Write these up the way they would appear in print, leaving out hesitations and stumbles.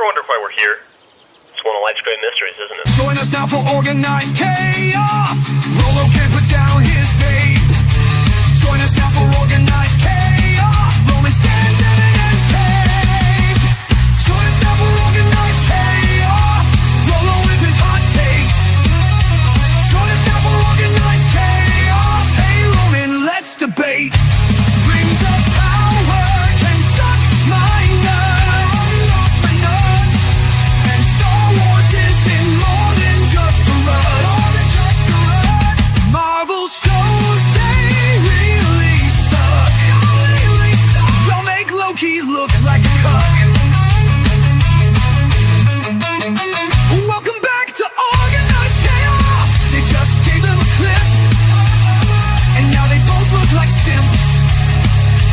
ever wonder why we're here? It's one of life's great mysteries, isn't it? Join us now for organized chaos. Rolo can't put down his faith. Join us now for organized chaos. Roman stands in his tape. Join us now for organized chaos. Rolo with his hot takes. Join us now for organized chaos. Hey Roman, let's debate. Rings of power can suck my nuts. My nuts. And Star Wars isn't more than just a rush. Marvel shows they really suck. Y'all make Loki look like a cuck. Welcome back to Organized Chaos. They just gave him a clip, and now they both look like simps.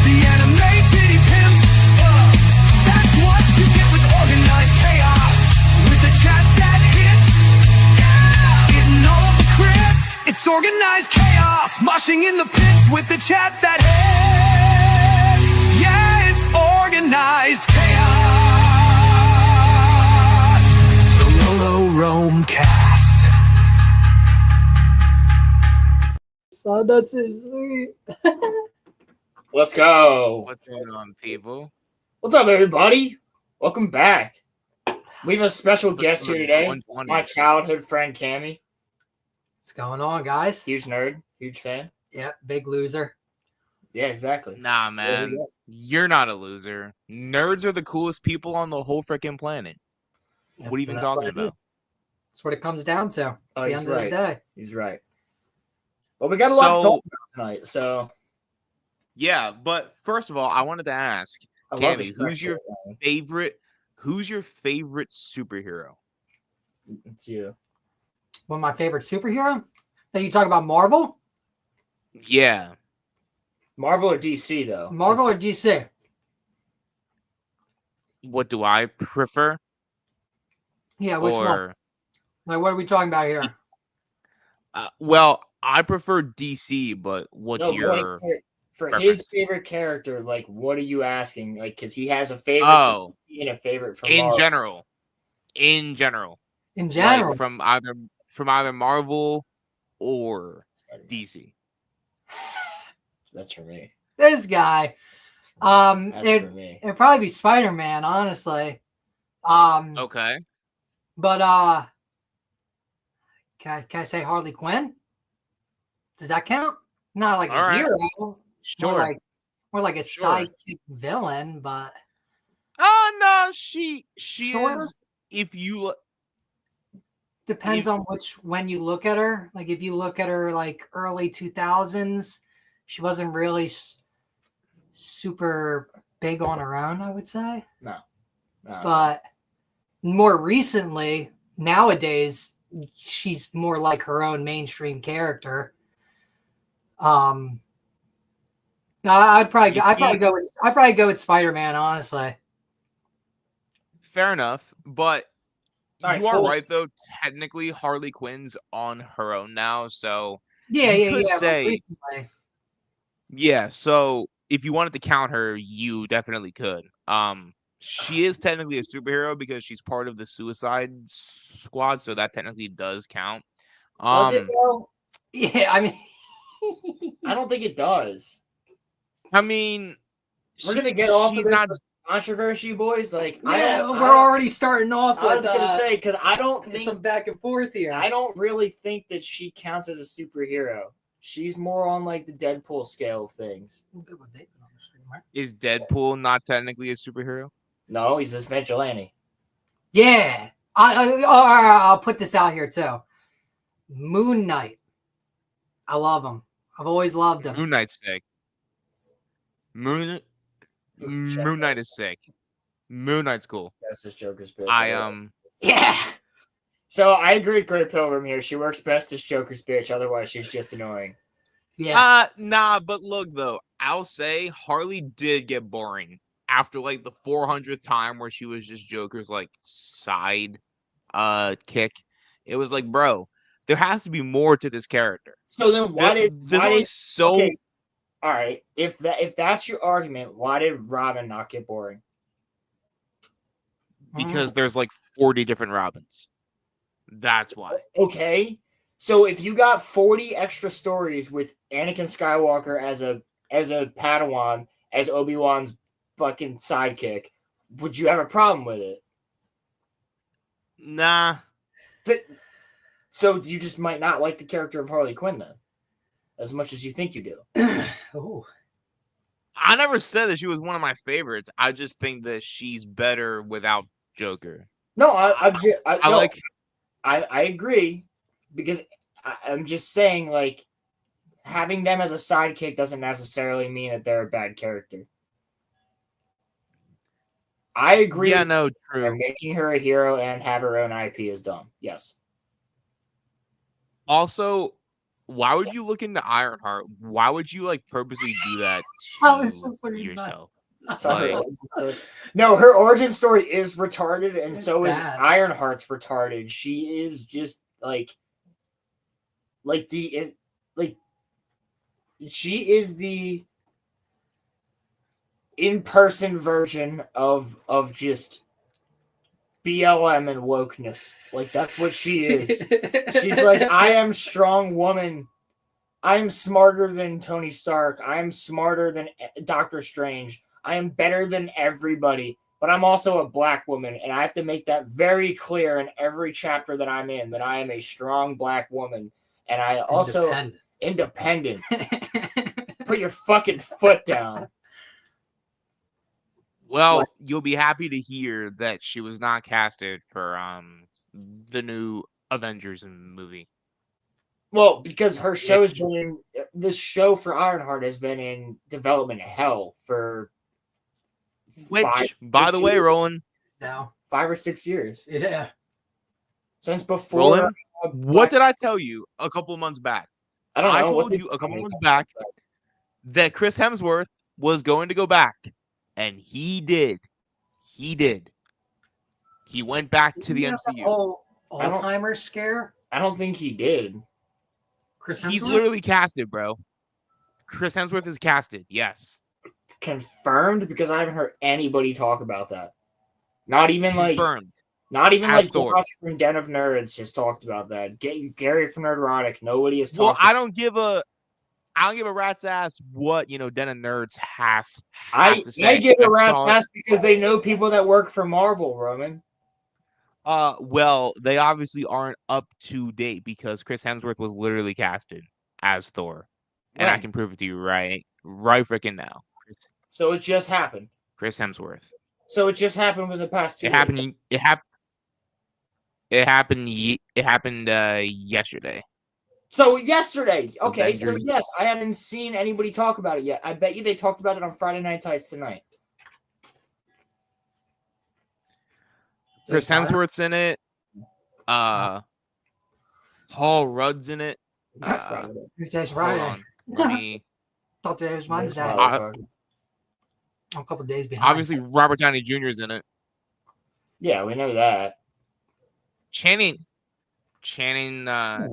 The anime titty pimps. That's what you get with Organized Chaos. With the chat that hits, getting all the crits. It's Organized Chaos, moshing in the pits with the chat that hits. Yeah, it's Organized Chaos. The RoloRome cast. So that's it. Sweet. Let's go. What's going on, people? What's up, everybody? Welcome back. We have a special guest here today. 120. My childhood friend, Cammy. What's going on, guys? Huge nerd, huge fan. Yeah, big loser. Yeah, exactly. Nah, So, man. yeah. You're not a loser. Nerds are the coolest people on the whole freaking planet. What are you even That's talking what it is. about? That's what it comes down to. At Oh, the he's end right. of the day. He's right. Well, we got a lot So- to talk about tonight, so Yeah, but first of all, I wanted to ask, I love Cammy, this who's your section. favorite superhero? It's you. One of my favorite superhero. Then you talk about Marvel? Yeah. Marvel or DC, though? Marvel or DC? What do I prefer? Yeah, which one? Or Like, what are we talking about here? well, I prefer DC, but what's No, your like, for preference? his favorite character, like, what are you asking? Like, because he has a favorite Oh, for DC and a favorite for in Marvel. general. In general. In general, Like from either Marvel or Spider-Man. DC. That's for me. this guy. That's for It'd me. probably be Spider-Man, honestly. Okay. But can I say Harley Quinn? Does that count? Not like All a right. hero. Sure. More like a Sure. sidekick villain, but Oh no, she Sort of. is. If you depends on when you look at her. Like if you look at her like early 2000s, she wasn't really super big on her own, I would say. No. But more recently, nowadays, she's more like her own mainstream character. I'd probably go with Spider-Man, honestly. fair enough, but All right, you are full- right though. Technically, Harley Quinn's on her own now, so Yeah, You yeah, could yeah. more say- recently. yeah. So if you wanted to count her, you definitely could. She is technically a superhero because she's part of the Suicide Squad, so that technically does count. Does it, though? Yeah, I mean, I don't think it does. I mean, We're going to get off of she's this not. controversy, boys. Like, I yeah, don't, we're already starting off I was with going to say, because I don't think some back and forth here. I don't really think that she counts as a superhero. She's more on like the Deadpool scale of things. Is Deadpool not technically a superhero? No, he's just vigilante. Yeah, I'll put this out here too. Moon Knight, I love him. I've always loved him. Moon Knight's sick. Moon Knight is sick. Moon Knight's cool. That's just Joker's bitch. Yeah, So I agree with Great Pilgrim here. She works best as Joker's bitch. Otherwise, she's just annoying. yeah. Nah, but look though, I'll say Harley did get boring after like the 400th time where she was just Joker's like side kick. It was like, bro, there has to be more to this character. So then, There's only so okay, all right? If that's your argument, why did Robin not get boring? because there's like 40 different Robins. That's why. Okay. So if you got 40 extra stories with Anakin Skywalker as a Padawan, as Obi-Wan's fucking sidekick, would you have a problem with it? Nah. So you just might not like the character of Harley Quinn then, as much as you think you do. Oh, I never said that she was one of my favorites. I just think that she's better without Joker. No, I I agree, because I'm just saying, like, having them as a sidekick doesn't necessarily mean that they're a bad character. I agree. Yeah, with no, you. true. Making her a hero and have her own IP is dumb. Yes. Also, why would you look into Ironheart? Why would you like purposely do that I was to just looking at that. yourself? So, Like, no, her origin story is retarded, and It's so is bad. Ironheart's retarded. She is just she is the in-person version of just BLM and wokeness. Like, that's what she is. She's like, I am strong woman. I'm smarter than Tony Stark. I'm smarter than Doctor Strange. I am better than everybody. But I'm also a black woman, and I have to make that very clear in every chapter that I'm in, that I am a strong black woman. And I also independent. Put your fucking foot down. well, you'll be happy to hear that she was not casted for the new Avengers movie. Well, because her show's been in the show for Ironheart has been in development hell for By the way, Roland, now 5 or 6 years. Yeah. Since before. Roland, what did I tell you a couple of months back? I don't know. I told you a couple of months back that Chris Hemsworth was going to go back, and he did. He did. He went back to the MCU. Oh, Alzheimer's scare? I don't think he did. Chris He's Hemsworth? literally casted, bro. Chris Hemsworth is casted. Yes. Confirmed, because I haven't heard anybody talk about that. Not even Confirmed. like Thor. Josh from Den of Nerds has talked about that. Gary from Nerdotic. Nobody has Well, talked. I don't give a rat's ass what Den of Nerds has I to say. give a rat's ass because they know people that work for Marvel, Roman. Well, they obviously aren't up to date because Chris Hemsworth was literally casted as Thor, and I can prove it to you right freaking now. So it just happened. Chris Hemsworth. So it just happened within the past 2 It days. happened. It happened yesterday. So yesterday. Okay, so Avengers. yes, I haven't seen anybody talk about it yet. I bet you they talked about it on Friday Night Tights tonight. Chris Hemsworth's in it. Paul Rudd's in it. Today's Hold Friday. on. Let me. Thought today was Wednesday. I- I'm a couple days behind. Obviously, Robert Downey Jr. is in it. Yeah, we know that. Channing Tatum. I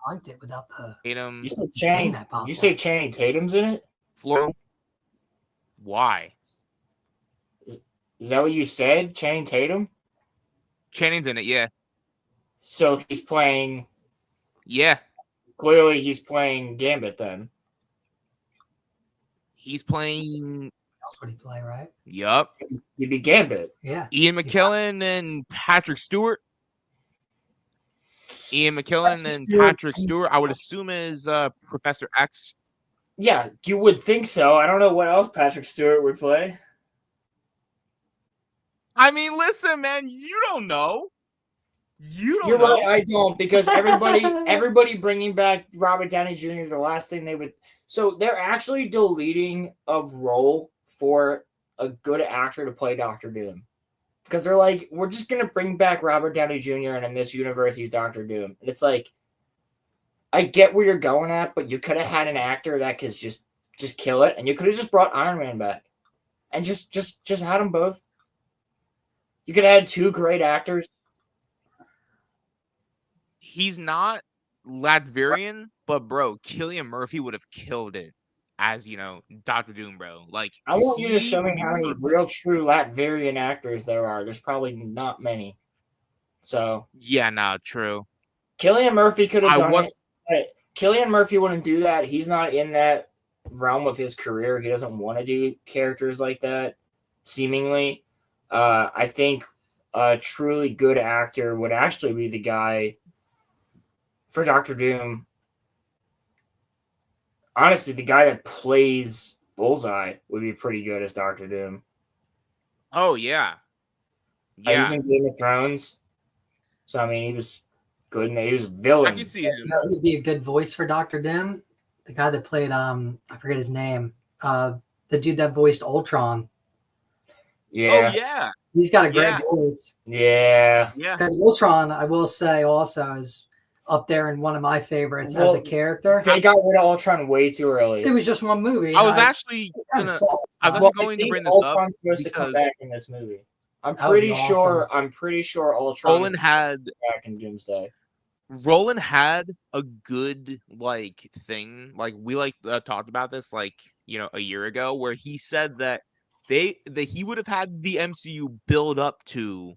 liked it without the. You said Channing. You say Channing Tatum's in it? Florida. Why? Is that what you said? Channing Tatum? Channing's in it, yeah. So he's playing. Yeah. Clearly, he's playing Gambit then. He's playing. Else would he play, right? Yup. He'd be Gambit. Yeah. Ian McKellen and Patrick Stewart. Patrick Stewart, I would assume is Professor X. Yeah, you would think so. I don't know what else Patrick Stewart would play. I mean, listen, man, you don't know. You're right, I don't, because everybody bringing back Robert Downey Jr. The last thing they would. So they're actually deleting a role for a good actor to play Doctor Doom, because they're like, we're just gonna bring back Robert Downey Jr. and in this universe he's Doctor Doom. And it's like, I get where you're going at, but you could have had an actor that could just kill it, and you could have just brought Iron Man back, and just had them both. You could have had 2 great actors. He's not Latvian, but bro, Cillian Murphy would have killed it as Doctor Doom, bro. Like I want you to show me would be how many perfect. real true Latvian actors there are. There's probably not many. So Yeah, nah, true. Cillian Murphy could have I done want. it. Cillian Murphy wouldn't do that. He's not in that realm of his career. He doesn't want to do characters like that, seemingly. I think a truly good actor would actually be the guy for Doctor Doom. Honestly, the guy that plays Bullseye would be pretty good as Doctor Doom. Oh yeah, He's in yes. Game of Thrones. So, I mean, he was good and he was a villain. I can see him. He'd be a good voice for Doctor Doom. The guy that played I forget his name. The dude that voiced Ultron. Yeah. Oh yeah, He's got a great Yes. voice. Yeah. yeah. Because Ultron, I will say, also is up there in one of my favorites as a Well, character. They got rid of Ultron way too early. It was just one movie. I was and actually kinda gonna. saw it. I was Well, actually going to think bring this up Ultron's supposed to come because back in this movie. I'm That would be pretty sure Ultron Roland is had back in Doomsday. Roland had a good thing. Like we talked about this a year ago, where he said that he would have had the MCU build up to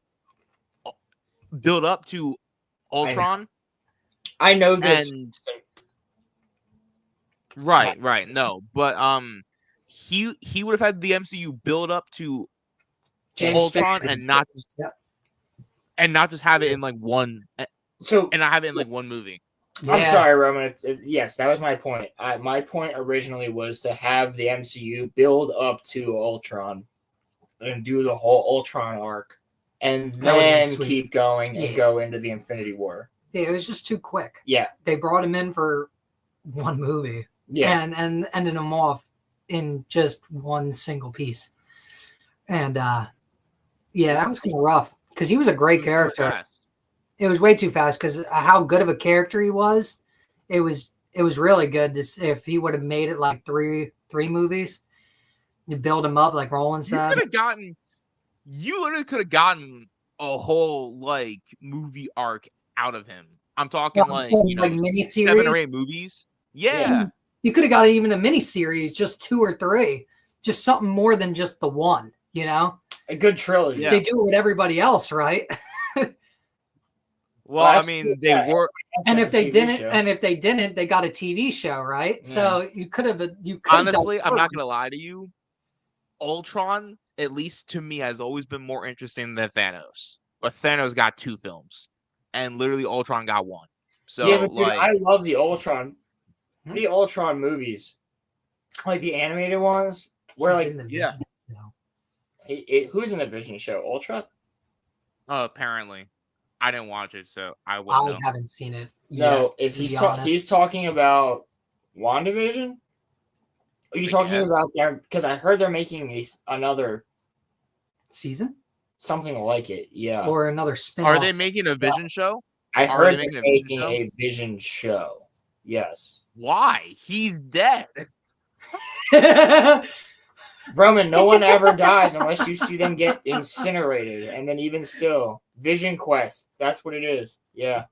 Ultron. I know this. And right, no, but he would have had the MCU build up to James Ultron Spader. and not just have it in one So and not have it in one movie. I'm Yeah. sorry, Roman. Yes, that was my point. My point originally was to have the MCU build up to Ultron and do the whole Ultron arc, and That would've been then sweet. keep going and Yeah. go into the Infinity War. Yeah, it was just too quick. Yeah, They brought him in for one movie yeah. and ended him off in just one single piece. And that was kind of rough because he was a great It was too character. fast. It was way too fast because how good of a character he was. It was really good if he would have made it like three movies. You build him up like Roland said. You literally could have gotten a whole movie arc out of him. I'm talking miniseries. 7 or 8 movies. Yeah. You could have got even a mini series, just 2 or 3, just something more than just the one. A good trilogy. Yeah. They do it with everybody else, right? Well, Well, I that's mean, true, they yeah. were. And if they TV didn't, show. they got a TV show, right? Yeah. So you could have Honestly, I'm not gonna lie to you. Ultron, at least to me, has always been more interesting than Thanos. But Thanos got 2 films, and literally Ultron got 1. So Yeah, but dude, I love the Ultron movies, like the animated ones, where yeah. who's in the Vision show? Ultron? Apparently, I didn't watch it, so I I wouldn't know. haven't seen it. No, yet, he's talking about WandaVision. Are you talking Yes. about there? Because I heard they're making another season something like it. Yeah, or another spin. Are they making a Vision show? I are heard they they're making a Vision making a Vision show. Yes, Why? He's dead. Roman. No one ever dies unless you see them get incinerated, and then even still, Vision Quest. That's what it is. Yeah.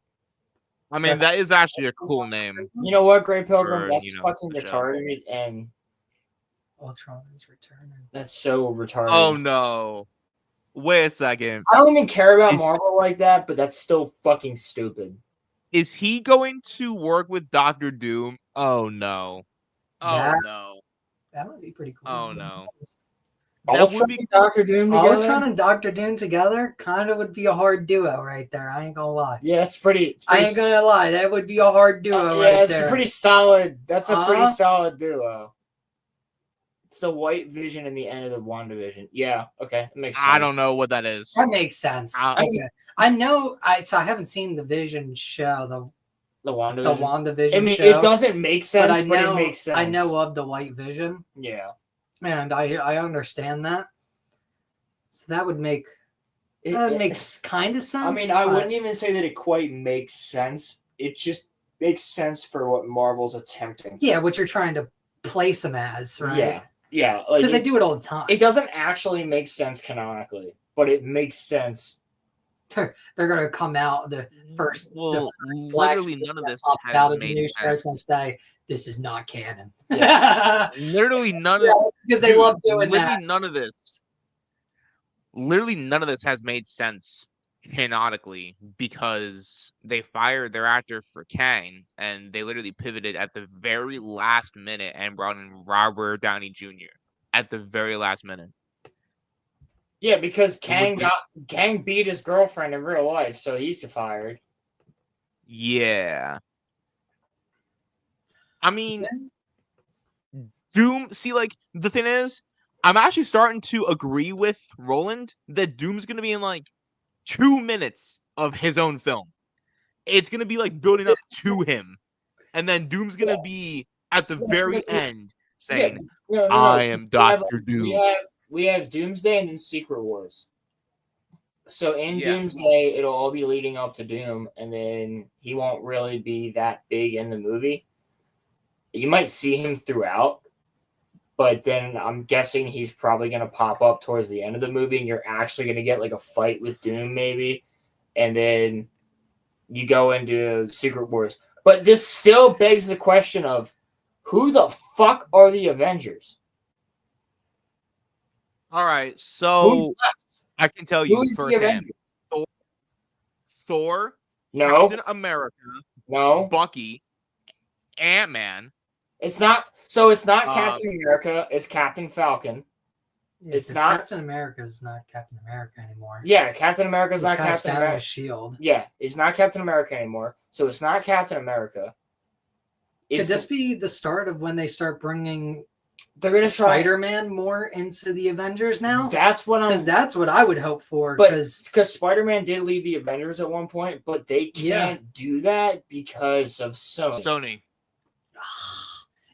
I mean, that is actually a cool name. You know what, Grey Pilgrim? For, That's fucking the show. retarded, and Ultron is returning. that's so retarded. Oh no! Wait a second. I don't even care about Is- Marvel like that, but that's still fucking stupid. Is he going to work with Doctor Doom? Oh no! Oh Yeah. no! That would be pretty cool. Oh no! That That would would be- be Doctor Doom together. Ultron and Doctor Doom together kind of would be a hard duo right there. I ain't gonna lie. Yeah, it's pretty. I ain't gonna lie. That would be a hard duo right it's there. a pretty solid. That's a pretty Uh-huh. solid duo. It's the White Vision in the end of the WandaVision. Yeah, okay, that makes sense. I don't know what that is. That makes sense. Okay. I know. I haven't seen the Vision show, The the WandaVision. WandaVision I mean, show. it doesn't make sense, but but, it makes sense. I know of the White Vision, Yeah, and I understand that. So that would make it makes kind of sense. I mean, I but- wouldn't even say that it quite makes sense. It just makes sense for what Marvel's attempting. Yeah, what you're trying to place them as, right? Yeah, like Because they do it all the time. it doesn't actually make sense canonically, but it makes sense they're gonna come out the first. Well, the black literally screen none of that this pops has out as the made news starts gonna sense. say this is not canon. Literally none Yeah, of because they dude, love doing literally that. none of this. Literally none of this has made sense canonically because they fired their actor for Kang and they literally pivoted at the very last minute and brought in Robert Downey Jr. at the very last minute. Yeah, because Which is- Kang beat his girlfriend in real life, so he's fired. Yeah. I mean, Doom, see, like, the thing is, I'm actually starting to agree with Roland that Doom's going to be in, like, 2 minutes of his own film. It's going to be, like, building up to him. And then Doom's going to be at the very end saying, I am Dr. Doom. We have Doomsday and then Secret Wars. So in Yeah. Doomsday, it'll all be leading up to Doom, and then he won't really be that big in the movie. You might see him throughout, but then I'm guessing he's probably going to pop up towards the end of the movie, and you're actually going to get like a fight with Doom, maybe, and then you go into Secret Wars. But this still begs the question of who the fuck are the Avengers? All right, so Who's left? I can tell you Who's the firsthand. Avengers? Thor, No, Captain America, no, Bucky, Ant-Man. it's not. So it's not Um, Captain America. It's Captain Falcon. Yeah, It's 'cause not- Captain America is not Captain America anymore. Yeah, Captain America's He not cuts Captain down America. his shield. Yeah, it's not Captain America anymore. So it's not Captain America. Could It's this be the start of when they start bringing they're gonna try. Spider-Man more into the Avengers now? That's what I'm. Because that's what I would hope for. But Because because Spider-Man did lead the Avengers at one point, but they can't do that because of Sony. Sony.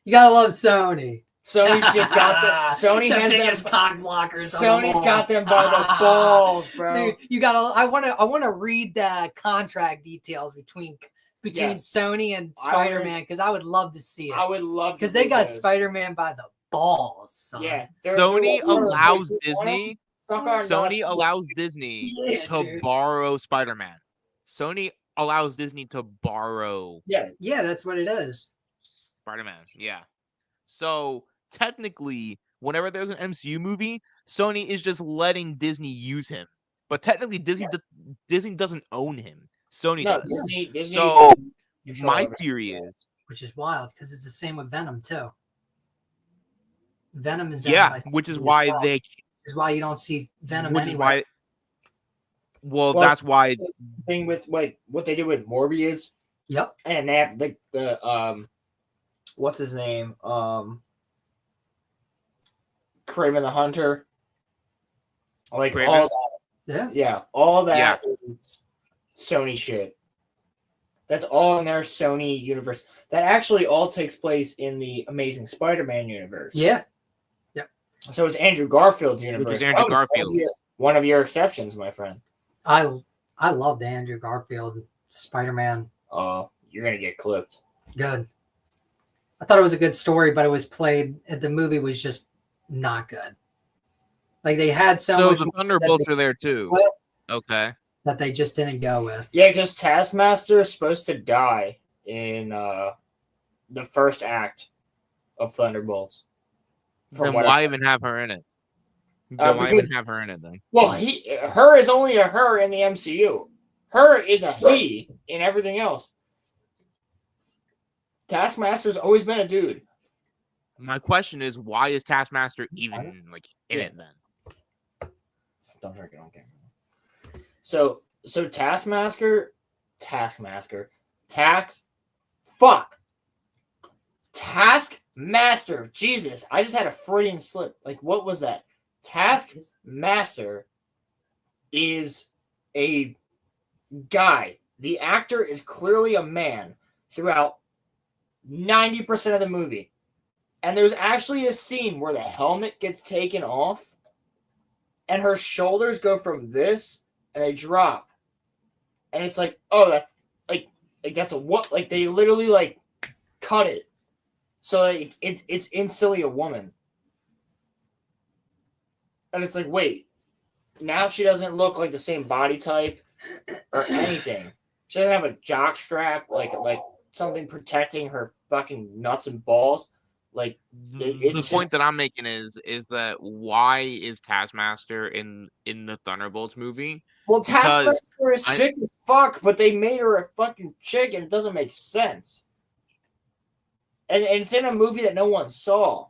you gotta love Sony. Sony's just got the Sony The has biggest them. cock blockers. Sony's got them by the balls, bro. Dude, you gotta. I wanna read the contract details between Yes. Sony and I would- Spider-Man because I would love to see I it. would love Because to they do got this. Spider-Man by the balls. Son. Yeah, Sony allows they Disney. suck our Sony nuts. allows Disney Yeah, to dude. borrow Spider-Man. Sony allows Disney to borrow Yeah, Yeah, that's what it is. Spider-Man. Yeah. So technically, whenever there's an MCU movie, Sony is just letting Disney use him. But technically, Disney doesn't own him. Sony no, does. Disney So control my over theory it. is, Which is wild because it's the same with Venom too. Venom is yeah, owned by which is Sony as why well. they, Which is why you don't see Venom which is anywhere. why. Well, Well, that's why. Thing with like what they did with Morbius, Yep. and they have the what's his name? Kraven the Hunter. Like Kraven? all Yeah. that, yeah, all that Yeah. is Sony shit. That's all in their Sony universe. That actually all takes place in the Amazing Spider-Man universe. Yeah. So it's Andrew Garfield's universe. Andrew One of Garfield. One of your exceptions, my friend. I loved Andrew Garfield Spider-Man. Oh, you're gonna get clipped. Good. I thought it was a good story, but it was played. The movie was just not good. Like they had So much the more Thunderbolts are there too. Well- Okay. that they just didn't go with. Yeah, because Taskmaster is supposed to die in the first act of Thunderbolts. Then what why I- even have her in it? Then why because- even have her in it then? Well, her is only a her in the MCU. Her is a he in everything else. Taskmaster's always been a dude. My question is, why is Taskmaster even like in it then? Don't drink it on camera. So Taskmaster, Jesus, I just had a Freudian slip. Like, what was that? Taskmaster is a guy. The actor is clearly a man throughout 90% of the movie. And there's actually a scene where the helmet gets taken off and her shoulders go from this and they drop. And it's like, oh, that like that's a what? Like they literally like cut it. So like, it's instantly a woman. And it's like, wait, now she doesn't look like the same body type. or anything. She doesn't have a jock strap, like something protecting her fucking nuts and balls. Like The point that I'm making is that why is Taskmaster in the Thunderbolts movie? Well, Because Taskmaster is sick as fuck, but they made her a fucking chick, and it doesn't make sense. And it's in a movie that no one saw.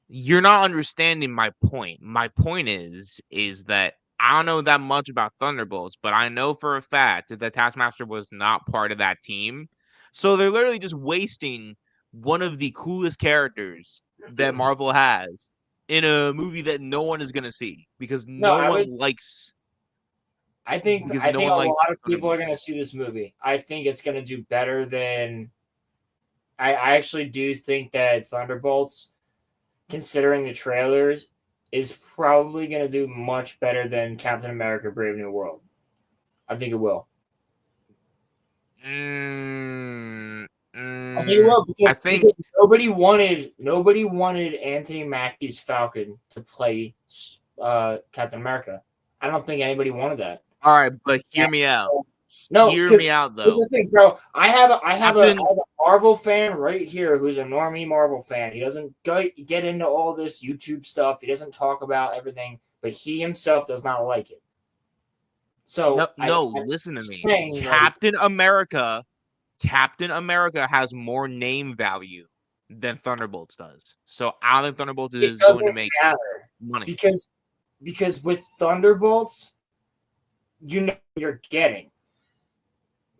You're not understanding my point. My point is that I don't know that much about Thunderbolts, but I know for a fact that Taskmaster was not part of that team. So they're literally just wasting one of the coolest characters that Marvel has in a movie that no one is going to see because no one likes. I think a lot of people are going to see this movie. I think it's going to do better than. I actually do think that Thunderbolts, considering the trailers, is probably going to do much better than Captain America: Brave New World. I think it will. I think it will because nobody wanted Anthony Mackie's Falcon to play Captain America. I don't think anybody wanted that. All right, but hear me out. No, hear me out though. Here's the thing, bro. I have a Marvel fan right here who's a normie Marvel fan. He doesn't get into all this YouTube stuff. He doesn't talk about everything, but he himself does not like it. So listen to me. Captain America has more name value than Thunderbolts does. So I don't think Thunderbolts is going to make money. Because with Thunderbolts, you know what you're getting.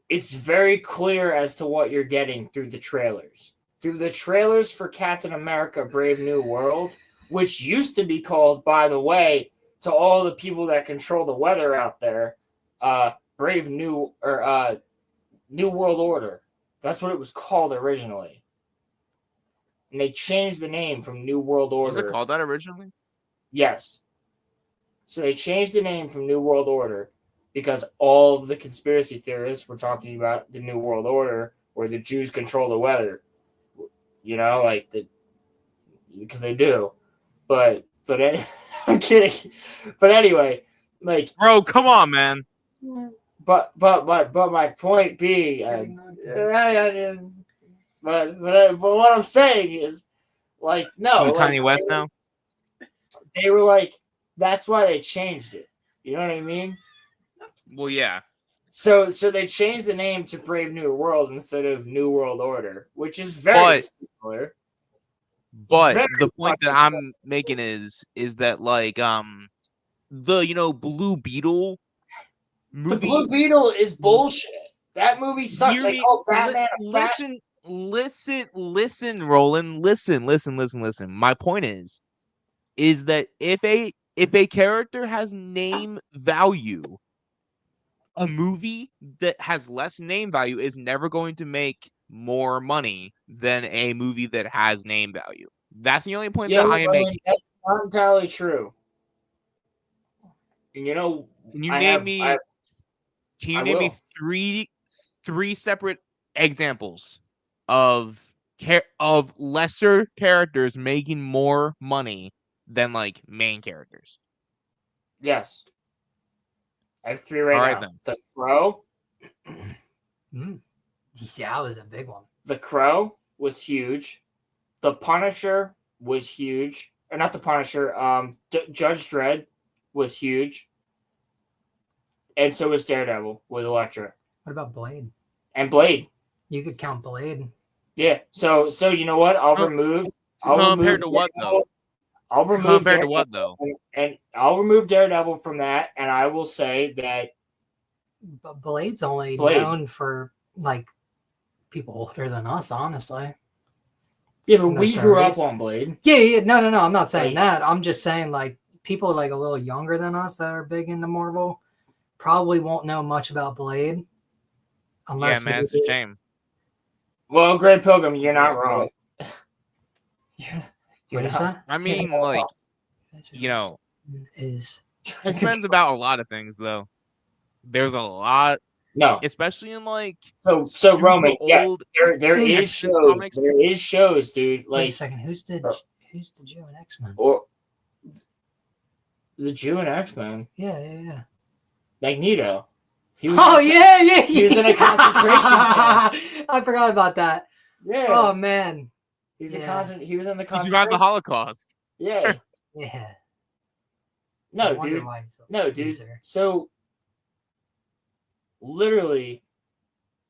It's very clear as to what you're getting through the trailers. Through the trailers for Captain America: Brave New World, which used to be called, by the way, to all the people that control the weather out there, New World Order. That's what it was called originally. And they changed the name from New World Order. Was it called that originally? Yes. So they changed the name from New World Order because all of the conspiracy theorists were talking about the New World Order where the Jews control the weather. You know, because they do. But I'm kidding. But anyway, like, bro, come on, man. But my point being, but what I'm saying is, like, no, you Kanye West now. They were like, that's why they changed it. You know what I mean? Well, yeah. So they changed the name to Brave New World instead of New World Order, which is very similar. But the point that I'm making is that like the Blue Beetle movie. The Blue Beetle is bullshit. That movie sucks. They call Batman Listen, Roland. Listen. My point is that if a character has name value, a movie that has less name value is never going to make more money than a movie that has name value. That's the only point that I am making. That's not entirely true. And can you name me three separate examples of lesser characters making more money than like main characters? Yes. I have three right now. Then. The Crow. Yeah, that was a big one. The Crow was huge. The Punisher was huge. Or not the Punisher. Judge Dredd was huge. And so was Daredevil with Elektra. What about Blade? And Blade. You could count Blade. Yeah. So you know what? Compared to what though? Compared to what though? And I'll remove Daredevil from that, and I will say that Blade's only known for like people older than us, honestly. Yeah, but we grew up on Blade. Yeah. No. I'm not saying that. I'm just saying like people like a little younger than us that are big into Marvel probably won't know much about Blade. Unless man, it's a shame. Well, Great Pilgrim, you're not wrong. What is that? I mean, like, it depends about a lot of things, though. There's a lot, especially in like so Roman. Yes, there is shows. There is shows, dude. Like, wait a second, who's the Jew in X-Men? Or the Jew in X-Men? Yeah. Magneto. He was Oh in a- yeah. he was in a concentration camp. I forgot about that. Yeah. Oh man. He was Yeah. in the He concentration. survived the Holocaust. Yeah. Yeah. No, I wonder dude. why he's a No, dude. loser. So literally,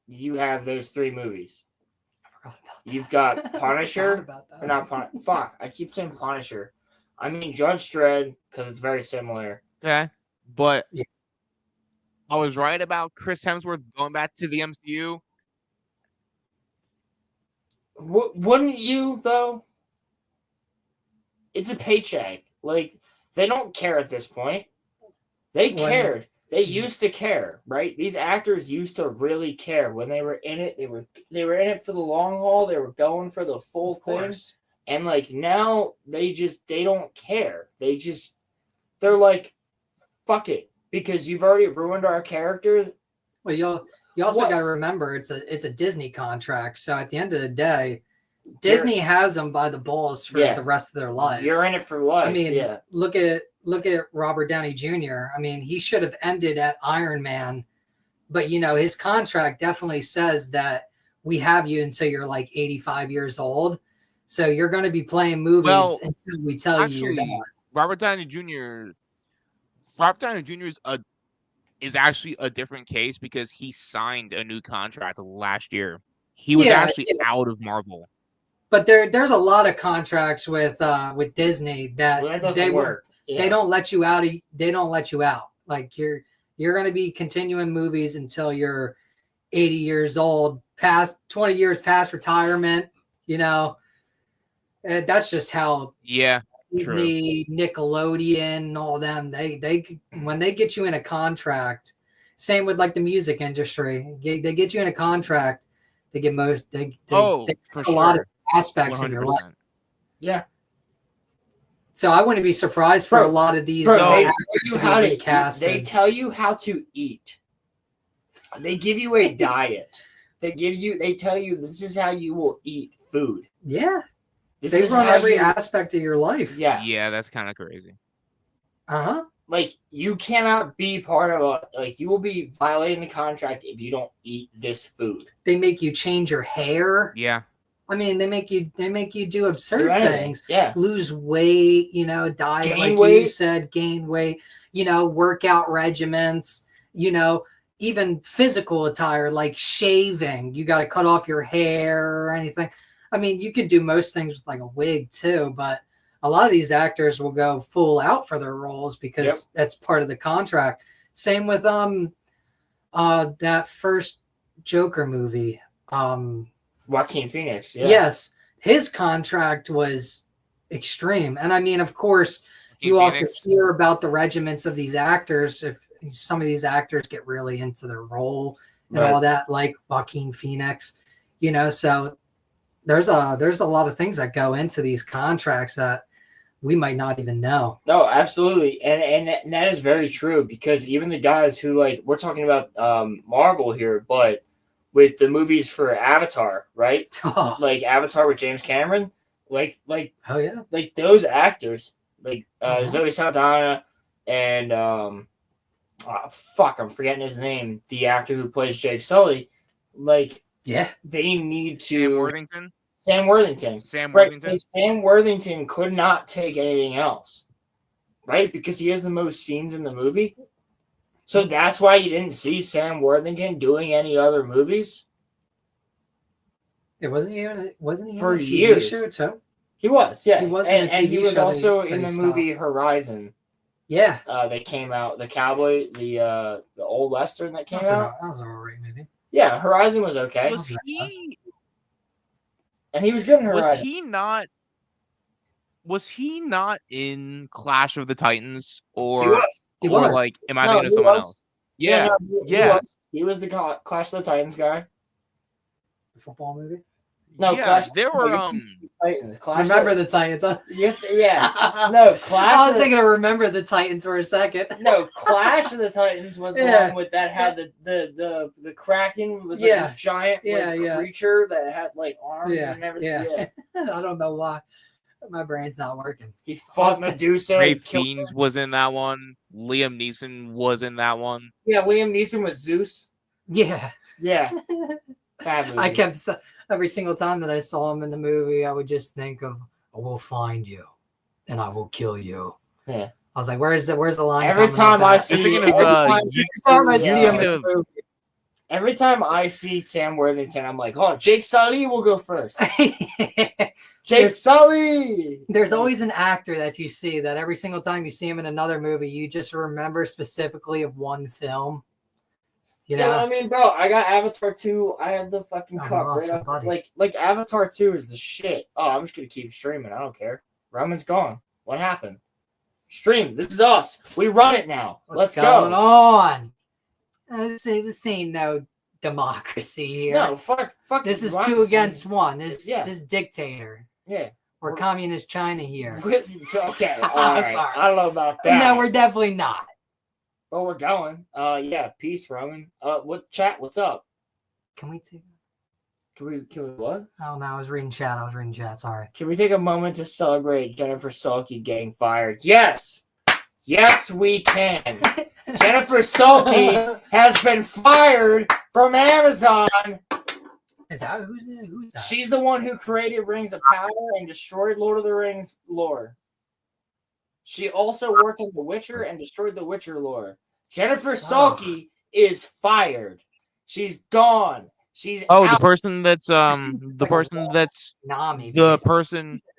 you have those 3 movies. I forgot about that. You've got I forgot Punisher, about that. or not Punisher. Fuck, I keep saying Punisher. I mean Judge Dredd because it's very similar. Okay. But Yes. I was right about Chris Hemsworth going back to the MCU. Wouldn't you though? It's a paycheck. Like they don't care at this point. They When- cared. They used to care, right? These actors used to really care when they were in it. They were in it for the long haul. They were going for the full Of thing. course. And like now they don't care. They're like, fuck it, because you've already ruined our characters. Well, you also What? got to remember it's a Disney contract. So at the end of the day, Disney has them by the balls for Yeah. the rest of their life. You're in it for life. I mean, yeah. look at Robert Downey Jr. I mean, he should have ended at Iron Man, but his contract definitely says that we have you until you're like 85 years old. So you're going to be playing movies Well, until we tell you Actually, you're done. Robert Downey Jr. is actually a different case because he signed a new contract last year. He was Yeah, actually yeah. out of Marvel. But there's a lot of contracts with Disney that Well, that doesn't work. Yeah. They don't let you out. They don't let you out. Like you're going to be continuing movies until you're 80 years old, past 20 years past retirement. That's just how Yeah. Disney, Nickelodeon, all them. They when they get you in a contract. Same with like the music industry. They get you in a contract. They get most. They For a sure. lot of aspects of your life. 100%. Yeah. So I wouldn't be surprised for Bro, a lot of these. Bro, they actors tell you to be how to eat. recasted. They tell you how to eat. They give you a diet. They tell you this is how you will eat food. Yeah, This they is run how every you, aspect of your life. Yeah. Yeah, that's kind of crazy. Uh-huh. Like you cannot be part of you will be violating the contract if you don't eat this food. They make you change your hair. Yeah. I mean, they make you do absurd Do anything. things. Yeah. Lose weight, diet, Gain like you weight. said, gain weight, workout regimens, even physical attire like shaving. You got to cut off your hair or anything. I mean, you could do most things with like a wig too, but a lot of these actors will go full out for their roles because that's part of the contract. Same with that first Joker movie. Joaquin Phoenix. Yeah. Yes, his contract was extreme. And I mean, of course, you also hear about the regiments of these actors. If some of these actors get really into their role and all that, like Joaquin Phoenix, so there's a lot of things that go into these contracts that we might not even know. No, absolutely. And that is very true because even the guys who we're talking about Marvel here, but with the movies for Avatar, right? Oh, Like Avatar with James Cameron, like oh yeah. like those actors, like Uh-huh. Zoe Saldana and I'm forgetting his name, the actor who plays Jake Sully, Yeah. they need Sam to Worthington. Sam Worthington. Sam Right, Worthington. so Sam Worthington could not take anything else, right? Because he has the most scenes in the movie. So that's why you didn't see Sam Worthington doing any other movies. It wasn't he For on a TV years. show too? He was, yeah. He was in a and TV he was show also that in he the stopped. movie Horizon Yeah. that came out. The Cowboy, the old Western that came That out. was an alright movie. Yeah, Horizon was okay. Was he? And he was good in Horizon. Was he not in Clash of the Titans He or was. He or was. like am I No, thinking of he someone was. else? Yeah. no, yeah. He was the Clash of the Titans guy. The football movie. No, Yeah, Clash. there were Titans. Clash Remember the Titans, huh? Yeah. No, Clash. I was of- thinking of Remember the Titans for a second. No, Clash of the Titans was the Yeah. one with that had the Kraken was Yeah. this giant Yeah, yeah. creature that had arms Yeah, and everything. yeah. Yeah. I don't know why. My brain's not working. He fought Medusa. Ray and killed Fiennes her. was in that one. Liam Neeson was in that one. Yeah, Liam Neeson was Zeus. Yeah. Yeah. Bad movie. I kept every single time that I saw him in the movie, I would just think of, "I will find you, and I will kill you." Yeah. I was like, "Where's the line?" Every coming time like I that? see, Thinking of, every time, I see him in yeah. the movie. every time I see Sam Worthington, I'm like, oh, Jake Sully will go first. Jake Sully. There's always an actor that you see that every single time you see him in another movie, you just remember specifically of one film. You know? Yeah, I mean, bro, I got Avatar 2. I have the fucking cup right awesome, up. buddy. Like Avatar 2 is the shit. Oh, I'm just gonna keep streaming. I don't care. Roman's gone. What happened? Stream. This is us. We run it now. What's Let's going go. on? This ain't no democracy here. No, fuck. This is democracy. 2 against 1. This Yeah. this dictator. Yeah. We're communist China here. Okay. All right. Sorry. I don't know about that. No, we're definitely not. But we're going. Yeah. Peace, Roman. What chat? What's up? Can we take? Can we what? Oh no, I was reading chat. Sorry. Can we take a moment to celebrate Jennifer Salke getting fired? Yes. Yes, we can. Jennifer Salke has been fired from Amazon. Is that who's that? She's the one who created Rings of Power and destroyed Lord of the Rings lore. She also worked on The Witcher and destroyed The Witcher lore. Jennifer Salke is fired. She's gone. She's Oh, out. the person that's Nami, the person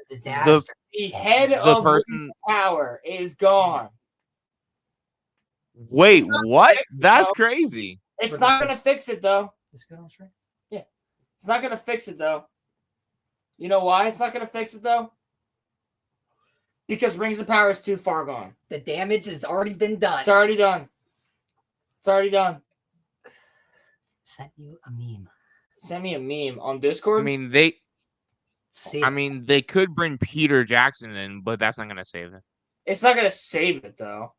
disaster. The head the of person- Rings of Power is gone. Wait, It's not what? fixed, That's though. crazy. It's not going to fix it, though. It's good on stream. It's not going to fix it, though. You know why it's not going to fix it, though? Because Rings of Power is too far gone. The damage has already been done. It's already done. It's already done. Sent you a meme. Send me a meme on Discord. I mean, they See, they could bring Peter Jackson in, but that's not gonna save it. It's not going to save it, though.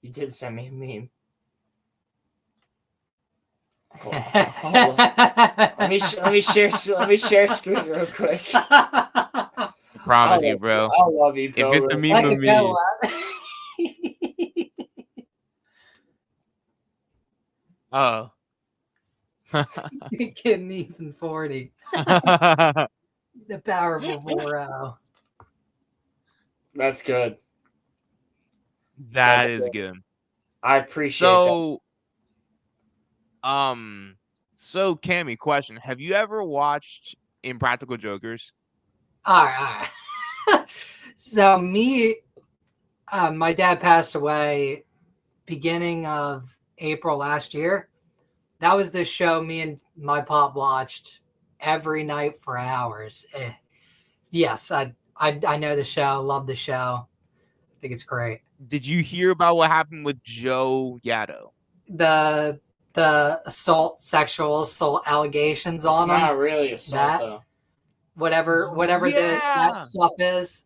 You did send me a meme. Hold on. Let me share screen real quick. I promise you, bro. I love you, bro. If it's a meme Like of a me, go, oh. Getting even 40. The power of a 4-0. That's good. That That's is good. good. I appreciate that. So Cammy, question: have you ever watched Impractical Jokers? All right. So my dad passed away beginning of April last year. That was the show me and my pop watched every night for hours. Yes, I know the show, love the show. I think it's great. Did you hear about what happened with Joe Gatto? The sexual assault allegations It's on him. not really assault, That- though. Whatever Yeah. that stuff is.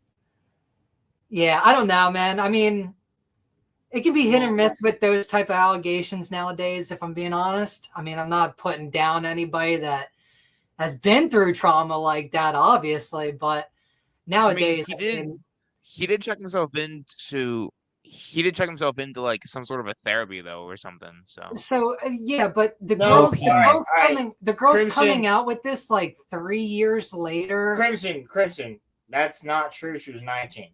Yeah, I don't know, man. I mean, it can be hit or miss with those type of allegations nowadays, if I'm being honest. I mean, I'm not putting down anybody that has been through trauma like that, obviously, but nowadays, he did check himself into like some sort of a therapy though or something. So yeah, but the No, girls, all right. the girls Crimson. coming out with this like 3 years later. Crimson. That's not true. She was 19.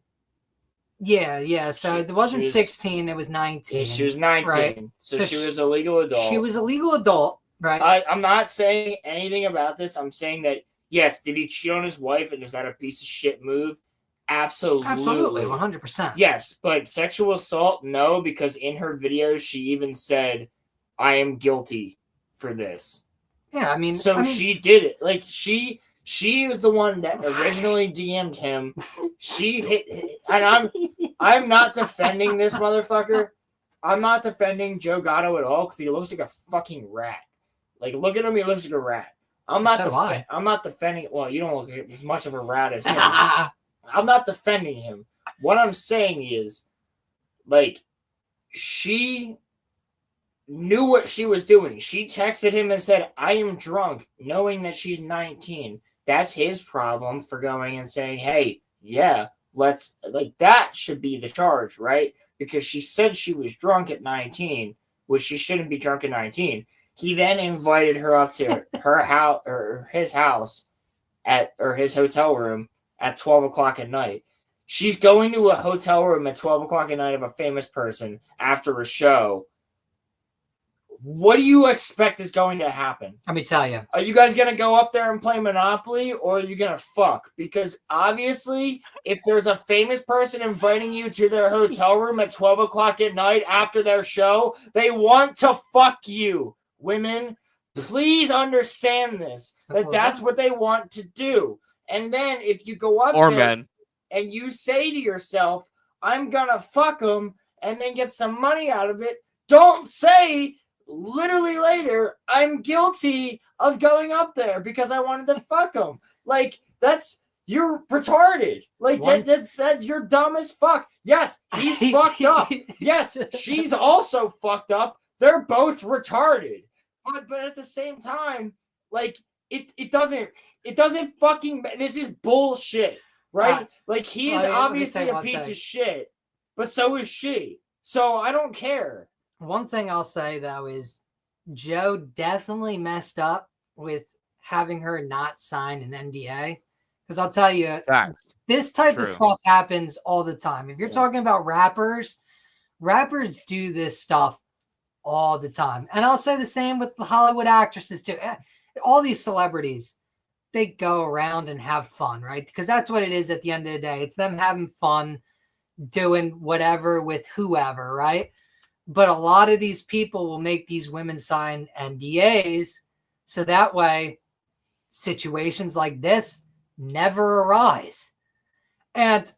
Yeah. So it wasn't she was- 16; it was 19. Yeah, she was 19. Right. So So she was a legal adult. She was a legal adult, right? I'm not saying anything about this. I'm saying that, yes, did he cheat on his wife and is that a piece of shit move? Absolutely. 100%. Yes, but sexual assault, no, because in her videos she even said, I am guilty for this. Yeah, I mean, She did it. Like she was the one that originally DM'd him. She hit, and I'm not defending this motherfucker. I'm not defending Joe Gatto at all because he looks like a fucking rat. Like, look at him, he looks like a rat. I'm not defending. Well, you don't look as much of a rat as him. I'm not defending him. What I'm saying is, like, she knew what she was doing. She texted him and said, I am drunk, knowing that she's 19. that's his problem for going and saying, hey, yeah, let's, like, that should be the charge, right? Because she said she was drunk at 19, which she shouldn't be drunk at 19. He then invited her up to her house or his house or his hotel room at 12 o'clock at night. She's going to a hotel room at 12 o'clock at night of a famous person after a show. What do you expect is going to happen? Let me tell you. Are you guys going to go up there and play Monopoly, or are you going to fuck? Because obviously, if there's a famous person inviting you to their hotel room at 12 o'clock at night after their show, they want to fuck you. Women, please understand this, that's what they want to do. And then if you go up Or there men. and you say to yourself, I'm going to fuck them and then get some money out of it, don't say literally later, I'm guilty of going up there because I wanted to fuck them. Like, you're retarded. Like, you're dumb as fuck. Yes, he's fucked up. Yes, she's also fucked up. They're both retarded. But at the same time, like, it doesn't fucking, this is bullshit, right? Like, he is obviously a piece of shit, but so is she. So I don't care. One thing I'll say, though, is Joe definitely messed up with having her not sign an NDA. Because I'll tell you, this type of stuff happens all the time. If you're talking about rappers do this stuff all the time. And I'll say the same with the Hollywood actresses, too. All these celebrities, they go around and have fun, right? Because that's what it is at the end of the day. It's them having fun, doing whatever with whoever, right? But a lot of these people will make these women sign NDAs so that way situations like this never arise. And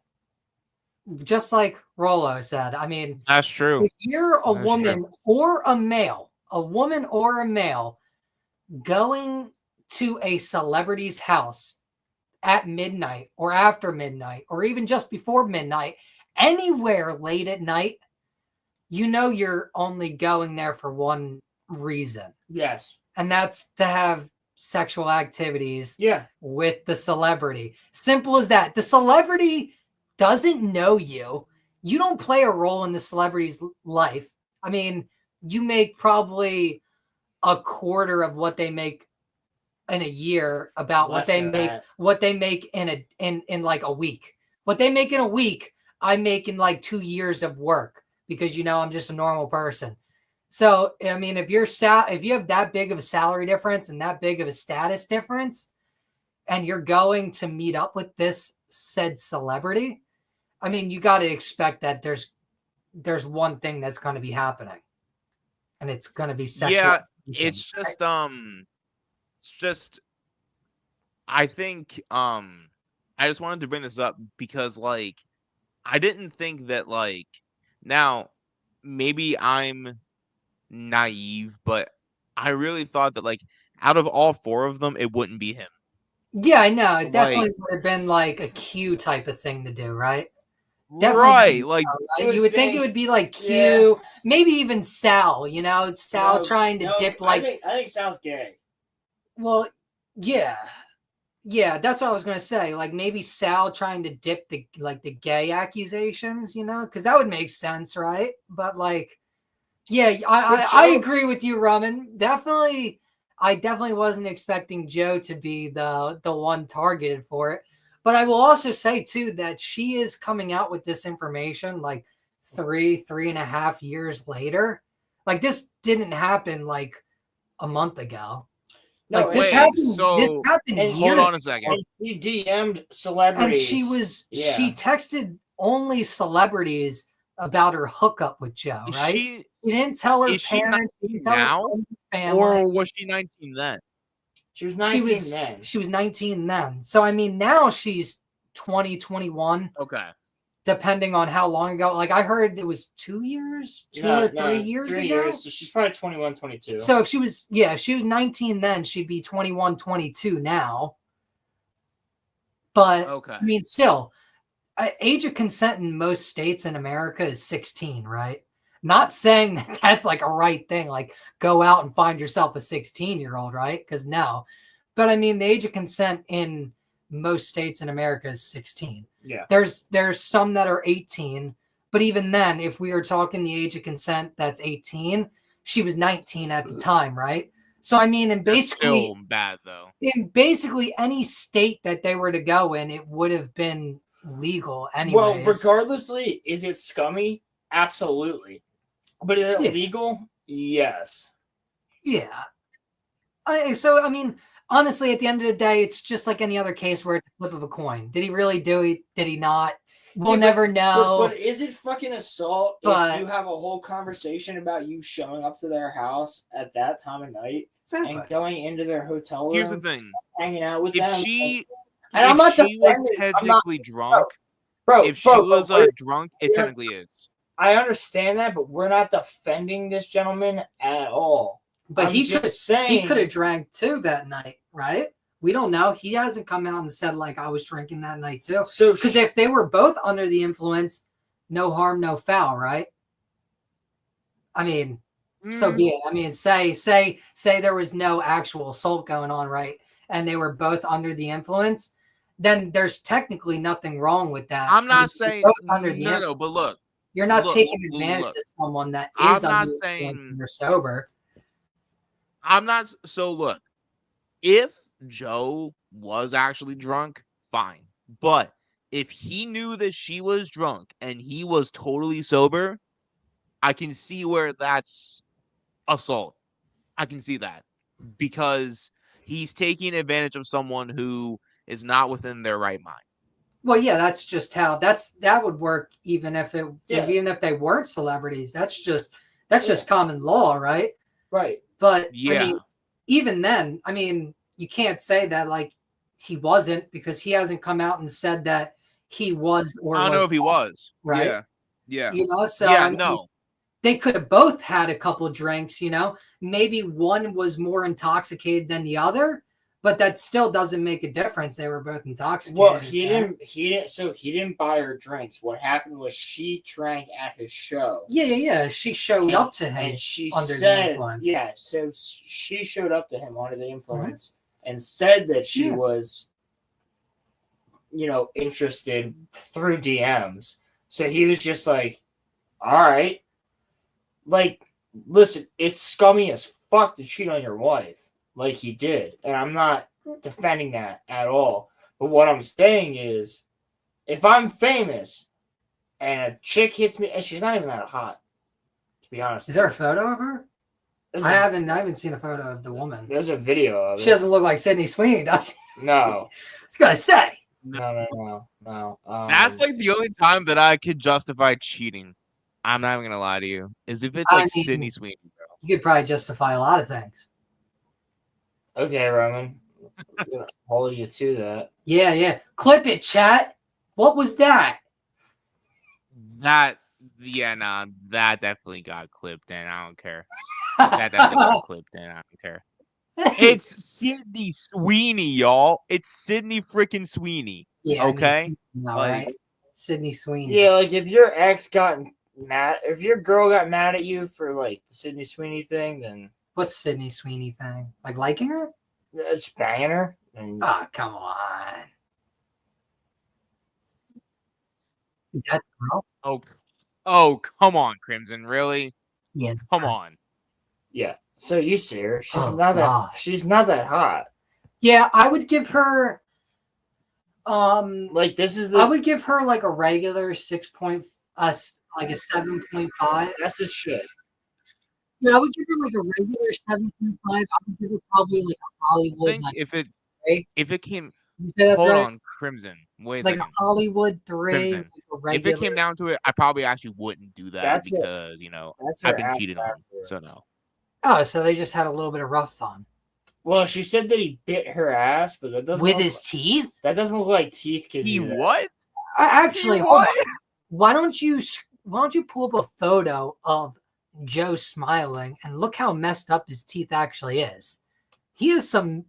just like Rolo said, I mean, that's true. If you're a woman or a male going to a celebrity's house at midnight or after midnight or even just before midnight, anywhere late at night, you know you're only going there for one reason. Yes. And that's to have sexual activities with the celebrity. Simple as that. The celebrity doesn't know you. You don't play a role in the celebrity's life. I mean, you make probably a quarter of what they make in a year about what they make in like a week. What they make in a week, I make in like 2 years of work. Because, you know, I'm just a normal person. So, I mean, if you have that big of a salary difference and that big of a status difference, and you're going to meet up with this said celebrity, I mean, you got to expect that there's one thing that's going to be happening. And it's going to be sexual. Yeah, it's just, I think, I just wanted to bring this up because, like, I didn't think that, like, now, maybe I'm naive, but I really thought that, like, out of all four of them, it wouldn't be him. Yeah, I know. It definitely would have been like a Q type of thing to do, right? Right. Like, you would think it would be like Q, maybe even Sal, you know, Sal trying to dip like. I think Sal's gay. Well, yeah. Yeah, that's what I was gonna say. Like maybe Sal trying to dip the gay accusations, you know, because that would make sense, right? But like, yeah, I agree with you, Roman. I definitely wasn't expecting Joe to be the one targeted for it. But I will also say too that she is coming out with this information like 3.5 years later. Like this didn't happen like a month ago. No, like this happened years hold on a second. She DM'd celebrities. And she texted only celebrities about her hookup with Joe, right? She didn't tell her parents. She didn't tell her family. Or was she 19 then? She was 19 then. She was 19 then. So I mean now she's 20, 21. Okay. Depending on how long ago. Like I heard it was 2 years, 3 years 3 ago. years. So she's probably 21, 22. So if she was 19 then, she'd be 21, 22 now. But I mean, still, age of consent in most states in America is 16, right? Not saying that that's like a right thing. Like go out and find yourself a 16-year-old, right? Because no. But I mean, the age of consent in most states in America is 16. Yeah. There's some that are 18, but even then, if we are talking the age of consent that's 18, she was 19 at the time, right? So I mean, Still bad though. in basically any state that they were to go in, it would have been legal anyways. Well, regardlessly, is it scummy? Absolutely. But is it legal? Yes. Yeah. So I mean, honestly, at the end of the day, it's just like any other case where it's a flip of a coin. Did he really do it? Did he not? We'll never know. But is it fucking assault if you have a whole conversation about you showing up to their house at that time of night and going into their hotel room? Here's the thing. Hanging out with if them. She, and I'm not she was technically drunk, if she was drunk, it technically is. I understand that, but we're not defending this gentleman at all. But he could have drank too that night, right? We don't know. He hasn't come out and said like I was drinking that night too. So because if they were both under the influence, no harm, no foul, right? I mean, so be it. I mean, say there was no actual assault going on, right? And they were both under the influence, then there's technically nothing wrong with that. I'm not saying no, but look, you're not taking advantage of someone that is under the influence and you're sober. I'm not. So look, if Joe was actually drunk, fine. But if he knew that she was drunk and he was totally sober, I can see where that's assault. I can see that because he's taking advantage of someone who is not within their right mind. Well, yeah, that's just how that would work. Even if they weren't celebrities, that's just common law, right? Right. But I mean, even then, I mean, you can't say that like he wasn't because he hasn't come out and said that he was or I don't know if he was. Right. Yeah. You know, so yeah, I mean, no. They could have both had a couple drinks, you know. Maybe one was more intoxicated than the other, but that still doesn't make a difference. They were both intoxicated. Well, he didn't buy her drinks. What happened was she drank at his show. Yeah. She showed up to him and she under said, the influence. Yeah, so she showed up to him under the influence and said that she was, interested through DMs. So he was just like, all right. Like, listen, it's scummy as fuck to cheat on your wife like he did. And I'm not defending that at all. But what I'm saying is, if I'm famous and a chick hits me, and she's not even that hot, to be honest. Is there a photo of her? I haven't seen a photo of the woman. There's a video of it. She doesn't look like Sydney Sweeney, does she? No. I was gonna say. No. That's like the only time that I could justify cheating. I'm not even gonna lie to you. Is if it's like Sydney Sweeney, bro. You could probably justify a lot of things. Okay, Roman. I'm gonna hold you to that. Yeah. Clip it, chat. What was that? That definitely got clipped in. I don't care. That definitely got clipped in. I don't care. It's Sydney Sweeney, y'all. It's Sydney freaking Sweeney. Yeah. Okay. Right. Sydney Sweeney. Yeah, like if your ex got mad, if your girl got mad at you for like the Sydney Sweeney thing, then what's Sydney Sweeney thing? Like liking her? Just banging her. Oh, come on. Is that girl? Oh, come on, Crimson. Really? Yeah. Come on. Yeah. So you see her. She's not that hot. Yeah, I would give her I would give her like a regular 6.5, like a 7.5. That's the shit. Yeah, I would give her like a regular 7.5. I would give her probably like a Hollywood. I think if it came on, Crimson. Wait like a Hollywood 3. Crimson. Like if it came down to it, I probably actually wouldn't do that because I've been cheated on. So no. Oh, so they just had a little bit of rough fun. Well, she said that he bit her ass, but that doesn't with his teeth. That doesn't look like teeth. He what? Actually, why don't you pull up a photo of Joe smiling and look how messed up his teeth actually is. He has some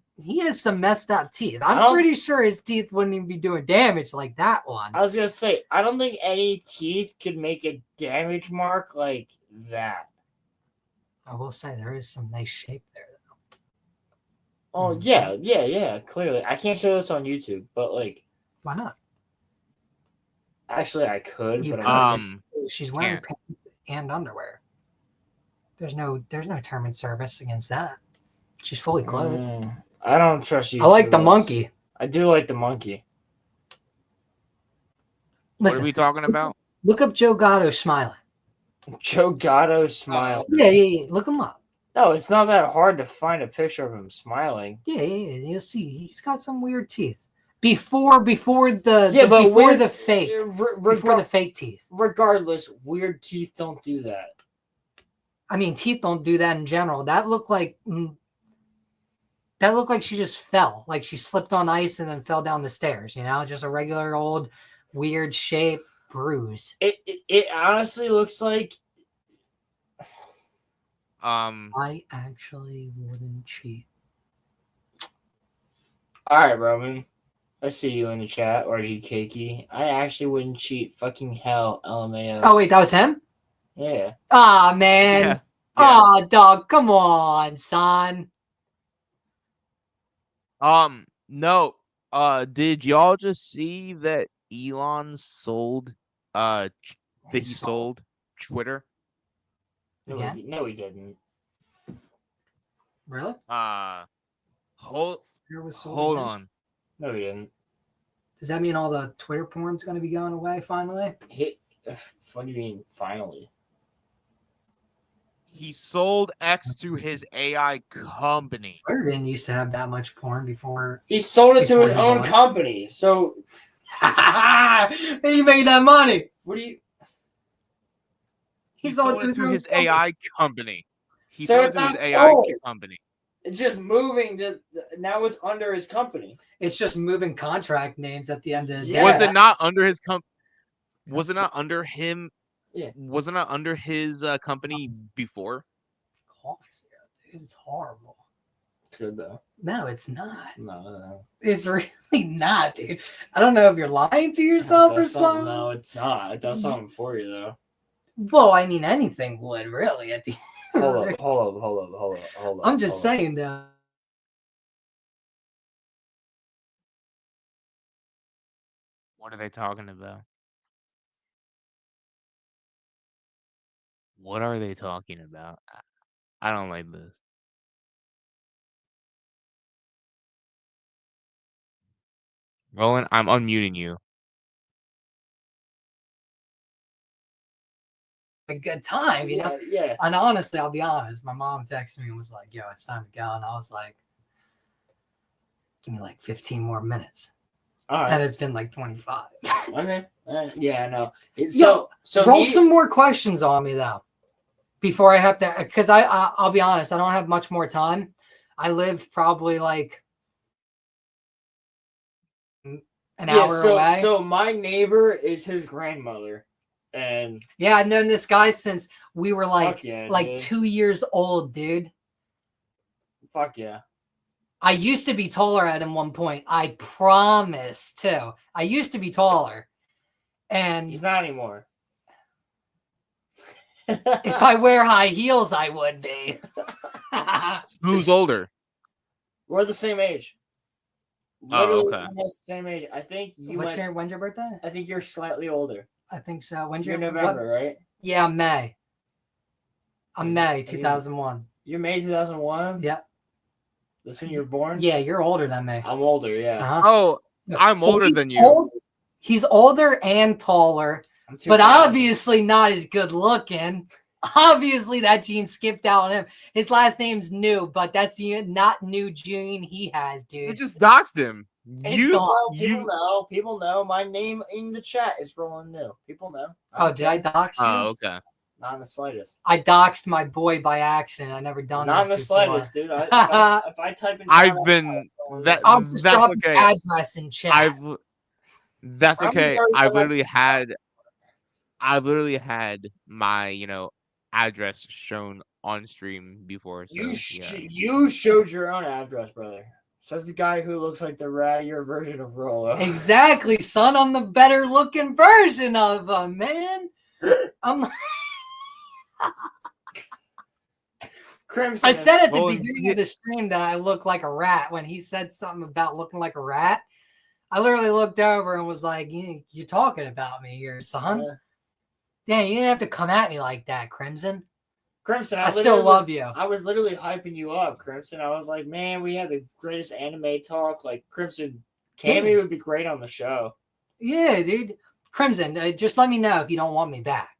messed up teeth. I'm pretty sure his teeth wouldn't even be doing damage like that one. I was gonna say, I don't think any teeth could make a damage mark like that. I will say there is some nice shape there, though. Oh yeah. Clearly, I can't show this on YouTube, but like, Why not? actually, I could. You But could. She's wearing can't. pants and underwear. There's no term in service against that. She's fully clothed. I don't trust you. I like for the this. monkey. I do like the monkey. What Listen, are we talking about? Look up Joe Gatto smiling. Joe Gatto smile. Yeah. Look him up. No, it's not that hard to find a picture of him smiling. Yeah. You'll see. He's got some weird teeth. Before the fake teeth. Regardless, weird teeth don't do that. I mean, teeth don't do that in general. That looked like she just fell, like she slipped on ice and then fell down the stairs. You know, just a regular old weird shape bruise. It honestly looks like. I actually wouldn't cheat. All right, Roman. I see you in the chat, RG Cakey. I actually wouldn't cheat. Fucking hell, LMAO. Oh wait, that was him? Yeah. Ah, man. Yeah. Oh, dog, come on, son. No. Did y'all just see that Elon sold that he sold Twitter? No, he didn't. Really? Hold on. No, he didn't. Does that mean all the Twitter porn's going to be going away finally? What do you mean, finally? He sold X to his AI company. Twitter didn't used to have that much porn before. He sold it to his Before own he bought it. company. So, He made that money. what do you. He He's sold it to own his company. AI company. He So sold it's it to his not AI sold. company. It's just moving. Now it's under his company. It's just moving contract names at the end of the day. Yeah. Was it not under his Was it not under him? Yeah. Was it not under his company before? Cough syrup, dude. It's horrible. It's good though. No, it's not. No. It's really not, dude. I don't know if you're lying to yourself or something. No, it's not. It does something for you though. Well, I mean, anything would really at the Hold up. I'm just saying though. What are they talking about? What are they talking about? I don't like this. Roland, I'm unmuting you. A good time, you know. Yeah. And honestly, I'll be honest. My mom texted me and was like, "Yo, it's time to go," and I was like, "Give me like 15 more minutes." All And right. it's been like 25. Okay. Yeah, I know. Yo, roll some more questions on me though, before I have to, because I'll be honest, I don't have much more time. I live probably like an hour away. So my neighbor is his grandmother, and yeah, I've known this guy since we were like dude. 2 years old, dude. Fuck yeah. I used to be taller at one point. I promise too. I used to be taller. And He's not anymore. if I wear high heels, I would be. Who's older? We're the same age. Oh, Literally okay. almost the same age. I think When's your birthday? I think you're slightly older. I think so. When's You're your November, right? Yeah, May. I'm May you- 2001. You're May 2001? Yeah. That's when you were born? Yeah, you're older than me. I'm older, yeah. Uh-huh. Oh, I'm older he's than you. old- he's older and taller, I'm but 2000. obviously not as good looking. Obviously, that gene skipped out on him. His last name's New, but that's the not new gene he has, You dude. just doxed him. It's gone. Well, people know. My name in the chat is Roland New. People know. Oh, did I dox you? Oh, okay. Not in the slightest. I doxed my boy by accident. I never done Not in the this before. slightest, dude. If I type in I've chat, been Roland that. New. I'll just That's drop okay. his address in chat. That's I'm okay. sorry, I've but literally had my address shown on stream before. So, You showed your own address, brother. Says the guy who looks like the rattier version of Rolo. Exactly, son. I'm the better looking version of him, man. I'm Crimson. I said at the Well, beginning of the stream that I look like a rat when he said something about looking like a rat. I literally looked over and was like, "You're talking about me here, son." Yeah, you didn't have to come at me like that, Crimson. Crimson, I still love you. I was literally hyping you up, Crimson. I was like, man, we had the greatest anime talk. Like, Crimson, Cammy would be great on the show. Yeah, dude. Crimson, just let me know if you don't want me back.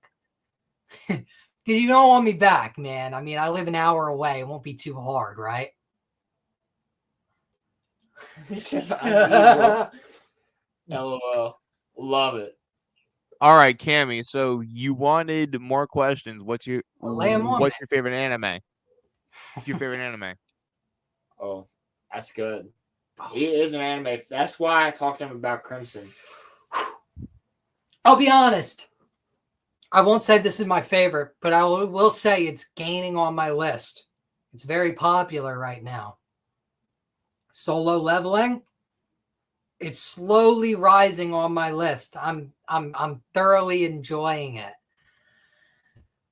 Because you don't want me back, man. I mean, I live an hour away. It won't be too hard, right? He says, I'm evil. LOL. Love it. All right, Cammy. So you wanted more questions. What's your favorite anime? What's your favorite anime? Oh, that's good. He is an anime. That's why I talked to him about Crimson. I'll be honest. I won't say this is my favorite, but I will say it's gaining on my list. It's very popular right now. Solo Leveling. It's slowly rising on my list. I'm thoroughly enjoying it.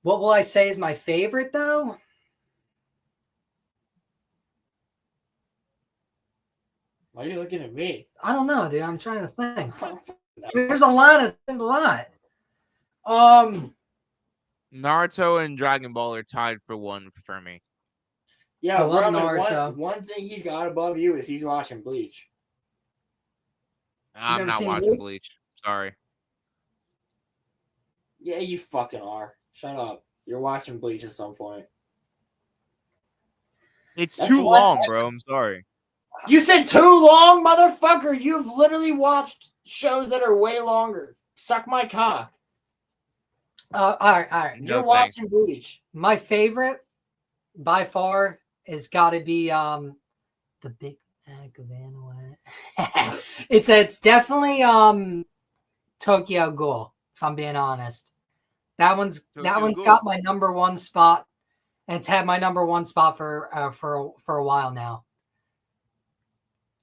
What will I say is my favorite though? Why are you looking at me? I don't know, dude. I'm trying to think. There's a lot. Naruto and Dragon Ball are tied for one for me. Yeah, I love Roman, Naruto. one thing he's got above you is he's watching Bleach. I'm never not seen watching Bleach? Bleach. Sorry. Yeah, you fucking are. Shut up. You're watching Bleach at some point. It's That's too the last long, bro. I'm sorry. You said too long, motherfucker. You've literally watched shows that are way longer. Suck my cock. All right. No, You're watching Bleach. My favorite, by far, has got to be the Big Bag of Anime. It's definitely Tokyo Ghoul. If I'm being honest, that one's Ghoul. got my number one spot, and it's had my number one spot for a while now.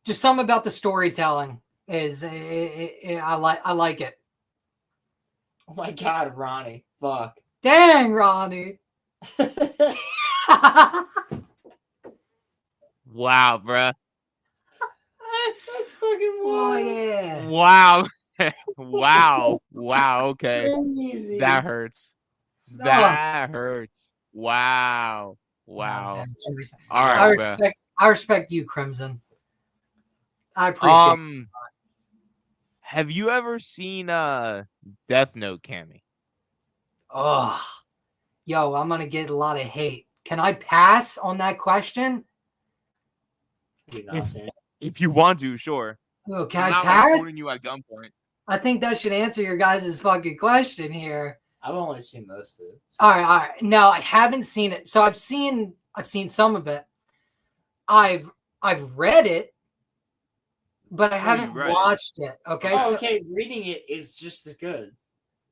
Just something about the storytelling is I like it. Oh my god, Ronnie. Fuck. Dang, Ronnie. Wow, bruh. That's fucking Oh wild. yeah. Wow. Wow. Okay. Crazy. That hurts. That hurts. Wow. Oh, All I right, bruh. respect you, Crimson. I appreciate it. Have you ever seen Death Note, Cammy? Oh, yo, I'm gonna get a lot of hate. Can I pass on that question? If you want to, sure. Oh, can I'm I not pass? holding you at gunpoint. I think that should answer your guys' fucking question here. I've only seen most of it. All right. No, I haven't seen it. So I've seen some of it. I've read it, but I haven't watched it. Okay. Oh, okay. Reading it is just as good.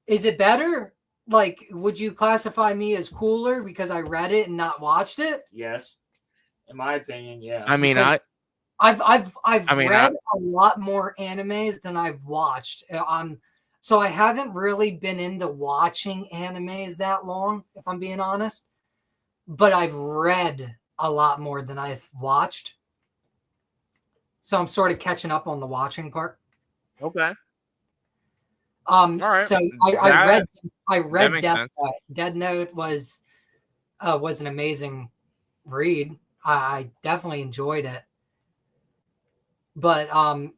Is it better? Like, would you classify me as cooler because I read it and not watched it? Yes. In my opinion, yeah. I mean, Because I've read a lot more animes than I've watched. So I haven't really been into watching animes that long, if I'm being honest. But I've read a lot more than I've watched. So I'm sort of catching up on the watching part. Okay. All right. So I read Death Note. Death Note was an amazing read. I definitely enjoyed it. But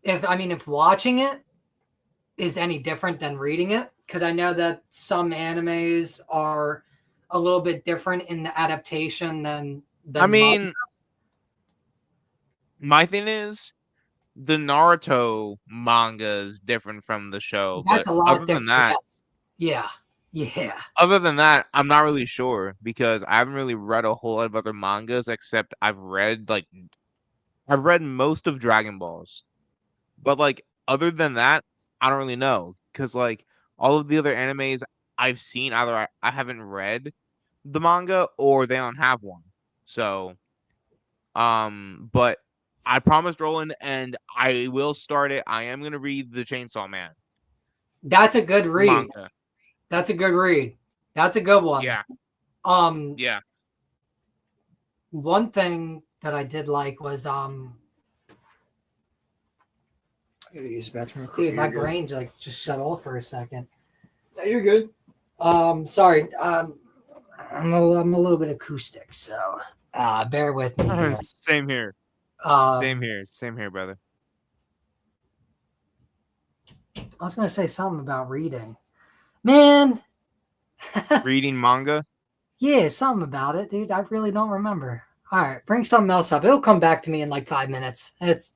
if watching it is any different than reading it, because I know that some animes are a little bit different in the adaptation than I mean, my thing is the Naruto manga is different from the show. That's but a lot other different. than that, Yeah. Other than that, I'm not really sure because I haven't really read a whole lot of other mangas except I've read most of Dragon Balls. But like other than that, I don't really know because like all of the other animes I've seen either I haven't read the manga or they don't have one. So but I promised Roland and I will start it. I am gonna read the Chainsaw Man. That's a good read. Manga. That's a good read. That's a good one. Yeah. Yeah. One thing that I did like was I gotta use the bathroom. dude, my brain like just shut off for a second. No, you're good. Sorry. I'm a little bit acoustic, so bear with me here. Same here. Um, Same here, brother. I was gonna say something about reading. Man. Reading manga? Yeah, something about it, dude. I really don't remember. All right, bring something else up. It'll come back to me in like 5 minutes. This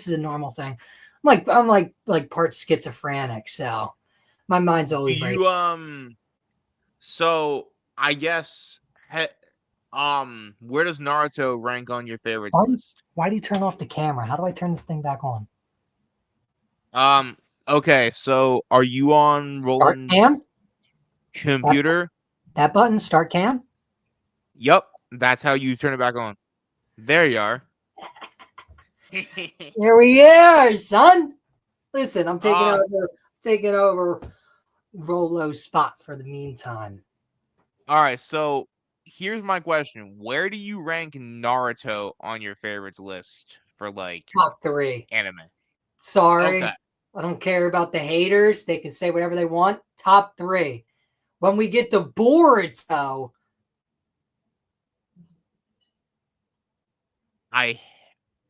is a normal thing. I'm like part schizophrenic, so my mind's always right. So I guess where does Naruto rank on your favorites list? Why do you turn off the camera? How do I turn this thing back on? Okay, so are you on Start Roland's cam? computer? That button, start cam? Yep, that's how you turn it back on. There you are. Here we are, son. Listen, I'm taking over Rolo's spot for the meantime. All right, so here's my question. Where do you rank Naruto on your favorites list for like Top 3. anime? Sorry. Okay. I don't care about the haters. They can say whatever they want. Top 3. When we get to Boruto, I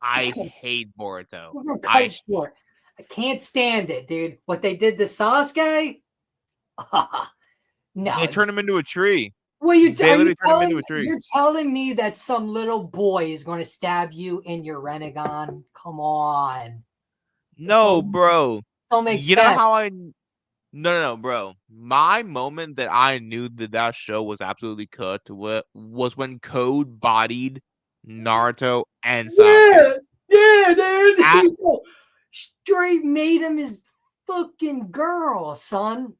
hate Boruto. we're gonna cut it short. I can't stand it, dude. What they did to Sasuke? No. They turned him into a tree. Well, you're telling me that some little boy is going to stab you in your Renegon? Come on. No, bro. Don't make sense. You know how No, bro. My moment that I knew that show was absolutely cut was when Code bodied Naruto and Sasuke. Yeah, dude. Straight made him his fucking girl, son.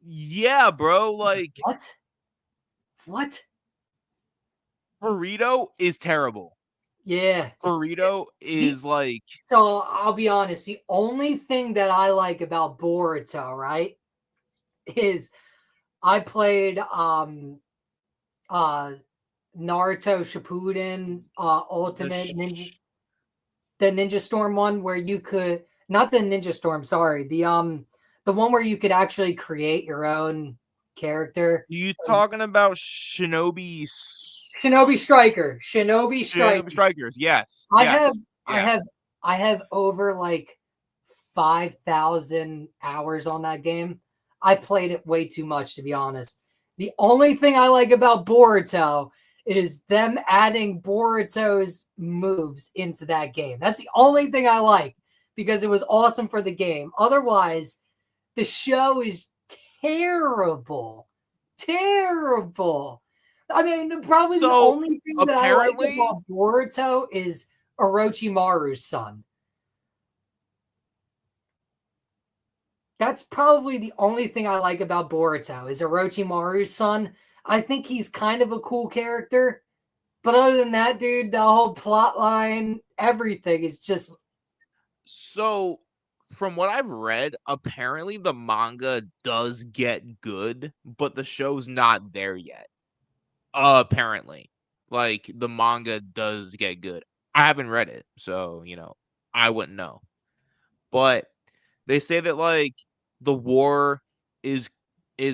Yeah, bro. Like what? Burrito is terrible. Yeah. Burrito is like. So I'll be honest. The only thing that I like about Boruto, right, is I played Naruto Shippuden Ultimate Ninja, the Ninja Storm one where you could not the Ninja Storm, sorry, the one where you could actually create your own character. You talking about Shinobi Striker. Shinobi Strikers, yes. I have over like 5,000 hours on that game. I've played it way too much, to be honest. The only thing I like about Boruto is them adding Boruto's moves into that game. That's the only thing I like because it was awesome for the game. Otherwise, the show is terrible. Terrible. I mean, probably the only thing that I like about Boruto is Orochimaru's son. That's probably the only thing I like about Boruto is Orochimaru's son. I think he's kind of a cool character. But other than that, dude, the whole plot line, everything is just... So, from what I've read, apparently the manga does get good, but the show's not there yet. Apparently. Like, the manga does get good. I haven't read it, so, I wouldn't know. But they say that, like, the war is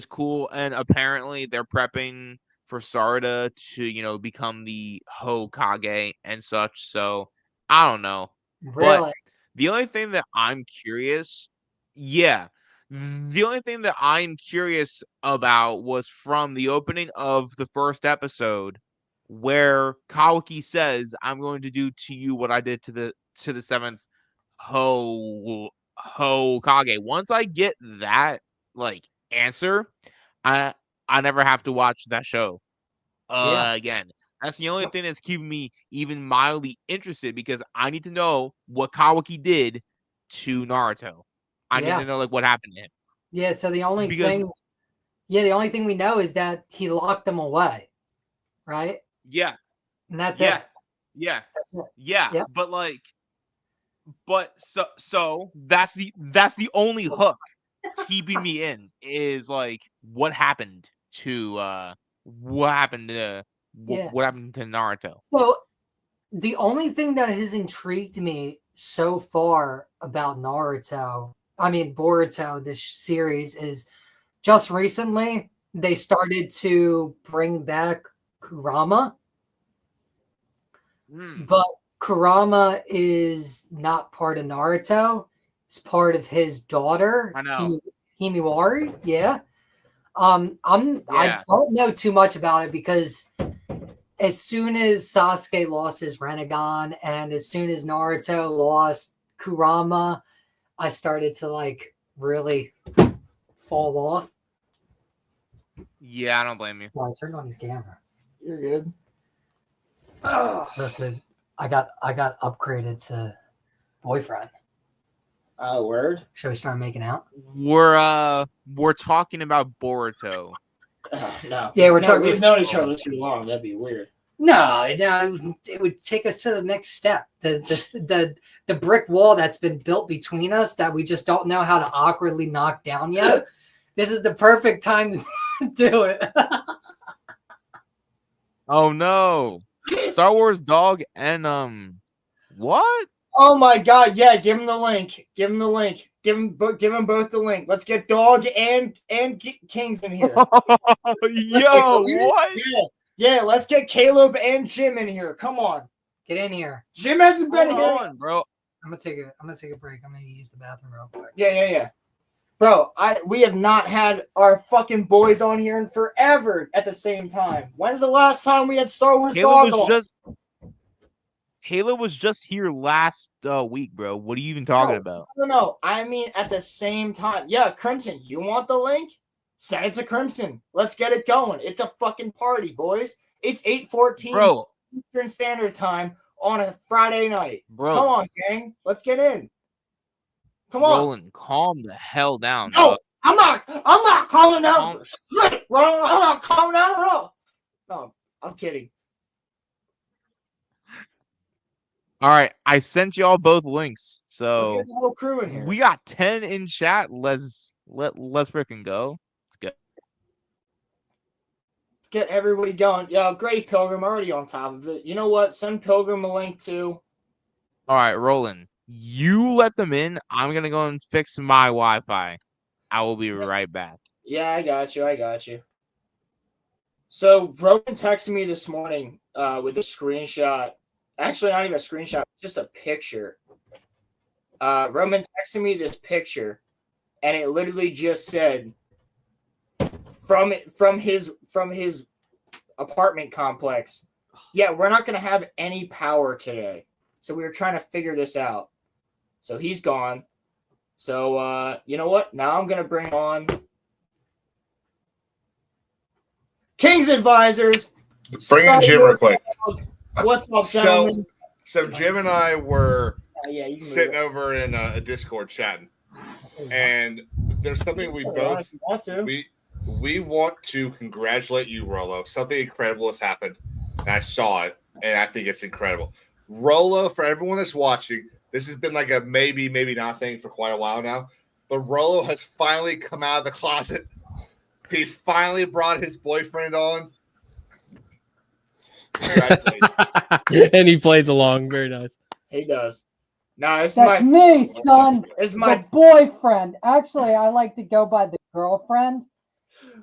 cool, and apparently they're prepping for Sarada to, become the Hokage and such. So I don't know. Really? But the only thing that I'm curious, the only thing that I'm curious about was from the opening of the first episode where Kawaki says, "I'm going to do to you what I did to the seventh Hokage." Once I get that like answer, I never have to watch that show again. That's the only thing that's keeping me even mildly interested because I need to know what Kawaki did to Naruto. I need to know like what happened to him. Yeah, so the only thing we know is that he locked them away, right? Yeah. And that's it. Yeah. That's it. Yeah. Yep. But so that's the only hook keeping me in is like what happened to Yeah. what happened to Naruto? So the only thing that has intrigued me so far about Boruto, this series, is just recently they started to bring back Kurama. But Kurama is not part of Naruto. It's part of his daughter, I know. Himiwari. Yeah. I don't know too much about it because as soon as Sasuke lost his Rinnegan and as soon as Naruto lost Kurama, I started to really fall off. Yeah, I don't blame you. Well, I turned on your camera. You're good. Look, dude, I got upgraded to boyfriend. Word. Should we start making out? We're talking about Boruto. No. Yeah, We've known each other too long. That'd be weird. No, it would take us to the next step. The brick wall that's been built between us that we just don't know how to awkwardly knock down yet. This is the perfect time to do it. Oh no. Star Wars dog and what? Oh my god, yeah, give him the link. Give him both the link. Let's get Dog and Kings in here. Yo, what? Yeah, let's get Caleb and Jim in here. Come on. Get in here. Jim hasn't been Hold here. on, bro. I'm gonna take a break. I'm gonna use the bathroom real quick. Yeah. Bro, we have not had our fucking boys on here in forever at the same time. When's the last time we had Star Wars Dog on? Halo was just here last week, bro. What are you even talking about? No. I mean, at the same time. Yeah, Crimson, you want the link? Send it to Crimson. Let's get it going. It's a fucking party, boys. It's 8:14 Bro. Eastern Standard Time on a Friday night. Bro. Come on, gang. Let's get in. Come on. Roland, calm the hell down. No, bro. I'm not calming down. I'm not calming down at all. No, I'm kidding. All right, I sent y'all both links, so Let's get the whole crew in here. we got 10 in chat. Let's freaking go. Let's go. Let's get everybody going. Yo, great Pilgrim already on top of it. You know what? Send Pilgrim a link too. All right, Roland, you let them in. I'm gonna go and fix my Wi-Fi. I will be right back. Yeah, I got you. So Roman texted me this morning with a screenshot. Actually, not even a screenshot, just a picture. Roman texted me this picture, and it literally just said from his apartment complex. Yeah, we're not gonna have any power today, so we were trying to figure this out. So he's gone. So you know what? Now I'm gonna bring on King's Advisors. Bring in Jim real quick. What's up, gentlemen? So Jim and I were You can sitting move over in a Discord chatting, and there's something we it. both If you want to. we want to congratulate you, Rolo. Something incredible has happened, and I saw it, and I think it's incredible. Rolo, for everyone that's watching, this has been like a maybe not thing for quite a while now, but Rolo has finally come out of the closet. He's finally brought his boyfriend on. And he plays along. Very nice. He does. No, That's me, son. It's The my boyfriend. Actually, I like to go by the girlfriend.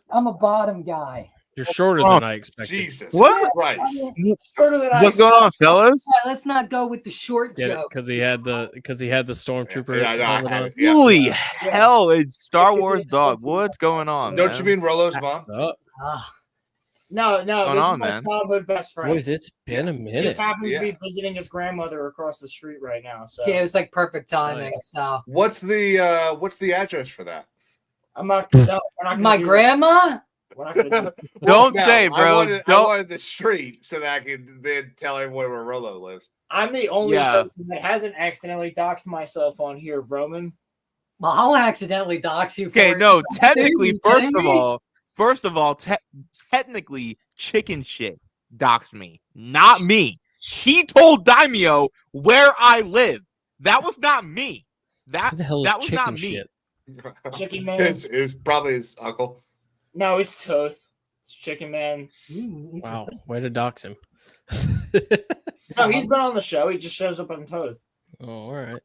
I'm a bottom guy. You're shorter than I expected. Jesus What? Christ. shorter than What's going on, fellas? Yeah, let's not go with the short Get it? joke. Because he had the stormtrooper. Yeah, I know, I helmet have on. it. Yeah. Holy hell! It's Star Wars dog. What's going on? Don't man? you mean Rolo's mom? Oh, No, going this on, is my man? childhood best friend. boys, it's been a He minute. just happens Yeah. to be visiting his grandmother across the street right now. So Yeah, it was like perfect timing. So What's the address for that? I'm not. No, we're not gonna my do grandma. it. We're not gonna do it. Don't No, say, bro. I Don't. wanted the street so that I could then tell everyone where Rolo lives. I'm the only Yeah. person that hasn't accidentally doxed myself on here, Roman. Well, I'll accidentally dox you. Okay, for no. it. Technically, You first kidding of me? all, technically, chicken shit doxed me, not me. He told Daimyo where I lived. That was not me. That What the hell is that was chicken not me. shit? Chicken man. It's probably his uncle. No, it's Toth. Chicken Man. Wow, way to dox him. No, he's been on the show. He just shows up on Toth. Oh, all right.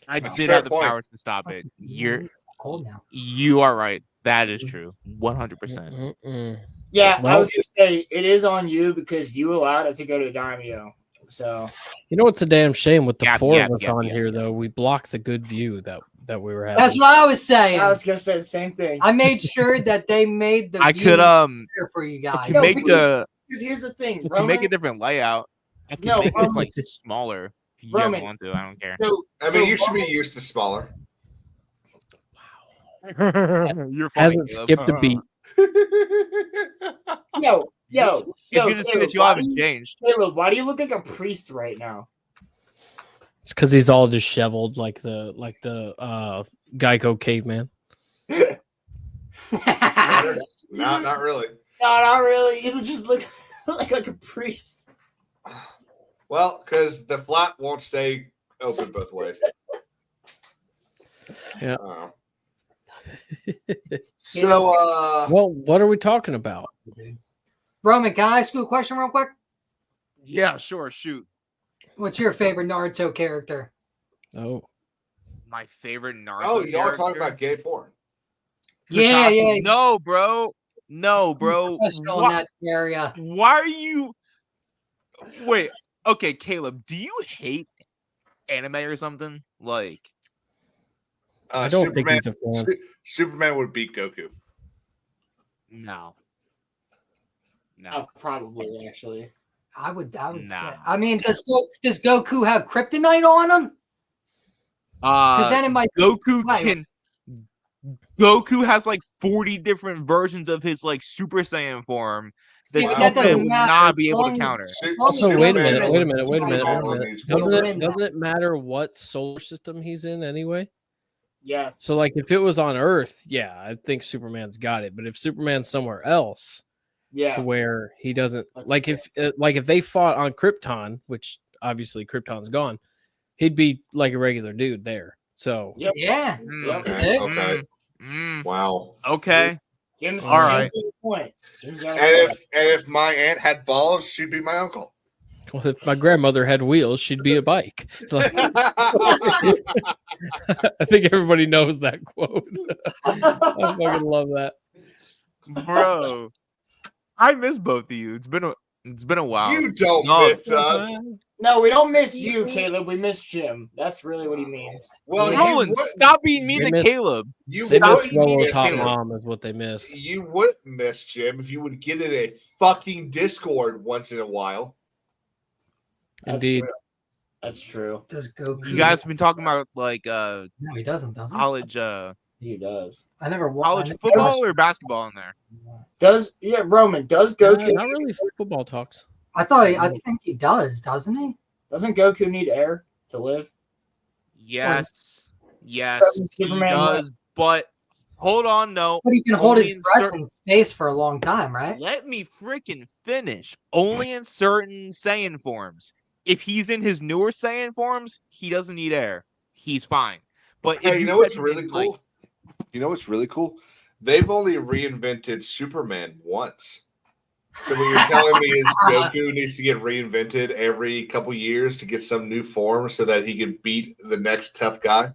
I That's did fair have the point. power to stop it. It's cold now. You are right. That is true. 100%. Mm-mm. Yeah, I Well- was gonna say it is on you because you allowed it to go to Daimyo. So You know what's a damn shame with the Yep, four yep, of us yep, on yep, here yep. though? We blocked the good view that we were having. That's what I was saying. I was gonna say the same thing. I made sure that they made the I view could easier for you I guys. can No, make because- the Because here's the thing, I can make a Roman. different layout. I can No, make this Roman- like smaller if you guys Roman. want to. I don't care. So, I mean, you should be used to smaller. You're funny. Hasn't Caleb. skipped a beat. yo. It's good to see that you haven't changed. Caleb, why do you look like a priest right now? It's because he's all disheveled like the Geico caveman. Not really. No, not really. You just look like a priest. Well, because the flap won't stay open both ways. Yeah. So, Well, what are we talking about? Roman, can I ask you a question real quick? Yeah, sure. Shoot. What's your favorite Naruto character? Oh, My favorite Naruto. oh, y'all are talking character? about gay porn. Yeah, Kakashi. yeah. No, bro. No, bro. Professional in Why, that area. why are you? Wait. Okay, Caleb. Do you hate anime or something? Like, I don't think he's a fan. Superman would beat Goku. no. No. Oh, probably actually. I would Nah. say. I mean, does Goku have kryptonite on him? Because then it might. Goku Right. can. Goku has like 40 different versions of his like Super Saiyan form that Yeah, but that Superman doesn't would matter, not as be able to long as- counter. as long as So you wait a win, minute, it's wait a minute, wait a fine. minute, wait a All minute. needs You'll one. win. Doesn't it matter what solar system he's in anyway? Yes. So like if it was on Earth, yeah, I think Superman's got it. But if Superman's somewhere else Yeah. to where he doesn't That's like if they fought on Krypton, which obviously Krypton's gone, he'd be like a regular dude there. So Yep. Yeah. Yep. Sick. Okay. Mm, Wow. okay. Jim's All right. got a point. Jim's got a And point. if my aunt had balls, she'd be my uncle. well, if my grandmother had wheels, she'd be a bike. Like, I think everybody knows that quote. I fucking love that. Bro. I miss both of you. It's been a while. You don't No. miss us. No, we don't miss you, Caleb. We miss Jim. That's really what he means. Well, you Colin, wouldn't- stop being mean They to miss- Caleb. You They miss wouldn't Rolo's miss hot him. mom is what they miss. You wouldn't miss Jim if you would get in a fucking Discord once in a while. That's Indeed. true. That's true. Does Goku? You guys have been talking about like No, he doesn't. Does he? college He does. I never college watched football or basketball in there. Roman, does Goku Not really football talks. I thought I think he does, doesn't he? doesn't Goku need air to live? Yes. Yes, he Superman does. But hold on, no. But he can hold his Only in breath in space for a long time, right? Let me freaking finish. Only in certain Saiyan forms. If he's in his newer Saiyan forms, he doesn't need air. He's fine. But if Hey, you know what's put him really in, cool? like, You know what's really cool? They've only reinvented Superman once. So when you're telling me is Goku needs to get reinvented every couple years to get some new form so that he can beat the next tough guy?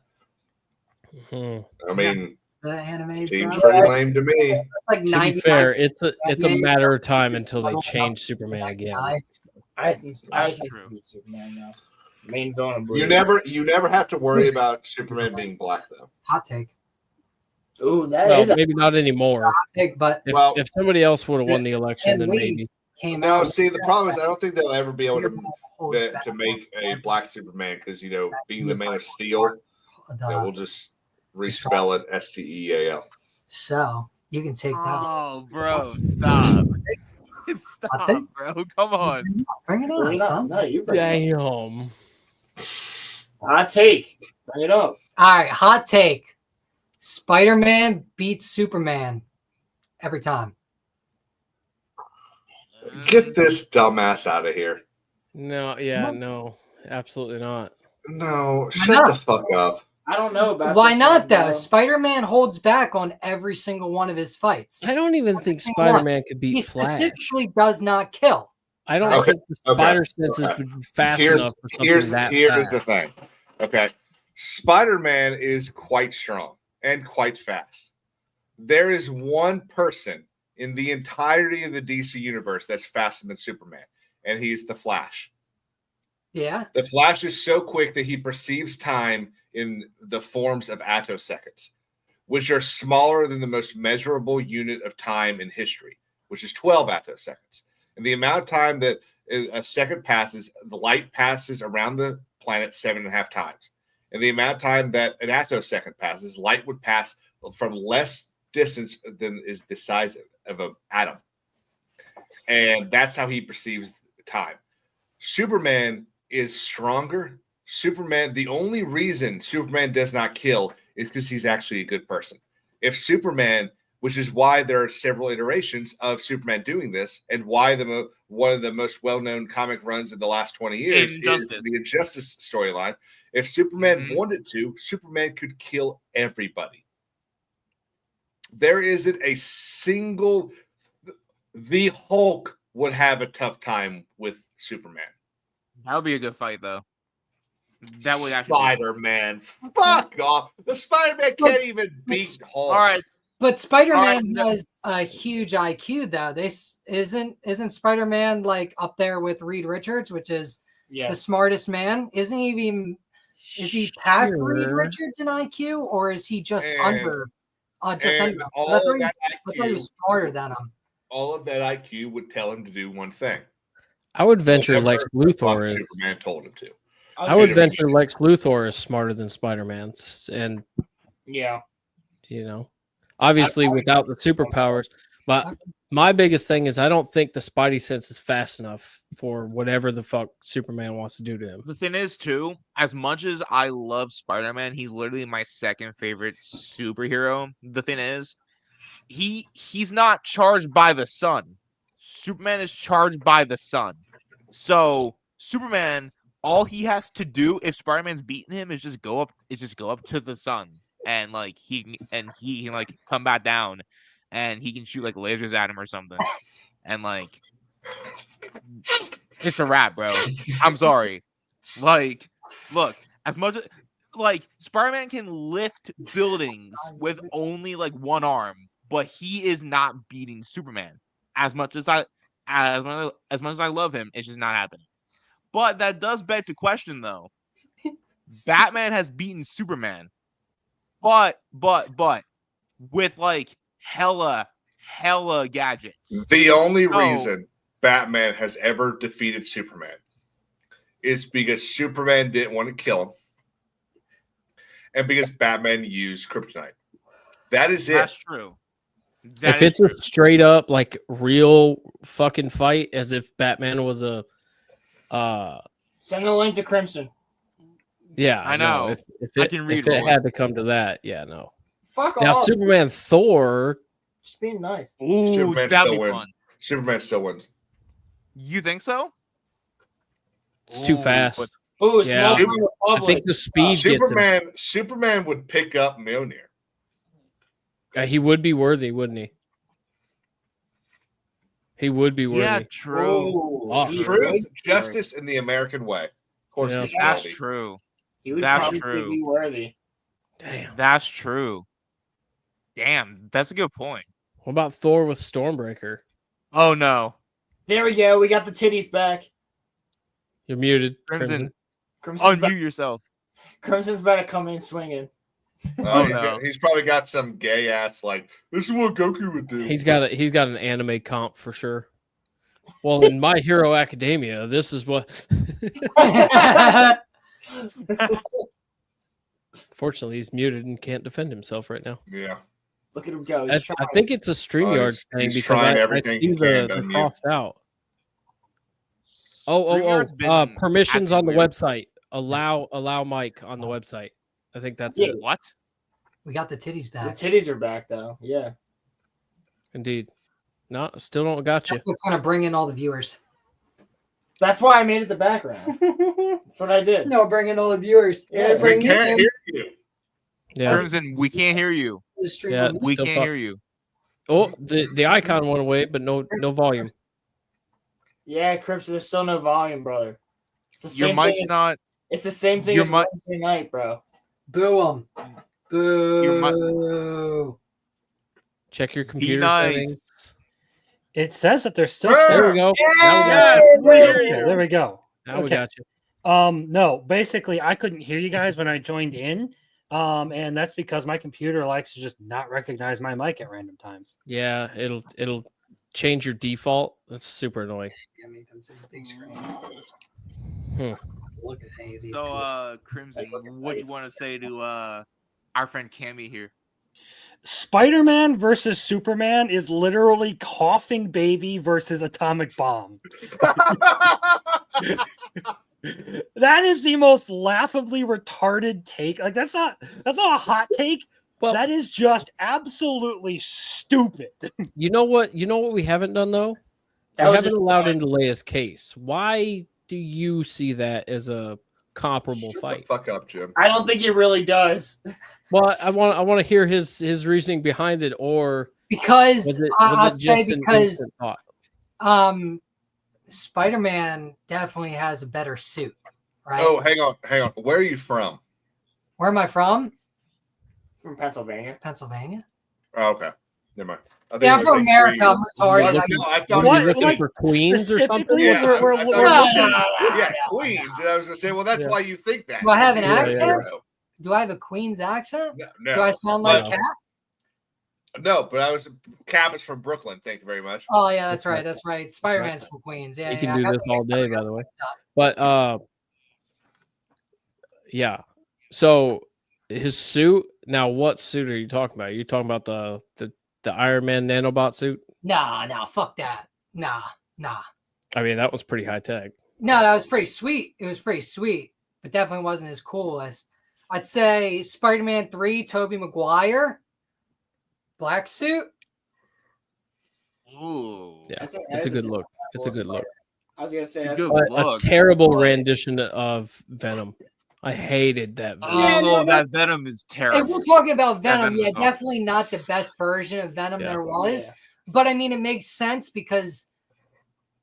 Mhm. I mean, The anime seems stuff. pretty lame to me. Like To be 99 fair, it's a Batman matter of stuff. time until they change Superman That again. guy. I think That's true. Superman now. Main villain of Blue. You never have to worry about Superman being black though. Hot take. Ooh, that Well, is a maybe not anymore. Hot take, but If, Well- if somebody else would have won the election, and then maybe. Lee's came No, out. see the problem is I don't think they'll ever be able You're to gonna hold his to back. make a black Superman because being the Man of Steel, we'll just respell it STEAL. So you can take that. Oh, bro, stop. Stop, think- bro. Come on. Bring it on, son. No, you bring it up. Damn. Hot take. Bring it up. All right, hot take. Spider-Man beats Superman every time. Get this dumbass out of here. No, yeah, no, absolutely not. No, Why shut not? the fuck up. I don't know about Why this not one, though? bro. Spider-Man holds back on every single one of his fights. I don't even think single Spider-Man could He beat Flash. specifically does not kill. I don't Okay, think the spider senses okay. would be fast enough for something Here's that the fast. thing. Okay. Spider-Man is quite strong and quite fast. There is one person in the entirety of the DC universe that's faster than Superman, and he's the Flash. Yeah. The Flash is so quick that he perceives time in the forms of attoseconds, which are smaller than the most measurable unit of time in history, which is 12 attoseconds. And the amount of time that a second passes, the light passes around the planet 7.5 times. And the amount of time that an attosecond passes, light would pass from less distance than is the size of an atom. And that's how he perceives time. Superman is stronger. Superman, the only reason Superman does not kill is because he's actually a good person. If Superman, which is why there are several iterations of Superman doing this, and why one of the most well-known comic runs in the last 20 years is the Injustice storyline. If Superman wanted to, Superman could kill everybody. There isn't a single... The Hulk would have a tough time with Superman. That would be a good fight, though. That would actually Spider-Man. Fuck off. The Spider-Man can't even beat Hulk. All right. But Spider-Man has a huge IQ, though. Isn't Spider-Man like up there with Reed Richards, which is the smartest man? Isn't he even? Is he past Reed Richards in IQ, or is he just under? Just under. I thought he was smarter than him. All of that IQ would tell him to do one thing. I would venture Lex Luthor is. Superman told him to. I would venture Lex Luthor is smarter than Spider-Man, and obviously without the superpowers. But my biggest thing is I don't think the Spidey sense is fast enough for whatever the fuck Superman wants to do to him. The thing is, too, as much as I love Spider-Man, he's literally my second favorite superhero. The thing is, he's not charged by the sun. Superman is charged by the sun. So Superman, all he has to do if Spider-Man's beating him is just go up to the sun, and like he can like come back down, and he can shoot like lasers at him or something, and like it's a wrap, bro. I'm sorry. Like, look, as much as like Spider-Man can lift buildings with only like one arm, but he is not beating Superman. As much as I love him, it's just not happening. But that does beg to question, though. Batman has beaten Superman, but with like hella gadgets. The only reason Batman has ever defeated Superman is because Superman didn't want to kill him, and because Batman used kryptonite. That is it. That's true. If it's a straight up like real fucking fight, as if Batman was a send the link to Crimson. Yeah, I know. If I it, can read if it had to come to that, no. Fuck now, off. Superman Thor. Just being nice. Ooh, Superman that'd still be wins. fun. Superman still wins. You think so? It's too fast. Ooh, yeah. I think the speed gets him. Superman would pick up Mjolnir. He would be worthy, wouldn't he? He would be worthy. Yeah, true. Truth, justice, and the American way. Of course, that's true. He would that's probably true. be worthy. Damn, that's true. Damn, that's a good point. What about Thor with Stormbreaker? Oh no! There we go. We got the titties back. You're muted, Crimson. Crimson's Unmute yourself. Crimson's about to come in swinging. He's probably got some gay ass like this is what Goku would do. He's got an anime comp for sure. Well, in My Hero Academia, this is what. Fortunately, he's muted and can't defend himself right now. Yeah. Look at him go. I think it's a StreamYard thing because I see the crossed out. Permissions on the website. Allow Mike on the website. I think that's it. What? We got the titties back. The titties are back though. Yeah. Indeed. No, still don't got you. That's what's gonna bring in all the viewers. That's why I made it the background. That's what I did. No, bring in all the viewers. Yeah, we can't hear you. Yeah. Crimson, we can't hear you. The stream Yeah, will- We Still can't fuck- hear you. Oh, the icon went away, but no volume. Yeah, Crimson, there's still no volume, brother. It's the Your same thing mic's as, not. It's the same thing your as mic- Wednesday night, bro. Boo 'em. Your mic- Boo. Check your Be computer nice. settings. It says that there's still. There we go. Now we got Yes, you. we hear Okay, you. there we go. Now we Okay. got you. No, basically, I couldn't hear you guys when I joined in. And that's because my computer likes to just not recognize my mic at random times. Yeah, it'll change your default. That's super annoying. Yeah, make them see the big screen. Hmm. Look at Hazy. So, Crimson, what do you want to say to our friend Cammy here? Spider-Man versus Superman is literally Coughing Baby versus Atomic Bomb. That is the most laughably retarded take. Like that's not a hot take. Well, That is just absolutely stupid. you know what? You know what we haven't done though? That We was haven't just allowed him to lay his case. Why do you see that as a comparable Shut fight? the fuck up, Jim. I don't think it really does. Well, I want to hear his reasoning behind it, or Because was it, I'll was it say just an because instant thought? Spider-Man definitely has a better suit, right? Oh, hang on. Where are you from? Where am I from? From Pennsylvania. Pennsylvania. Oh, okay. Never mind. I think Yeah, it I'm was from like America. 3 years. I'm sorry. No, Like, no, I What thought are you you were looking for Queens or something? Specifically, Yeah, we're- I we're- thought we're you looking- said- yeah, Queens. And I was gonna say, well, that's Yeah. why you think that. Do I have an Because accent? you're a hero. do I have a Queen's accent? No, Do I sound like No. Cat? no, but I was Cap is from Brooklyn. Thank you very much. Oh yeah, that's right. That's right. Spider-Man's from Queens. Yeah, He yeah, can I do got this the all mixed day, up. by the way. But yeah. So his suit. Now, what suit are you talking about? Are you talking about the Iron Man nanobot suit? Nah, fuck that. Nah. I mean, that was pretty high tech. No, that was pretty sweet. It was pretty sweet, but definitely wasn't as cool as I'd say Spider-Man 3, Tobey Maguire, black suit. Ooh. Yeah, That's it's a good different look. It's a good look. I was gonna say It's a that's good But a look. terrible rendition of Venom. I hated that Venom. Oh, that Venom is If terrible. we're talking about That Venom, Venom yeah, is awful. definitely not the best version of Venom Yeah. there was. Yeah. But I mean, it makes sense because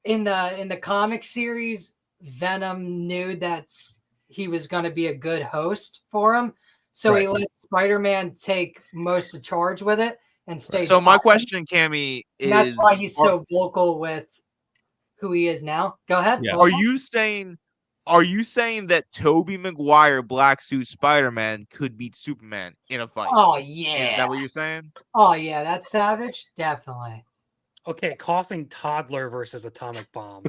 in the comic series, Venom knew that he was going to be a good host for him, so he Right. let Spider-Man take most of charge with it and stay. So my silent. question, Cammy, And that's is: why he's so vocal with who he is now. Go ahead. Yeah. Are you saying that Tobey Maguire Black Suit Spider-Man could beat Superman in a fight? Oh Is yeah. that what you're saying? Oh yeah, that's savage. Definitely. Okay, Coughing Toddler versus Atomic Bomb.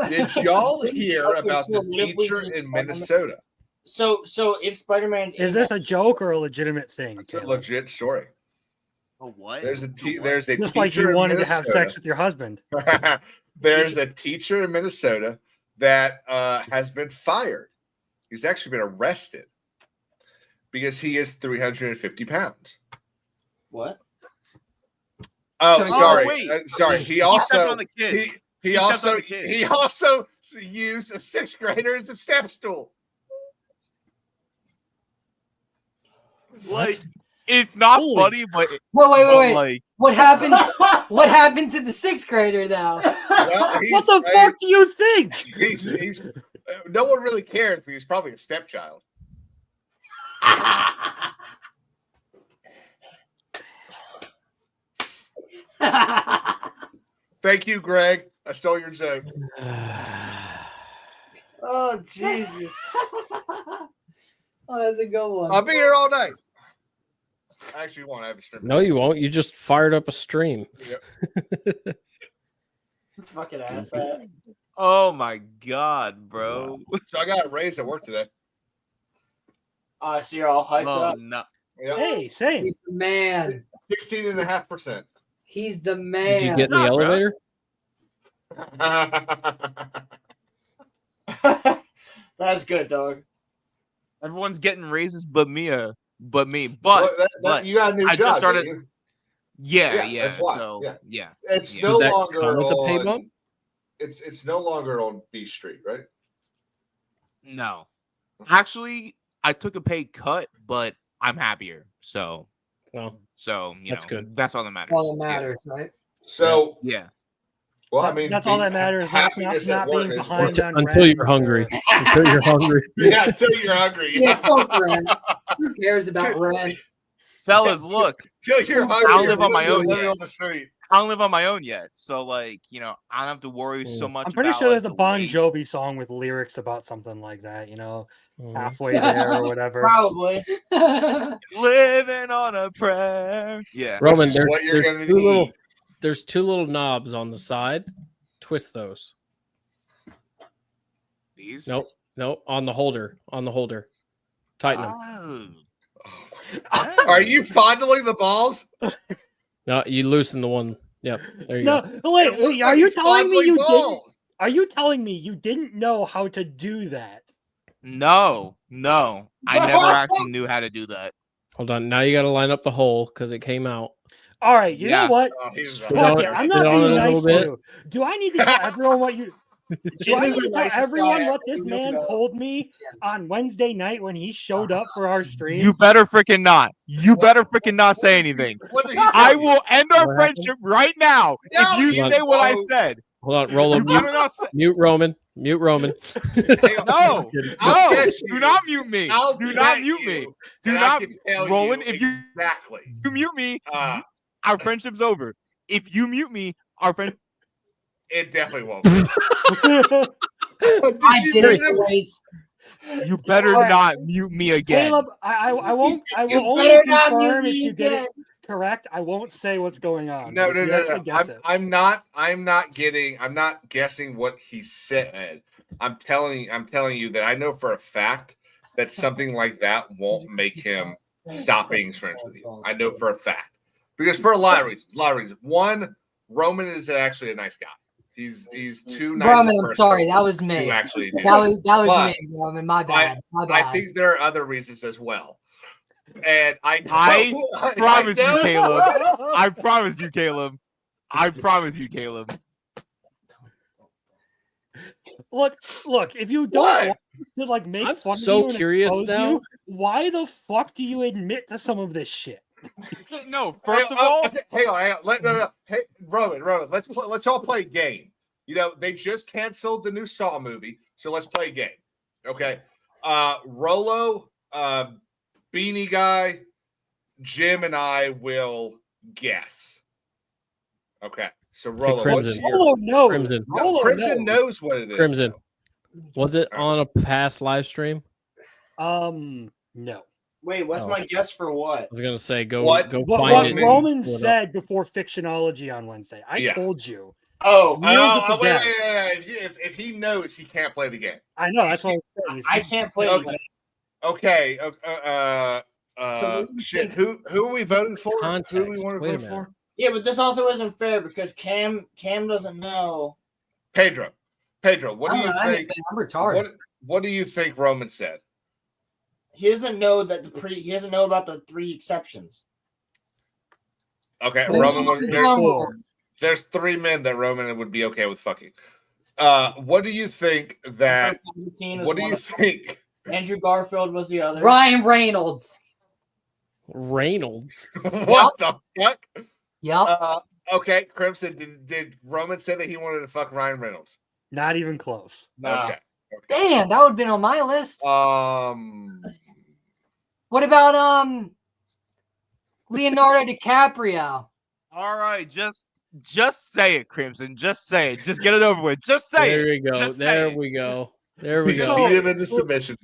Did y'all hear Okay, about so the Ripley teacher is in Spider-Man. Minnesota? So if Spider-Man's Is this a joke or a legitimate thing? It's a Taylor? legit story. Oh, what? There's a What? teacher Just like you in wanted to have Minnesota. sex with your husband. There's a teacher in Minnesota that has been fired. He's actually been arrested because he is 350 pounds. what? Oh, So- sorry. Oh, wait. Sorry. He He stepped also on the kid. he stepped also on the kid. he also used a sixth grader as a step stool. Like, it's not Holy funny, but, Wait. like, What happened? What happened to the sixth grader though? Well, What the fuck do you think? He's no one really cares. He's probably a stepchild. Thank you, Greg. I stole your joke. Oh Jesus! Oh, that's a good one. I'll be here all night. I actually won't have a stream. No, you won't. You just fired up a stream. Fucking ass. That. oh my god, bro. So I got a raise at work today. So you're all hyped Oh, up. no. Yep. Hey, same. He's the man. 16.5%. He's the man. Did you get in the Not, bro. elevator? That's good, dog. Everyone's getting raises but me. But Well, but you got a new I job. just started- didn't you? yeah. that's why. So Yeah. yeah. It's Yeah. no Did that longer come with a pay on. bump? It's no longer on B Street, right? No. Actually, I took a pay cut, but I'm happier. So Well, that's good. That's all that matters. All that matters, right? So, Yeah. well, I mean, That's all that matters. Not happiness at work being is behind work. on Until rent you're or- hungry. Until you're hungry. Yeah, until you're hungry. Yeah, fuck rent. Who cares about rent? Fellas, look, Till you're I hungry. don't you're live on my literally own living yet. on the street. I don't live on my own yet. So, like, I don't have to worry so much I'm pretty about, sure like, there's a the Bon weight. Jovi song with lyrics about something like that, Mhm. halfway there or whatever. Probably. Living on a prayer. Yeah. Roman, Which is what you're there's gonna two little need. there's two little knobs on the side. Twist those. These? Nope. On the holder. Tighten them. Oh. Are you fondling the balls? No, you loosen the one. Yep. There you No, go. wait, It looks are like you he's telling me fondling you didn't? balls. Are you telling me you didn't know how to do that? No. I never actually knew how to do that. Hold on. Now you got to line up the hole because it came out. All right, you know Yeah. what? Oh, he's Spit Fuck on it. it- I'm spit not on it being a nice little to bit. you. Do I need to tell everyone what you? Do Jim I is need the to tell nicest everyone guy what this you man know. told me on Wednesday night when he showed up for our stream? You better freaking not. You better freaking not say anything. What did he tell I you? will end our What friendship right now No, if you you say what I won't. said. Hold on. Roll You up. better not say. Mute Roman. Hang on. No, I'll no, bet do you. not mute me. I'll Do bet not mute you me. Do that I not, can tell Roland. If you exactly. mute me, Uh, our friendship's over. If you mute me, our friend. it definitely won't. Be. I did it, boys. You better not mute me again. Caleb, I won't. I You will only better not confirm mute if me you did again. it correct. I won't say what's going on. No, If no, you no, actually no. guess it. I'm not guessing what he said. I'm telling you that I know for a fact that something like that won't make him stop being friends with you. I know for a fact. Because for a lot of reasons. One, Roman is actually a nice guy. He's too nice. Roman, a I'm person sorry, that was me. to actually do That was But me, Roman. My bad. My I bad. think there are other reasons as well. And I promise you, know- Caleb. I promise you, Caleb. I promise you, Caleb. Look. If you don't What? want to like make I'm fun of so you and curious expose now. you, why the fuck do you admit to some of this shit? No, first of all, hang on. No. Hey, Roman, let's all play a game. They just canceled the new Saw movie, so let's play a game. Okay. Rolo, Beanie Guy, Jim, and I will guess. Okay. So Rolo, what's Crimson. your Rolo knows. Crimson. Rolo Crimson knows. knows what it is. Crimson. Was it on a past live stream? No. Wait, what's Oh. my guess for I what? was gonna say go What? go What find it. Roman Pull it up. said before Fictionology on Wednesday. I Yeah. told you. Oh, Wait. If he knows, he can't play the game. I know. That's what I'm saying. I can't play Okay. the game. Okay. So you Shit. think- Who are we voting for? Who do we Context. want to Wait a vote minute. for? Yeah, but this also isn't fair because Cam doesn't know. Pedro, what do you think? I'm retarded. What do you think Roman said? He doesn't know that he doesn't know about the 3 exceptions. Okay, Well, Roman. There's 3 men that Roman would be okay with fucking. What do you think that? What do you think? Andrew Garfield was the other. Ryan Reynolds. Reynolds. What the fuck? Yep. Okay, Crimson. Did Roman say that he wanted to fuck Ryan Reynolds? Not even close. Nah. Okay. Damn, that would have been on my list. What about Leonardo DiCaprio? all right, just say it, Crimson. Just say it. Just get it over with. Just say There it. we go. Just say There it. we go. There we We go. beat him into submission.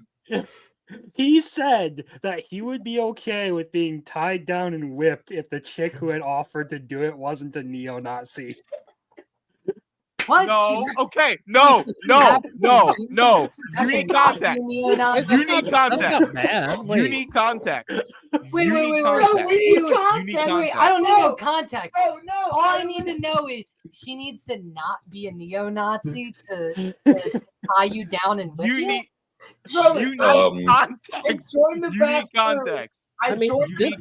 He said that he would be okay with being tied down and whipped if the chick who had offered to do it wasn't a neo-Nazi. What? No. Okay. No. You need context. You need That's context. not bad. Oh, You Wait. need context. Wait, You wait, need wait, wait. context. We need context. need Wait, context. I don't need no context. Oh no! All I need to know is she needs to not be a neo-Nazi to tie you down and whip you. You need Roman, context. join the You back need context. I mean, joined. this,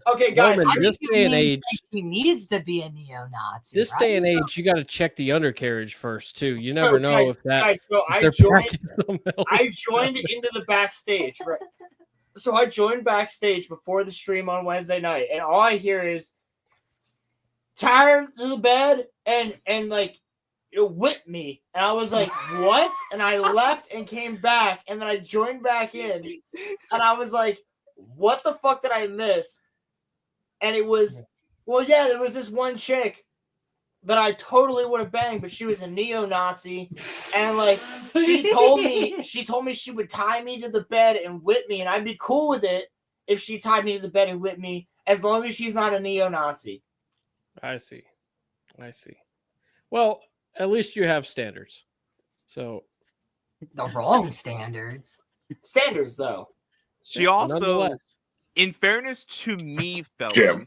Okay, guys. Roman, I this think day it and means age, that he needs to be a neo-Nazi. this right? day and age, you got to check the undercarriage first too. You never know guys, if that Guys, so if they're packing something else. I joined into the backstage. Right. So I joined backstage before the stream on Wednesday night, and all I hear is tired to the bed and like it whipped me. And I was like, what? And I left and came back, and then I joined back in, and I was like, what the fuck did I miss? And it was, well, yeah, there was this one chick that I totally would have banged, but she was a neo-Nazi, and like she told me she would tie me to the bed and whip me, and I'd be cool with it if she tied me to the bed and whipped me, as long as she's not a neo-Nazi. I see. Well, at least you have standards. So The wrong standards. Standards, though. She also, nonetheless, in fairness to me, fellas, Jim.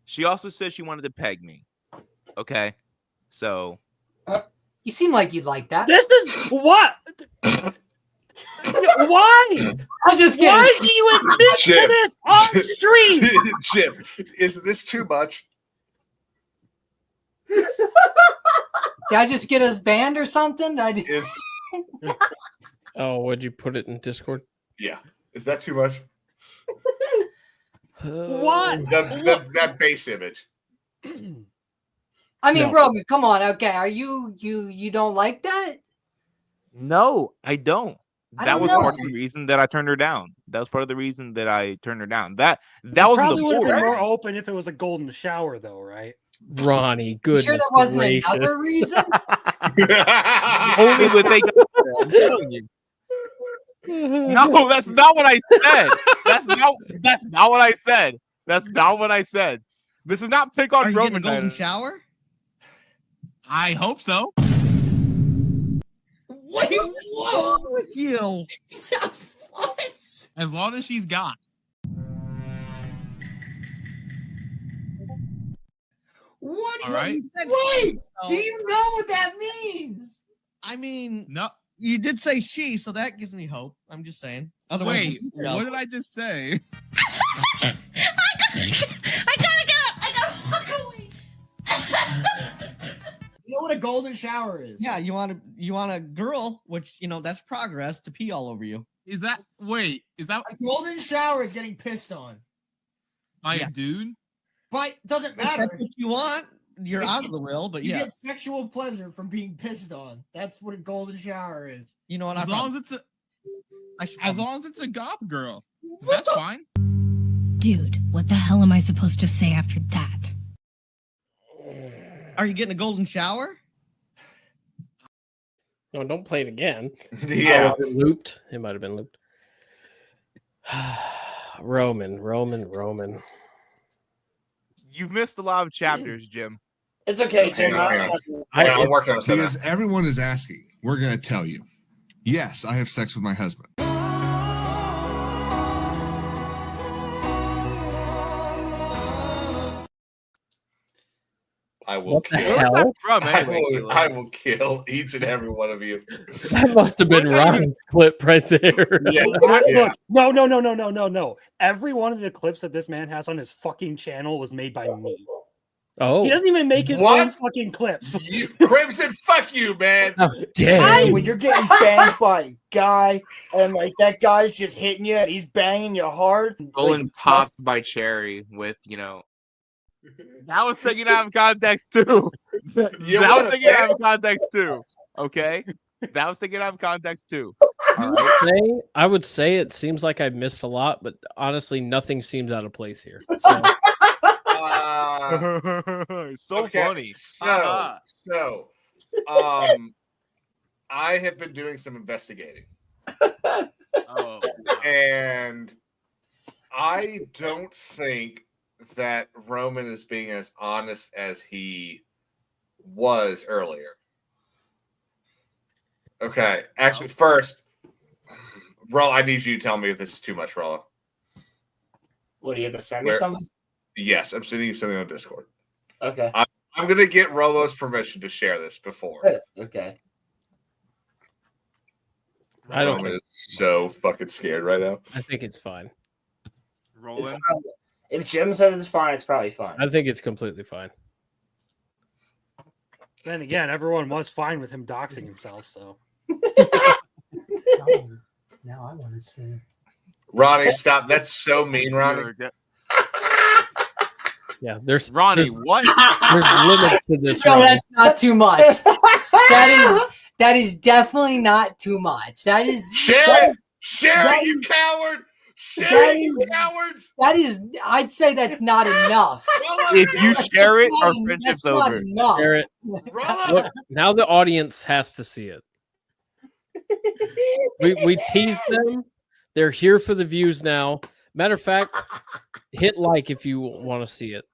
she also said she wanted to peg me. Okay, so You seem like you'd like that. This is what? Why? I'm just kidding. Why do you admit to Jim. this on stream? Jim, is this too much? Did I just get us banned or something? Is oh, would you put it in Discord? yeah. Is that too much? What? That base image. I mean, No. Roman, come on. Okay, are you don't like that? no, I don't. I That don't was know. part of the reason that I turned her down. That was part of the reason that I turned her down. That You wasn't probably the would have been force. more open if it was a golden shower, though, right? Ronnie, You goodness sure there wasn't gracious. another reason? Only when they got I'm telling you. No, that's not what I said. That's not what I said. That's not what I said. This is not pick on Are you getting a Roman. golden man. shower? I hope so. What is wrong with you? What? As long as she's got. What? All right. Wait, Do you know what that means? I mean, No. you did say she, so that gives me hope. I'm just saying. Otherwise, Wait, what did I just say? I gotta get up. I gotta walk away. You know what a golden shower is? Yeah, you want a girl, which that's progress to pee all over you. Is that is that A golden shower is getting pissed on. by Yeah. a dude? But doesn't If matter. that's what you want, you're out of the will. But You yeah, get sexual pleasure from being pissed on. That's what a golden shower is. you know what? As long as it's a goth girl. That's fine. Dude, what the hell am I supposed to say after that? Are you getting a golden shower? No, don't play it again. Yeah. Oh, was it looped? It might have been looped. Roman. You've missed a lot of chapters, Jim. It's okay, Jim. Hang on, hang on. I'm working on something. Because everyone is asking, we're going to tell you. Yes, I have sex with my husband. I will What the kill. Where's that hell? from I anyway? will, Keelan? I will kill each and every one of you. That must have been What's that even- Ronnie's clip right there. Yeah. Look, no. Every one of the clips that this man has on his fucking channel was made by me. Oh, He doesn't even make his What? own fucking clips. You, Crimson, fuck you, man. how dare Hey, you. when you're getting banged by a guy and like that guy's just hitting you and he's banging you hard. Stolen like, popped by Cherry with, that was taken out of context too. You That was wanna taken out bet? of context too. Okay? That was taken out of context too. I would say it seems like I missed a lot, but honestly, nothing seems out of place here. So, So okay, funny. So, I have been doing some investigating, Oh, and I don't think that Roman is being as honest as he was earlier. Okay, actually, first, Rollo, I need you to tell me if this is too much, Rollo. What do you have to send me Where- something? Yes, I'm sending you something on Discord. Okay. I'm gonna get Rollo's permission to share this before. Okay. I don't Roman is so fucking scared right now. I think it's fine. Roland? If Jim said it's fine, it's probably fine. I think it's completely fine. Then again, everyone was fine with him doxing himself, so. Now I want to see. Ronnie, stop. That's so mean, Ronnie. Yeah, there's Ronnie. What? There's limits to this. No, Ronnie. that's not too much. That is definitely not too much. That is Share it, you coward! Share it, you cowards! That is, I'd say that's not enough. If you share it, our friendship's That's not over. enough. Share it. Look, now the audience has to see it. We tease them. They're here for the views now. Matter of fact, hit like if you want to see it.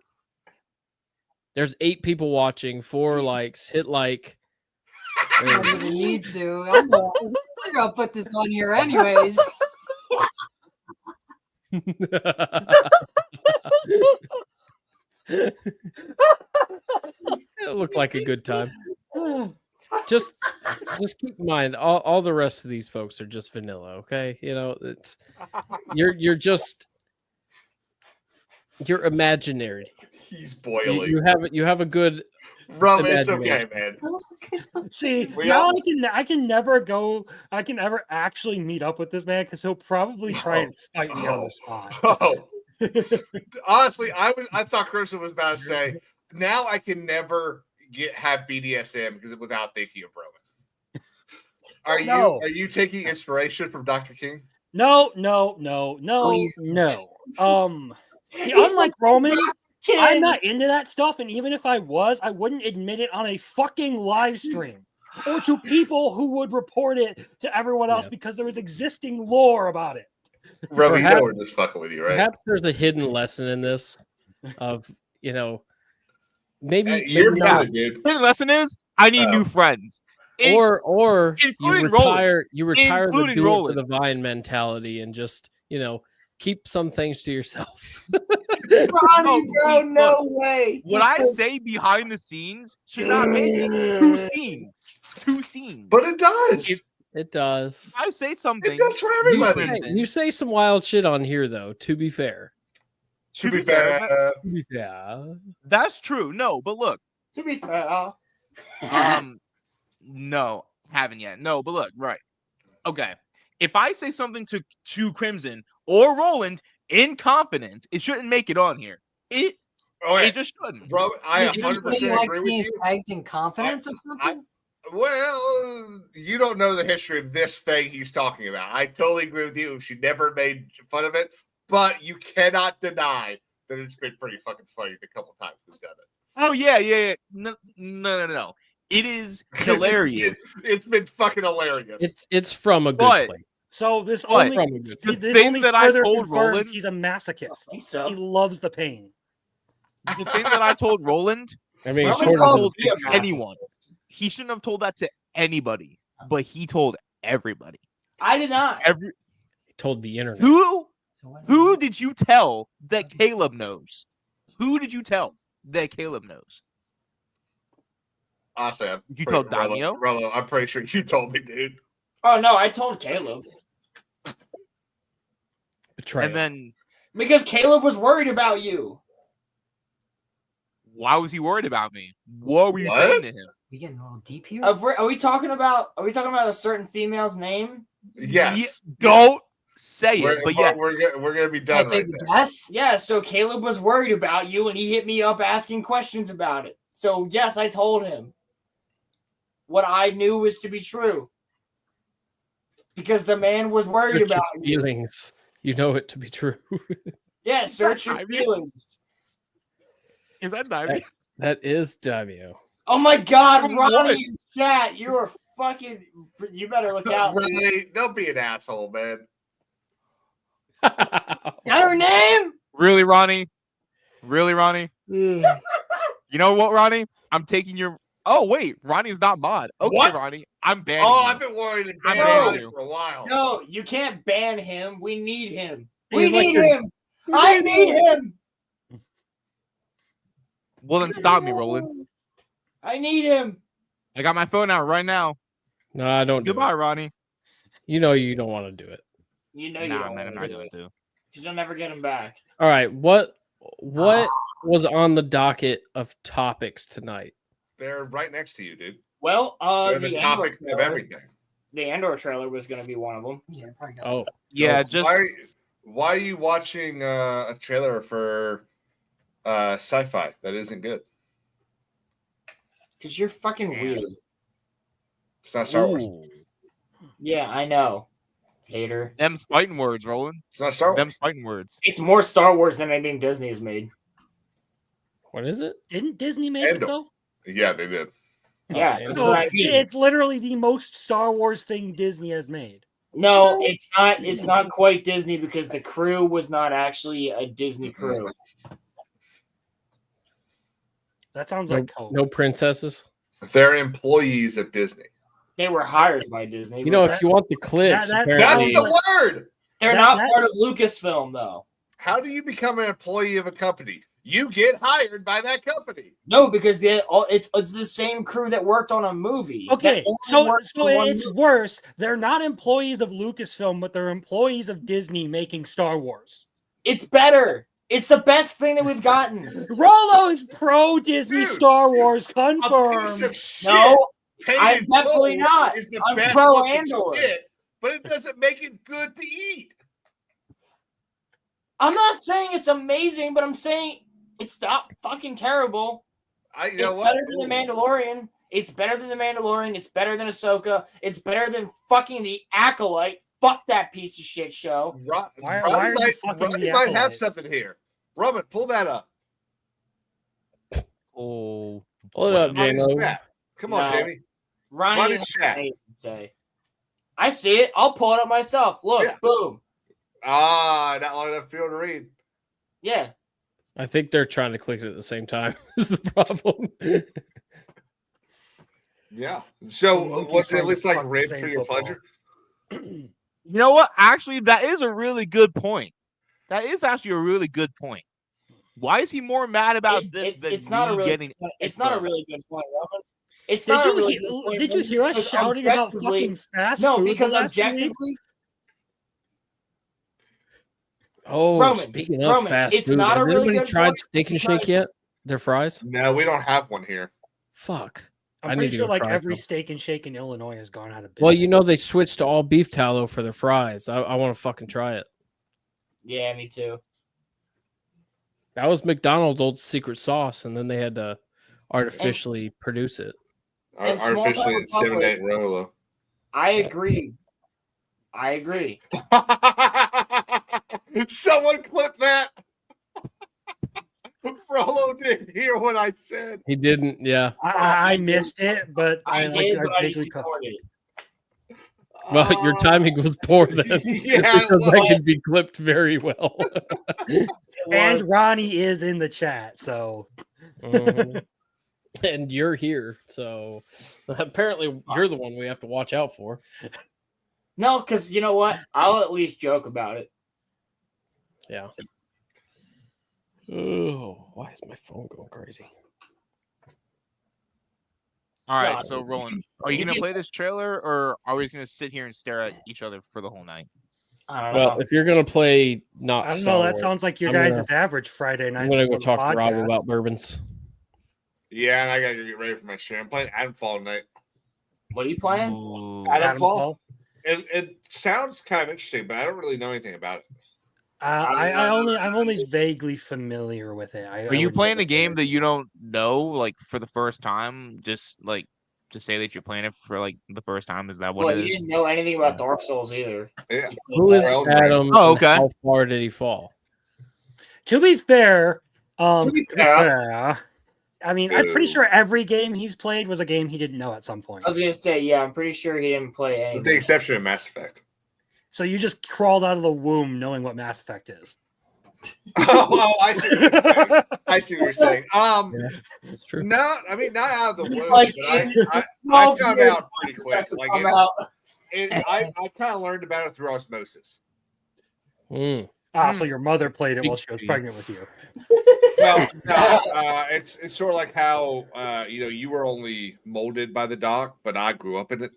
There's 8 people watching, 4 likes. Hit like. I don't even need to. I'm gonna put this on here anyways. It looked like a good time. Just keep in mind, all the rest of these folks are just vanilla. Okay, you know it's you're imaginary. He's boiling. You have a good. Rum, it's okay, man. See, now I can never actually meet up with this man because he'll probably try and fight me on the spot. Oh. Honestly, I thought Christian was about to say, now I can never have BDSM because without thinking of Roman. Are you taking inspiration from Dr. King? No. See, unlike Roman, I'm not into that stuff, and even if I was, I wouldn't admit it on a fucking live stream or to people who would report it to everyone else because there is existing lore about it. Roman, you know we're just fucking with you, right? Perhaps there's a hidden lesson in this of, maybe you're not. Dude. The lesson is I need new friends. Or you retire the do it for the vine mentality and just, keep some things to yourself. Ronnie, bro, no way. What I say behind the scenes should not make 2 scenes. 2 scenes. But it does. It does. I say something. It does for everybody. You say some wild shit on here, though, to be fair. To be fair. That's true. No, but look. To be fair. No, haven't yet. No, but look, right. Okay. If I say something to Crimson or Roland in confidence, it shouldn't make it on here. It just shouldn't. Bro, I 100% agree with you. Tagged in confidence or something? Well, you don't know the history of this thing he's talking about. I totally agree with you. She never made fun of it, but you cannot deny that it's been pretty fucking funny the couple times he's done it. Oh, yeah. No. It is hilarious. It's been fucking hilarious. It's from a good place. So this But only the thing that I told Roland, he's a masochist. He loves the pain. The thing that I told Roland, I mean, he shouldn't have told anyone. He shouldn't have told that to anybody, but he told everybody. I did not. He told the internet. Who did you tell that Caleb knows? Who did you tell that Caleb knows? Honestly, did you tell Damio? Rollo, I'm pretty sure you told me, dude. Oh no, I told Caleb. Betrayal. And then because Caleb was worried about you. Why was he worried about me? What were you saying to him? We getting a little deep here. Are we talking about a certain female's name? Yes. Don't say it, but yes, we're gonna be done right there. Yes. Yeah. So Caleb was worried about you, and he hit me up asking questions about it. So yes, I told him what I knew was to be true. Because the man was worried about you. Feelings. You know it to be true. Yeah, search your feelings. Is that Damio? That is Damio. Oh my God, Ronnie in chat. You are fucking. You better look out. Ronnie, don't be an asshole, man. Got her name? Really, Ronnie? Really, Ronnie? You know what, Ronnie? I'm taking your. Oh wait, Ronnie's not mod. Okay, what? Ronnie, I'm banning. Oh, you. I've been worried to I'm ban you for a while. No, you can't ban him. We need him. We need him. I need him. Well, then stop me, Roland. I need him. I got my phone out right now. No, I don't. Goodbye, Ronnie. You know you don't want to do it. You know you Nah, don't man, I'm wanna not do going it. to. Because you'll never get them back. All right, what was on the docket of topics tonight? They're right next to you, dude. Well, They're the topics of everything. The Andor trailer was going to be one of them. Yeah, probably got Oh, Yeah, just Why are you watching a trailer for sci-fi that isn't good? Because you're fucking weird. It's not Star Wars. Ooh. Yeah, I know. Hater. Them's fighting words, Roland. It's not Star Wars. Them's fighting words. It's more Star Wars than anything Disney has made. what is it? Didn't Disney make it Andor. though? Yeah, they did. Yeah, Oh, that's So what I mean. it's literally the most Star Wars thing Disney has made. No, it's not. It's not quite Disney because the crew was not actually a Disney crew. That sounds No, like code. no princesses. They're employees of Disney. They were hired by Disney. You know, but if you want the clicks, that That's apparently, the word. they're that- not that- part of Lucasfilm, though. How do you become an employee of a company? You get hired by that company. No, because it's the same crew that worked on a movie. Okay, that only so worked for one it's movie. worse. They're not employees of Lucasfilm, but they're employees of Disney making Star Wars. It's better. It's the best thing that we've gotten. Rollo is pro Disney Dude, Star Wars, A piece confirmed. of shit. No, painted I'm definitely gold not. Is the I'm best pro looking Andor. shit, but it doesn't make it good to eat. I'm not saying it's amazing, but I'm saying it's not fucking terrible. You It's know what? better than the Mandalorian. It's better than the Mandalorian. It's better than Ahsoka. It's better than fucking the Acolyte. Fuck that piece of shit show. Why are you fucking Ronnie the might have Acolyte? something here. Roman, pull that up. Oh, pull it up, Ronnie's J-Lo. chat. Come on, No. Jamie. Ronnie Ronnie's has chat. anything to say. I see it. I'll pull it up myself. Look, Yeah. boom. Not long enough field to read. Yeah. I think they're trying to click it at the same time. Is the problem? Yeah. So Monkey was it at trying least to like fuck the ribbed same for your football. pleasure? you know what? Actually, that is a really good point. That is actually a really good point. Why is he more mad about this than it's not me a really. getting? It's not a really good point, Roman. It's Did not a you really hear, good point. did you hear us because shouting about objectively- fucking fast No, food because the last 2 weeks? objectively, Oh, Roman, speaking of Roman, fast it's food, not has a really anybody good tried point Steak and because- Shake yet? Their fries? No, we don't have one here. Fuck. I I'm need pretty to sure go like try every some. Steak and Shake in Illinois has gone out of business. Well, you know they switched to all beef tallow for their fries. I want to fucking try it. Yeah, me too. That was McDonald's old secret sauce, and then they had to artificially produce it. And small Artificially town Subway. inseminate Rolo. I agree. I agree. Someone clip that. Rolo didn't hear what I said. He didn't, yeah. I missed it, but I like, did, but I just vaguely caught- ignored it. Well, your timing was poor then. Yeah, it because that was. could be clipped very well. It And was- Ronnie is in the chat, so Mhm. And you're here, so apparently you're the one we have to watch out for. No, because you know what? I'll at least joke about it. Yeah. Oh, why is my phone going crazy? All right, No, so Roland, are you you gonna can- play this trailer, or are we just gonna sit here and stare at each other for the whole night? I don't Well, know. if you're gonna play not I don't Star know. That Wars, sounds like your I'm guys' gonna- average Friday night. I'm gonna go before the talk to Rob podcast. about bourbons. Yeah, and I gotta get ready for my stream. I'm playing Adamfall tonight. What are you playing? Ooh. Adamfall. It sounds kind of interesting, but I don't really know anything about it. I'm only vaguely familiar with it. Are you playing a game that you don't know, like for the first time? Just like to say that you're playing it for like the first time. Is that what Well, it you is? didn't know anything about Dark Souls either. Yeah. Who is Well, Adam? Oh, and okay. How far did he fall? To be fair, I mean, I'm pretty Boo. sure every game he's played was a game he didn't know at some point. I was gonna say, yeah, I'm pretty sure he didn't play With the anything. exception of Mass Effect. So you just crawled out of the womb knowing what Mass Effect is. Oh, I see what you're saying. I see what you're saying. That's true. No, I mean not out of the womb. Like, but I 12 found years out pretty Mass quick. Effect to Like come it's, out. I kind of learned about it through osmosis. Mm. So your mother played it while she was Big pregnant with you. Well, no, it's sort of like how you were only molded by the doc, but I grew up in it.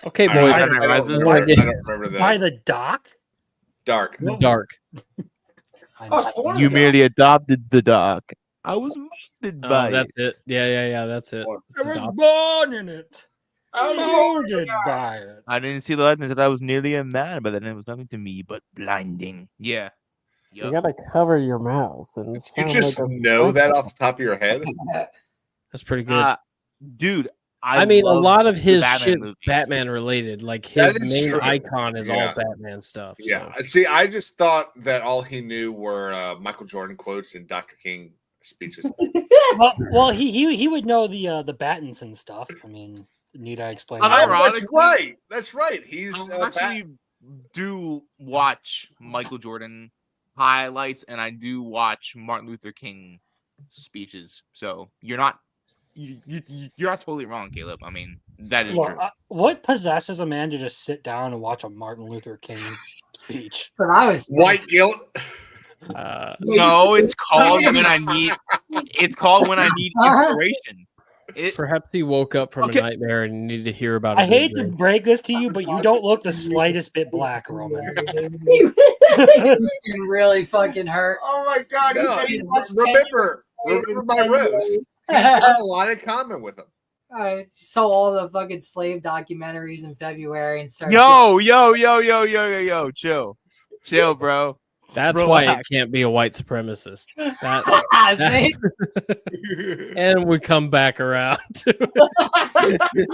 Okay, I boys. don't remember that. By the dock? Dark. Dark. You merely adopted the dog. I was molded Oh, by that's it. Yeah. That's it. I was born in it. I was molded by it. I didn't see the light until I was nearly a man, but then it was nothing to me but blinding. Yeah. You gotta cover your mouth. And You just know that off the top of your head? That's pretty good. Dude, I mean, a love lot of the his Batman shit movies. Batman related. Like That his is main true. icon is Yeah. all Batman stuff. Yeah. See, I just thought that all he knew were Michael Jordan quotes and Dr. King speeches. well, he would know the Battinson stuff. I mean, need I explain? That's right. That's right. He's I actually do watch Michael Jordan highlights, and I do watch Martin Luther King speeches. So you're not totally wrong, Caleb. I mean, that is true. What possesses a man to just sit down and watch a Martin Luther King speech? But I was white guilt. No, it's called when I need. It's called when I need inspiration. Perhaps he woke up from a nightmare and needed to hear about it. I hate to break this to you, but you don't look the slightest bit black, Roman. His skin really fucking hurt. Oh my god! No, remember my roast. He's got a lot in common with him. I saw all the fucking slave documentaries in February and started. Yo, chill, bro. That's why it can't be a white supremacist. And we come back around.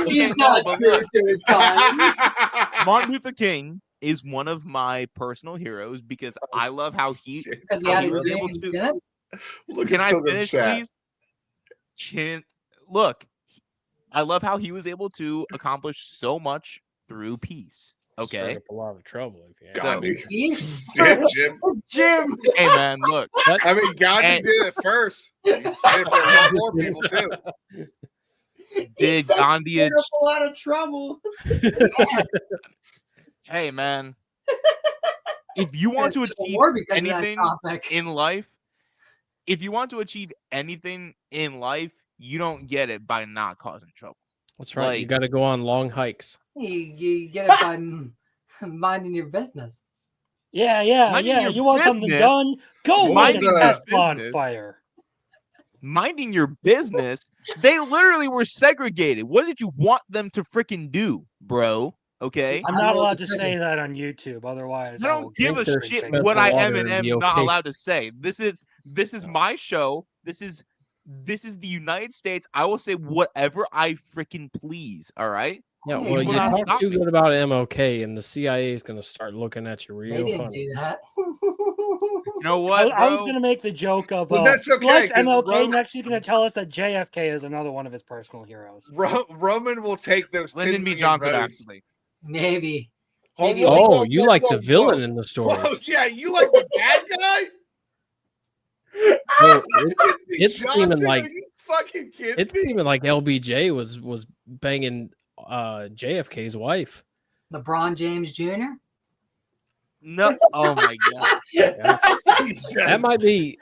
He's not true to his cause. Martin Luther King is one of my personal heroes because I love how he was able to. Can I finish, please? I love how he was able to accomplish so much through peace. Okay, up a lot of trouble. Jim. Hey man, look. I mean, Gandhi did it first. He did it for a lot more people too. Did Gandhi a lot of trouble? Hey man, if you want to achieve anything in life, you don't get it by not causing trouble. That's right. You got to go on long hikes. You get it by minding your business. Yeah. You want something done? Go light a test bonfire. Minding your business? They literally were segregated. What did you want them to freaking do, bro? Okay. I'm not allowed to say that on YouTube. Otherwise, I don't give a shit what I am and am not allowed to say. This is my show. This is the United States. I will say whatever I freaking please. All right. Yeah, well, you talk too good about MLK, and the CIA is going to start looking at you real funny. They didn't do that. You know what? I was going to make the joke of that's okay, let's MLK next. He's going to tell us that JFK is another one of his personal heroes. Roman will take those. Lyndon B. Johnson, actually. Maybe. Oh, you like the villain in the story? Oh yeah, you like the bad guy. It's seeming like fucking kidding it's seeming like LBJ was banging JFK's wife. LeBron James Jr. No, oh my god, that might be.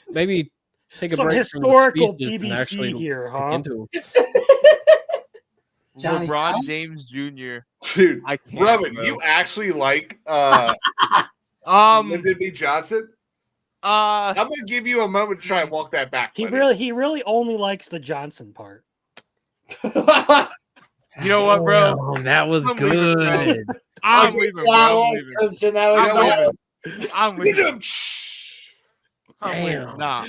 Maybe take a Some break historical from the speeches BBC and actually here, look huh? into LeBron James Jr. Dude, I can't. Robin, Bro. you actually like Lyndon B. Johnson? I'm gonna give you a moment to try and walk that back. He really only likes the Johnson part. You know what, bro? Oh, that was good. I'm leaving, bro. I'm leaving. Damn. Nah.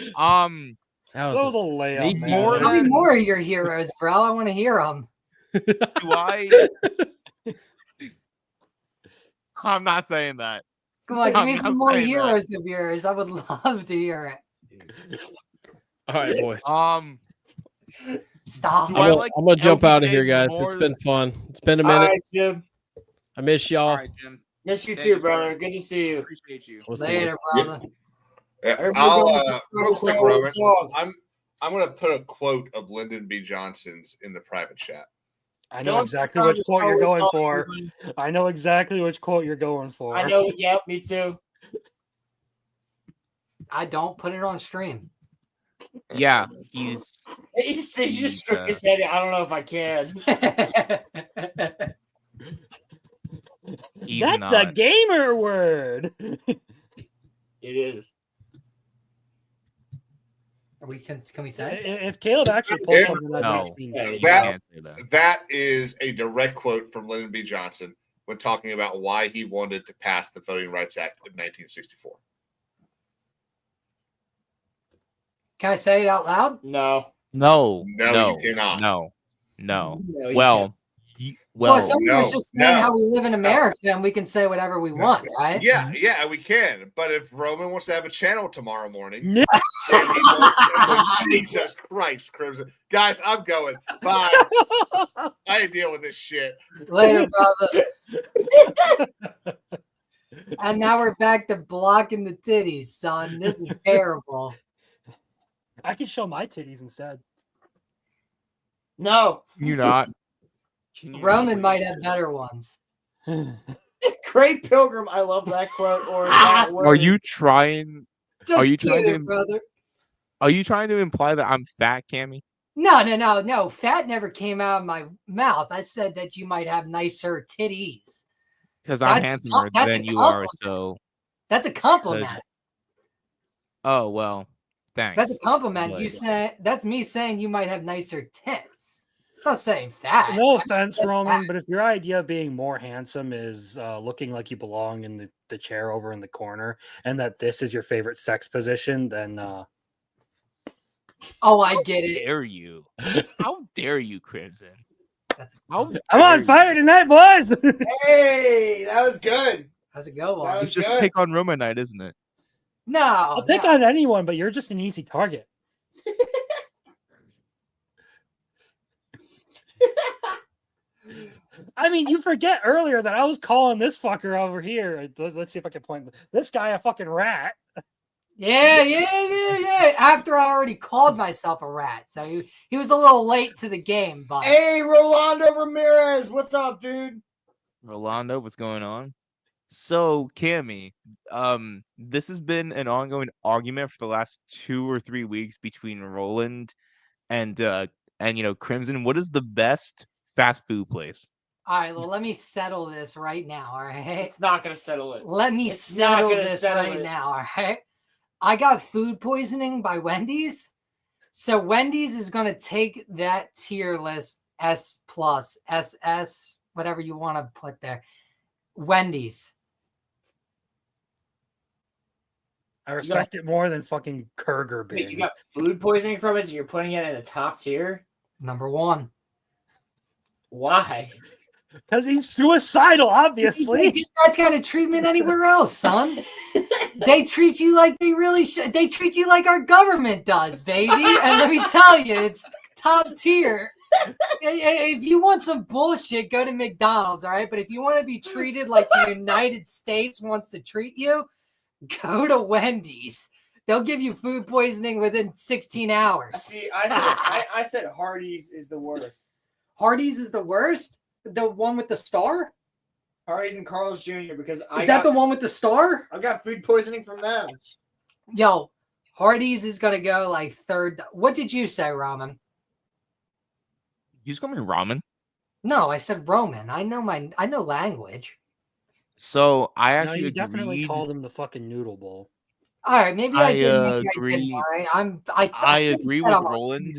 That was a layup. How many more of your heroes, bro? I want to hear them. Do I? I'm not saying that. Come on, give me some more heroes of yours. I would love to hear it. All right, boys. Stop. I'm gonna jump out of here, guys. It's been fun. It's been a minute. All right, Jim. I miss y'all. All right, Jim. Miss you too, brother. Good to see you. Appreciate you. Later, brother. Yeah, I'll real quick, Roman. I'm gonna put a quote of Lyndon B. Johnson's in the private chat. I know exactly which quote you're going for. I know exactly which quote you're going for. I know. Yep, me too. I don't put it on stream. Yeah, he's He just shook his head. I don't know if I can. he's That's not. a gamer word. It is. Can we say? If Caleb actually pulls something I've No, never seen. you can't say that. That is a direct quote from Lyndon B. Johnson when talking about why he wanted to pass the Voting Rights Act of 1964. Can I say it out loud? No. No, you cannot. No. No, you Well, Well, someone was no, just saying how no, we live in America and we can say whatever we want, right? Yeah, we can. But if Roman wants to have a channel tomorrow morning, Jesus Christ, Crimson. Guys, I'm going. Bye. I ain't deal with this shit. Later, brother. And now we're back to blocking the titties, son. This is terrible. I can show my titties instead. No. You're not. Roman might have better ones. Great Pilgrim. I love that quote. Or that word. Are you trying? Just are you trying kidding, to? brother? Are you trying to imply that I'm fat, Cammy? No. Fat never came out of my mouth. I said that you might have nicer titties. Because I'm handsomer than you are. So that's a compliment. Oh well, thanks. That's a compliment. But You say that's me saying you might have nicer tits. It's not saying fat. No offense, Roman, but if your idea of being more handsome is looking like you belong in the chair over in the corner, and that this is your favorite sex position, then oh, I get it. How dare you? How dare you, Crimson? I'm on fire tonight, boys. Hey, that was good. How's it go? It's just pick on Roman night, isn't it? No, I'll pick on anyone, but you're just an easy target. I mean, you forget earlier that I was calling this fucker over here. Let's see if I can point this guy a fucking rat. Yeah. After I already called myself a rat, so he was a little late to the game. But hey, Rolando Ramirez, what's up, dude? Rolando, what's going on? So, Cammy, this has been an ongoing argument for the last 2 or 3 weeks between Roland and Crimson. What is the best fast food place? all right, well, let me settle this right now. All right, It's not gonna settle it. let me settle this right now. All right, I got food poisoning by Wendy's, so Wendy's is gonna take that tier list S+, SS, whatever you want to put there. Wendy's. I respect it more than fucking Kurger Wait, being. you got food poisoning from it, so you're putting it in the top tier? Number one. Why? Because he's suicidal, You obviously. get that kind of treatment anywhere else, son. They treat you like they really should. They treat you like our government does, baby. And let me tell you, it's top tier. If you want some bullshit, go to McDonald's, all right? But if you want to be treated like the United States wants to treat you, go to Wendy's. They'll give you food poisoning within 16 hours. See, I said Hardee's is the worst. Hardee's is the worst? The one with the star? Hardee's and Carl's Jr. because Is that the one with the star? I got food poisoning from them. Yo, Hardee's is going to go like third. What did you say, Ramen? You just call me ramen. No, I said Roman. I know language. So I No, actually you definitely agreed. called him the fucking noodle bowl. All right, maybe I did. Maybe agree. I didn't. All right, I agree with Roland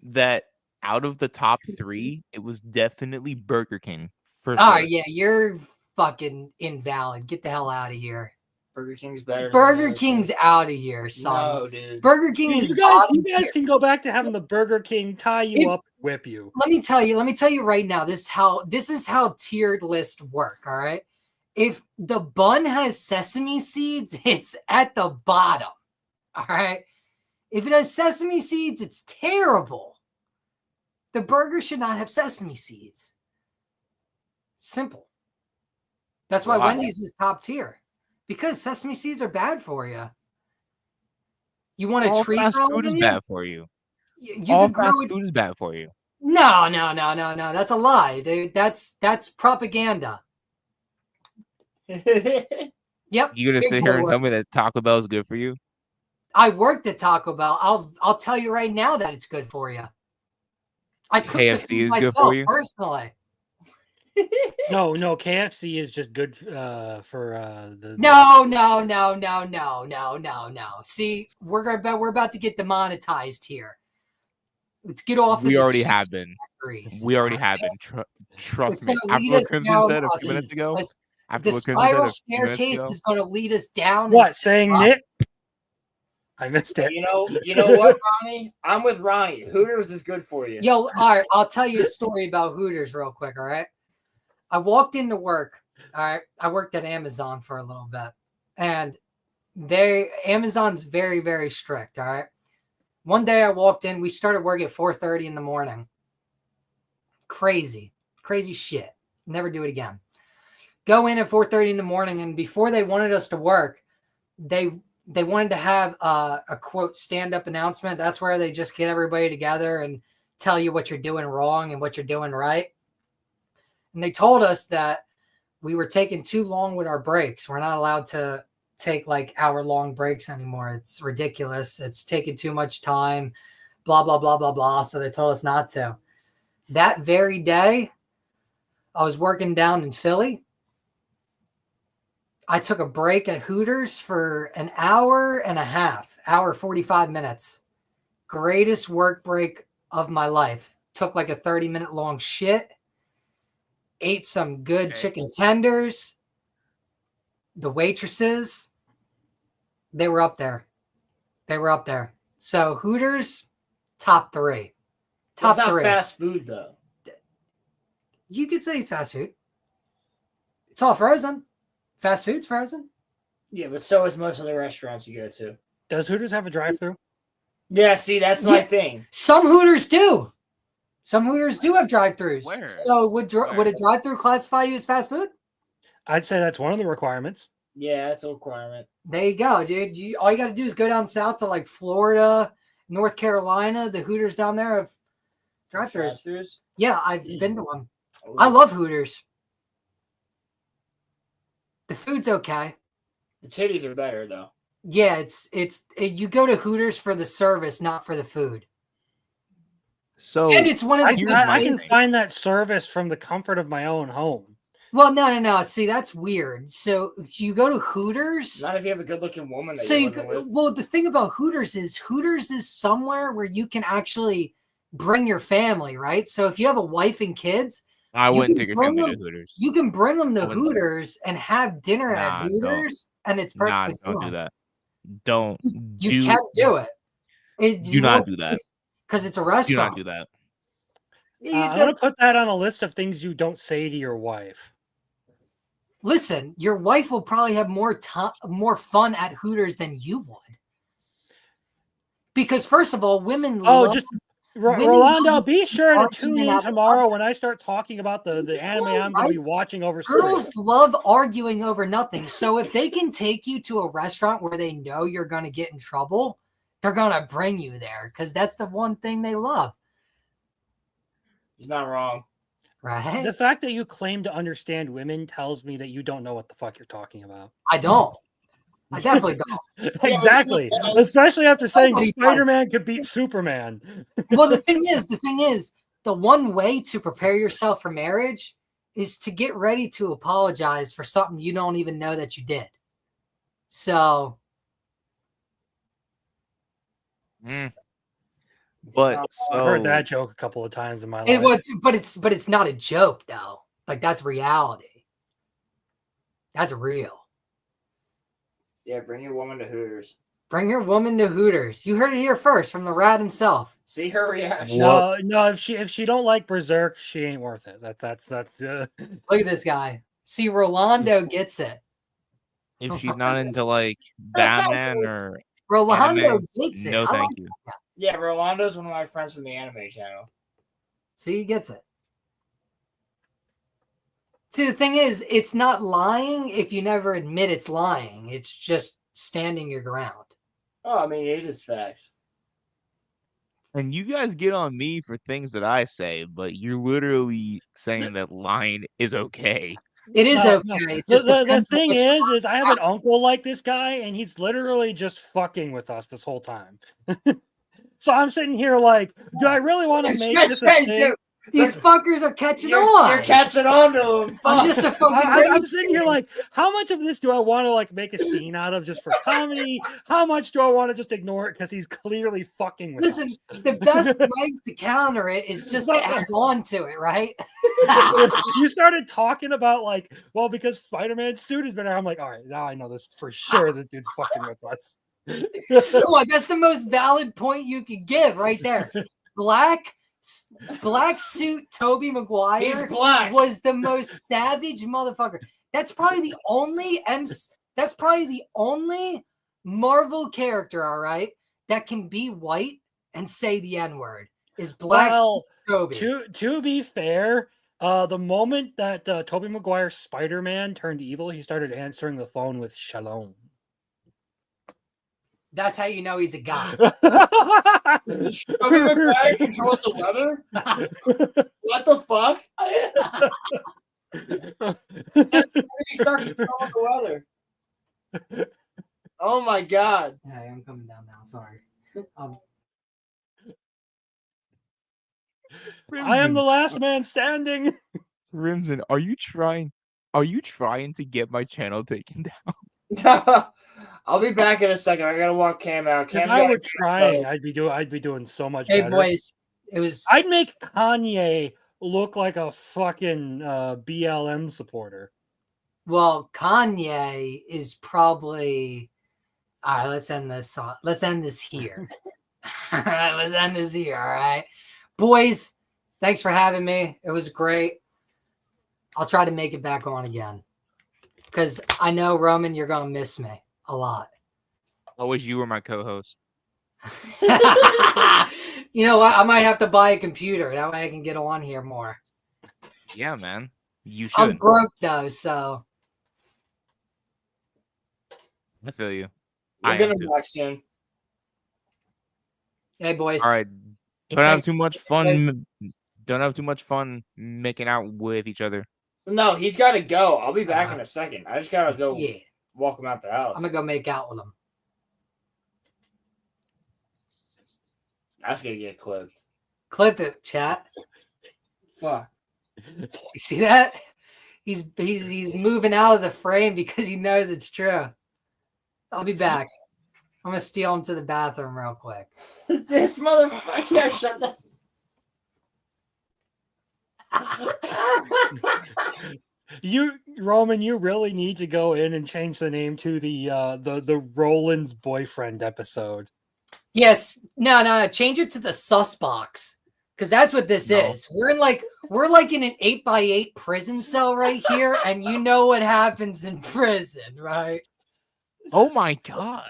that out of the top 3, it was definitely Burger King. For All sure. right, yeah, you're fucking invalid. Get the hell out of here. Burger King's better. Burger King's out of here, son. No, dude. Burger King is You guys bottom tier. can go back to having the Burger King tie you up, and whip you. Let me tell you right now. This is how tiered lists work. All right. If the bun has sesame seeds, it's at the bottom. All right. If it has sesame seeds, it's terrible. The burger should not have sesame seeds. Simple. That's why Wendy's is top tier. Because sesame seeds are bad for you. You want a treat? Fast food is bad for you. You All can grow fast it- food is bad for you. No. That's a lie. That's propaganda. Yep. You gonna big sit here and tell bullshit. me that Taco Bell is good for you? I worked at Taco Bell. I'll tell you right now that it's good for you. I cook the KFC food is good myself for you? personally. No, KFC is just good for the. No. See, we're about to get demonetized here. Let's get off. We of already the have been. factories. We already have been. Trust It's me. gonna lead After what us Crimson down. said a few minutes ago. After The what Crimson said spiral a few minutes staircase ago. is going to lead us down. What saying Nick? I missed it. You know what, Ronnie? I'm with Ronnie. Hooters is good for you. Yo, all right, I'll tell you a story about Hooters real quick, all right? I walked into work, all right? I worked at Amazon for a little bit, and Amazon's very, very strict, all right? One day I walked in, we started work at 4:30 in the morning. Crazy shit. Never do it again. Go in at 4:30 in the morning, and before they wanted us to work, they wanted to have a quote stand-up announcement. That's where they just get everybody together and tell you what you're doing wrong and what you're doing right. And they told us that we were taking too long with our breaks. We're not allowed to take like hour-long breaks anymore. It's ridiculous. It's taking too much time, blah, blah, blah, blah, blah. So they told us not to. That very day, I was working down in Philly. I took a break at Hooters for an hour and a half, hour 45 minutes. Greatest work break of my life. Took like a 30-minute long shit. Ate some good chicken tenders. The waitresses, they were up there. So Hooters, top 3. Top It's not 3. fast food though. You could say it's fast food. It's all frozen. Fast food's frozen. Yeah, but so is most of the restaurants you go to. Does Hooters have a drive-through? Yeah, see, that's my thing. Some Hooters do. Some Hooters do have drive-throughs. Where? So would a drive-through classify you as fast food? I'd say that's one of the requirements. Yeah, that's a requirement. There you go, dude. All you got to do is go down south to like Florida, North Carolina. The Hooters down there have drive-throughs. Yeah, I've been to them. I love Hooters. The food's okay. The titties are better though. Yeah, you go to Hooters for the service, not for the food. So and it's one of the I can find that service from the comfort of my own home. Well, no. See, that's weird. So you go to Hooters. Not if you have a good-looking woman. Well, the thing about Hooters is somewhere where you can actually bring your family, right? So if you have a wife and kids, I wouldn't take your family to Hooters. You can bring them to Hooters and have dinner at Hooters, and it's perfectly fine. Don't do that. Don't. You can't do it. Do not do that. Because it's a restaurant. Do not do that. I'm going to put that on a list of things you don't say to your wife. Listen, your wife will probably have more fun at Hooters than you would. Because first of all, women love... Rolando, be sure to tune in tomorrow when I start talking about the anime I'm going to be watching over Girls love arguing over nothing. So if they can take you to a restaurant where they know you're going to get in trouble, they're going to bring you there because that's the one thing they love. He's not wrong. Right? The fact that you claim to understand women tells me that you don't know what the fuck you're talking about. I don't. I definitely don't. Exactly. Especially after saying Spider-Man could beat Superman. Well, the thing is, the one way to prepare yourself for marriage is to get ready to apologize for something you don't even know that you did. So. But I've heard that joke a couple of times in my life. But it's not a joke though. Like that's reality. That's real. Yeah, bring your woman to Hooters. Bring your woman to Hooters. You heard it here first from the rat himself. See her reaction. No, if she don't like Berserk, she ain't worth it. That's Look at this guy. See, Rolando gets it. If she's not into like Batman or Rolando anime, gets it. no, thank you. Yeah, Rolando's one of my friends from the anime channel. See, he gets it. See, the thing is, it's not lying if you never admit it's lying. It's just standing your ground. Oh, I mean, it is facts. And you guys get on me for things that I say, but you're literally saying that lying is okay. It is No, okay. no. It just The depends on thing what you is I have an uncle like this guy, and he's literally just fucking with us this whole time. So I'm sitting here like, do I really want to make this a thing? These fuckers are catching You're on. catching on to him. I'm just a fucking. I'm sitting here like, how much of this do I want to like make a scene out of just for comedy? How much do I want to just ignore it because he's clearly fucking with Listen, us? the best way to counter it is just to add on to it, right? You started talking about like, well, because Spider-Man's suit has been around. I'm like, all right, now I know this for sure. This dude's fucking with us. Come on, that's the most valid point you could give right there. Black suit Tobey Maguire He's black. was the most savage motherfucker. That's probably the only Marvel character, all right, that can be white and say the N-word is Black Well, Tobey. To be fair, the moment that Tobey Maguire's Spider-Man turned evil, he started answering the phone with Shalom. That's how you know he's a guy. Tobey Maguire controls the weather? What the fuck? When did he start controlling the weather? Oh my god. Hey, I'm coming down now. Sorry. I am the last man standing. Crimson, are you trying to get my channel taken down? I'll be back in a second. I gotta walk Cam out. If I was trying, I'd be doing so much Hey, better. boys, I'd make Kanye look like a fucking BLM supporter. Well, Kanye is probably. All right, let's end this. Let's end this here. All right, let's end this here. All right, boys, thanks for having me. It was great. I'll try to make it back on again because I know, Roman, you're gonna miss me a lot. I wish you were my co-host. You know what? I might have to buy a computer. That way I can get on here more. Yeah, man. You should. I'm broke though, so. I feel you. We're gonna be back soon. Hey, boys. All right. Don't have too much fun. Don't have too much fun making out with each other. No, he's got to go. I'll be back in a second. I just gotta go walk him out the house. I'm gonna go make out with him. That's gonna get clipped. Clip it, chat. Fuck. You see that? He's moving out of the frame because he knows it's true. I'll be back. I'm gonna steal him to the bathroom real quick. This motherfucker! I can't shut the. Roman, you really need to go in and change the name to the Roland's boyfriend episode. Yes, no, change it to the sus box because that's what this is. We're like in an 8x8 prison cell right here, and you know what happens in prison, right? Oh my god!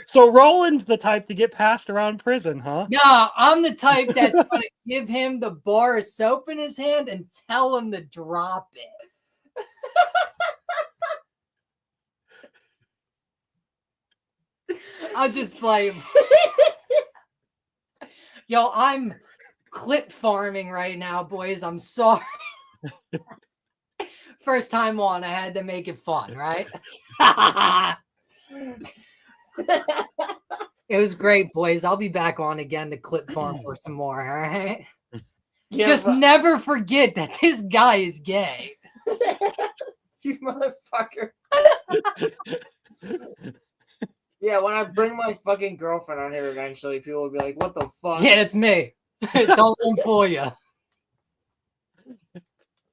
So Roland's the type to get passed around prison, huh? No, I'm the type that's gonna give him the bar of soap in his hand and tell him to drop it. I'll just play him. Yo, I'm clip farming right now, boys. I'm sorry. First time on, I had to make it fun, right? It was great, boys. I'll be back on again to clip farm for some more, all right? Yeah, just never forget that this guy is gay. You motherfucker. Yeah, when I bring my fucking girlfriend on here eventually, people will be like, what the fuck? Yeah, it's me. Don't let him fool you.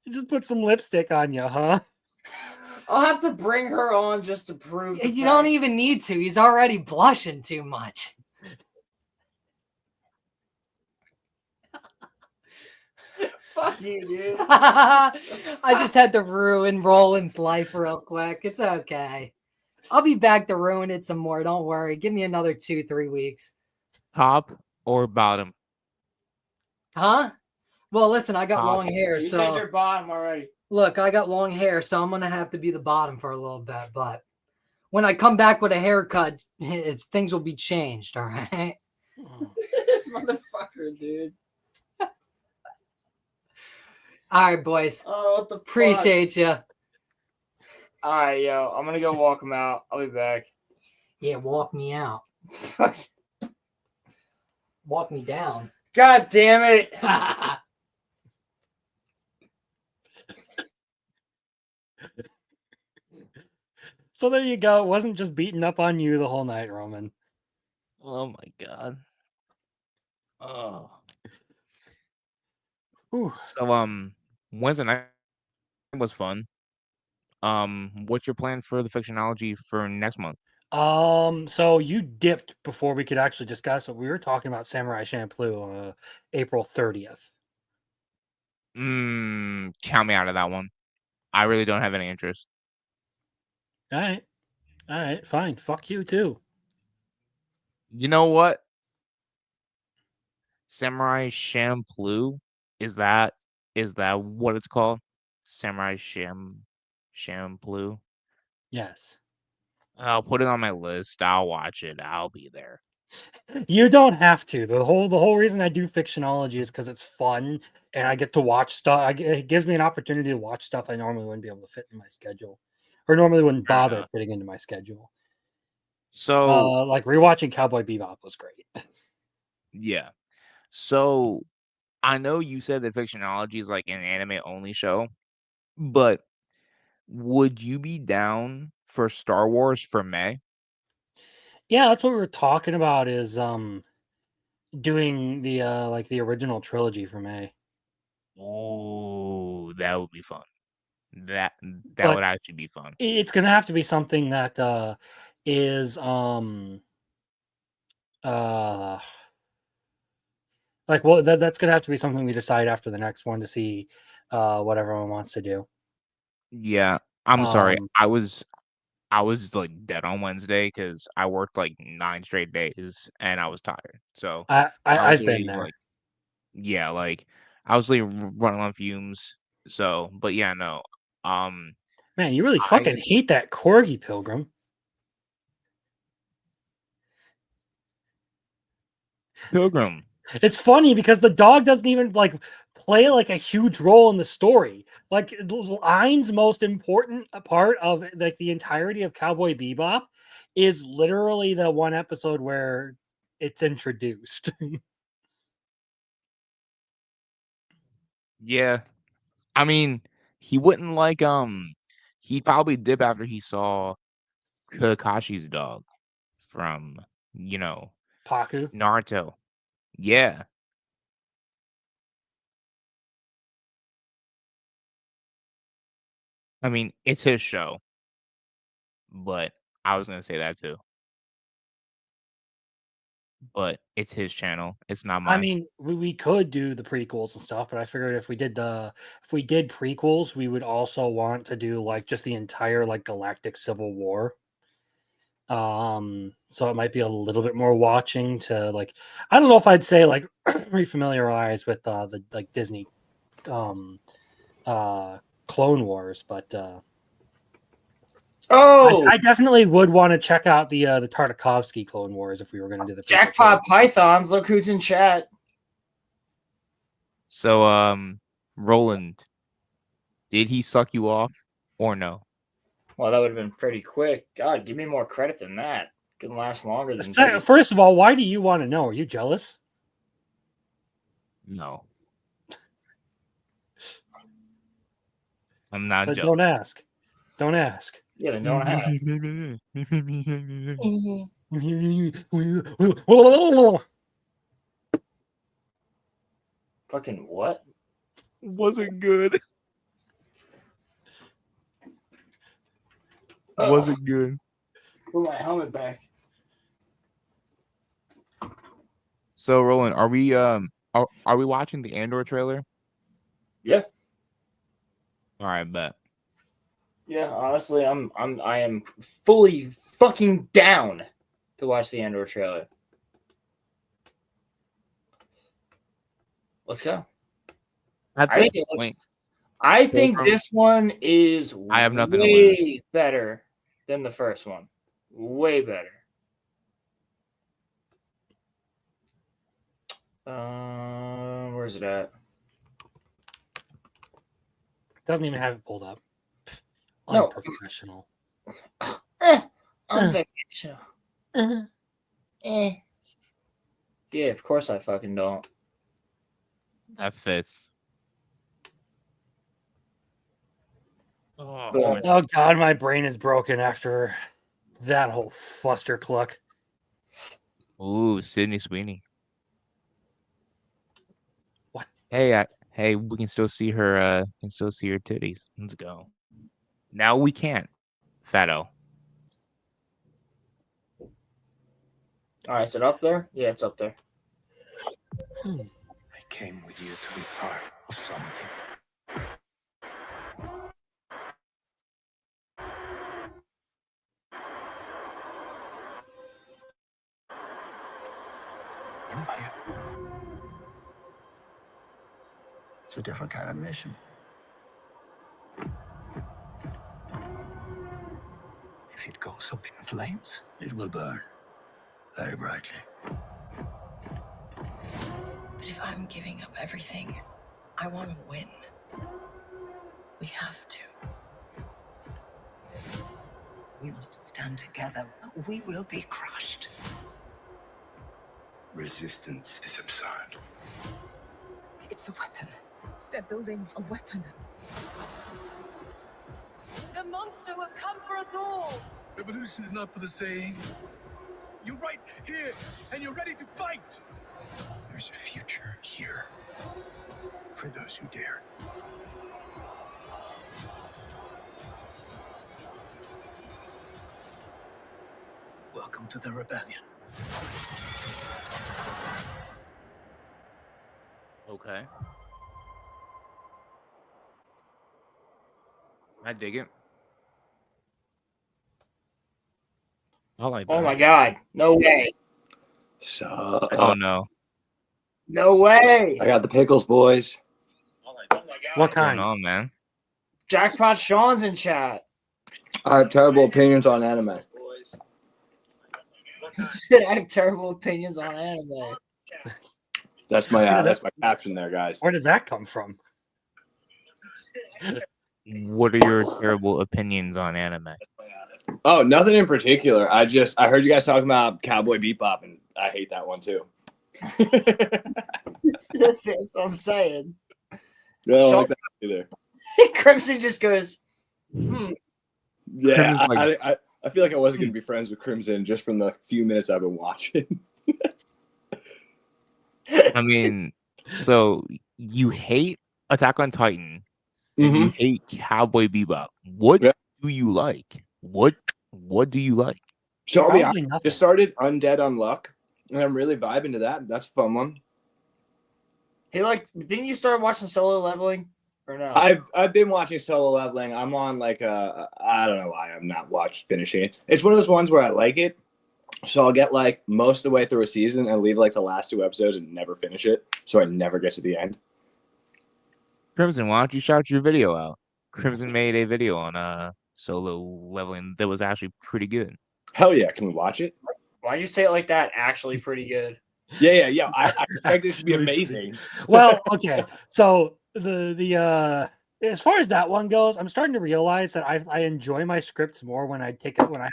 Just put some lipstick on you, huh? I'll have to bring her on just to prove. You don't even need to. He's already blushing too much. Fuck you, dude. I just had to ruin Roland's life real quick. It's okay. I'll be back to ruin it some more. Don't worry. Give me another 2-3 weeks. Top or bottom? Huh? Well, listen, I got long hair, You so said you're bottom already. look, I got long hair, so I'm gonna have to be the bottom for a little bit. But when I come back with a haircut, things will be changed. All right. This motherfucker, dude. All right, boys. Oh, what the fuck? Appreciate you. All right, yo. I'm gonna go walk him out. I'll be back. Yeah, walk me out. Walk me down. God damn it. So there you go. It wasn't just beating up on you the whole night, Roman. Oh my god. Oh. So Wednesday night was fun. What's your plan for the fictionology for next month? So you dipped before we could actually discuss it. We were talking about Samurai Champloo April 30th. Count me out of that one. I really don't have any interest. All right, fine. Fuck you too. You know what? Samurai Champloo? Is that what it's called? Samurai Champloo? Yes. I'll put it on my list. I'll watch it. I'll be there. You don't have to. The whole reason I do fictionology is because it's fun and I get to watch stuff. It gives me an opportunity to watch stuff I normally wouldn't be able to fit in my schedule, or normally wouldn't Fair bother enough. fitting into my schedule. So like rewatching Cowboy Bebop was great. yeah. So I know you said that fictionology is like an anime only show, but would you be down for Star Wars for May? Yeah, that's what we were talking about. Is doing the like the original trilogy for May. Oh, that would be fun. That But would actually be fun. it's gonna have to be something that is like, well, that's gonna have to be something we decide after the next one to see what everyone wants to do. Yeah, I'm sorry. Um, I was like dead on Wednesday because I worked like 9 straight days and I was tired. So I was I've been literally there. like, yeah, like I was like running on fumes. So, but yeah, no. Man, you really I fucking hate that corgi, Pilgrim. Pilgrim. It's funny because the dog doesn't even like play like a huge role in the story. Like Line's most important part of like the entirety of Cowboy Bebop is literally the one episode where it's introduced. Yeah. I mean, he wouldn't like he'd probably dip after he saw Kakashi's dog from, Paku. Naruto. Yeah. I mean, it's his show, but I was gonna say that too. But it's his channel. It's not I mine. mean, we could do the prequels and stuff, but I figured if we did prequels, we would also want to do like just the entire like galactic civil war. So it might be a little bit more watching to like, I don't know if I'd say like refamiliarize with the like Disney Clone Wars, but I definitely would want to check out the Tartakovsky Clone Wars if we were going to do the prequel Jackpot Pythons, look who's in chat. So, Roland, did he suck you off or no? Well, that would have been pretty quick. God, give me more credit than that. Couldn't last longer than trilogy. First of all, why do you want to know? Are you jealous? No. I'm not But jealous. don't ask. Don't ask. Yeah, then don't ask. Fucking what? Wasn't good. Wasn't good. Put my helmet back. So, Roland, are we watching the Andor trailer? Yeah. All right, bet. Yeah, honestly, I am fully fucking down to watch the Andor trailer. Let's go. I think this one is I have nothing to way better than the first one. Way better. Where's it at? Doesn't even have it pulled up. No. Unprofessional. Unprofessional. Yeah, of course I fucking don't. That fits. Oh God, my brain is broken after that whole cluck. Ooh, Sydney Sweeney. What? Hey, we can still see her. Can still see her titties. Let's go. Now we can't. Fatto. All right, is it up there? Yeah, it's up there. I came with you to be part of something. Empire. It's a different kind of mission. If it goes up in flames, it will burn very brightly. But if I'm giving up everything, I want to win. We have to. We must stand together. We will be crushed. Resistance is absurd. It's a weapon. They're building a weapon. The monster will come for us all. Revolution is not for the saying. You're right here, and you're ready to fight. There's a future here for those who dare. Welcome to the rebellion. Okay. I dig it. I like that. Oh my God! No way! So, Oh no. No way! I got the pickles, boys. What What's kind? going on, man? Jackpot Sean's in chat. I have terrible opinions on anime. He said I have terrible opinions on anime. That's my caption there, guys. Where did that come from? What are your terrible opinions on anime? Oh, nothing in particular. I heard you guys talking about Cowboy Bebop, and I hate that one too. That's what I'm saying. No, I don't like that either. Crimson just goes, Yeah, Like- I feel like I wasn't going to be friends with Crimson just from the few minutes I've been watching. I mean, so you hate Attack on Titan, and you hate Cowboy Bebop. What do you like? What do you like? So I'll be Probably honest, nothing. just started Undead Unluck, and I'm really vibing to that. That's a fun one. Hey, didn't you start watching Solo Leveling or no? I've been watching Solo Leveling. I'm on I don't know why I'm not finishing it. It's one of those ones where I like it, so I'll get most of the way through a season and leave the last 2 episodes and never finish it, so I never get to the end. Crimson, why don't you shout your video out? Crimson made a video on Solo Leveling that was actually pretty good. Hell yeah! Can we watch it? Why'd you say it like that? Actually, pretty good. Yeah. I expect it should be amazing. Well, okay. So the as far as that one goes, I'm starting to realize that I enjoy my scripts more when I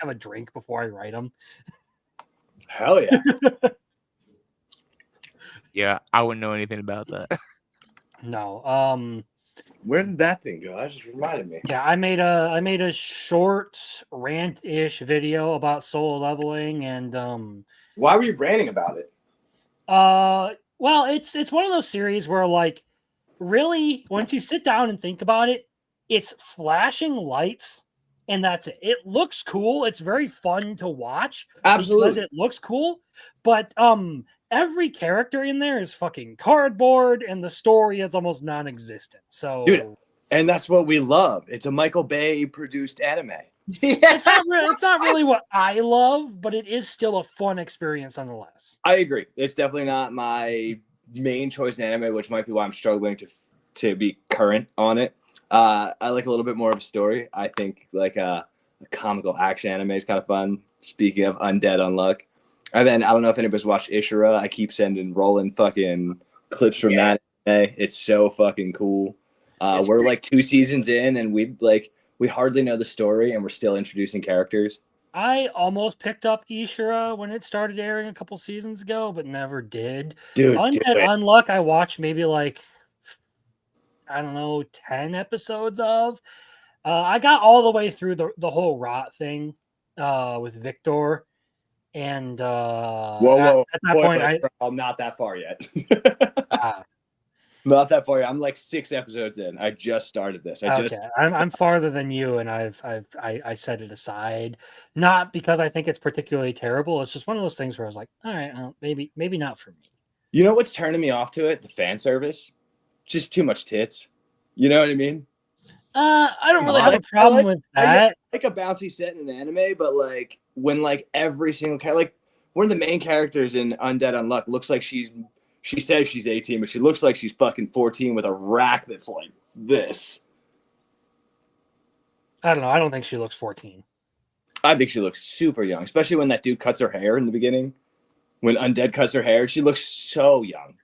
have a drink before I write them. Hell yeah. Yeah, I wouldn't know anything about that. No. Where did that thing go? That just reminded me. Yeah, I made a short rant-ish video about solo leveling and Why were you ranting about it? well, it's one of those series where really once you sit down and think about it, it's flashing lights and that's it. It looks cool. It's very fun to watch. Absolutely. Because it looks cool, but every character in there is fucking cardboard and the story is almost non-existent. So Dude, and that's what we love. It's a Michael Bay produced anime. it's not really what I love, but it is still a fun experience nonetheless. I agree. It's definitely not my main choice in anime, which might be why I'm struggling to be current on it. I like a little bit more of a story. I think a comical action anime is kind of fun. Speaking of Undead Unluck. And then I don't know if anybody's watched Ishura. I keep sending Roland fucking clips from that anime. It's so fucking cool. We're like 2 seasons in, and we hardly know the story, and we're still introducing characters. I almost picked up Ishura when it started airing a couple seasons ago, but never did. Dude, Undead Unluck, I watched maybe like, I don't know, 10 episodes of. I got all the way through the whole rot thing with Victor. And whoa. At that point, I'm not that far yet. Not that far yet. I'm like 6 episodes in. I just started this. I'm farther than you, and I set it aside, not because I think it's particularly terrible. It's just one of those things where I was like, all right, maybe not for me. You know what's turning me off to it? The fan service. Just too much tits. You know what I mean? I don't really have a problem with that. I like a bouncy set in an anime, but like when like every single character, like one of the main characters in Undead Unluck looks like she says she's 18, but she looks like she's fucking 14 with a rack that's like this. I don't know. I don't think she looks 14. I think she looks super young, especially when that dude cuts her hair in the beginning. When Undead cuts her hair, she looks so young.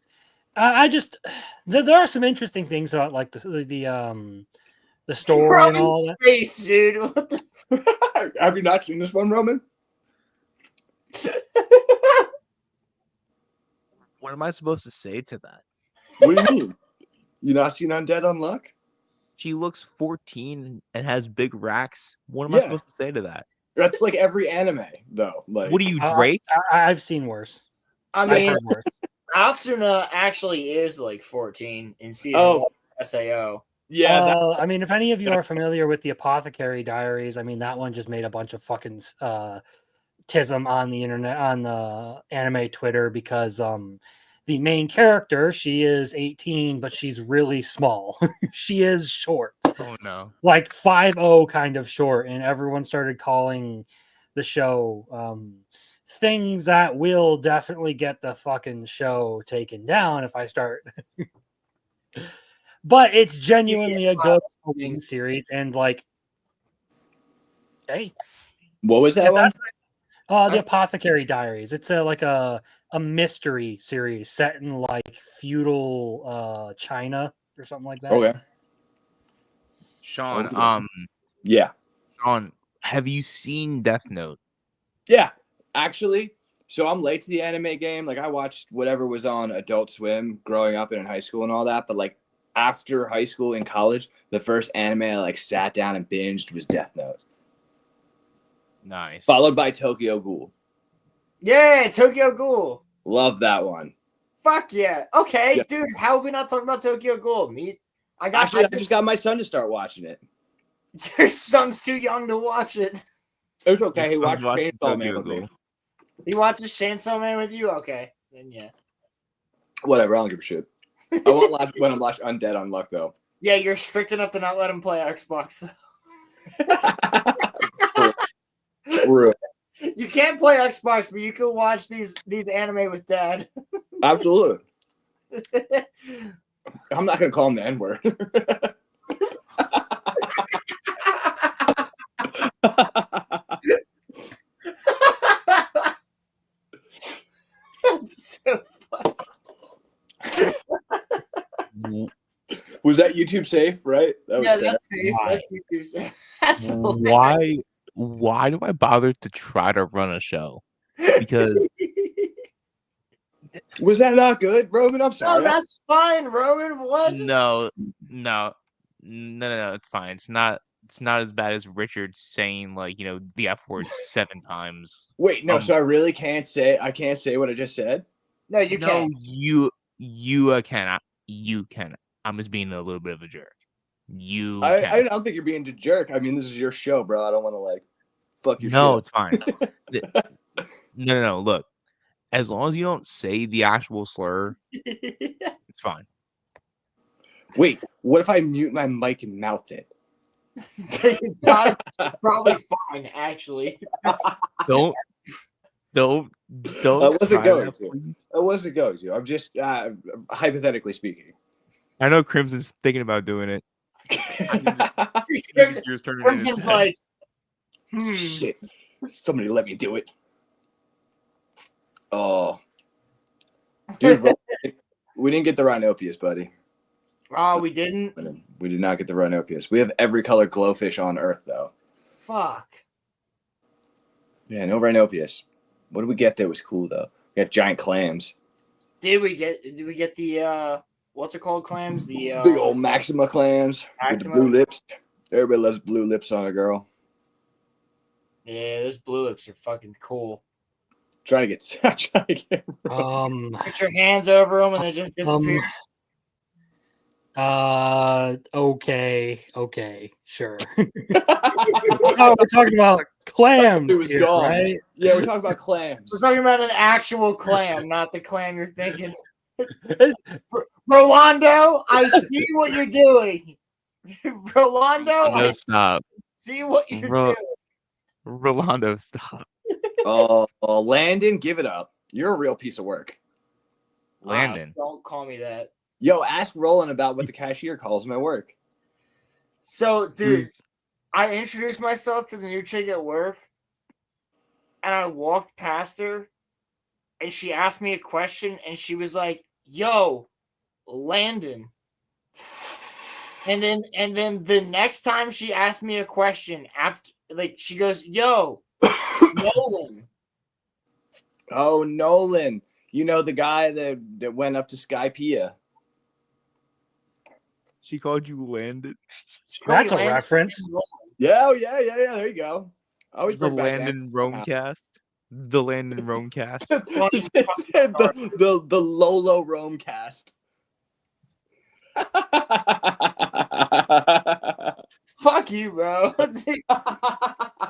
I just there are some interesting things about like the story and all that. Face, dude. What the? Have you not seen this one, Roman? What am I supposed to say to that? What do you mean? You not seen Undead Unluck? She looks 14 and has big racks. What am I supposed to say to that? That's like every anime, though. Like, what are you, Drake? I've seen worse. I mean, Asuna actually is like 14 in season 1 of SAO. Yeah. I mean, if any of you are familiar with the Apothecary Diaries, I mean, that one just made a bunch of fucking tism on the internet, on the anime Twitter, because the main character, she is 18, but she's really small. She is short. Oh no. Like 5'0" kind of short, and everyone started calling the show things that will definitely get the fucking show taken down if I start. But it's genuinely a good series, and like, hey, what was that one? The Apothecary Diaries. It's a mystery series set in like feudal China or something like that. Okay. Sean, yeah. Sean, have you seen Death Note? Yeah, actually. So I'm late to the anime game. Like I watched whatever was on Adult Swim growing up and in high school and all that. But like after high school and college, the first anime I like sat down and binged was Death Note. Nice. Followed by Tokyo Ghoul. Yeah, Tokyo Ghoul. Love that one. Fuck yeah. Okay, Yeah. dude, how have we not talked about Tokyo Ghoul? I just got my son to start watching it. Your son's too young to watch it. It's okay. He watched Chainsaw Man with me. He watches Chainsaw Man with you? Okay. Then yeah. Whatever, I don't give a shit. I won't watch when I'm watching Undead Unluck though. Yeah, you're strict enough to not let him play Xbox though. True. You can't play Xbox, but you can watch these anime with Dad. Absolutely. I'm not gonna call him the N-word. That's so funny. Was that YouTube safe? Right? That was that's safe. That's YouTube safe. That's Why do I bother to try to run a show? Because was that not good, Roman? I'm sorry. No, that's fine, Roman. What? No, it's fine. It's not as bad as Richard saying like, the F word 7 times. Wait, no, so I really can't say what I just said? No, you can't. You can. You can. I'm just being a little bit of a jerk. I don't think you're being a jerk. I mean, this is your show, bro. I don't want to like fuck your No, shit. it's fine. No. Look, as long as you don't say the actual slur, it's fine. Wait, what if I mute my mic and mouth it? Probably fine, actually. Don't. I wasn't going to. I'm just hypothetically speaking. I know Crimson's thinking about doing it. Crimson's like, shit. Somebody let me do it. Oh, dude, we didn't get the Rhinopias, buddy. Oh, we didn't? We did not get the Rhinopius. We have every color glowfish on Earth, though. Fuck. Yeah, no Rhinopius. What did we get that was cool, though? We got giant clams. Did we get the what's it called clams? The Big old Maxima clams with the blue lips. Everybody loves blue lips on a girl. Yeah, those blue lips are fucking cool. Trying to get Put your hands over them and they just disappear. Okay, sure. Oh, we're talking about clams. It was here, gone. right? Yeah, we're talking about clams. We're talking about an actual clam, not the clam you're thinking. Rolando, I see what you're doing. Rolando, No, stop. see what you're doing. Rolando, stop. Landon, give it up. You're a real piece of work. Landon. Don't call me that. Yo, ask Roland about what the cashier calls him at work. So, dude, I introduced myself to the new chick at work, and I walked past her, and she asked me a question, and she was like, "Yo, Landon." And then the next time she asked me a question, after she goes, "Yo, Nolan." Oh, Nolan. You know the guy that went up to Skypea. She called you Landon. That's a reference. Yeah, there you go. I always The bring back Landon Romecast. The Landon Romecast. the Lolo Romecast. Fuck you, bro.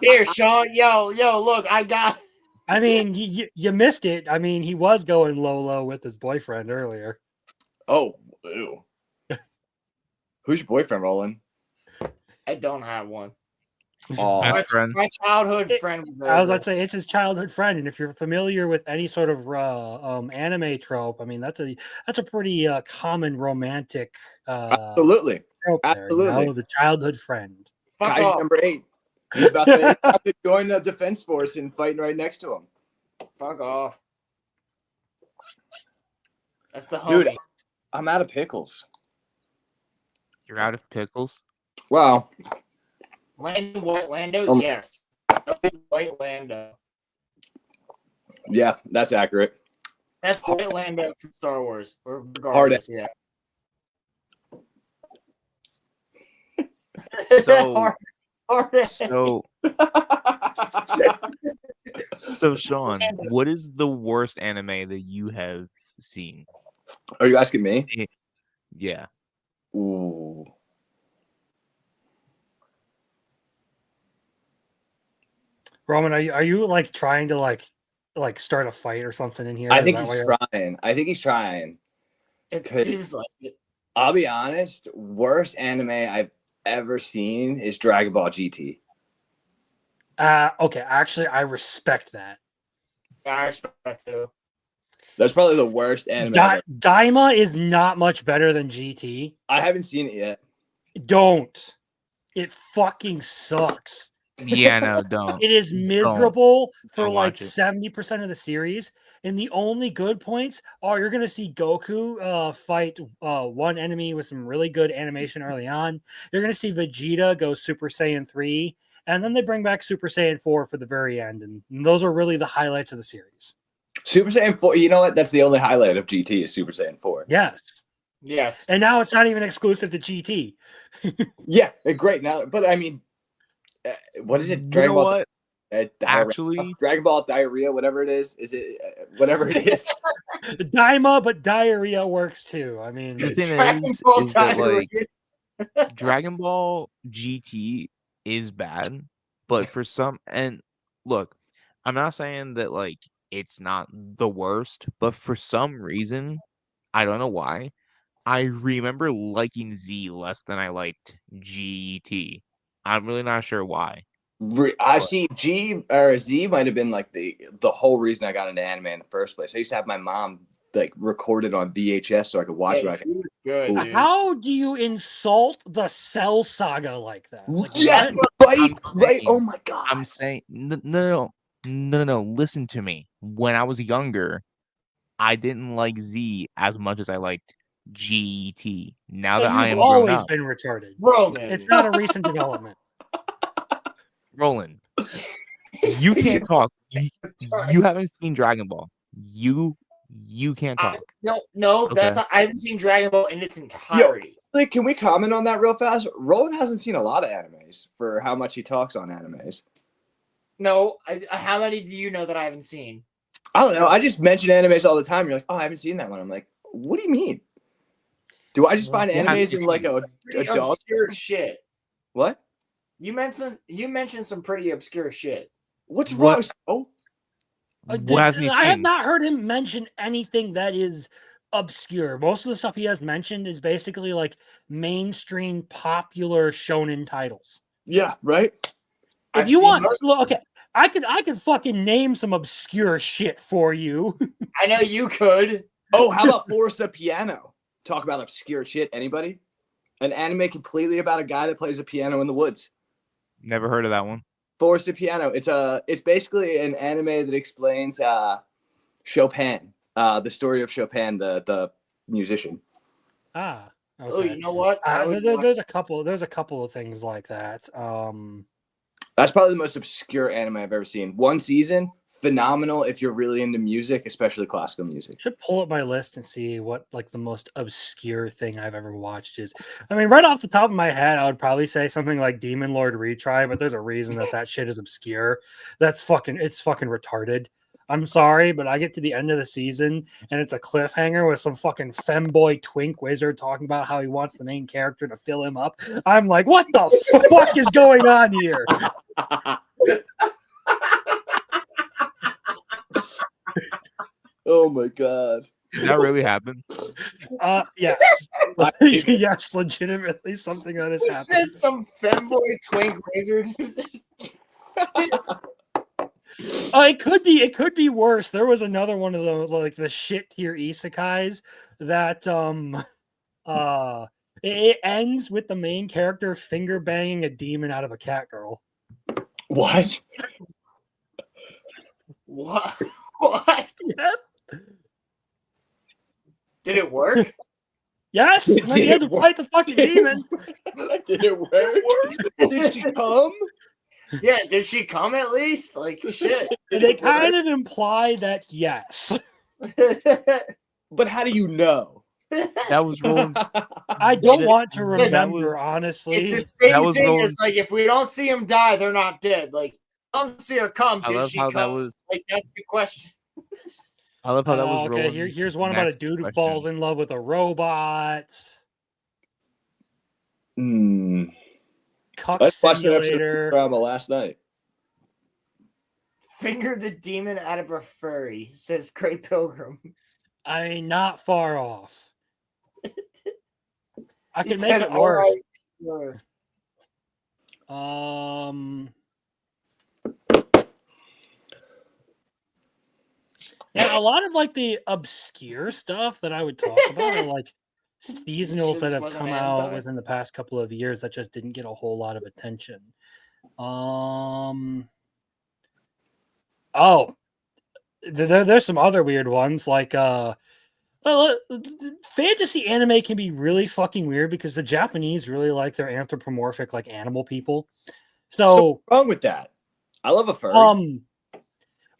Here, Sean. Yo, look, I got. I mean, you missed it. I mean, he was going low with his boyfriend earlier. Oh, ew. Who's your boyfriend, Roland? I don't have one. Best friend. My childhood friend. I was about to say it's his childhood friend, and if you're familiar with any sort of anime trope, I mean that's a pretty common romantic. Absolutely, trope there, absolutely. the childhood friend. Kaiji number 8. He's about to join the defense force and fighting right next to him. Fuck off. That's the homie. Dude, I'm out of pickles. You're out of pickles? Wow. Lando, White Lando, yes. White Lando. Yeah, that's accurate. That's White Lando from Star Wars. Or Hard. regardless, yeah. So Sean, what is the worst anime that you have seen? Are you asking me? Yeah. Ooh. Roman, are you like trying to like start a fight or something in here? I think he's trying. It seems like it. I'll be honest, worst anime I've ever seen is Dragon Ball GT. Okay, actually I respect that. I respect that too. That's probably the worst anime. Daima is not much better than GT. I haven't seen it yet. Don't. It fucking sucks. Yeah, no, don't. It is miserable for Don't like watch it. 70% of the series. And the only good points are you're going to see Goku fight one enemy with some really good animation early on. You're going to see Vegeta go Super Saiyan 3. And then they bring back Super Saiyan 4 for the very end. And those are really the highlights of the series. Super Saiyan 4, you know what? That's the only highlight of GT is Super Saiyan 4. Yes. Yes. And now it's not even exclusive to GT. Yeah, great. Now, but I mean, what is it? Dragon Ball? Actually, Dragon Ball Diarrhea, whatever it is it whatever it is? Daima, but diarrhea works too. I mean, the thing is that like Dragon Ball GT is bad, but for some, and look, I'm not saying that like it's not the worst, but for some reason, I don't know why, I remember liking Z less than I liked GT. I'm really not sure why. I see Z might have been like the whole reason I got into anime in the first place. I used to have my mom like recorded on VHS so I could watch it. Good, how do you insult the Cell Saga like that? Like, yeah, right. Oh my god. I'm saying no. Listen to me. When I was younger, I didn't like Z as much as I liked GET. Now So that I you've am grown always up, been retarded. Roman. It's not a recent development. Roland, you can't talk. You haven't seen Dragon Ball. You can't talk. No, that's Okay. not. I haven't seen Dragon Ball in its entirety. Like, can we comment on that real fast? Roland hasn't seen a lot of animes for how much he talks on animes. No, how many do you know that I haven't seen? I don't know. I just mention animes all the time. You're like, oh, I haven't seen that one. I'm like, what do you mean? Do I just find animes in like a Pretty dog? obscure shit. What? You mentioned some pretty obscure shit. What's wrong? Oh, I have not heard him mention anything that is obscure. Most of the stuff he has mentioned is basically like mainstream popular shonen titles. Yeah, right. If you want, look, okay, I could fucking name some obscure shit for you. I know you could. Oh, how about Forza Piano? Talk about obscure shit. Anybody? An anime completely about a guy that plays a piano in the woods. Never heard of that one. Forza Piano. It's basically an anime that explains Chopin, the story of Chopin, the musician. Ah. Okay. Oh, you know what? There's a couple of things like that. That's probably the most obscure anime I've ever seen. One season, phenomenal if you're really into music, especially classical music. Should pull up my list and see what like the most obscure thing I've ever watched is. I mean, right off the top of my head, I would probably say something like Demon Lord Retry, but there's a reason that shit is obscure. It's fucking retarded. I'm sorry, but I get to the end of the season and it's a cliffhanger with some fucking femboy twink wizard talking about how he wants the main character to fill him up. I'm like, what the fuck is going on here? Oh my god. Did that really happen? Yes. Yes, legitimately something that has happened. Said some femboy twink wizard. It could be worse. There was another one of the shit tier isekais that it ends with the main character finger banging a demon out of a cat girl. What? What? Yep. Did it work? Yes. And then you had to fight the fucking demon. Did it work? Did she come? Yeah, did she come at least? Like, shit. They kind of imply that yes. But how do you know? That was wrong. I don't want to remember, honestly. It's the same thing as, like, if we don't see them die, they're not dead. Like, don't see her come, did she come? Like, that's the question. I love how that was okay, here's one about a dude who falls in love with a robot. Cuck Let's watch that episode Simulator. of drama last night. Finger the demon out of a furry, says Cray Pilgrim. I mean, not far off. I He can make said, it worse. "All right, sure." Yeah, a lot of like the obscure stuff that I would talk about are like seasonals that have come out within the past couple of years that just didn't get a whole lot of attention. There's some other weird ones like fantasy anime can be really fucking weird because the Japanese really like their anthropomorphic like animal people. So what's wrong with that? I love a furry.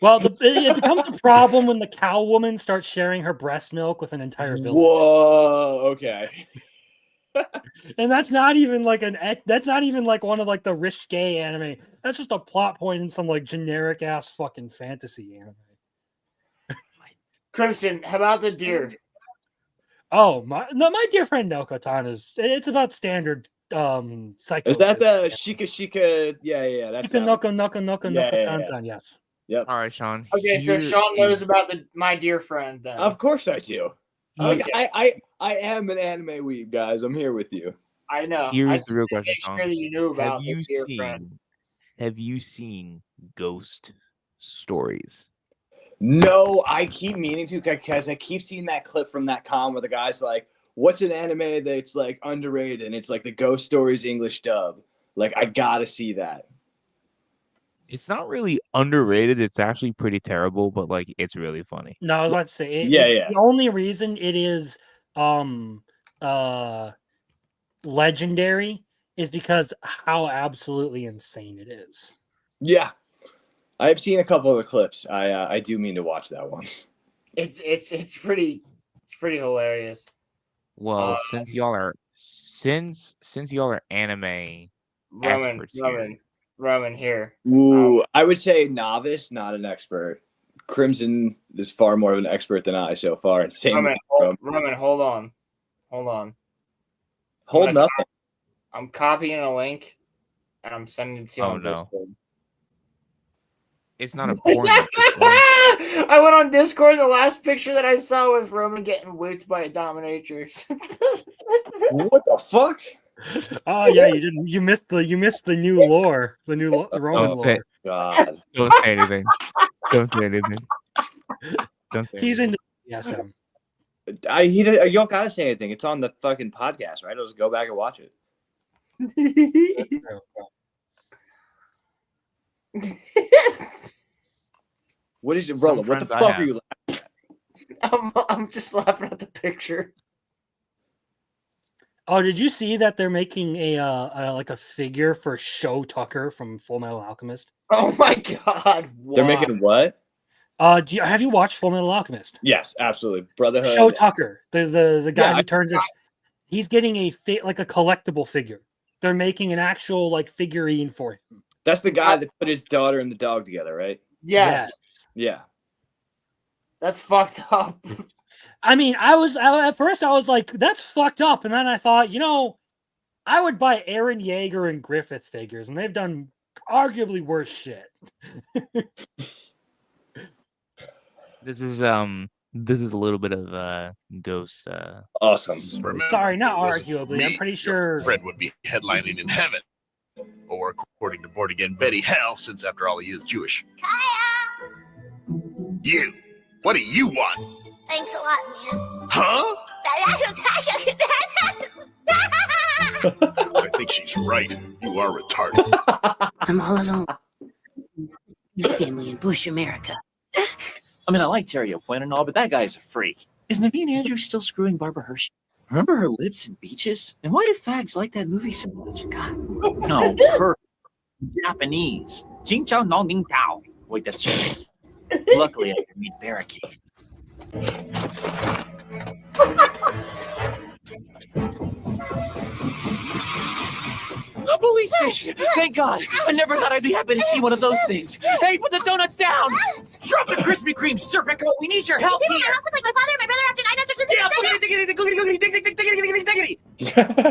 Well, it becomes a problem when the cow woman starts sharing her breast milk with an entire village. Whoa, okay. And that's not even like one of like the risque anime. That's just a plot point in some like generic ass fucking fantasy anime. Crimson, how about the deer? Oh my dear friend Noko-tan it's about standard psycho. Is that the Shika? Yeah, that's Noko-tan, yes. Yep. All right, Sean. Okay, so Sean knows about my dear friend then. Of course I do. Okay. I am an anime weeb, guys. I'm here with you. I know. Here's the real question, Sure that you knew about Have you seen Ghost Stories? No, I keep meaning to because I keep seeing that clip from that con where the guy's like, "What's an anime that's like underrated?" And it's like the Ghost Stories English dub. Like, I gotta see that. It's not really underrated. It's actually pretty terrible, but like it's really funny. No, I was about to say Yeah. The only reason it is legendary is because how absolutely insane it is. Yeah, I've seen a couple of the clips. I do mean to watch that one. It's pretty hilarious. Well, since y'all are anime experts here. Roman here. Ooh, I would say novice, not an expert. Crimson is far more of an expert than I so far. And same Roman, hold on. Hold nothing. I'm copying a link and I'm sending it to you on Discord. It's not a porn. I went on Discord and the last picture that I saw was Roman getting whipped by a dominatrix. What the fuck? Oh yeah, you didn't. You missed the new lore, the new Roman lore. God. Don't say anything. Don't say anything. Don't say He's anything. into You don't gotta say anything. It's on the fucking podcast, right? I'll just go back and watch it. What is it, bro? What the fuck are you laughing at? I'm just laughing at the picture. Oh, did you see that they're making a like a figure for Show Tucker from Full Metal Alchemist? Oh my god! They're making what? Have you watched Full Metal Alchemist? Yes, absolutely. Brotherhood. Show Tucker, the guy who turns it. He's getting a collectible figure. They're making an actual like figurine for him. That's the guy that put his daughter and the dog together, right? Yes. Yeah. That's fucked up. I mean, at first I was like, that's fucked up. And then I thought, I would buy Aaron Yeager and Griffith figures, and they've done arguably worse shit. This is a little bit of Ghost. Awesome. Sorry, not arguably. I'm pretty sure Fred would be headlining in heaven, or according to born again Betty, hell, since after all he is Jewish. Kaya! You. What do you want? Thanks a lot, man. Huh? I think she's right. You are retarded. I'm all alone. Your family in Bush, America. I mean, I like Terry O'Quinn and all, but that guy's a freak. Is Naveen Andrews still screwing Barbara Hershey? Remember her lips and beaches? And why do fags like that movie so much? God. No, her Japanese. Jing Chao Nong Ning Tao. Wait, that's Chinese. Luckily, I can read Barricade. A police station! Thank God! I never thought I'd be happy to see one of those things. Hey, put the donuts down! Drop the Krispy Kreme, Serpico! We need your help here! I look like my father and my brother after 9 months.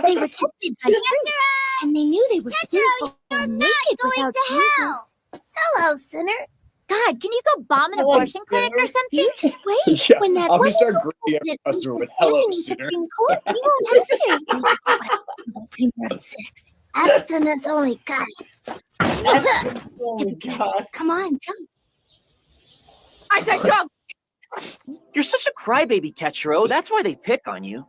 They were tempted by fruit, and they knew they were sinful and naked without Jesus. Hello, sinner. God, can you go bomb an abortion clinic or something? You just wait. Yeah, when that I'm gonna start wonderful greeting every customer with hello, sinner. Supreme Court, you won't have to premarital sex. Abstinence only, God. Stupid God. Come on, jump. I said jump. You're such a crybaby, Ketchero. That's why they pick on you.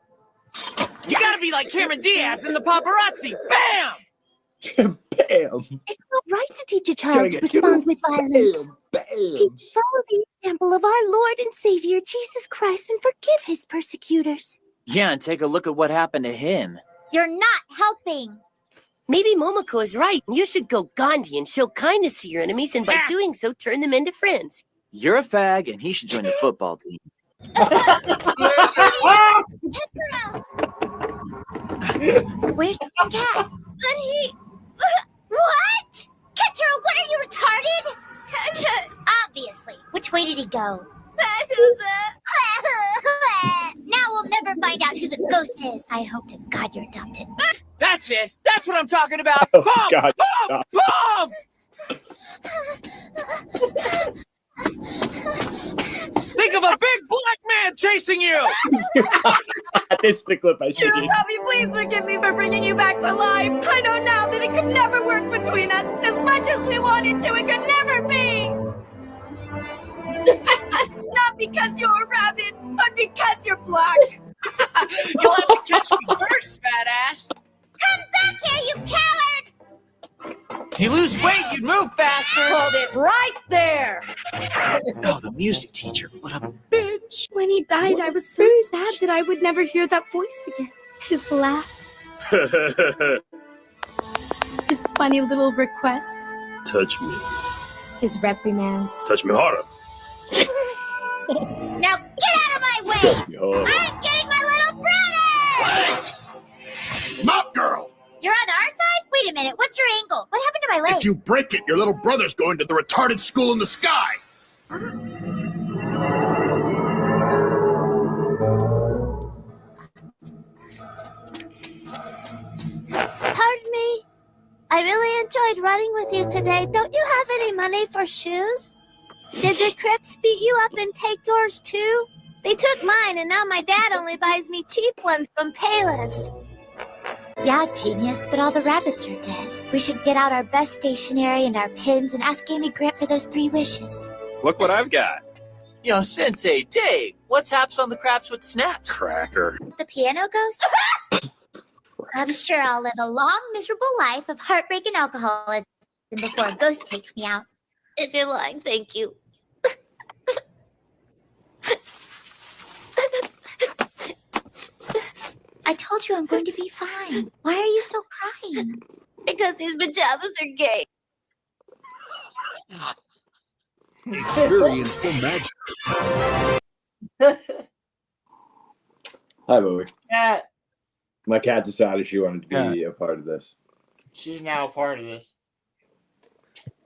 You gotta be like Cameron Diaz in the paparazzi. Bam! Bam! It's not right to teach a child to respond with violence. People follow the example of our Lord and Savior Jesus Christ and forgive his persecutors. Yeah, and take a look at what happened to him. You're not helping. Maybe Momoko is right. You should go Gandhi and show kindness to your enemies, and by doing so, turn them into friends. You're a fag, and he should join the football team. Where's the cat? What? Ketchero, what are you retarded? Obviously. Which way did he go? Now we'll never find out who the ghost is. I hope to God you're adopted. That's it. That's what I'm talking about. Oh, Bomb! God. Bomb! Bomb! Think of a big black man chasing you! This is the clip I should Shiro, Tommy, please forgive me for bringing you back to life. I know now that it could never work between us. As much as we wanted to, it could never be. Not because you're a rabbit, but because you're black. You'll have to catch me first, fat ass. Come back here, you coward! You lose weight, you'd move faster. Hold it right there. Oh, the music teacher. What a bitch. When he died, I was so sad that I would never hear that voice again. His laugh, his funny little requests, Touch me. his reprimands. Touch me harder. Now get out of my way! Touch me harder. I'm getting my little brother! Mop girl! You're on our side? Wait a minute, what's your angle? What happened to my leg? If you break it, your little brother's going to the retarded school in the sky. Pardon me. I really enjoyed running with you today. Don't you have any money for shoes? Did the Crips beat you up and take yours too? They took mine, and now my dad only buys me cheap ones from Payless. Yeah, genius, but all the rabbits are dead. We should get out our best stationery and our pins and ask Amy Grant for those 3 wishes. Look what I've got. Yo, Sensei, Dave, what's haps on the craps with snaps? Cracker. The piano ghost? I'm sure I'll live a long, miserable life of heartbreak and alcoholism before a ghost takes me out. If you're lying, thank you. I told you I'm going to be fine. Why are you still crying? Because these pajamas are gay. Experience the magic. Hi, Bowie. Cat. My cat decided she wanted to be a part of this. She's now a part of this.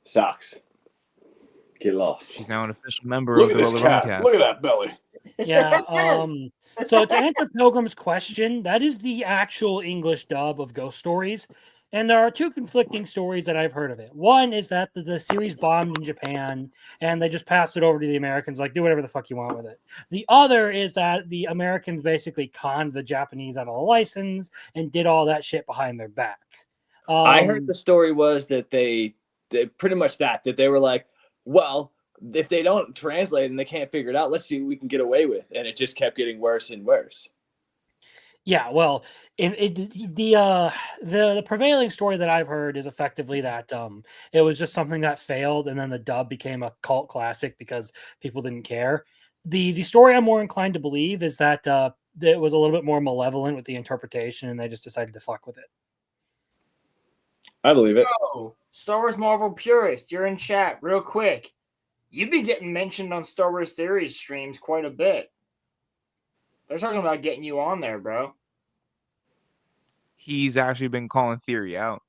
Sucks. Get lost. She's now an official member Look of at the this RoloRome cat. cast. Look at that belly. Yeah. So to answer Pilgrim's question, that is the actual English dub of Ghost Stories. And there are 2 conflicting stories that I've heard of it. One is that the series bombed in Japan and they just passed it over to the Americans, like, do whatever the fuck you want with it. The other is that the Americans basically conned the Japanese out of a license and did all that shit behind their back. I heard the story was that they pretty much that they were like, well, if they don't translate and they can't figure it out, let's see what we can get away with. And it just kept getting worse and worse. Yeah, well, the prevailing story that I've heard is effectively that it was just something that failed, and then the dub became a cult classic because people didn't care. The story I'm more inclined to believe is that it was a little bit more malevolent with the interpretation, and they just decided to fuck with it. I believe it. Oh, Star Wars Marvel purist, you're in chat real quick. You've been getting mentioned on Star Wars Theories streams quite a bit. They're talking about getting you on there, bro. He's actually been calling Theory out.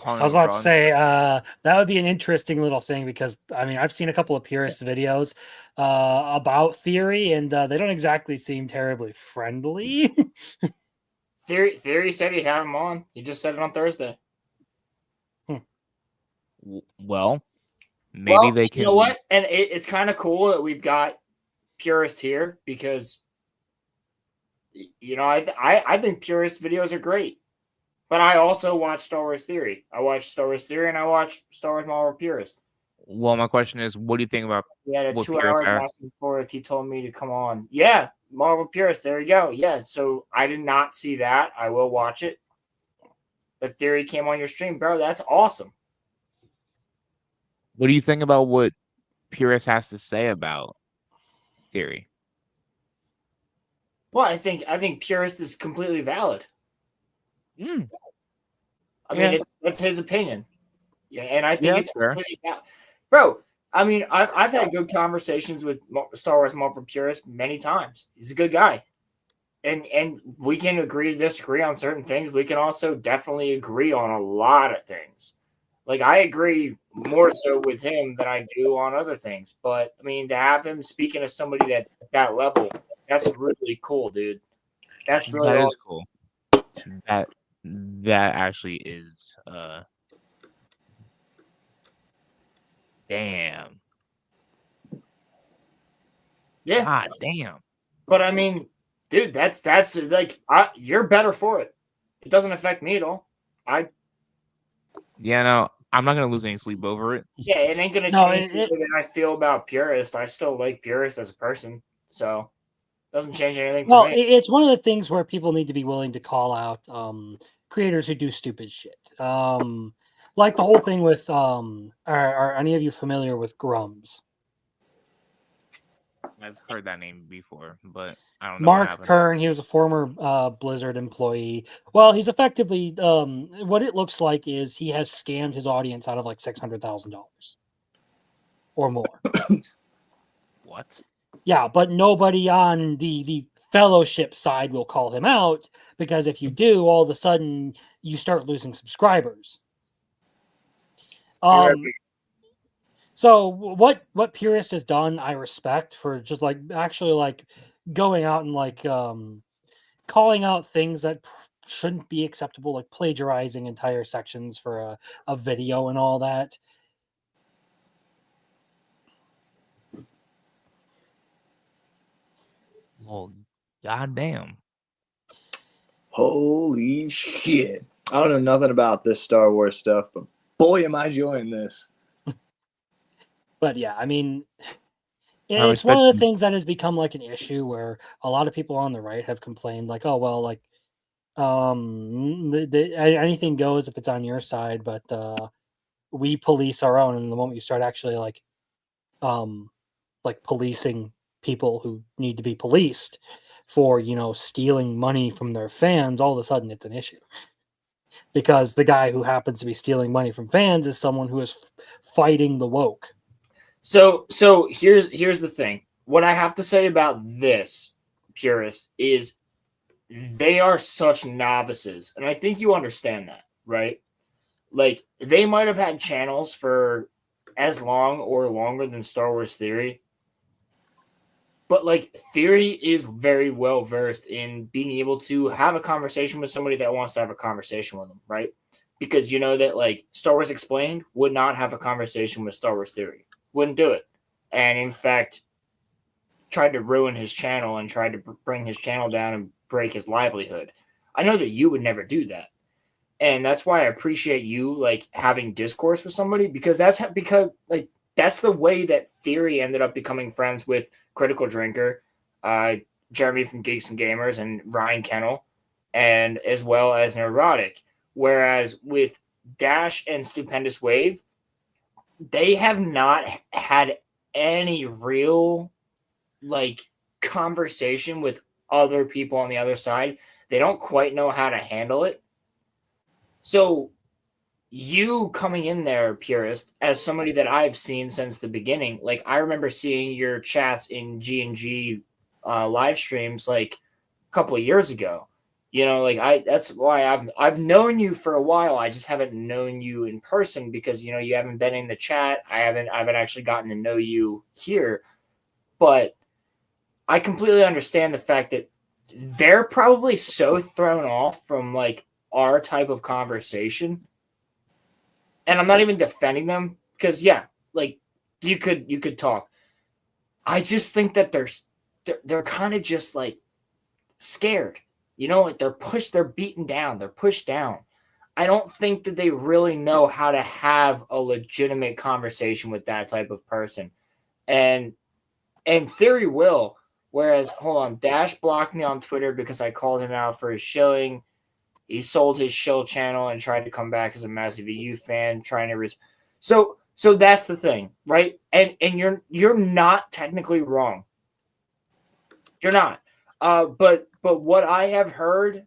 I was about to say that would be an interesting little thing because I mean I've seen a couple of purist videos about Theory and they don't exactly seem terribly friendly. Theory said he'd have him on. He just said it on Thursday. Well, maybe they can. You know what? And it's kind of cool that we've got purist here because you know I think purist videos are great. But I also watch Star Wars Theory. I watch Star Wars Theory and I watch Star Wars Marvel Purist. Well, my question is, what do you think about? We had a what 2 Purist hours are? asking for if he told me to come on. Yeah, Marvel Purist. There you go. Yeah, so I did not see that. I will watch it. The Theory came on your stream, bro. That's awesome. What do you think about what Purist has to say about Theory? Well, I think Purist is completely valid. I mean, it's his opinion. Yeah, and I think it's fair. Bro, I mean, I've had good conversations with Star Wars Marvel Purist many times. He's a good guy. And we can agree to disagree on certain things. We can also definitely agree on a lot of things. Like, I agree more so with him than I do on other things. But, I mean, to have him speaking to somebody that's at that level, that's really cool, dude. That's really That awesome. is cool. That actually is damn. Yeah. God damn. But I mean, dude, that's like you're better for it. It doesn't affect me at all. Yeah, no, I'm not gonna lose any sleep over it. Yeah, it ain't gonna change the way that I feel about Purist. I still like Purist as a person, so it doesn't change anything for Well, me. it's one of the things where people need to be willing to call out creators who do stupid shit. Like the whole thing with are any of you familiar with Grums? I've heard that name before, but I don't know what Mark happened. Kern, he was a former Blizzard employee. Well, he's effectively what it looks like is he has scammed his audience out of like $600,000 or more. What? Yeah, but nobody on the fellowship side will call him out because if you do, all of a sudden you start losing subscribers. So what Purist has done, I respect for just like actually like going out and like calling out things that shouldn't be acceptable, like plagiarizing entire sections for a video and all that. Well, goddamn. Holy shit. I don't know nothing about this Star Wars stuff, but boy, am I enjoying this. But yeah, I mean, I it's one of respect the things that has become like an issue where a lot of people on the right have complained, like, oh well, like anything goes if it's on your side, but we police our own. And the moment you start actually like policing people who need to be policed for stealing money from their fans, all of a sudden it's an issue because the guy who happens to be stealing money from fans is someone who is fighting the woke. So here's the thing. What I have to say about this, Purist, is they are such novices, and I think you understand that, right? Like, they might have had channels for as long or longer than Star Wars Theory, but like Theory is very well versed in being able to have a conversation with somebody that wants to have a conversation with them, right? Because you know that like Star Wars Explained would not have a conversation with Star Wars Theory, wouldn't do it, and in fact tried to ruin his channel and tried to bring his channel down and break his livelihood. I know that you would never do that. And that's why I appreciate you like having discourse with somebody, because that's the way that Theory ended up becoming friends with Critical Drinker, Jeremy from Geeks and Gamers, and Ryan Kennel, and as well as Neurotic. Whereas with Dash and Stupendous Wave, they have not had any real like conversation with other people on the other side. They don't quite know how to handle it. So you coming in there, Purist, as somebody that I've seen since the beginning, like I remember seeing your chats in G&G live streams like a couple of years ago. You know, like that's why I've known you for a while. I just haven't known you in person because you haven't been in the chat. I haven't actually gotten to know you here. But I completely understand the fact that they're probably so thrown off from like our type of conversation. And I'm not even defending them because like you could talk. I just think that they're kind of just like scared. Like they're beaten down, they're pushed down. I don't think that they really know how to have a legitimate conversation with that type of person. And Theory will. Whereas, hold on, Dash blocked me on Twitter because I called him out for his shilling. He sold his shill channel and tried to come back as a massive EU fan, trying to so that's the thing, right? And you're not technically wrong. You're not. But what I have heard,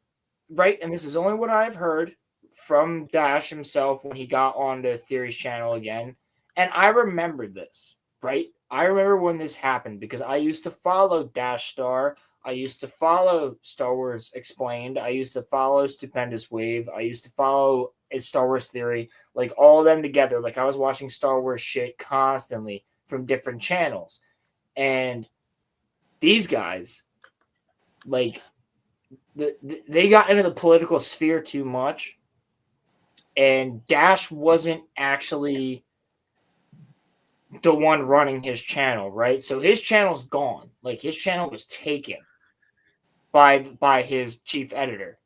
right, and this is only what I've heard from Dash himself when he got onto Theory's channel again, and I remember this, right? I remember when this happened because I used to follow Dash Star. I used to follow Star Wars Explained. I used to follow Stupendous Wave. I used to follow Star Wars Theory, like all of them together. Like I was watching Star Wars shit constantly from different channels. And these guys, like, they got into the political sphere too much. And Dash wasn't actually the one running his channel, right? So his channel's gone. Like his channel was taken by his chief editor,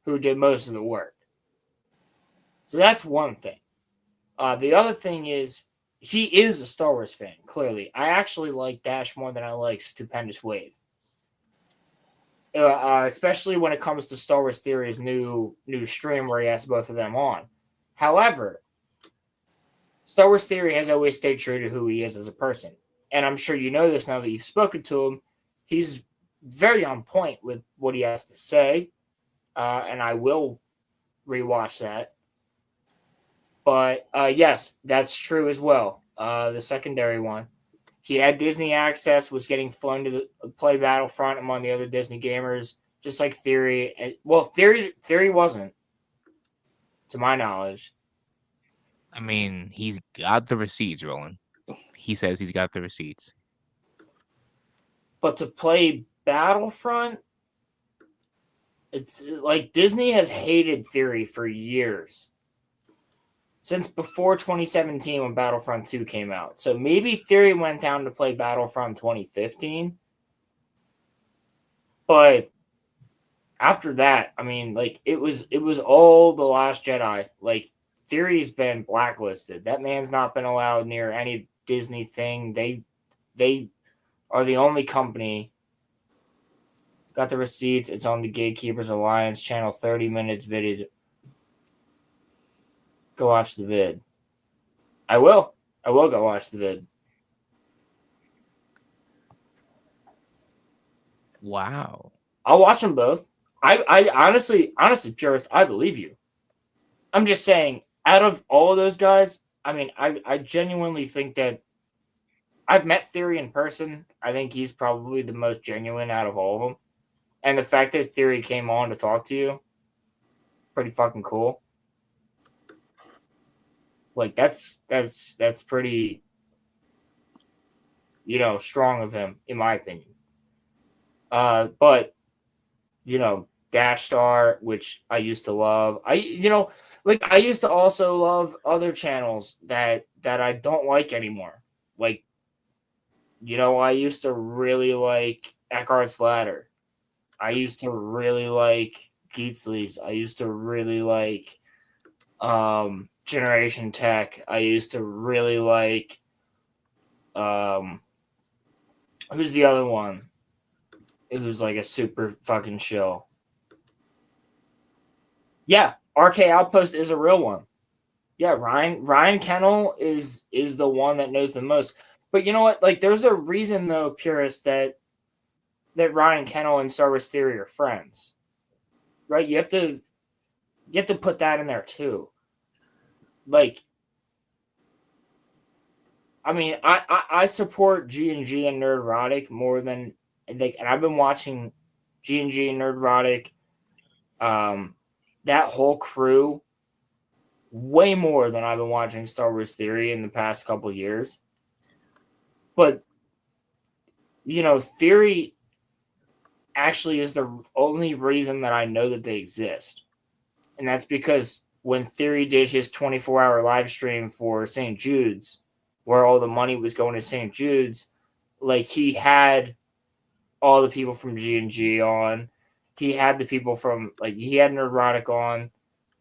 who did most of the work. So that's one thing. The other thing is he is a Star Wars fan. Clearly, I actually like Dash more than I like Stupendous Wave, especially when it comes to Star Wars Theory's new stream where he has both of them on. However, Star Wars Theory has always stayed true to who he is as a person. and I'm sure you know this now that you've spoken to him, he's very on point with what he has to say, and I will rewatch that. But yes, that's true as well. The secondary one, he had Disney access, was getting flown to play Battlefront among the other Disney gamers, just like Theory. And, well, Theory wasn't, to my knowledge. I mean, he's got the receipts, Roland. He says he's got the receipts. But to play Battlefront, it's like Disney has hated Theory for years. Since before 2017 when Battlefront 2 came out. So maybe Theory went down to play Battlefront 2015. But after that, I mean, like it was all The Last Jedi. Like Theory's been blacklisted. That man's not been allowed near any Disney thing. They are the only company. Got the receipts. It's on the Gatekeepers Alliance channel, 30 minutes video. Go watch the vid. I will go watch the vid. Wow. I'll watch them both. I honestly, Purist, I believe you. I'm just saying, out of all of those guys, I mean, I genuinely think that I've met Theory in person. I think he's probably the most genuine out of all of them. And the fact that Theory came on to talk to you, pretty fucking cool. Like that's pretty, strong of him, in my opinion. But Dash Star, which I used to love. I used to also love other channels that I don't like anymore. Like, I used to really like Eckhart's Ladder. I used to really like Geetsley's. I used to really like Generation Tech. I used to really like who's the other one? Who's like a super fucking show. Yeah, RK Outpost is a real one. Yeah, Ryan Kennel is the one that knows the most. But you know what? Like, there's a reason though, Purist, that Ryan Kennel and Star Wars Theory are friends, right? You have to put that in there too. Like, I mean, I support G&G and Nerdrotic more than and I've been watching G&G and Nerdrotic, that whole crew, way more than I've been watching Star Wars Theory in the past couple years. But Theory actually is the only reason that I know that they exist, and that's because when Theory did his 24-hour live stream for St. Jude's, where all the money was going to St. Jude's, like he had all the people from G&G on. He had the people from, like, he had Nerdrotic on.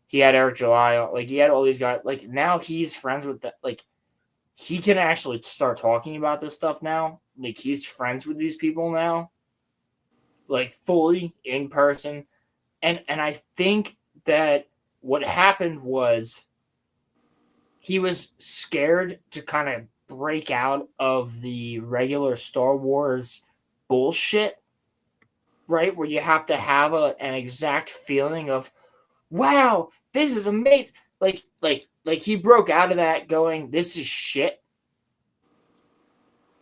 He had Eric July on. Like, he had all these guys. Like, now he's friends with that. Like, he can actually start talking about this stuff now. Like, he's friends with these people now. Like, fully in person. And I think that what happened was he was scared to kind of break out of the regular Star Wars bullshit, right? Where you have to have an exact feeling of, wow, this is amazing. Like he broke out of that going, this is shit.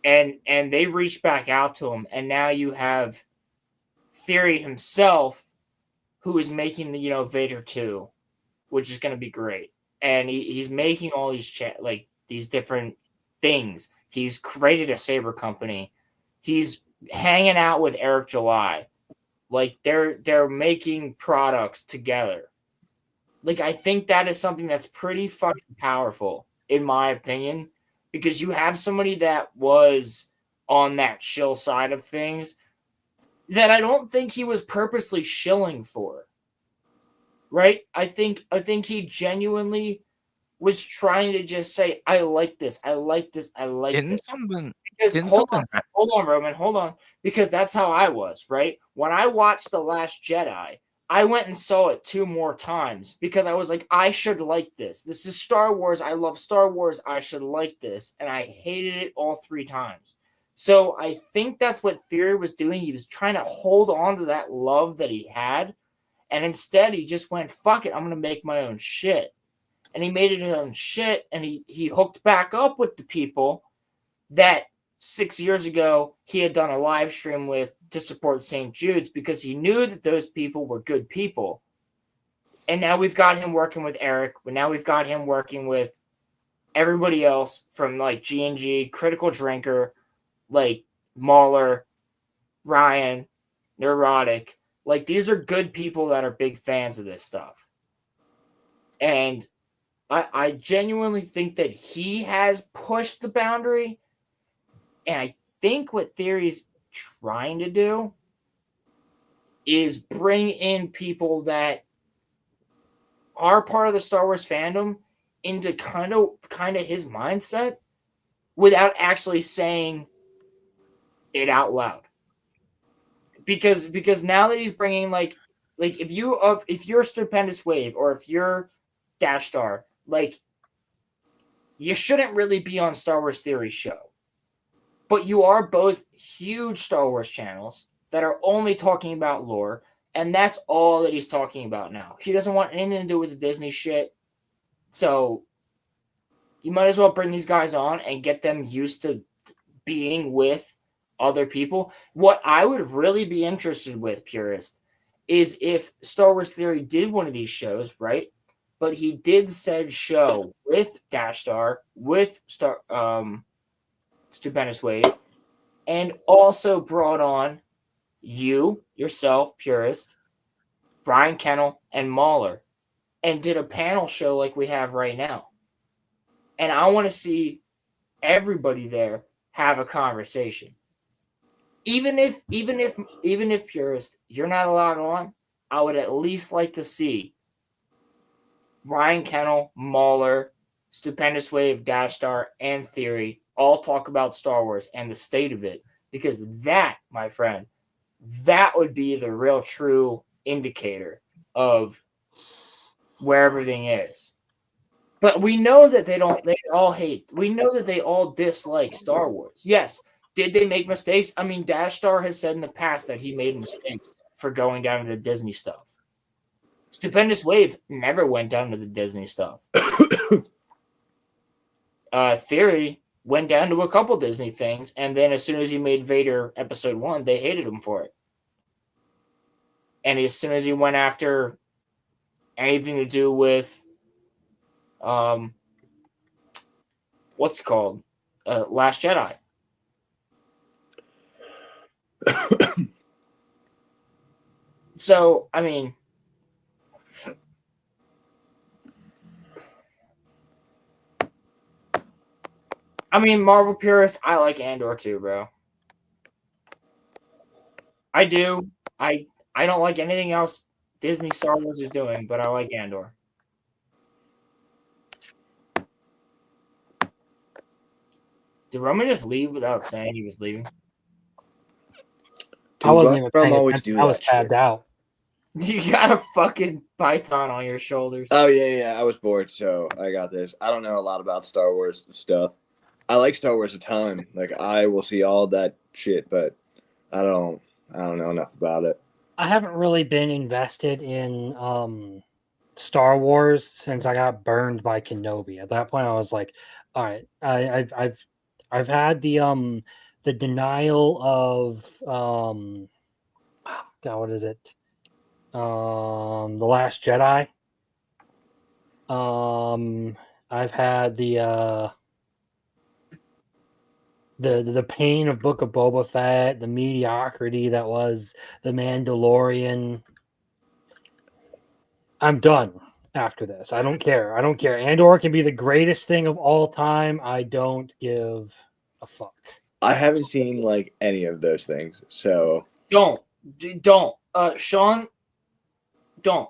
And they reached back out to him. And now you have Theory himself, who is making the, Vader 2, which is going to be great. And he's making all these these different things. He's created a saber company. He's hanging out with Eric July. Like they're making products together. Like, I think that is something that's pretty fucking powerful, in my opinion, because you have somebody that was on that shill side of things that I don't think he was purposely shilling for. Right? I think he genuinely was trying to just say, I like this. I like this. I like this. Hold on, Roman. Hold on. Because that's how I was, right? When I watched The Last Jedi, I went and saw it 2 more times because I was like, I should like this. This is Star Wars. I love Star Wars. I should like this. And I hated it all 3 times. So I think that's what Theory was doing. He was trying to hold on to that love that he had. And instead, he just went, fuck it, I'm going to make my own shit. And he made it his own shit. And he hooked back up with the people that 6 years ago he had done a live stream with to support St. Jude's because he knew that those people were good people. And now we've got him working with Eric. But now we've got him working with everybody else from like G&G, Critical Drinker, like Mauler, Ryan, Neurotic. Like, these are good people that are big fans of this stuff. And I genuinely think that he has pushed the boundary. And I think what Theory's trying to do is bring in people that are part of the Star Wars fandom into kind of his mindset without actually saying it out loud. Because now that he's bringing like if you're Stupendous Wave or if you're Dash Star, like, you shouldn't really be on Star Wars Theory's show. But you are both huge Star Wars channels that are only talking about lore, and that's all that he's talking about now. He doesn't want anything to do with the Disney shit. So you might as well bring these guys on and get them used to being with other people. What I would really be interested with, Purist, is if Star Wars Theory did one of these shows, right? But he did said show with Dash Star, with Stupendous Wave, and also brought on you, yourself, Purist, Brian Kennel, and Mauler, and did a panel show like we have right now. And I want to see everybody there have a conversation. Even if Purist, you're not allowed on, I would at least like to see Ryan Kennel, Mauler, Stupendous Wave, Dash Star, and Theory all talk about Star Wars and the state of it. Because that, my friend, that would be the real true indicator of where everything is. But we know that they all hate. We know that they all dislike Star Wars. Yes. Did they make mistakes? I mean, Dash Star has said in the past that he made mistakes for going down to the Disney stuff. Stupendous Wave never went down to the Disney stuff. Theory went down to a couple Disney things, and then as soon as he made Vader Episode 1, they hated him for it. And as soon as he went after anything to do with what's it called? Last Jedi. So, I mean, Marvel Purist, I like Andor too, bro. I do. I don't like anything else Disney Star Wars is doing, but I like Andor. Did Roman just leave without saying he was leaving? I wasn't even paying attention. I was tabbed out. You got a fucking python on your shoulders. Oh, yeah. I was bored, so I got this. I don't know a lot about Star Wars stuff. I like Star Wars a ton. Like, I will see all that shit, but I don't know enough about it. I haven't really been invested in Star Wars since I got burned by Kenobi. At that point, I was like, all right, I've had the denial of God, what is it? The Last Jedi. I've had the pain of Book of Boba Fett, the mediocrity that was The Mandalorian. I'm done after this. I don't care. Andor can be the greatest thing of all time. I don't give a fuck. I haven't seen like any of those things, so don't. Sean, don't.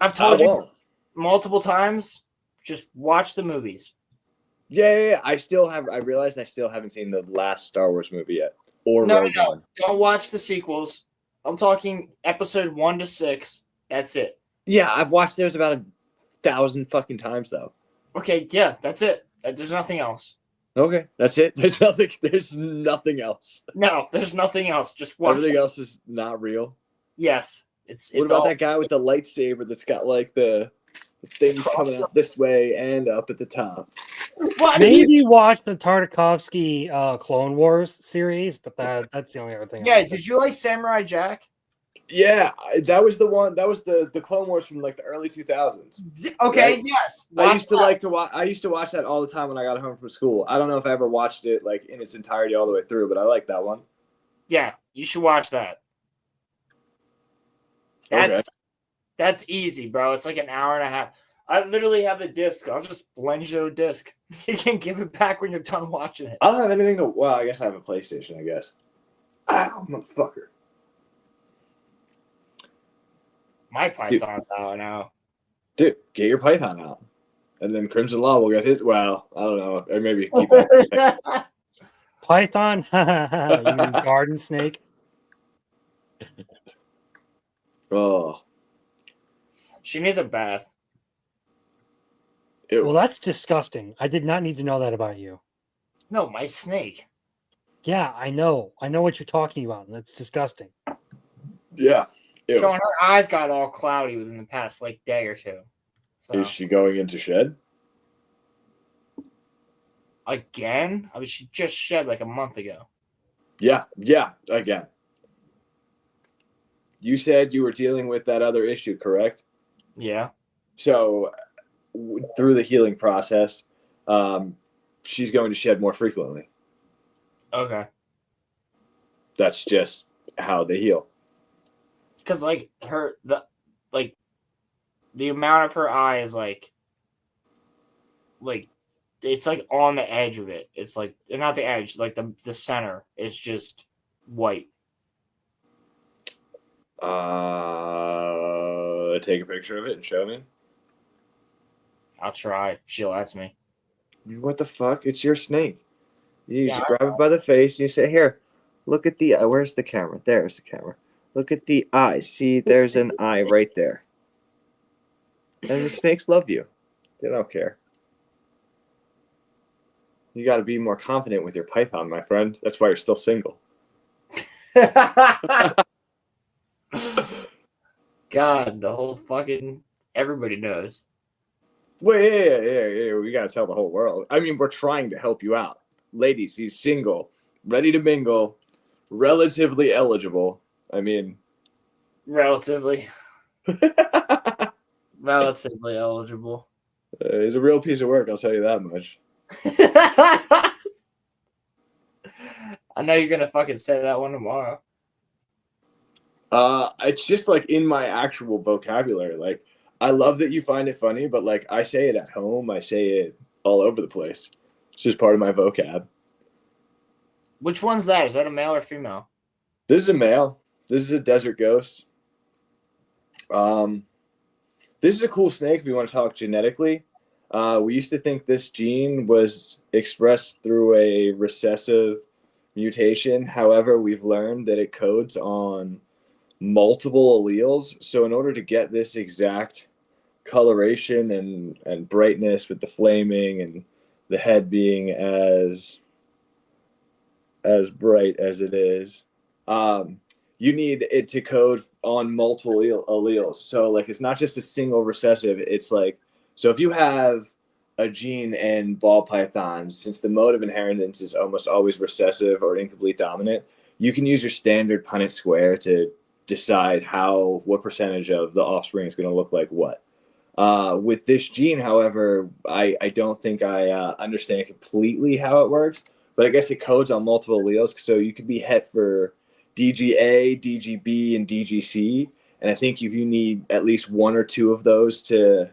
I've told you multiple times. Just watch the movies. Yeah. I realized I still haven't seen the last Star Wars movie yet. Or no. Don't watch the sequels. I'm talking episode 1 to 6. That's it. Yeah, I've watched those about 1,000 fucking times though. Okay, yeah, that's it. There's nothing else. Okay, that's it. There's nothing. There's nothing else. No, there's nothing else. Just watch. Everything else is not real. Yes, it's. What about all... that guy with the lightsaber that's got like the things coming out this way and up at the top? Maybe watch the Tartakovsky Clone Wars series, but that's the only other thing. Yeah, did you like Samurai Jack? Yeah, that was the one. That was the Clone Wars from like the early 2000s. Okay, right? yes. I used to like to watch. I used to watch that all the time when I got home from school. I don't know if I ever watched it like in its entirety all the way through, but I like that one. Yeah, you should watch that. That's easy, bro. It's like an hour and a half. I literally have the disc. I'll just blend you a disc. You can give it back when you're done watching it. I don't have anything to. Well, I guess I have a PlayStation. I guess. Ow, motherfucker. My Python's out now. Dude, get your Python out. And then Crimson Law will get his. Well, I don't know. Or maybe keep that. Python? You mean garden snake? Oh. She needs a bath. Well, that's disgusting. I did not need to know that about you. No, my snake. Yeah, I know. I know what you're talking about. And that's disgusting. Yeah. Ew. So her eyes got all cloudy within the past like day or two. So. Is she going into shed? Again? I mean, she just shed like a month ago. Yeah, again. You said you were dealing with that other issue, correct? Yeah. So through the healing process, she's going to shed more frequently. Okay. That's just how they heal. Because like the amount of her eye is like it's like on the edge of it. It's like not the edge, like the center. It's just white. Take a picture of it and show me. I'll try. She lets me. What the fuck? It's your snake. You just grab it by the face and you say, "Here, look at the eye. Where's the camera? There's the camera. Look at the eye. See, there's an eye right there." And the snakes love you. They don't care. You got to be more confident with your Python, my friend. That's why you're still single. God, the whole fucking everybody knows. Wait, yeah. We got to tell the whole world. I mean, we're trying to help you out. Ladies, he's single, ready to mingle, relatively eligible. I mean, relatively eligible. He's a real piece of work, I'll tell you that much. I know you're gonna fucking say that one tomorrow. It's just like in my actual vocabulary. Like, I love that you find it funny, but like I say it at home, I say it all over the place. It's just part of my vocab. Which one's that? Is that a male or female? This is a male. This is a desert ghost. This is a cool snake if you want to talk genetically. We used to think this gene was expressed through a recessive mutation. However, we've learned that it codes on multiple alleles. So in order to get this exact coloration and brightness with the flaming and the head being as bright as it is, you need it to code on multiple alleles. So like it's not just a single recessive. It's like, so if you have a gene in ball pythons, since the mode of inheritance is almost always recessive or incomplete dominant, you can use your standard Punnett square to decide what percentage of the offspring is going to look like what. With this gene, however, I don't think I understand completely how it works, but I guess it codes on multiple alleles. So you could be het for DGA, DGB, and DGC. And I think if you need at least one or two of those to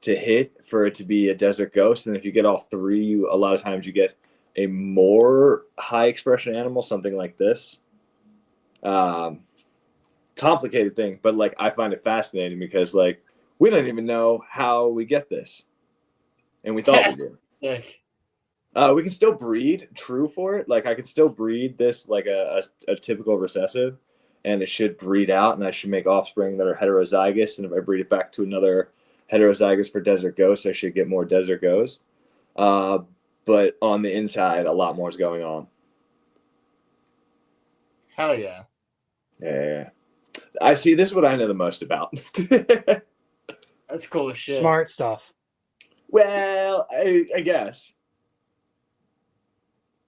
hit for it to be a desert ghost, and if you get all three, a lot of times you get a more high expression animal, something like this. Complicated thing, but like I find it fascinating because like we don't even know how we get this, and we thought we did. Sick. We can still breed true for it. Like I can still breed this like a typical recessive, and it should breed out, and I should make offspring that are heterozygous. And if I breed it back to another heterozygous for desert ghosts, I should get more desert ghosts. But on the inside, a lot more is going on. Hell yeah. Yeah. I see. This is what I know the most about. That's cool as shit. Smart stuff. Well, I guess.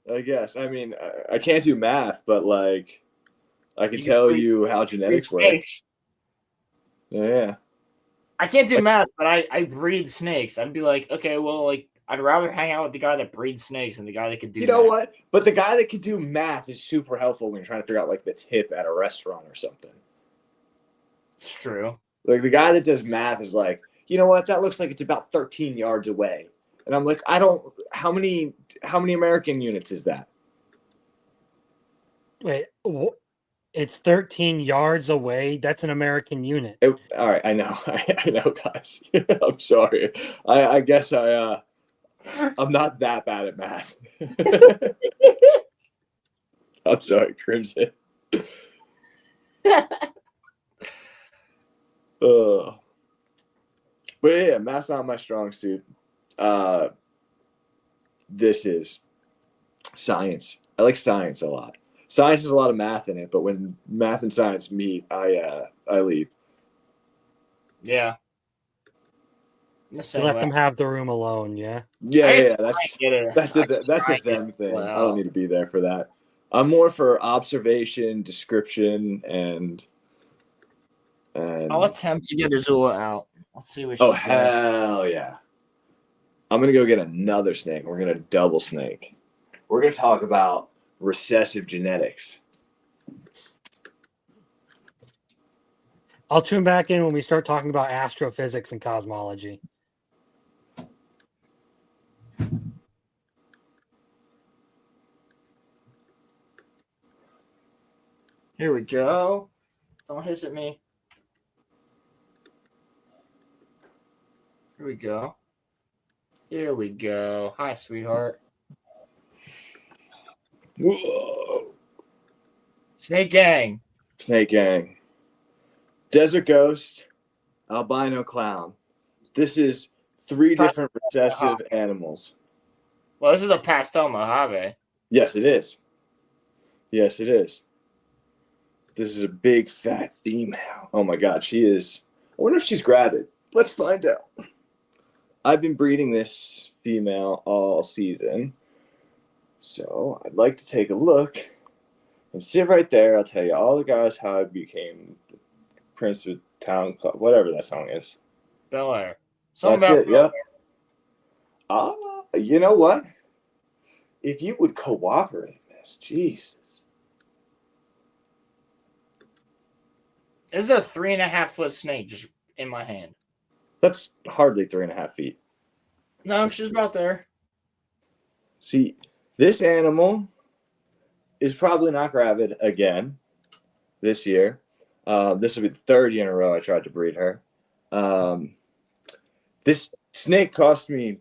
I mean, I can't do math, but like, I can tell you how genetics work. Yeah. I can't do math, but I breed snakes. I'd be like, okay, well, like, I'd rather hang out with the guy that breeds snakes than the guy that could do. You know what? But the guy that can do math is super helpful when you're trying to figure out like the tip at a restaurant or something. It's true. Like the guy that does math is like, you know what? That looks like it's about 13 yards away. And I'm like, how many American units is that? Wait, it's 13 yards away. That's an American unit. All right, I know. I know, guys. I'm sorry. I guess I'm not that bad at math. I'm sorry, Crimson. But yeah, math's not my strong suit. This is science. I like science a lot. Science has a lot of math in it, but when math and science meet, I leave. Yeah. Let them have the room alone, yeah? Yeah, that's a them thing. I don't need to be there for that. I'm more for observation, description, and I'll attempt to get Azula out. Let's see what she oh, says. Hell yeah. I'm going to go get another snake. We're going to double snake. We're going to talk about recessive genetics. I'll tune back in when we start talking about astrophysics and cosmology. Here we go. Don't hiss at me. Here we go. Here we go. Hi, sweetheart. Whoa. Snake Gang. Snake Gang. Desert Ghost, Albino Clown. This is 3 different recessive animals. Well, this is a pastel Mojave. Yes, it is. Yes, it is. This is a big, fat female. Oh, my God. She is. I wonder if she's gravid. Let's find out. I've been breeding this female all season. So I'd like to take a look and sit right there. I'll tell you all the guys how I became the Prince of Town Club, whatever that song is. Bel Air. That's it, yep. You know what? If you would cooperate, Miss, Jesus. This is a 3.5-foot snake just in my hand. That's hardly 3.5 feet. No, she's about there. See, this animal is probably not gravid again this year. This will be the 3rd year in a row I tried to breed her. This snake cost me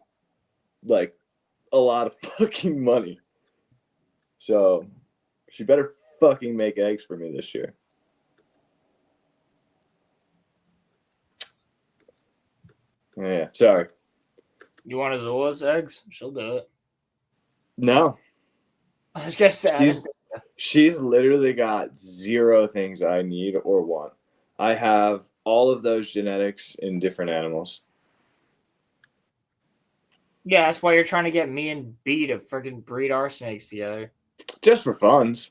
like a lot of fucking money. So she better fucking make eggs for me this year. Yeah, sorry. You want Azula's eggs? She'll do it. No. I was gonna say she's literally got 0 things I need or want. I have all of those genetics in different animals. Yeah, that's why you're trying to get me and B to freaking breed our snakes together. Just for funs.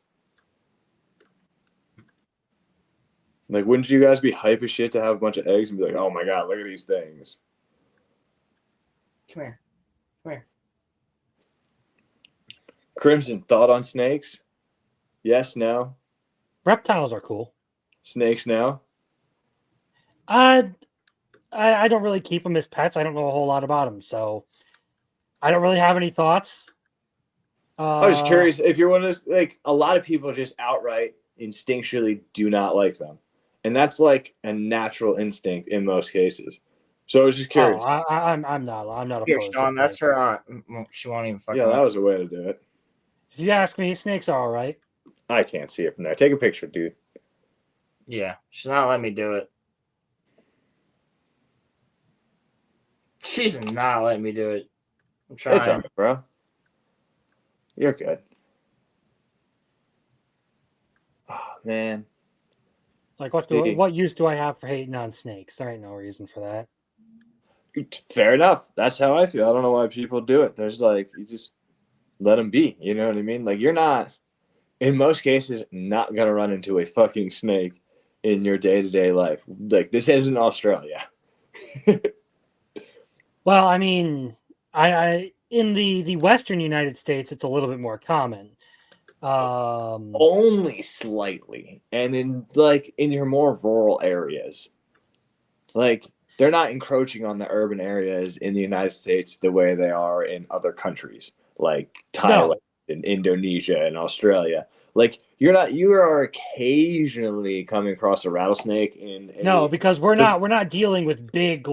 Like, wouldn't you guys be hype as shit to have a bunch of eggs and be like, oh my God, look at these things? Come here. Come here. Crimson, thought on snakes? Yes, no? Reptiles are cool. Snakes now? I don't really keep them as pets. I don't know a whole lot about them, so I don't really have any thoughts. I was curious if you're one of those, like, a lot of people just outright instinctually do not like them. And that's like a natural instinct in most cases. So I was just curious. Oh, I'm not Here, opposed. Sean, that's her. She won't even fucking. Yeah, that was a way to do it. If you ask me, snakes are all right. I can't see it from there. Take a picture, dude. Yeah, she's not letting me do it. She's not letting me do it. I'm trying. It's all right, bro. You're good. Oh, man. Like, what use do I have for hating on snakes? There ain't no reason for that. Fair enough. That's how I feel. I don't know why people do it. There's like, you just let them be. You know what I mean? Like, you're not, in most cases, not going to run into a fucking snake in your day-to-day life. Like, this isn't Australia. Well, I mean, I in the Western United States, it's a little bit more common. Only slightly. And in your more rural areas, like, they're not encroaching on the urban areas in the United States the way they are in other countries like Thailand and Indonesia and Australia. Like, you are occasionally coming across a rattlesnake No, because we're not dealing with big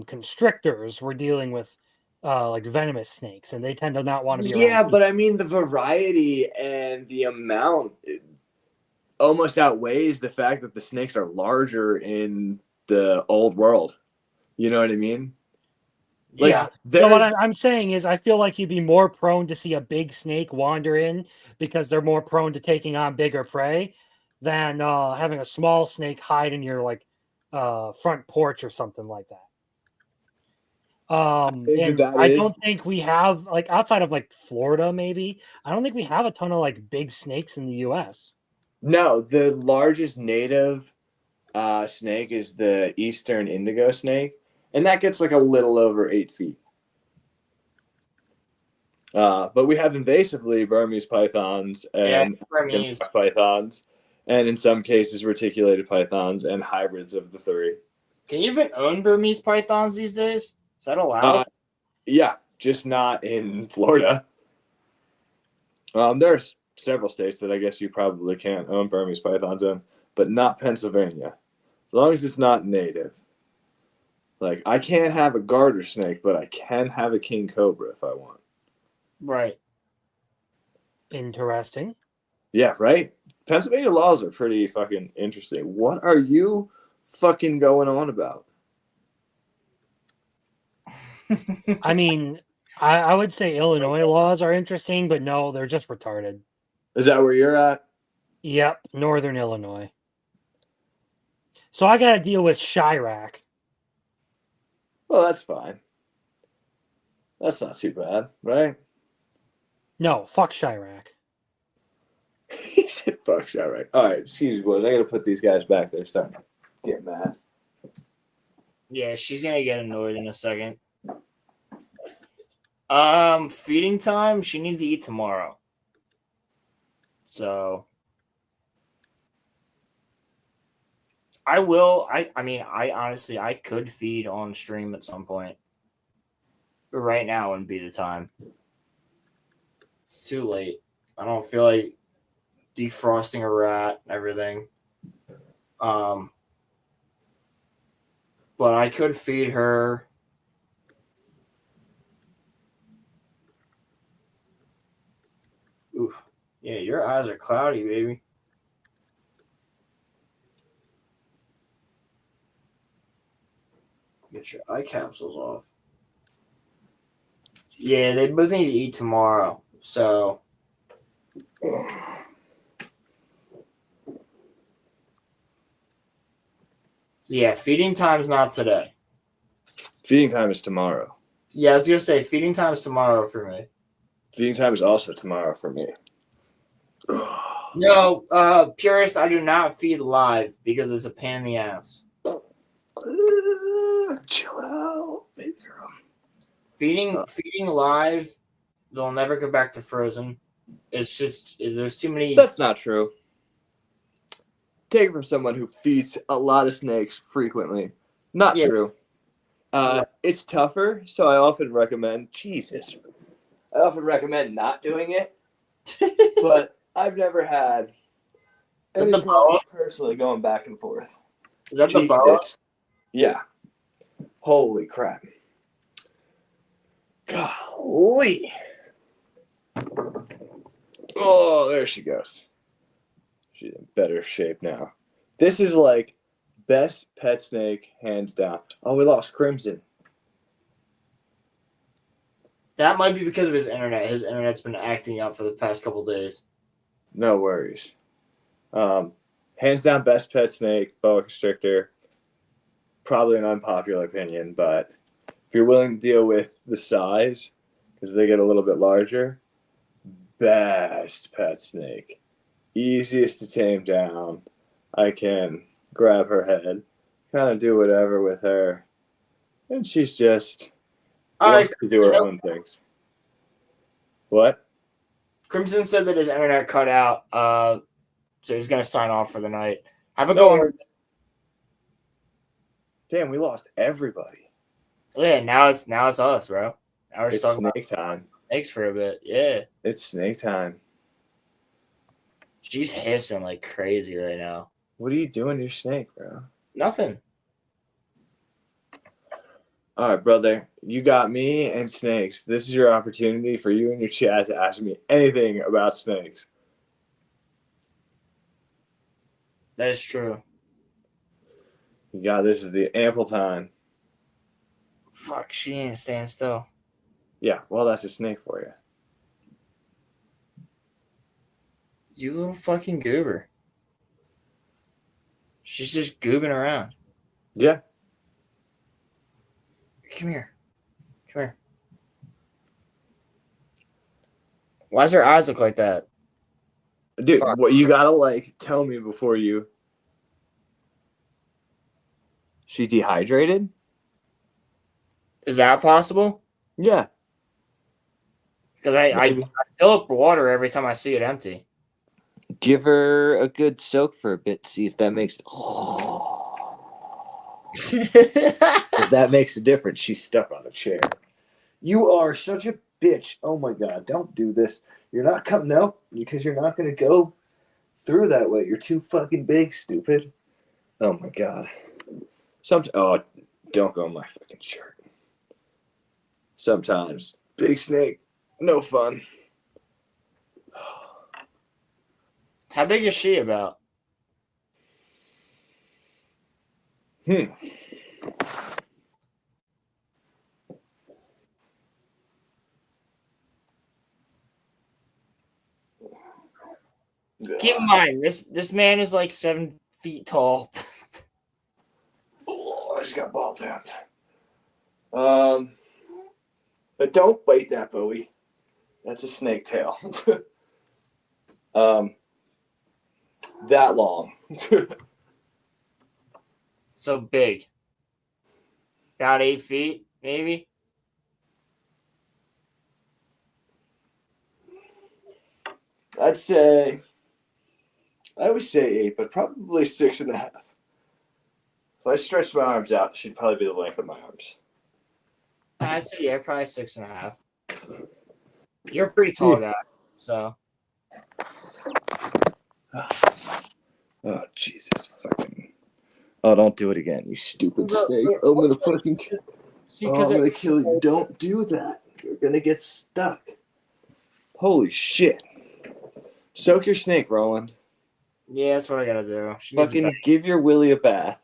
constrictors. We're dealing with like venomous snakes, and they tend to not want to be around. Yeah, but I mean, the variety and the amount almost outweighs the fact that the snakes are larger in the old world. You know what I mean? Like, yeah. So what I'm saying is, I feel like you'd be more prone to see a big snake wander in because they're more prone to taking on bigger prey than having a small snake hide in your front porch or something like that. And I don't think we have, like, outside of like Florida, maybe, I don't think we have a ton of like big snakes in the US. No, the largest native snake is the eastern indigo snake, and that gets like a little over 8 feet. But we have invasively Burmese pythons and Burmese pythons, and in some cases reticulated pythons and hybrids of the three. Can you even own Burmese pythons these days? Is that allowed? Yeah, just not in Florida. There's several states that I guess you probably can't own Burmese pythons in, but not Pennsylvania. As long as it's not native. Like, I can't have a garter snake, but I can have a king cobra if I want. Right. Interesting. Yeah, right? Pennsylvania laws are pretty fucking interesting. What are you fucking going on about? I mean, I would say Illinois laws are interesting, but no, they're just retarded. Is that where you're at? Yep, Northern Illinois. So I got to deal with Chirac. Well, that's fine. That's not too bad, right? No, fuck Chirac. He said fuck Chirac. All right, excuse me, boys. I got to put these guys back. They're starting to get mad. Yeah, she's going to get annoyed in a second. Feeding time, she needs to eat tomorrow. So I honestly, I could feed on stream at some point. But right now wouldn't be the time. It's too late. I don't feel like defrosting a rat and everything. But I could feed her. Oof. Yeah, your eyes are cloudy, baby. Get your eye capsules off. Yeah, they both need to eat tomorrow. So yeah, feeding time's not today. Feeding time is tomorrow. Yeah, I was gonna say feeding time is tomorrow for me. Feeding time is also tomorrow for me. No, purist, I do not feed live because it's a pain in the ass. Chill out, baby girl. Feeding live, they'll never go back to frozen. It's just there's too many. That's not true. Take it from someone who feeds a lot of snakes frequently. Not true. It's tougher, so I often recommend not doing it. But I've never had any problems personally going back and forth. Is that the boa? Yeah. Holy crap. Golly. Oh, there she goes. She's in better shape now. This is like best pet snake, hands down. Oh, we lost Crimson. That might be because of his internet. His internet's been acting up for the past couple days. No worries. Hands down, best pet snake, boa constrictor. Probably an unpopular opinion, but if you're willing to deal with the size, because they get a little bit larger, best pet snake. Easiest to tame down. I can grab her head, kind of do whatever with her, and she's just wants to do her own things. What? Crimson said that his internet cut out, so he's gonna sign off for the night. Have a go. Damn, we lost everybody. Yeah, now it's us, bro. Now we're It's talking snake time. snakes for a bit. Yeah, It's snake time. she's hissing like crazy right now. What are you doing to your snake, bro? Nothing. All right, brother. You got me and snakes. This is your opportunity for you and your chat to ask me anything about snakes. That is true. You got this is the ample time. Fuck, she ain't staying still. Yeah, well, that's a snake for you. You little fucking goober. She's just goobing around. Yeah. Come here. Come here. Why does her eyes look like that? Dude, what you gotta like tell me before you. She dehydrated? Is that possible? Yeah. Because I fill up water every time I see it empty. Give her a good soak for a bit. See if that makes if that makes a difference. She's stuck on a chair. You are such a bitch. Oh my god, don't do this. You're not coming out because you're not gonna go through that way. You're too fucking big, stupid. Oh my god. Don't go on my fucking shirt. Sometimes big snake, no fun. How big is she about? Keep in mind, this man is like 7 feet tall. Oh, I just got ball tapped. But don't bite that, Bowie. That's a snake tail. That long. So big. About 8 feet, maybe. I always say 8, but probably 6.5. If I stretch my arms out, she'd probably be the length of my arms. I'd say, yeah, probably 6.5. You're a pretty tall guy, so. Oh, Jesus fucking. Oh, don't do it again, you stupid snake. I'm gonna fucking. I'm gonna kill you. Don't do that. You're gonna get stuck. Holy shit. Soak your snake, Roland. Yeah, that's what I gotta do. She needs a Fucking bath. give your Willie a bath.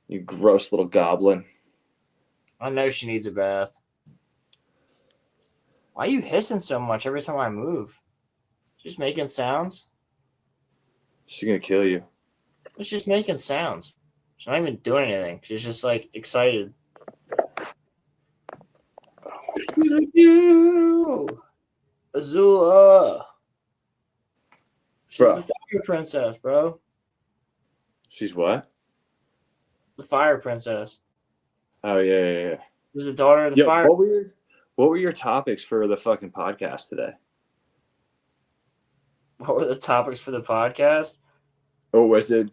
You gross little goblin. I know she needs a bath. Why are you hissing so much every time I move? She's making sounds. She's gonna kill you. She's just making sounds. She's not even doing anything. She's just like excited. Azula. She's Bro. the fire princess, bro. She's what? The fire princess. Oh yeah. She's the daughter of the Yo, fire. what were your topics for the fucking podcast today? What were the topics for the podcast? Or was it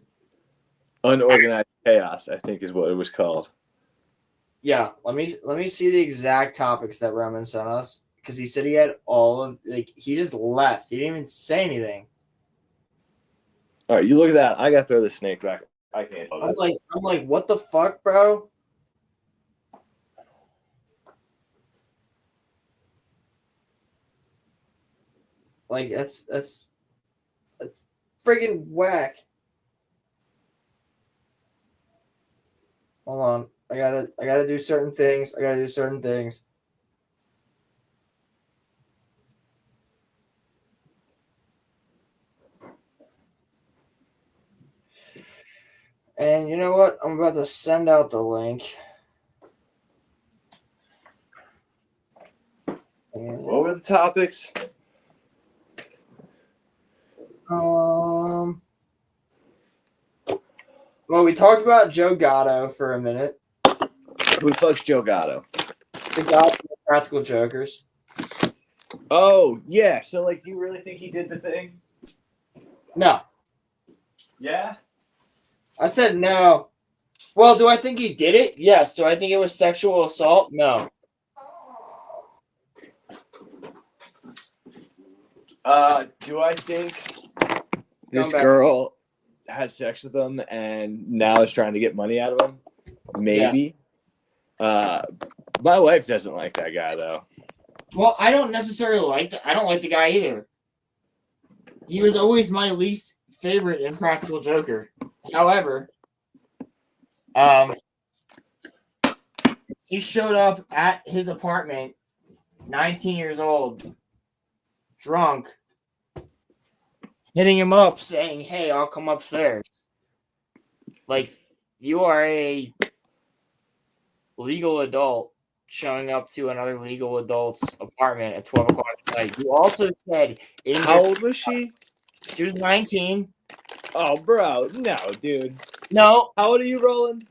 Unorganized Chaos, I think is what it was called. Yeah, let me see the exact topics that Roman sent us, because he said he had all of, like, he just left. He didn't even say anything. All right, you look at that. I gotta throw the snake back. I can't. I'm like, what the fuck, bro? Like, that's friggin' whack. Hold on. I gotta do certain things. And you know what? I'm about to send out the link. What were the topics? Well, we talked about Joe Gatto for a minute. Who the fuck's Joe Gatto? The guy from the Practical Jokers. Oh, yeah. So, like, do you really think he did the thing? No. Yeah? I said no. Well, do I think he did it? Yes. Do I think it was sexual assault? No. Do I think this girl had sex with him and now is trying to get money out of him? Maybe. Yes. My wife doesn't like that guy, though. Well, I don't necessarily I don't like the guy either. He was always my least favorite in Practical Joker. However, he showed up at his apartment, 19 years old, drunk, hitting him up, saying, "Hey, I'll come upstairs." Like, you are a legal adult showing up to another legal adult's apartment at 12 o'clock at night. You also said... How old was she? She was 19. Oh, bro. No, dude. No. How old are you, Roland?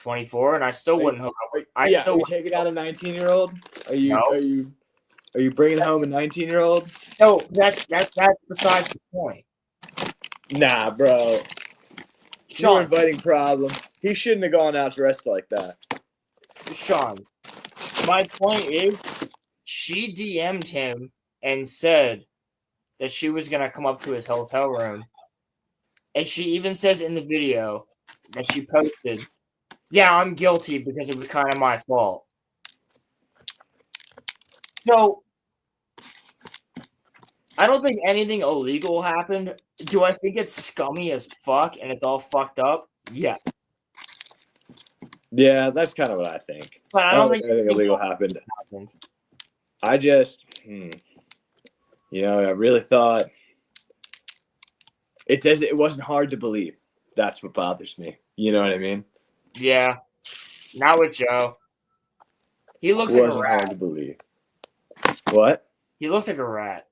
24, and I still wouldn't hook up. Are you taking out a 19-year-old? Are you bringing home a 19-year-old? No, that's besides the point. Nah, bro. Sean. You're inviting problem. He shouldn't have gone out dressed like that. Sean, my point is, she DM'd him and said that she was going to come up to his hotel room. And she even says in the video that she posted, "Yeah, I'm guilty because it was kind of my fault." So, I don't think anything illegal happened. Do I think it's scummy as fuck and it's all fucked up? Yeah. Yeah, that's kind of what I think. But I don't think anything illegal happened. I just, I really thought it wasn't hard to believe. That's what bothers me. You know what I mean? Yeah. Not with Joe. He looks It like a wasn't rat. hard to believe. What? He looks like a rat.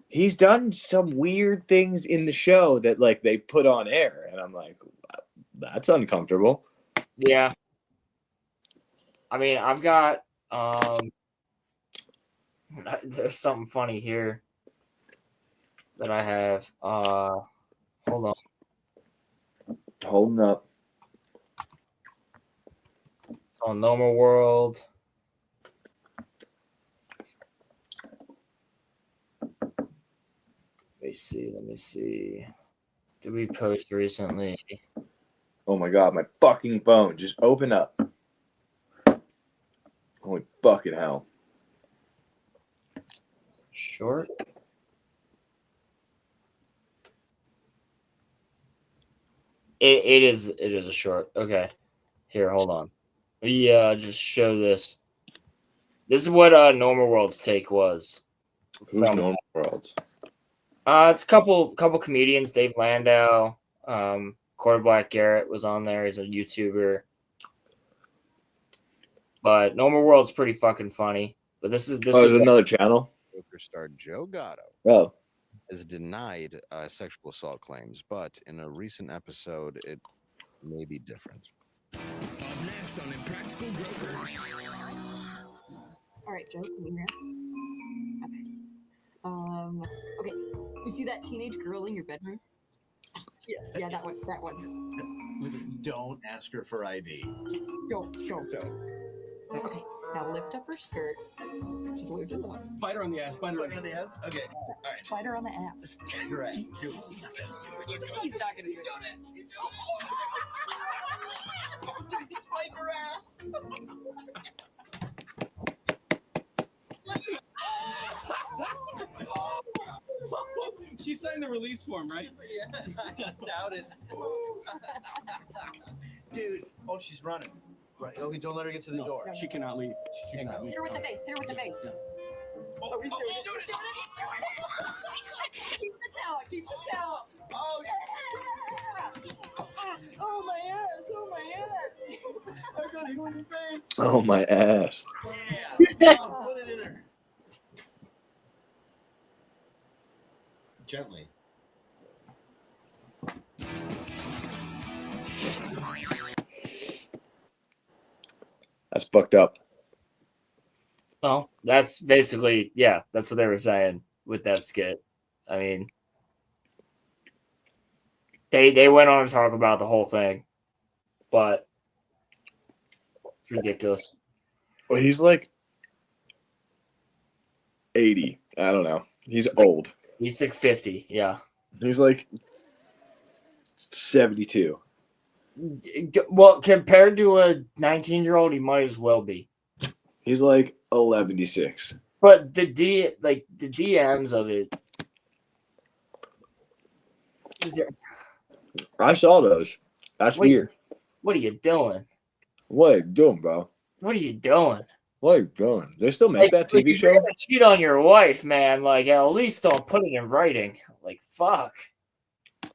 He's done some weird things in the show that like they put on air, and I'm like, that's uncomfortable. Yeah. I mean, I've got there's something funny here that I have. Hold on. Holding up. On Normal World. Let me see. Did we post recently? Oh my god, my fucking phone just opened up. Holy fucking hell. Short. It is a short. Okay. Here, hold on. Yeah, just show this. This is what Normal World's take was. Who's Normal Worlds? It's a couple comedians. Dave Landau, Corey Black Garrett was on there. He's a YouTuber. But Normal World's pretty fucking funny. But this was another channel. Joker star Joe Gatto has denied sexual assault claims, but in a recent episode, it may be different. Next on Impractical Jokers. All right, Joe, can you hear us? Okay. You see that teenage girl in your bedroom? Yeah, that one. Don't ask her for ID. Don't. Okay, now lift up her skirt. She's a weird one. Bite her on the ass. Bite her on the ass. Okay. All right. Bite her on the ass. Right. He's not gonna do it. Bite her ass. She signed the release form, right? Yeah, I doubt it. Dude, Oh, she's running. Right. Okay, don't let her get to the door. She cannot leave. She cannot leave. Hit her with the base. Hit her with the base. Oh, he's doing it. Keep the tower. Keep the tower. Oh, Oh, my ass. Oh, my ass. I got hit in the face. Oh, my ass. Yeah. Put it in her. Gently. That's fucked up. Well, that's basically, yeah, that's what they were saying with that skit. I mean, they went on to talk about the whole thing, but it's ridiculous. Well, he's like 80. I don't know. He's old. He's like 50, yeah. He's like 72. Well, compared to a 19-year-old, he might as well be. He's like 11-6. But the DMs of it. I saw those. That's weird. What are you doing? What are you doing, bro? What are you doing? What are you doing? They still make that TV if show? you're gonna cheat on your wife, man, like at least don't put it in writing. Like fuck.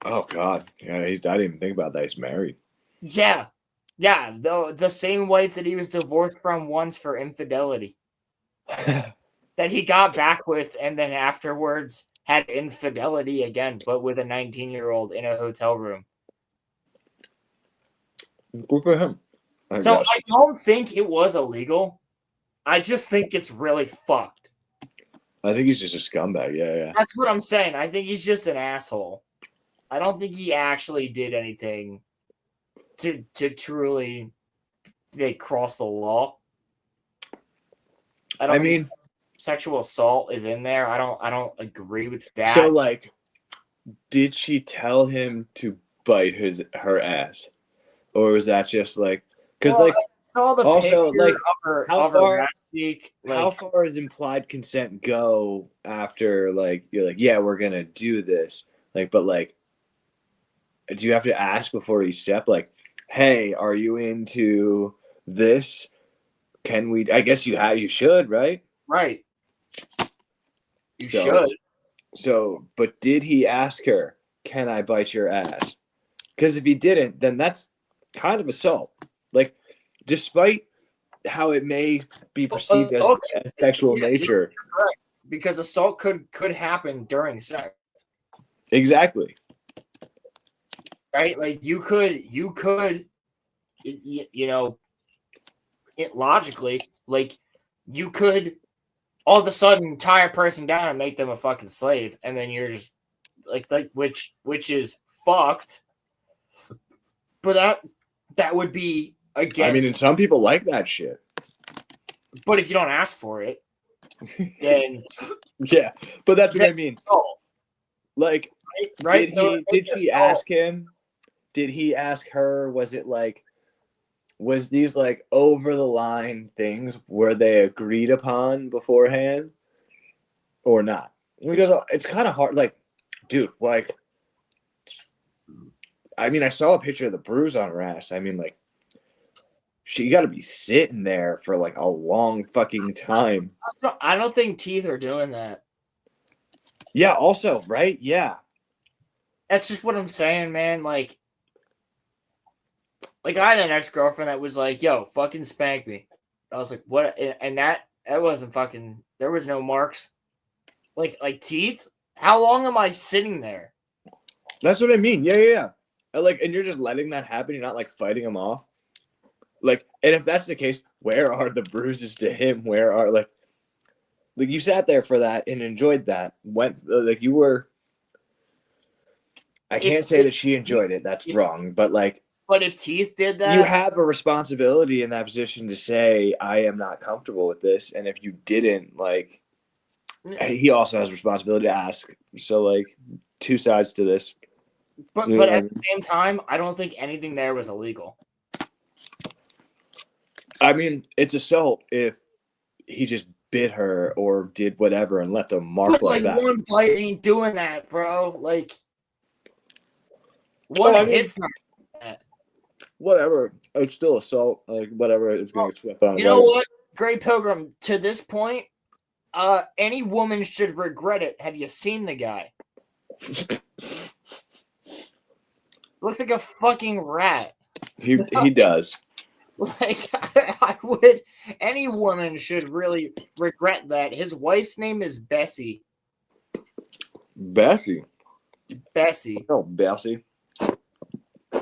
Oh God, yeah. I didn't even think about that. He's married. Yeah. The same wife that he was divorced from once for infidelity. That he got back with, and then afterwards had infidelity again, but with a 19-year-old in a hotel room. Good for him. I So guess. I don't think it was illegal. I just think it's really fucked. I think he's just a scumbag. Yeah. That's what I'm saying. I think he's just an asshole. I don't think he actually did anything to truly cross the law. I mean, sexual assault is in there. I don't agree with that. So, like, did she tell him to bite her ass, or was that just like because I saw the also picture like of her ass cheek, how far does implied consent go after like you're like, yeah, we're gonna do this, like, but like, do you have to ask before each step, like, hey, are you into this? Can we? I guess you should, right? Right. You should. So, but did he ask her, can I bite your ass? Because if he didn't, then that's kind of assault. Like, despite how it may be perceived as sexual nature. Correct. Because assault could happen during sex. Exactly. Right? Like you could, you know, it logically, like you could all of a sudden tie a person down and make them a fucking slave, and then you're just like which is fucked. But that would be against. I mean, and some people like that shit. But if you don't ask for it, then yeah. But that's what I mean. Like, right? Did he ask him? Did he ask her? Was it like? Was these like over the line things were they agreed upon beforehand or not? Because it's kind of hard. Like, dude, like, I mean, I saw a picture of the bruise on her ass. I mean, like, she got to be sitting there for like a long fucking time. I don't think teeth are doing that. Yeah. Also, right? Yeah. That's just what I'm saying, man. Like I had an ex-girlfriend that was like, yo, fucking spank me. I was like, what? And that wasn't fucking, there was no marks. Like teeth? How long am I sitting there? That's what I mean. Yeah. Like, and you're just letting that happen. You're not like fighting him off. Like, and if that's the case, where are the bruises to him? Where are like you sat there for that and enjoyed that. Like you were, I can't say that she enjoyed it. That's wrong. But like, but if Teeth did that, you have a responsibility in that position to say, I am not comfortable with this. And if you didn't, like, he also has a responsibility to ask. So, like, two sides to this. But at the same time, I don't think anything there was illegal. I mean, it's assault if he just bit her or did whatever and left a mark like that. One bite ain't doing that, bro. Like, one hit's not that. whatever. It's still assault. Like whatever, it's gonna get swept on. You know what, Gray Pilgrim? To this point, any woman should regret it. Have you seen the guy? Looks like a fucking rat. He does. Like I would. Any woman should really regret that. His wife's name is Bessie. Bessie. Bessie. Oh, Bessie.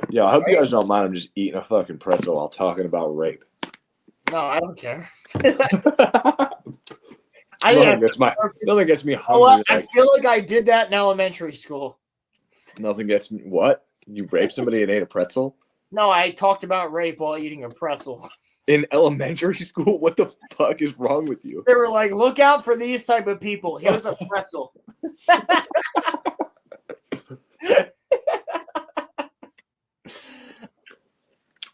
Yeah, I hope you guys don't mind. I'm just eating a fucking pretzel while talking about rape. No, I don't care. Nothing gets me You know hungry. what? I Like, feel like I did that in elementary school. nothing gets me. What? You raped somebody and ate a pretzel? No, I talked about rape while eating a pretzel. In elementary school? What the fuck is wrong with you? They were like, look out for these type of people. Here's a pretzel.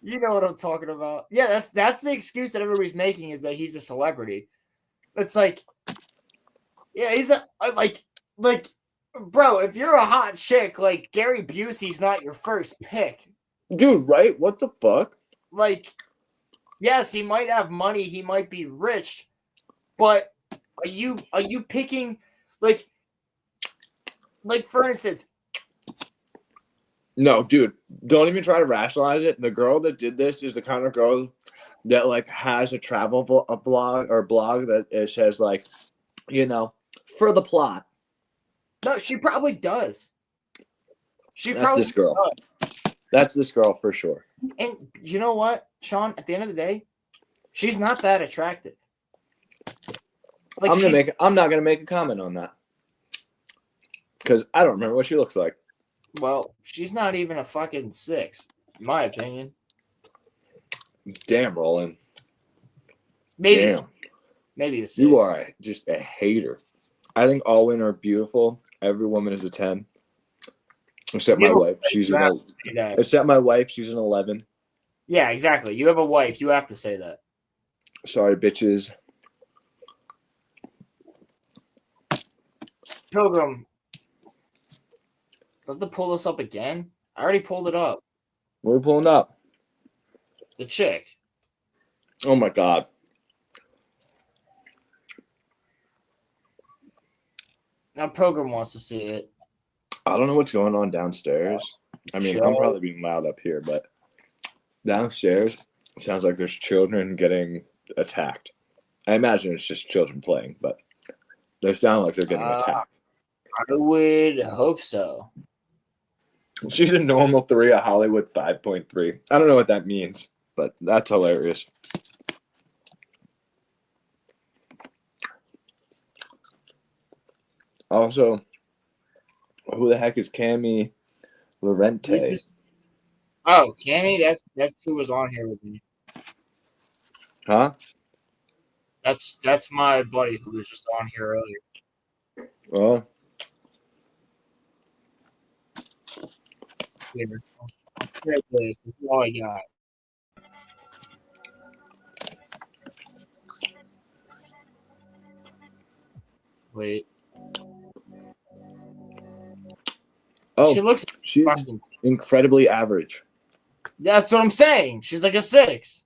You know what I'm talking about. Yeah, that's the excuse that everybody's making, is that he's a celebrity. It's like, yeah, he's like, bro, if you're a hot chick, like Gary Busey's not your first pick. Dude, right? What the fuck? Like, yes, he might have money, he might be rich, but are you picking like for instance? No, dude, don't even try to rationalize it. The girl that did this is the kind of girl that like has a travel blog that it says like, you know, for the plot. No, she probably does. That's this girl. That's this girl for sure. And you know what, Sean? At the end of the day, she's not that attractive. Like I'm not gonna make a comment on that because I don't remember what she looks like. Well, she's not even a fucking 6, in my opinion. Damn, Roland. Maybe, Damn. maybe a 6. You are just a hater. I think all women are beautiful. Every woman is a 10, except my wife. She's except my wife. She's an 11. Yeah, exactly. You have a wife. You have to say that. Sorry, bitches. Pilgrim. Do I have to pull this up again? I already pulled it up. What are we pulling up? The chick. Oh my god. Now Pilgrim wants to see it. I don't know what's going on downstairs. I mean, I'm probably being loud up here, but downstairs it sounds like there's children getting attacked. I imagine it's just children playing, but they sound like they're getting attacked. I would hope so. She's a normal 3, a Hollywood 5.3. I don't know what that means, but that's hilarious. Also, who the heck is Cami Lorente? Oh, Cammy, that's who was on here with me. Huh? That's my buddy who was just on here earlier. Well, Here. Here's this. This is all I got. Wait. oh, She looks she's fucking- incredibly average. That's what I'm saying. She's like a 6.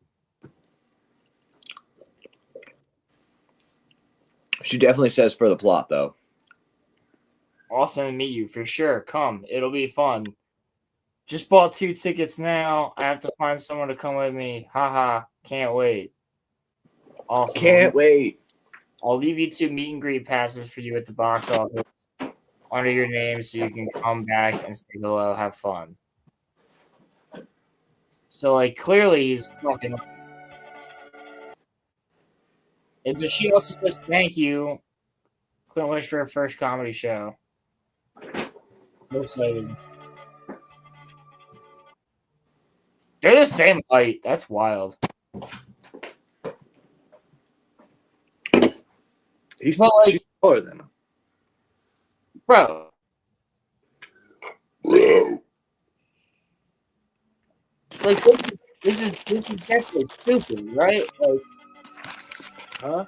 She definitely says for the plot, though. Awesome to meet you for sure. Come, it'll be fun. Just bought 2 tickets now. I have to find someone to come with me. Haha, can't wait. Awesome. Can't wait. I'll leave you 2 meet and greet passes for you at the box office under your name so you can come back and say hello, have fun. So, like, clearly he's fucking. But she also says thank you. Couldn't wish for her first comedy show. So excited. They're the same height. That's wild. She's like, taller than him. Bro. Like this is definitely stupid, right? Like, huh?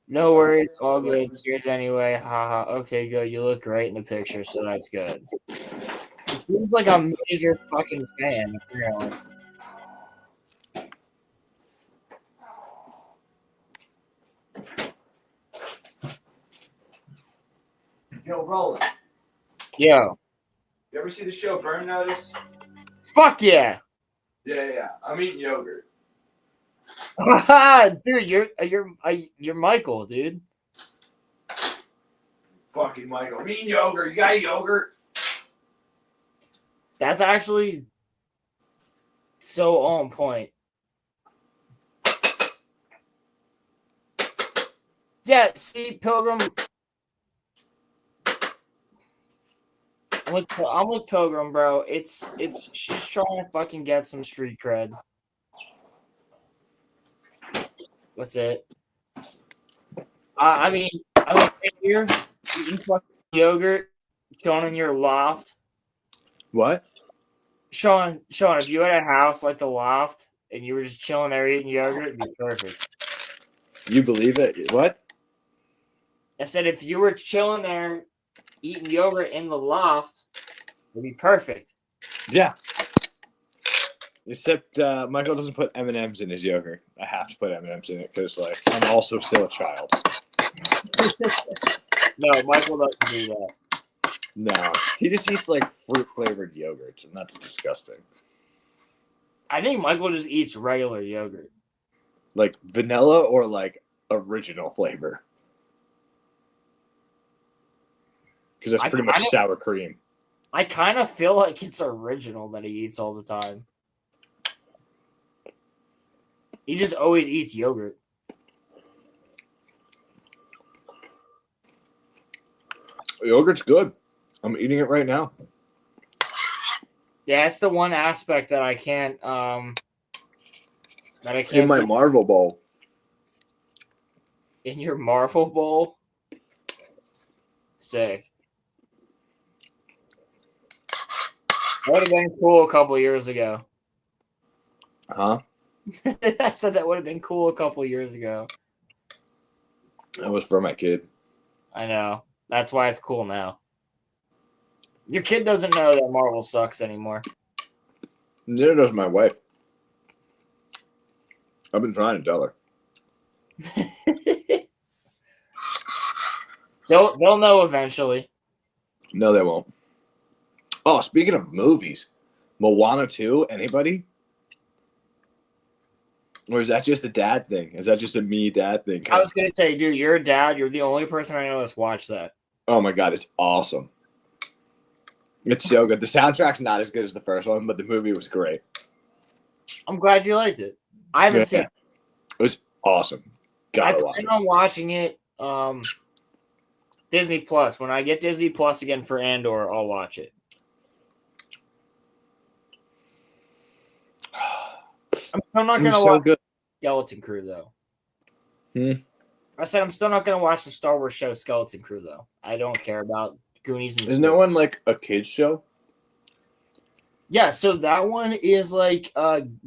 No worries, all good. Cheers anyway. Haha. Okay, good. You look great in the picture, so that's good. He's like a major fucking fan, apparently. Yo, Roland. Yo. You ever see the show Burn Notice? Fuck yeah. Yeah. I'm eating yogurt. Dude, you're Michael, dude. Fucking Michael. I'm eating yogurt. You got yogurt? That's actually so on point. Yeah, see, Pilgrim. I'm with Pilgrim, bro. It's she's trying to fucking get some street cred. What's it? I mean, here eating fucking yogurt, chilling in your loft. What? Sean, if you had a house like the loft and you were just chilling there eating yogurt, it'd be perfect. You believe it? What? I said if you were chilling there eating yogurt in the loft, it'd be perfect. Yeah. Except Michael doesn't put M&Ms in his yogurt. I have to put M&Ms in it because, like, I'm also still a child. No, Michael doesn't do that. No, he just eats like fruit-flavored yogurts, and that's disgusting. I think Michael just eats regular yogurt. Like vanilla or like original flavor? Because that's pretty much sour cream. I kind of feel like it's original that he eats all the time. He just always eats yogurt. Yogurt's good. I'm eating it right now. Yeah, it's the one aspect that I can't. In my Marvel bowl. In your Marvel bowl. Sick. That would have been cool a couple years ago. Huh? I said that would have been cool a couple years ago. That was for my kid. I know. That's why it's cool now. Your kid doesn't know that Marvel sucks anymore. Neither does my wife. I've been trying to tell her. They'll know eventually. No, they won't. Oh, speaking of movies, Moana 2, anybody? Or is that just a dad thing? Is that just a me dad thing? I was going to say, dude, you're a dad. You're the only person I know that's watched that. Oh my God, it's awesome. It's so good. The soundtrack's not as good as the first one, but the movie was great. I'm glad you liked it. I haven't seen it. It was awesome. I plan on watching it Disney Plus. When I get Disney Plus again for Andor, I'll watch it. I'm still not going to watch Skeleton Crew, though. I said I'm still not going to watch the Star Wars show Skeleton Crew, though. I don't care about Goonies and Isn't that one like a kid's show? Yeah, so that one is like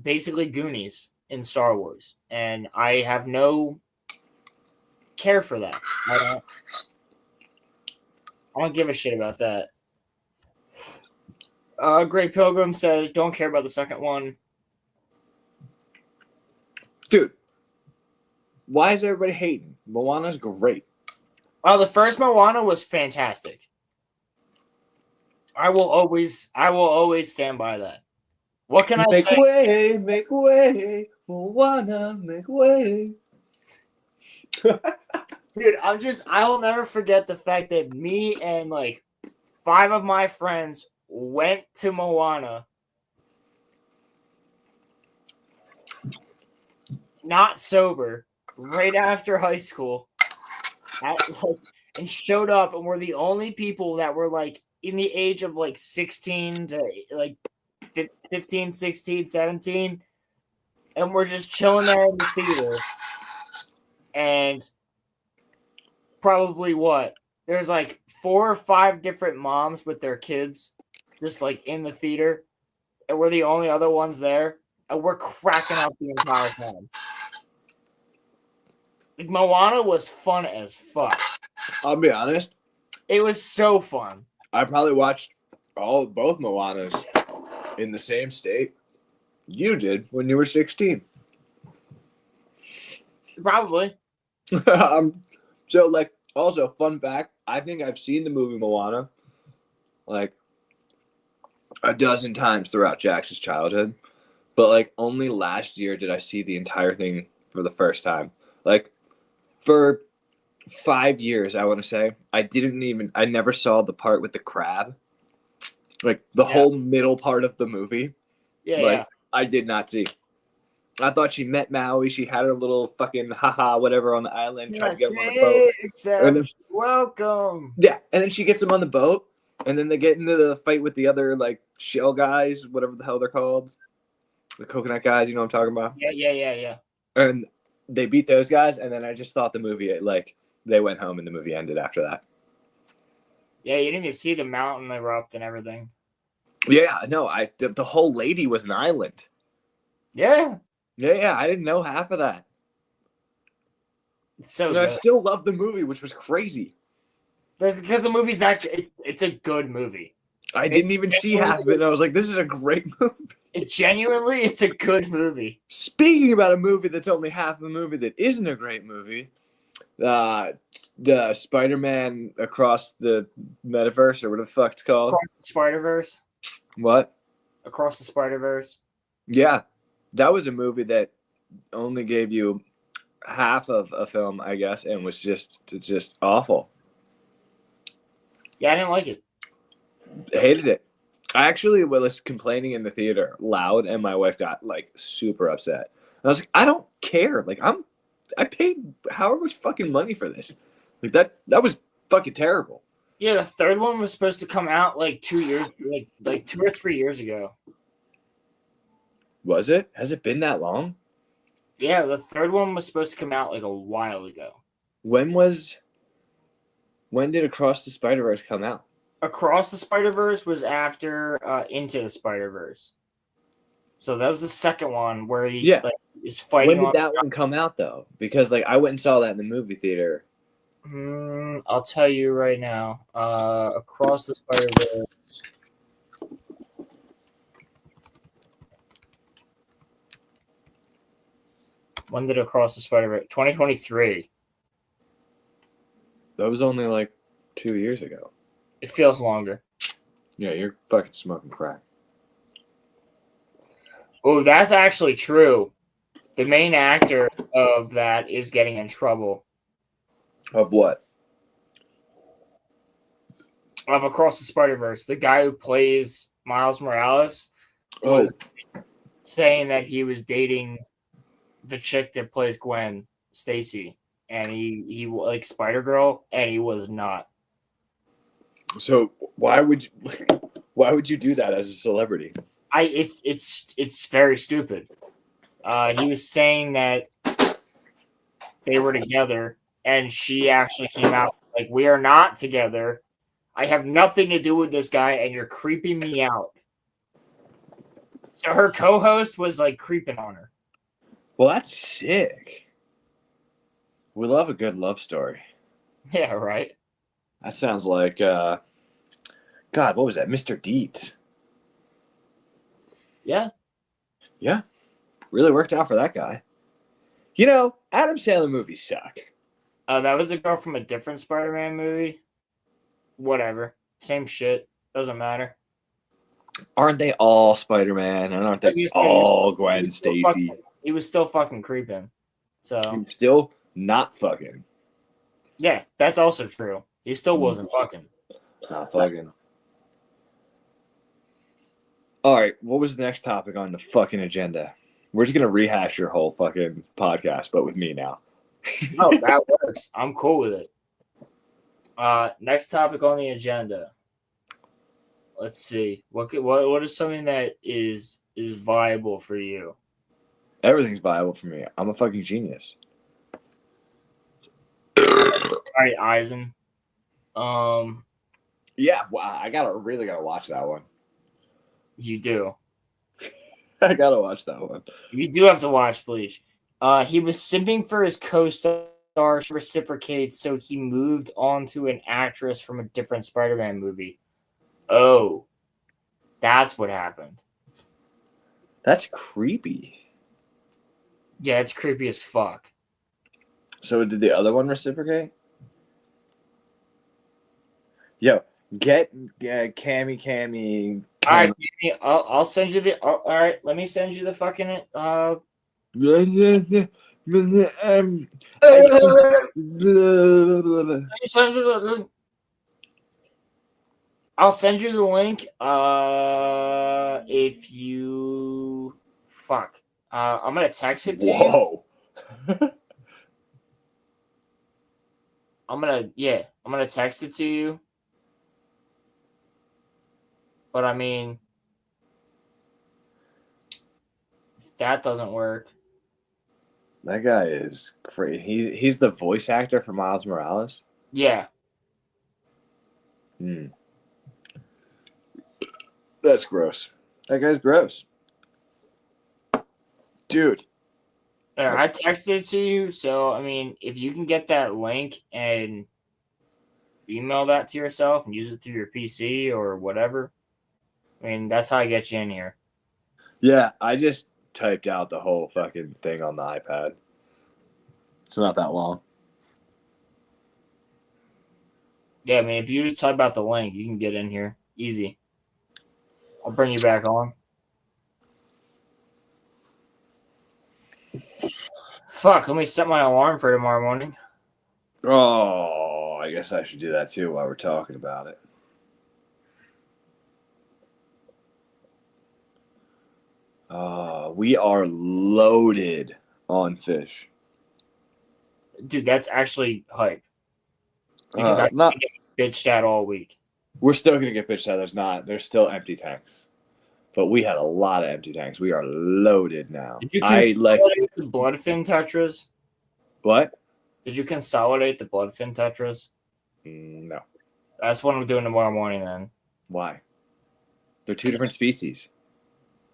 basically Goonies in Star Wars. And I have no care for that. I don't give a shit about that. Great Pilgrim says, don't care about the second one. Dude, why is everybody hating? Moana's great. Oh, the first Moana was fantastic. I will always stand by that. What can I say? Make way, Moana, make way. Dude, I will never forget the fact that me and like 5 of my friends went to Moana. Not sober, right after high school, and showed up, and we're the only people that were like in the age of like 16 to like 15, 16, 17, and we're just chilling there in the theater. And probably there's like 4 or 5 different moms with their kids just like in the theater, and we're the only other ones there, and we're cracking up the entire time. Like, Moana was fun as fuck. I'll be honest. It was so fun. I probably watched Both Moanas in the same state. You did when you were 16. Probably. So, like, also, fun fact, I think I've seen the movie Moana like a dozen times throughout Jax's childhood, but like only last year did I see the entire thing for the first time. Like, for 5 years, I want to say, I never saw the part with the crab. Like, the whole middle part of the movie. Yeah. I did not see. I thought she met Maui. She had her little fucking haha whatever on the island. Tried to get him on the boat. Except welcome. Yeah, and then she gets him on the boat, and then they get into the fight with the other like shell guys, whatever the hell they're called, the coconut guys. You know what I'm talking about? Yeah. And they beat those guys, and then I just thought the movie like they went home and the movie ended after that. Yeah, you didn't even see the mountain erupt and everything. Yeah, no, the whole lady was an island. Yeah. Yeah, I didn't know half of that. It's so And good. I still love the movie, which was crazy. Because the movie's it's a good movie. I didn't even see half of it, and I was like, this is a great movie. It's a good movie. Speaking about a movie that's only half a movie that isn't a great movie, the Spider-Man Across the Metaverse, or whatever the fuck it's called. Across the Spider-Verse. What? Across the Spider-Verse. Yeah, that was a movie that only gave you half of a film, I guess, and was just awful. Yeah, I didn't like it. Hated it. I actually was complaining in the theater loud, and my wife got like super upset. And I was like, I don't care. Like, I paid however much fucking money for this. Like that was fucking terrible. Yeah, the third one was supposed to come out like 2 years, like 2 or 3 years ago. Was it? Has it been that long? Yeah, the third one was supposed to come out like a while ago. When did Across the Spider-Verse come out? Across the Spider-Verse was after Into the Spider-Verse. So that was the second one where he is fighting. When did that one come out though? Because like I went and saw that in the movie theater. I'll tell you right now. Across the Spider-Verse. When did Across the Spider-Verse? 2023. That was only like 2 years ago. It feels longer. Yeah, you're fucking smoking crack. Oh, that's actually true. The main actor of that is getting in trouble. Of what? Of Across the Spider-Verse. The guy who plays Miles Morales was saying that he was dating the chick that plays Gwen Stacy, and he like Spider-Girl, and he was not. So why would you do that as a celebrity? It's very stupid. He was saying that they were together, and she actually came out like, we are not together. I have nothing to do with this guy, and you're creeping me out. So her co-host was like creeping on her. Well, that's sick. We love a good love story. Yeah, right. That sounds like God, what was that? Mr. Deeds. Yeah. Yeah. Really worked out for that guy. You know, Adam Sandler movies suck. That was a girl from a different Spider-Man movie. Whatever. Same shit. Doesn't matter. Aren't they all Spider-Man? And aren't they all Gwen Stacy? He was still fucking creeping. So Still not fucking. yeah, that's also true. He still wasn't fucking. Not fucking. All right, what was the next topic on the fucking agenda? We're just gonna rehash your whole fucking podcast, but with me now. Oh, that works. I'm cool with it. Next topic on the agenda. Let's see. What is something that is viable for you? Everything's viable for me. I'm a fucking genius. All right, Eisen. Yeah, wow, I really gotta watch that one. You do. I gotta watch that one. You do have to watch Bleach. He was simping for his co-star. She reciprocates, so he moved on to an actress from a different Spider-Man movie. Oh, That's what happened. That's creepy. Yeah, it's creepy as fuck. So did the other one reciprocate? Yo, get Cammy. All right, I'll send you the. All right, let me send you the fucking. I'll send you the link. If you fuck, I'm gonna text it to you. Whoa. I'm gonna text it to you. But I mean, if that doesn't work. That guy is crazy. He's the voice actor for Miles Morales. Yeah. That's gross. That guy's gross. Dude. Yeah, I texted it to you, so I mean, if you can get that link and email that to yourself and use it through your PC or whatever, I mean, that's how I get you in here. Yeah, I just typed out the whole fucking thing on the iPad. It's not that long. Yeah, I mean, if you just type out the link, you can get in here. Easy. I'll bring you back on. Fuck, let me set my alarm for tomorrow morning. Oh, I guess I should do that too while we're talking about it. We are loaded on fish. Dude, that's actually hype. Because I not get bitched at all week. We're still gonna get bitched out. There's still empty tanks. But we had a lot of empty tanks. We are loaded now. Did you consolidate the bloodfin tetras? What? Did you consolidate the bloodfin tetras? No. That's what I'm doing tomorrow morning then. Why? They're two different species.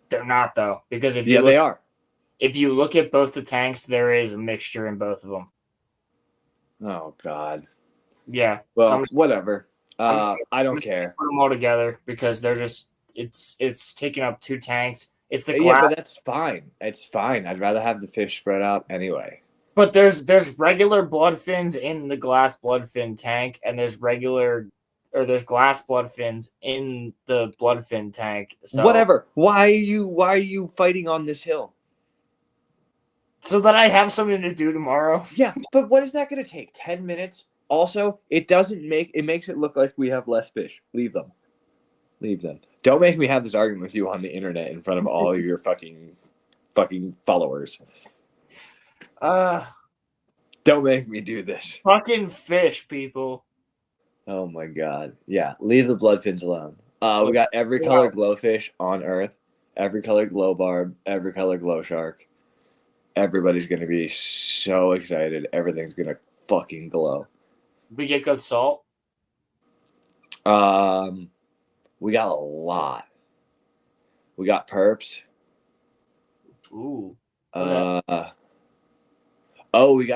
They're not though, because if they are. If you look at both the tanks, there is a mixture in both of them. Oh God. Yeah. Well, whatever. I don't care. Put them all together because they're just it's taking up two tanks. It's the glass. Yeah, but that's fine. It's fine. I'd rather have the fish spread out anyway. But there's regular blood fins in the glass blood fin tank, and there's glass blood fins in the blood fin tank. So, whatever. Why are you fighting on this hill? So that I have something to do tomorrow. Yeah, but what is that going to take? 10 minutes? Also, it makes it look like we have less fish. Leave them. Don't make me have this argument with you on the internet in front of all of your fucking followers. Don't make me do this. Fucking fish, people. Oh my God. Yeah, leave the bloodfins alone. We got every color glowfish on Earth, every color glow barb, every color glow shark. Everybody's gonna be so excited. Everything's gonna fucking glow. We get good salt. We got a lot. We got perps. Ooh. We got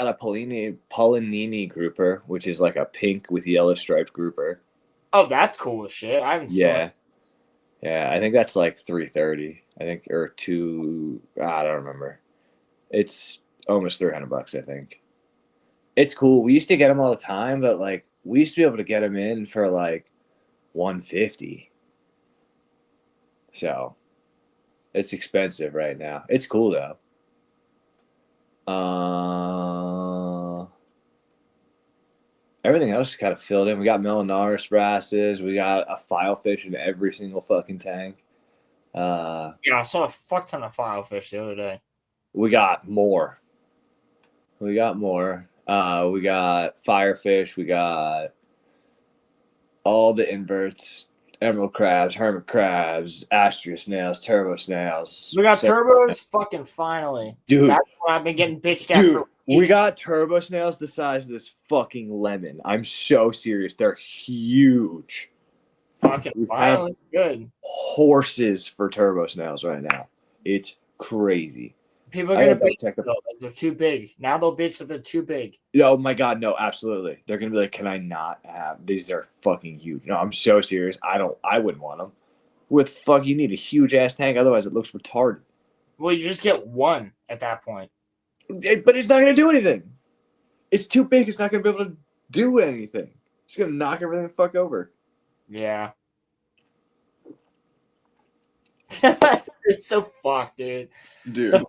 a Polynini grouper, which is like a pink with yellow striped grouper. Oh, that's cool as shit. I haven't seen it. Yeah, I think that's like $330. I think, or two. I don't remember. It's almost $300, I think. It's cool. We used to get them all the time, but like we used to be able to get them in for like $150. So it's expensive right now. It's cool though. Everything else is kind of filled in. We got Melanaris brasses. We got a filefish in every single fucking tank. Yeah, I saw a fuck ton of filefish the other day. We got more. We got firefish. We got all the inverts, emerald crabs, hermit crabs, astria snails, turbo snails. We got turbos fucking finally. Dude. That's what I've been getting bitched at for we got turbo snails the size of this fucking lemon. I'm so serious. They're huge. Fucking finally good. Horses for turbo snails right now. It's crazy. People are gonna bitch though, like they're too big. Now they'll bitch that they're too big. Oh my God, no, absolutely. They're gonna be like, can I not have these? Are fucking huge. No, I'm so serious. I wouldn't want them. You need a huge ass tank, otherwise it looks retarded. Well, you just get one at that point. But it's not going to do anything. It's too big. It's not going to be able to do anything. It's going to knock everything the fuck over. Yeah. It's so fucked, dude. The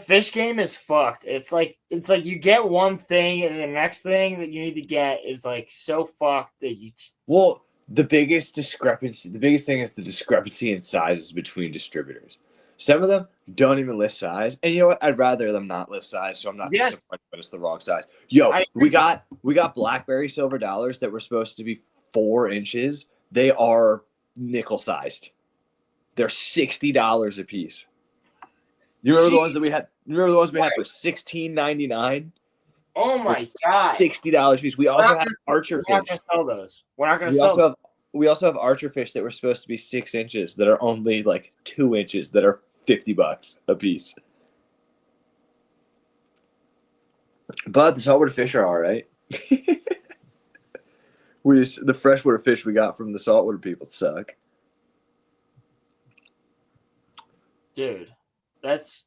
fish game is fucked. It's like you get one thing and the next thing that you need to get is like so fucked that you. Well, the biggest thing is the discrepancy in sizes between distributors. Some of them don't even list size, and you know what? I'd rather them not list size, so I'm not disappointed when it's the wrong size. Yo, we got blackberry silver dollars that were supposed to be 4 inches. They are nickel sized. They're $60 a piece. You remember the ones that we had? You remember the ones we had for $16.99? Oh my god! $60 a piece. We also have archer fish. We're not gonna sell those. We're not gonna sell them. We also have archer fish that were supposed to be 6 inches that are only like 2 inches that are $50 a piece. But the saltwater fish are all right. The freshwater fish we got from the saltwater people suck. Dude, that's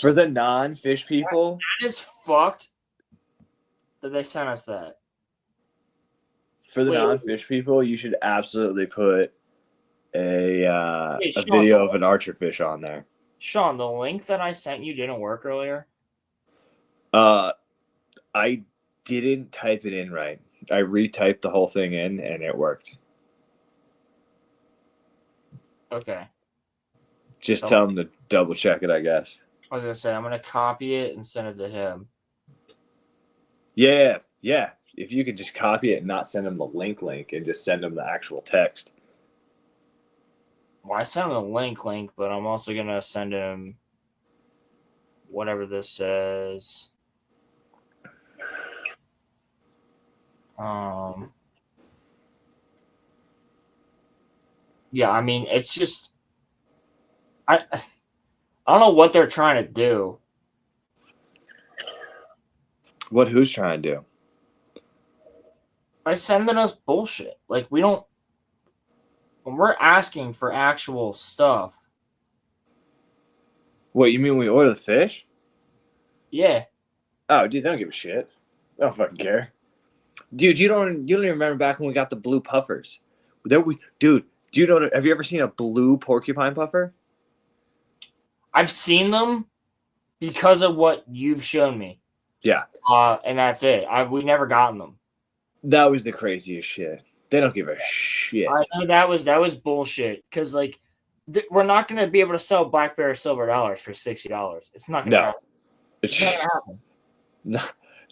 for the non-fish people. That is fucked that they sent us that. For the non-fish people, you should absolutely put a video of an archer fish on there. Sean, the link that I sent you didn't work earlier. I didn't type it in right. I retyped the whole thing in, and it worked. Okay. Just tell him to double check it, I guess. I was gonna say I'm gonna copy it and send it to him. Yeah. If you could just copy it and not send him the link and just send him the actual text. Well, I sent him the link, but I'm also gonna send him whatever this says. Yeah, I mean, it's just I don't know what they're trying to do. Who's trying to do? By sending us bullshit. Like, when we're asking for actual stuff. What, you mean we order the fish? Yeah. Oh, dude, they don't give a shit. I don't fucking care. Dude, you don't even remember back when we got the blue puffers. Dude, do you know, have you ever seen a blue porcupine puffer? I've seen them because of what you've shown me. Yeah. And that's it. We never gotten them. That was the craziest shit. They don't give a shit. I know that was bullshit. Because we're not going to be able to sell blackberry silver dollars for $60. It's not going to happen. It's not going to happen. No,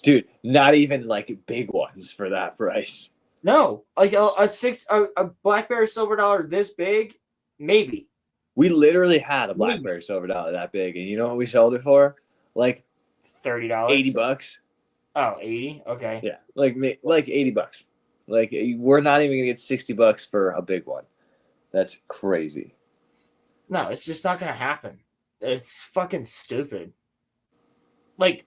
dude, not even like big ones for that price. No, like a blackberry silver dollar this big, maybe. We literally had a blackberry silver dollar that big, and you know what we sold it for? Like $30, $80. Oh, 80? Okay. Yeah, like $80. Like, we're not even gonna get $60 for a big one. That's crazy. No, it's just not gonna happen. It's fucking stupid. Like,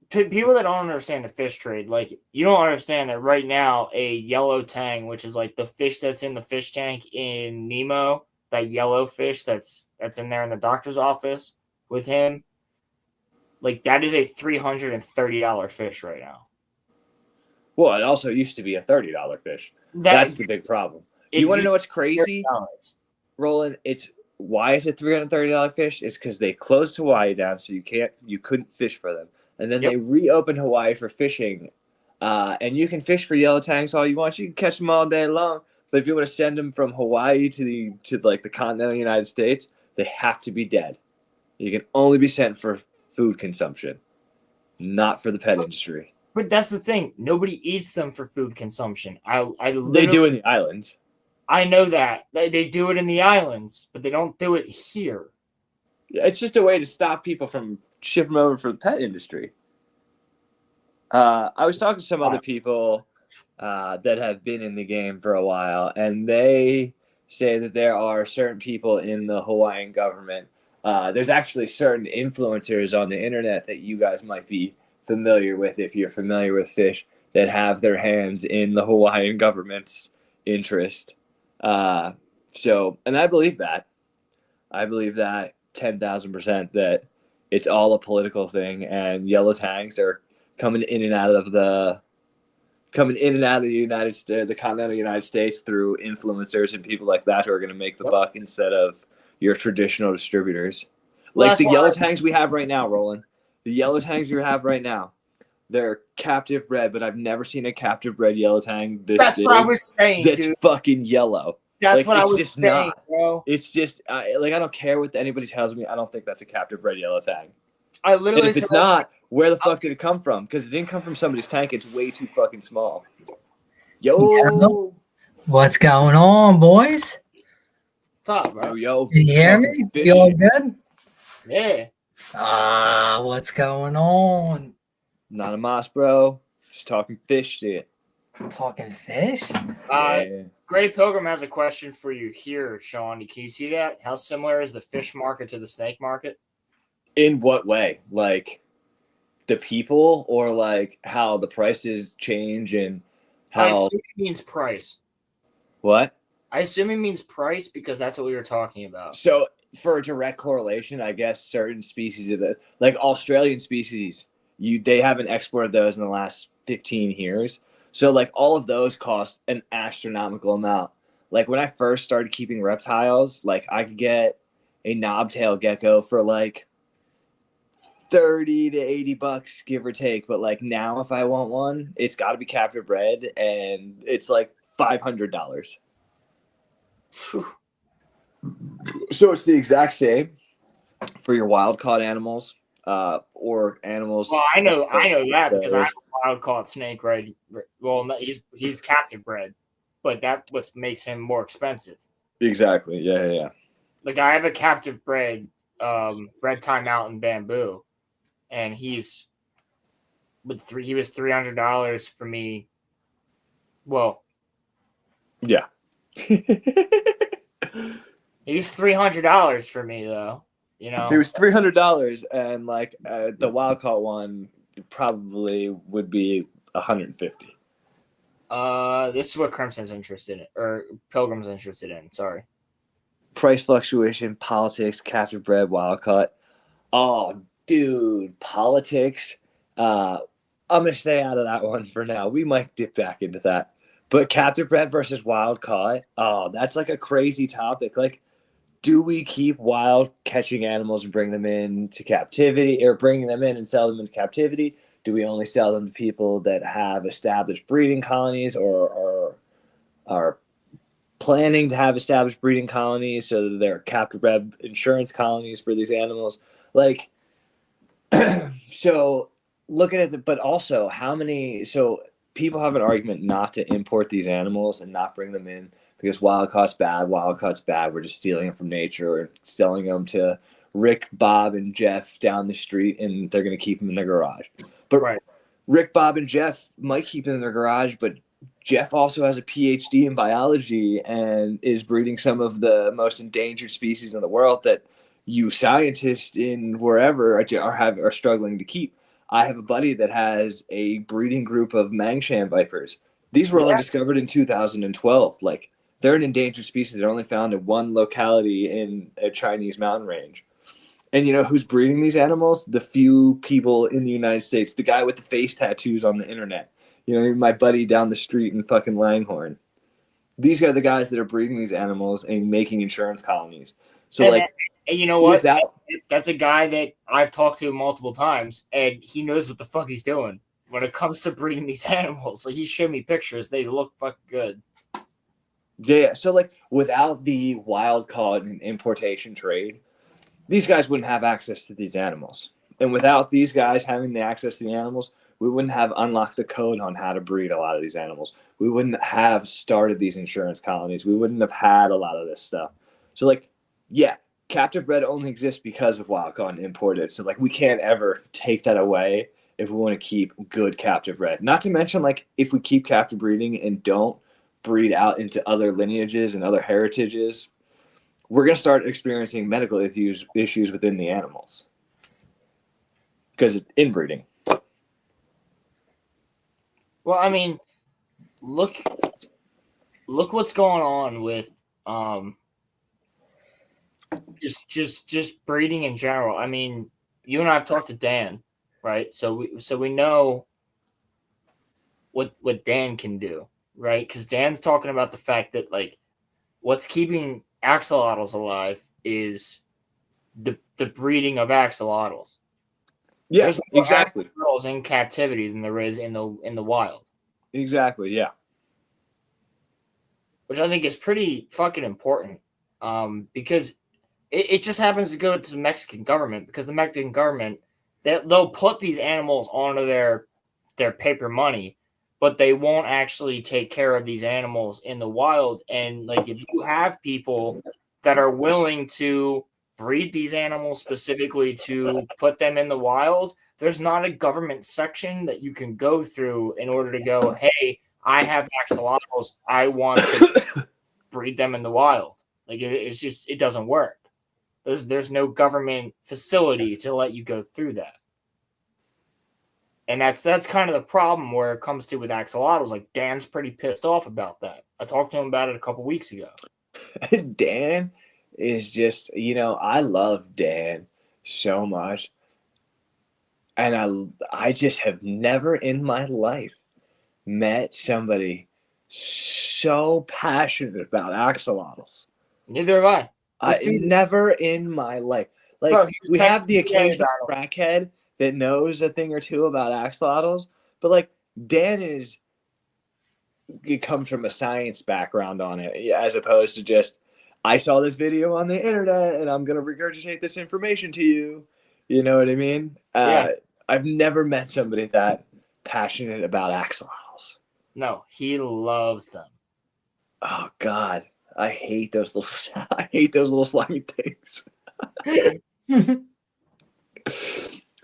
people that don't understand the fish trade, like, you don't understand that right now a yellow tang, which is like the fish that's in the fish tank in Nemo, that yellow fish that's in there in the doctor's office with him, like, that is a $330 fish right now. Well, it also used to be a $30 fish. That's the big problem. You want to know what's crazy, Roland? Why is it $330 fish? It's because they closed Hawaii down, so you couldn't fish for them, and then they reopened Hawaii for fishing, and you can fish for yellow tangs all you want. You can catch them all day long, but if you want to send them from Hawaii to the continental United States, they have to be dead. You can only be sent for food consumption, not for the pet industry. But that's the thing. Nobody eats them for food consumption. They do in the islands. I know that. They do it in the islands, but they don't do it here. It's just a way to stop people from shipping them over for the pet industry. I was talking to some other people that have been in the game for a while, and they say that there are certain people in the Hawaiian government. There's actually certain influencers on the internet that you guys might be familiar with if you're familiar with fish that have their hands in the Hawaiian government's interest. So, and I believe that. I believe that 10,000% that it's all a political thing, and yellow tangs are coming in and out of the United States, the continental United States, through influencers and people like that who are going to make the buck instead of your traditional distributors. Well, Like the that's yellow why- tangs we have right now, Roland. The yellow tangs we have right now, they're captive bred, but I've never seen a captive bred yellow tang this That's big. what I was saying, That's dude. fucking yellow. That's Like, what I it's was just saying, not. bro. It's just I don't care what anybody tells me. I don't think that's a captive bred yellow tang. I And literally if it's said- not, where the fuck did it come from? Because it didn't come from somebody's tank. It's way too fucking small. Yo, What's going on, boys? What's up, bro? yo. Can you hear me? Talking You all fish. good? Yeah. What's going on? Not a moss, bro. Just talking fish shit. Talking fish? Yeah. Gray Pilgrim has a question for you here, Sean. Can you see that? How similar is the fish market to the snake market? In what way? Like the people, or like how the prices change and I how assume it means price. what? I assume it means price because that's what we were talking about. So for a direct correlation, I guess certain species of the like Australian species, they haven't exported those in the last 15 years. So like all of those cost an astronomical amount. Like when I first started keeping reptiles, like I could get a knobtail gecko for like 30 to 80 bucks, give or take. But like now if I want one, it's got to be captive bred, and it's like $500. So it's the exact same for your wild caught animals, or animals. Well, I know that because I have a wild caught snake, right? Well, no, he's captive bred, but that's what makes him more expensive. Exactly. Yeah. Like I have a captive bred red tie mountain bamboo, and he was $300 for me. Well, yeah. He's $300 for me though. You know, It was $300, and like the wild caught one probably would be $150. This is what Crimson's interested in, or Pilgrim's interested in. Sorry. Price fluctuation, politics, captive bred, wild caught. Oh, dude, politics. I'm gonna stay out of that one for now. We might dip back into that, but captive bred versus wild caught. Oh, that's like a crazy topic. Like, do we keep wild catching animals and bring them into captivity, or bringing them in and sell them into captivity? Do we only sell them to people that have established breeding colonies, or are planning to have established breeding colonies so that they're captive bred insurance colonies for these animals? Like, so looking at but also so people have an argument not to import these animals and not bring them in because wild caught's bad, we're just stealing them from nature or selling them to Rick, Bob, and Jeff down the street, and they're going to keep them in their garage. But right. Rick, Bob, and Jeff might keep them in their garage, but Jeff also has a PhD in biology and is breeding some of the most endangered species in the world that you scientists in wherever are struggling to keep. I have a buddy that has a breeding group of Mangshan vipers. These were only discovered in 2012. Like, they're an endangered species. They're only found in one locality in a Chinese mountain range. And you know who's breeding these animals? The few people in the United States. The guy with the face tattoos on the internet. You know, my buddy down the street in fucking Langhorne. These are the guys that are breeding these animals and making insurance colonies. So, and you know what? That's a guy that I've talked to multiple times, and he knows what the fuck he's doing when it comes to breeding these animals. Like, he showed me pictures; they look fucking good. Yeah. So, like, without the wild caught and importation trade, these guys wouldn't have access to these animals. And without these guys having the access to the animals, we wouldn't have unlocked the code on how to breed a lot of these animals. We wouldn't have started these insurance colonies. We wouldn't have had a lot of this stuff. So, like, yeah, captive bred only exists because of wild caught and imported. So, like, we can't ever take that away if we want to keep good captive bred. Not to mention, like, if we keep captive breeding and don't breed out into other lineages and other heritages, we're going to start experiencing medical issues within the animals because it's inbreeding. Well, I mean, look what's going on with just breeding in general. I mean, you and I have talked to Dan, right? So we know what Dan can do, right? Because Dan's talking about the fact that like what's keeping axolotls alive is the breeding of axolotls. Yeah, There's more exactly. axolotls in captivity than there is in the wild. Exactly. Yeah. Which I think is pretty fucking important, because it just happens to go to the Mexican government because the Mexican government they'll put these animals onto their paper money, but they won't actually take care of these animals in the wild. And like if you have people that are willing to breed these animals specifically to put them in the wild, there's not a government section that you can go through in order to go, hey, I have axolotls, I want to breed them in the wild. Like it's just it doesn't work. There's no government facility to let you go through that. And that's kind of the problem where it comes to with axolotls. Like Dan's pretty pissed off about that. I talked to him about it a couple weeks ago. Dan is just, I love Dan so much. And I just have never in my life met somebody so passionate about axolotls. Neither have I. Never in my life. Like, Bro, we have the texting me occasional about crackhead that knows a thing or two about axolotls, but like Dan it comes from a science background on it, as opposed to just, I saw this video on the internet and I'm gonna regurgitate this information to you. You know what I mean? Yeah. I've never met somebody that passionate about axolotls. No, he loves them. Oh God, I hate those little slimy things.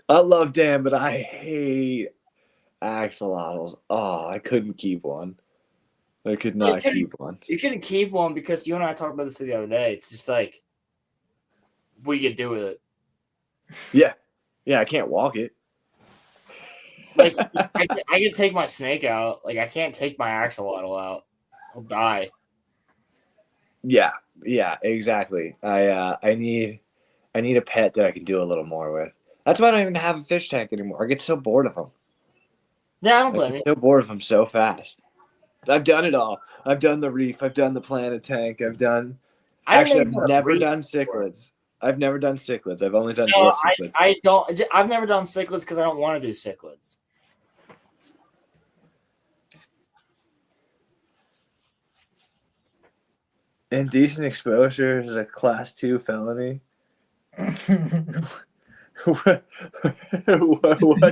I love Dan, but I hate axolotls. Oh, I couldn't keep one. I could not keep one. You couldn't keep one because you and I talked about this the other day. It's just like, what do you do with it? Yeah, I can't walk it. Like, I can take my snake out. Like, I can't take my axolotl out. I'll die. Yeah, exactly. I need a pet that I can do a little more with. That's why I don't even have a fish tank anymore. I get so bored of them. Yeah, I don't blame you. So bored of them so fast. I've done it all. I've done the reef. I've done the planet tank. I've never done cichlids. I've never done cichlids. I've only done dwarf cichlids. I've never done cichlids because I don't want to do cichlids. Indecent exposure is a class 2 felony. What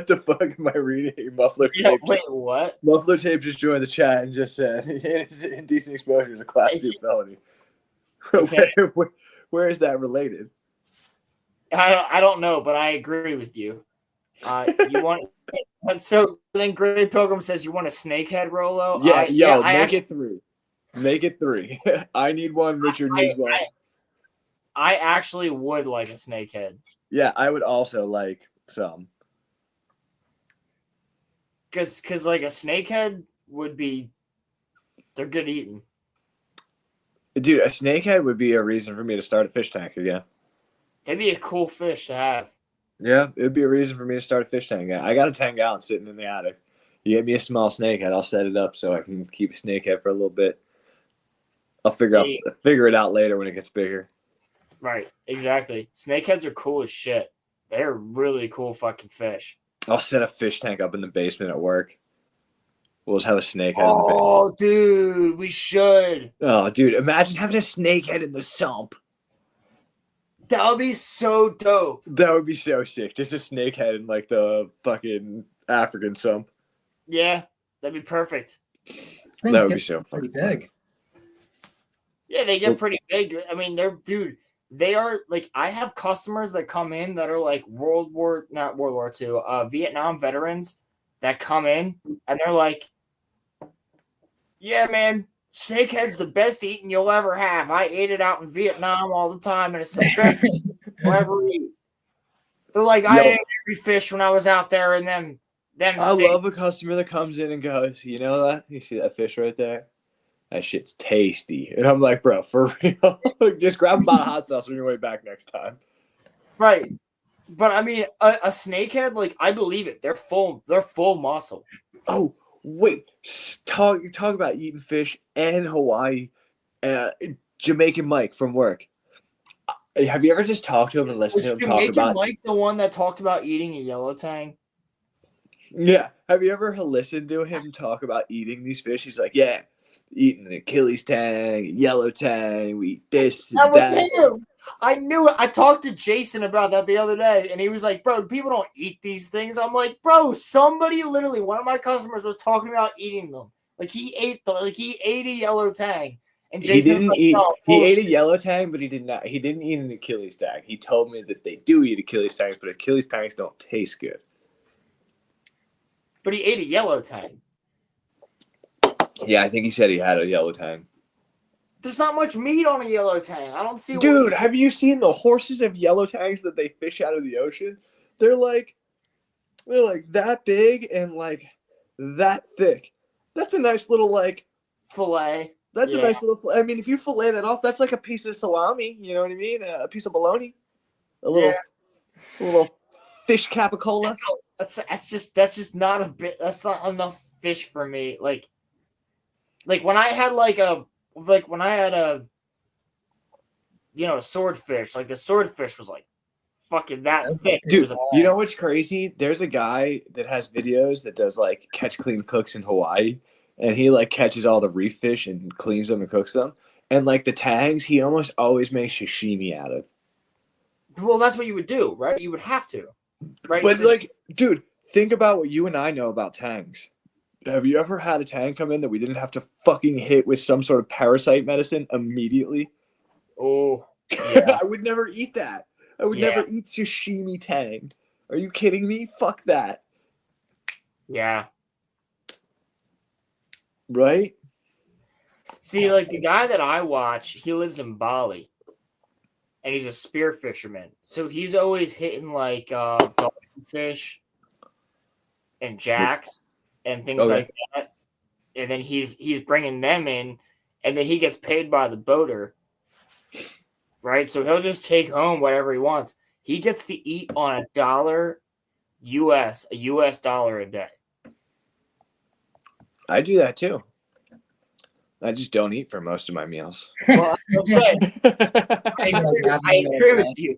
the fuck am I reading? Muffler tape. Wait, what? Muffler tape just joined the chat and just said indecent exposure is a class 2 felony. Okay. Where is that related? I don't know, but I agree with you. You want so then Gray Pilgrim says you want a snakehead Rolo? Make it 3. Make it 3. I need one. Richard needs one. I actually would like a snakehead. Yeah, I would also like some. Cause like a snakehead would be, they're good eating. Dude, a snakehead would be a reason for me to start a fish tank again. It'd be a cool fish to have. Yeah, it would be a reason for me to start a fish tank again. I got a 10-gallon sitting in the attic. You get me a small snakehead, I'll set it up so I can keep a snakehead for a little bit. I'll figure it out later when it gets bigger. Right, exactly. Snakeheads are cool as shit. They're really cool fucking fish. I'll set a fish tank up in the basement at work. We'll just have a snakehead. Oh, dude, we should. Oh, dude, imagine having a snakehead in the sump. That would be so dope. That would be so sick. Just a snakehead in like the fucking African sump. Yeah, that'd be perfect. That would be so fucking big. Yeah, they get pretty big. I mean, they are like, I have customers that come in that are like not World War II, Vietnam veterans that come in and they're like, yeah, man, snakehead's the best eating you'll ever have. I ate it out in Vietnam all the time and it's the best you'll ever eat. They're like, I ate every fish when I was out there and them I love a customer that comes in and goes, you know that? You see that fish right there? That shit's tasty. And I'm like, bro, for real? Just grab a bottle of hot sauce on your way back next time. Right. But I mean, a snakehead, like I believe it. They're full muscle. Oh, wait. Talk about eating fish and Hawaii. Jamaican Mike from work. Have you ever just talked to him and listened to him talk about? Mike the one that talked about eating a yellow tang? Yeah. Have you ever listened to him talk about eating these fish? He's like, yeah, eating an Achilles tang, yellow tang, we eat this, That that. was him. I knew it. I talked to Jason about that the other day, and he was like, bro, people don't eat these things. I'm like, bro, somebody literally, one of my customers was talking about eating them. Like he ate a yellow tang. And Jason He didn't was like, eat. no, He ate a bullshit. yellow tang, but he did not. He didn't eat an Achilles tang. He told me that they do eat Achilles tangs, but Achilles tangs don't taste good. But he ate a yellow tang. Yeah, I think he said he had a yellow tang. There's not much meat on a yellow tang. I don't see. Dude, have you seen the horses of yellow tangs that they fish out of the ocean? They're like that big and like that thick. That's a nice little like fillet. That's Yeah. a nice little. I mean, if you fillet that off, that's like a piece of salami. You know what I mean? A piece of bologna. A little fish capicola. That's just not a bit. That's not enough fish for me. Like when I had a swordfish. Like the swordfish was like fucking that thick. Dude, you know what's crazy? There's a guy that has videos that does like catch, clean, cooks in Hawaii, and he like catches all the reef fish and cleans them and cooks them. And like the tangs, he almost always makes sashimi out of. Well, that's what you would do, right? You would have to, right? But like, dude, think about what you and I know about tangs. Have you ever had a tang come in that we didn't have to fucking hit with some sort of parasite medicine immediately? Oh, yeah. I would never eat that. I would never eat sashimi tang. Are you kidding me? Fuck that. Yeah. Right? See, like the guy that I watch, he lives in Bali, and he's a spear fisherman. So he's always hitting like dolphin fish and jacks and things like that. And then he's bringing them in, and then he gets paid by the boater, right? So he'll just take home whatever he wants. He gets to eat on a US dollar a day. I do that too. I just don't eat for most of my meals. Well, I'm saying, I agree with you,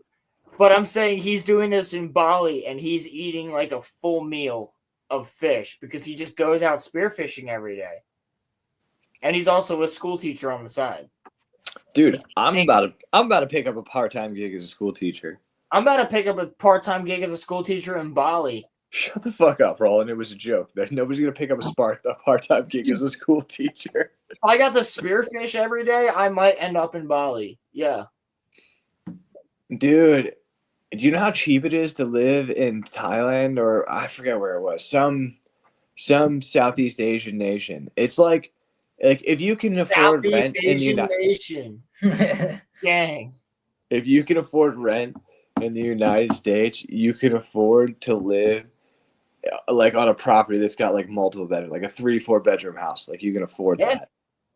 but I'm saying he's doing this in Bali, and he's eating like a full meal of fish because he just goes out spearfishing every day, and he's also a school teacher on the side. Dude, I'm about to pick up a part-time gig as a school teacher. I'm about to pick up a part-time gig as a school teacher in Bali. Shut the fuck up, Roland. It was a joke. Nobody's gonna pick up a part-time gig as a school teacher. If I got to spearfish every day, I might end up in Bali. Yeah. Dude, do you know how cheap it is to live in Thailand, or I forget where it was, some Southeast Asian nation? It's like if you can afford rent in the United Gang. If you can afford rent in the United States, you can afford to live like on a property that's got like multiple bedrooms, like a 3-4 bedroom house. Like you can afford that.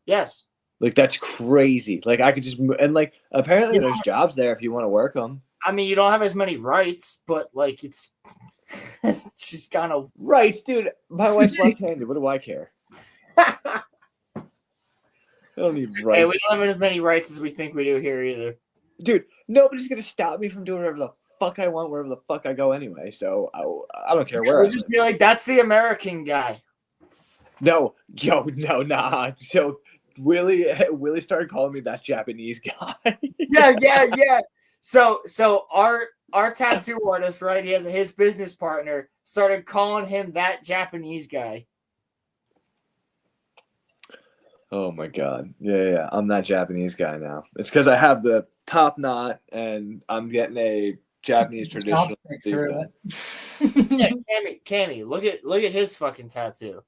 Yes. Like that's crazy. Like I could just and like apparently there's jobs there if you want to work them. I mean, you don't have as many rights, but like it's just kind of rights, dude. My wife's left-handed. What do I care? I don't need rights. Hey, we don't have as many rights as we think we do here either. Dude, nobody's gonna stop me from doing whatever the fuck I want wherever the fuck I go anyway. So I don't care where. We'll just be like, that's the American guy. No, nah. So Willie started calling me that Japanese guy. yeah. So our tattoo artist, right? He has his business partner started calling him that Japanese guy. Oh my god. Yeah. I'm that Japanese guy now. It's because I have the top knot and I'm getting a Japanese traditional. Yeah, Cammy, look at his fucking tattoo.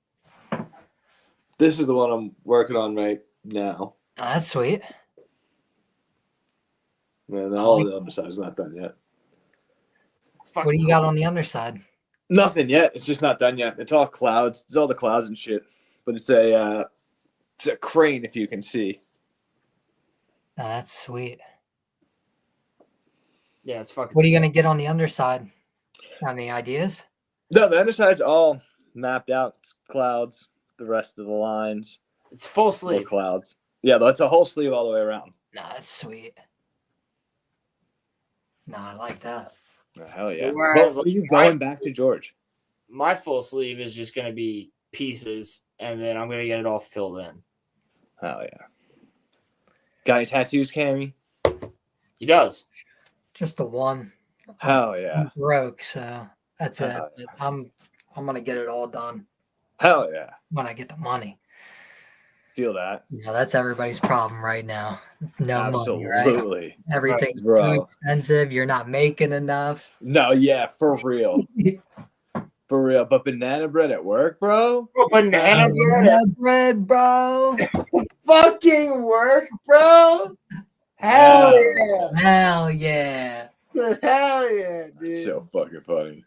This is the one I'm working on right now. Oh, that's sweet. Man, all the other side's not done yet. What do you got on the underside? Nothing yet. It's just not done yet. It's all clouds. It's all the clouds and shit. But it's a It's a crane if you can see. Oh, that's sweet. Yeah, it's fucking. What are you sick. gonna get on the underside? Have any ideas? No, the underside's all mapped out. It's clouds. The rest of the lines. It's full More sleeve. clouds. Yeah, that's a whole sleeve all the way around. Nah, that's sweet. Nah, I like that. Oh, hell yeah. Whereas, But are you going back to George? My full sleeve is just gonna be pieces, and then I'm gonna get it all filled in. Hell yeah. Got any tattoos, Cammy? He does. Just the one. Hell yeah. I'm broke, so that's it. Hell I'm gonna get it all done Hell yeah. when I get the money. Feel that. Yeah, that's everybody's problem right now. It's no money, right? Absolutely. Everything's too Bro. expensive. You're not making enough. No, yeah, for real. For real. But banana bread at work, bro? Banana bread, bro. Fucking work, bro. Hell yeah. Hell yeah. Hell yeah, dude. So fucking funny.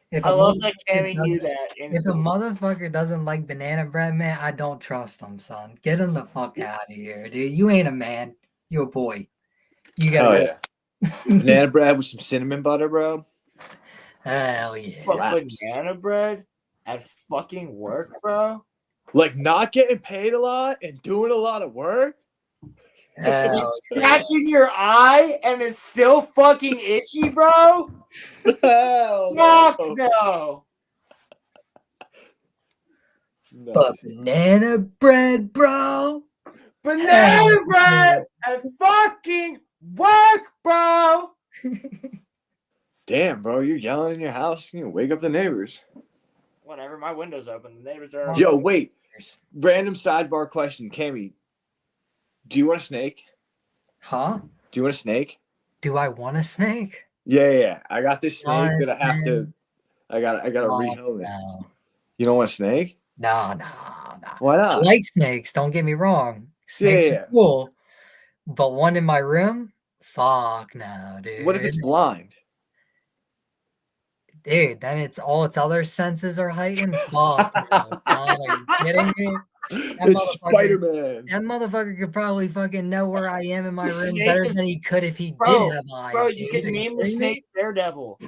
If I a love that motherfucker Cammy knew doesn't- that. If a instantly. motherfucker doesn't like banana bread, man, I don't trust him, son. Get him the fuck out of here, dude. You ain't a man. You a boy. You Hell gotta yeah. Banana bread with some cinnamon butter, bro. Hell yeah. Fuck Slaps. banana bread at fucking work, bro. Like not getting paid a lot and doing a lot of work. Hell Scratching your eye and it's still fucking itchy, bro. Hell Fuck no. no. But banana bread, bro. Banana bread at fucking work, bro. Damn, bro, you're yelling in your house. You wake up the neighbors. Whatever, my window's open. The neighbors are. Yo, wait. Random sidebar question, Cammy. Do you want a snake? Huh? Do you want a snake? Do I want a snake? Yeah. I got this snake Honest, that I have to. man. I gotta Oh, rehome it. no. You don't want a snake? No. Why I not? like snakes. Don't get me wrong. Snakes Yeah. are cool. But one in my room? Fuck no, dude. What if it's blind? Dude, then it's all its other senses are heightened. Fuck no, son. Are you kidding me? That It's motherfucker- Spider-Man. That motherfucker could probably fucking know where I am in my The room snake better is- than he could if he Bro, did have eyes. bro, dude. you could Are name the kidding me? snake Daredevil.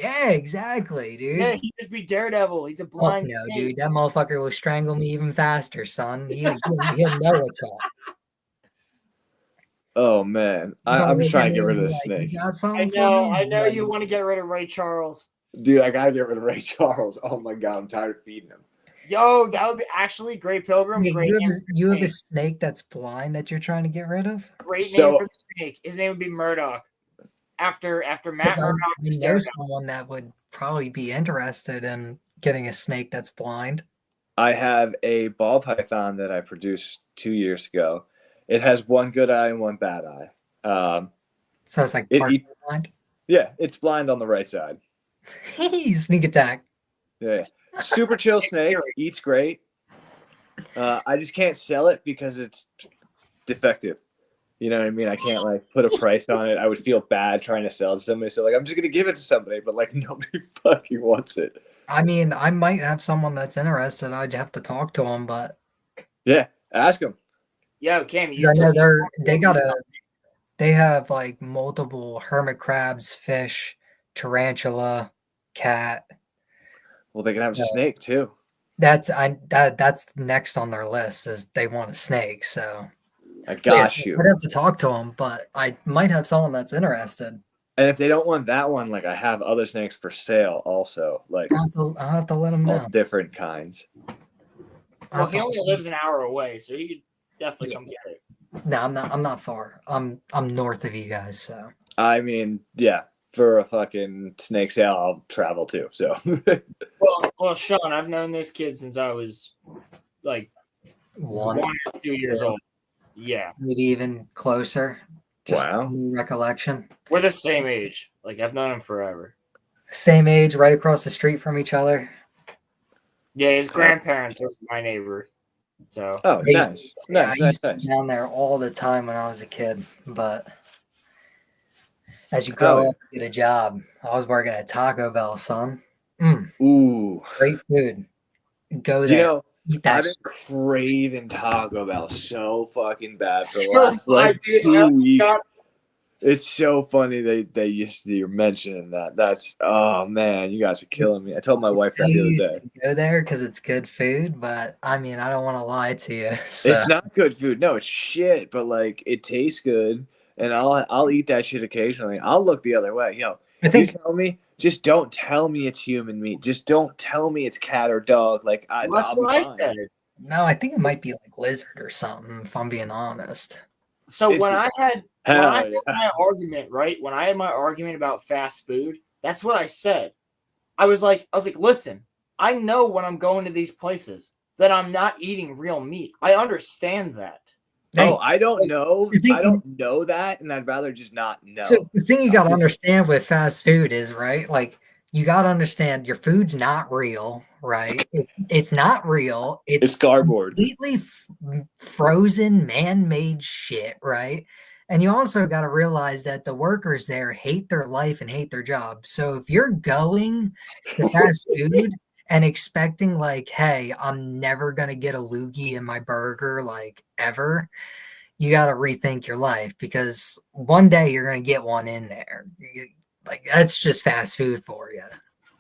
Yeah, exactly, dude. Yeah, he'd just be Daredevil. He's a Fuck blind no, snake. dude. That motherfucker will strangle me even faster, son. He'll know what's up. Oh man, He's gonna I'm look just trying at to get me rid and of be the like, snake. You got I something for know, me? I know Like, you want to get rid of Ray Charles. Dude, I gotta get rid of Ray Charles. Oh my god, I'm tired of feeding him. Yo, that would be actually Great Pilgrim. wait, Great you name have, for a, you have the a snake. snake that's blind that you're trying to get rid of? Great So- name for the snake. His name would be Murdoch. After Matt 'Cause I Murdoch. I was know Daredevil. someone that would probably be interested in getting a snake that's blind. I have a ball python that I produced 2 years ago. It has one good eye and one bad eye. So it's like It partially eat- blind. Yeah, it's blind on the right side. Hey, sneak attack. Yeah, super chill snake. Eats great. I just can't sell it because it's defective. You know what I mean? I can't like put a price on it. I would feel bad trying to sell it to somebody. So like, I'm just gonna give it to somebody, but like nobody fucking wants it. I mean, I might have someone that's interested. I'd have to talk to them, but Yeah, ask them. Yo, Cam, 'cause I know they have like multiple hermit crabs, fish, tarantula, cat. Well, they can have a Yeah. snake too. That's next on their list is they want a snake. So I got you. I'd have to talk to them, but I might have someone that's interested. And if they don't want that one, like I have other snakes for sale also, like I'll have to let them all know. different kinds. Well, he only lives an hour away, so he could definitely come get it. No, I'm not far. I'm north of you guys, so I mean, yeah, for a fucking snake sale, I'll travel too. So Well, Sean, I've known this kid since I was like 1 or 2 years old. Yeah, maybe even closer. Just Wow. recollection. we're the same age. Like I've known him forever. Same age, right across the street from each other. Yeah, his grandparents are my neighbor. So oh, I used nice, to- I nice, used nice, to be nice. down there all the time when I was a kid, but as you grow Oh, up, you get a job. I was working at Taco Bell, son. Ooh, Great food. Go you there. know, Eat that I've shit. been craving Taco Bell so fucking bad for the So last like dude, 2 weeks. Scott, It's so funny you're mentioning that. That's oh man, you guys are killing me. I told my wife that the other day. Go there because it's good food, but I mean, I don't want to lie to you. So. It's not good food. No, it's shit, but like it tastes good, and I'll eat that shit occasionally. I'll look the other way. Yo, you tell me, just don't tell me it's human meat. Just don't tell me it's cat or dog. Like that's what I said. No, I think it might be like lizard or something, if I'm being honest. So when I had yeah. my argument, right? When I had my argument about fast food, that's what I said. I was like, listen, I know when I'm going to these places that I'm not eating real meat. I understand that. Oh, I don't know. I don't know that, and I'd rather just not know. So the thing you got to understand with fast food is, right, like you got to understand your food's not real, right? It's not real. It's cardboard. Completely frozen, man-made shit, right? And you also got to realize that the workers there hate their life and hate their job. So if you're going to fast food and expecting like, hey, I'm never going to get a loogie in my burger, like ever, you got to rethink your life because one day you're going to get one in there. Like that's just fast food for you.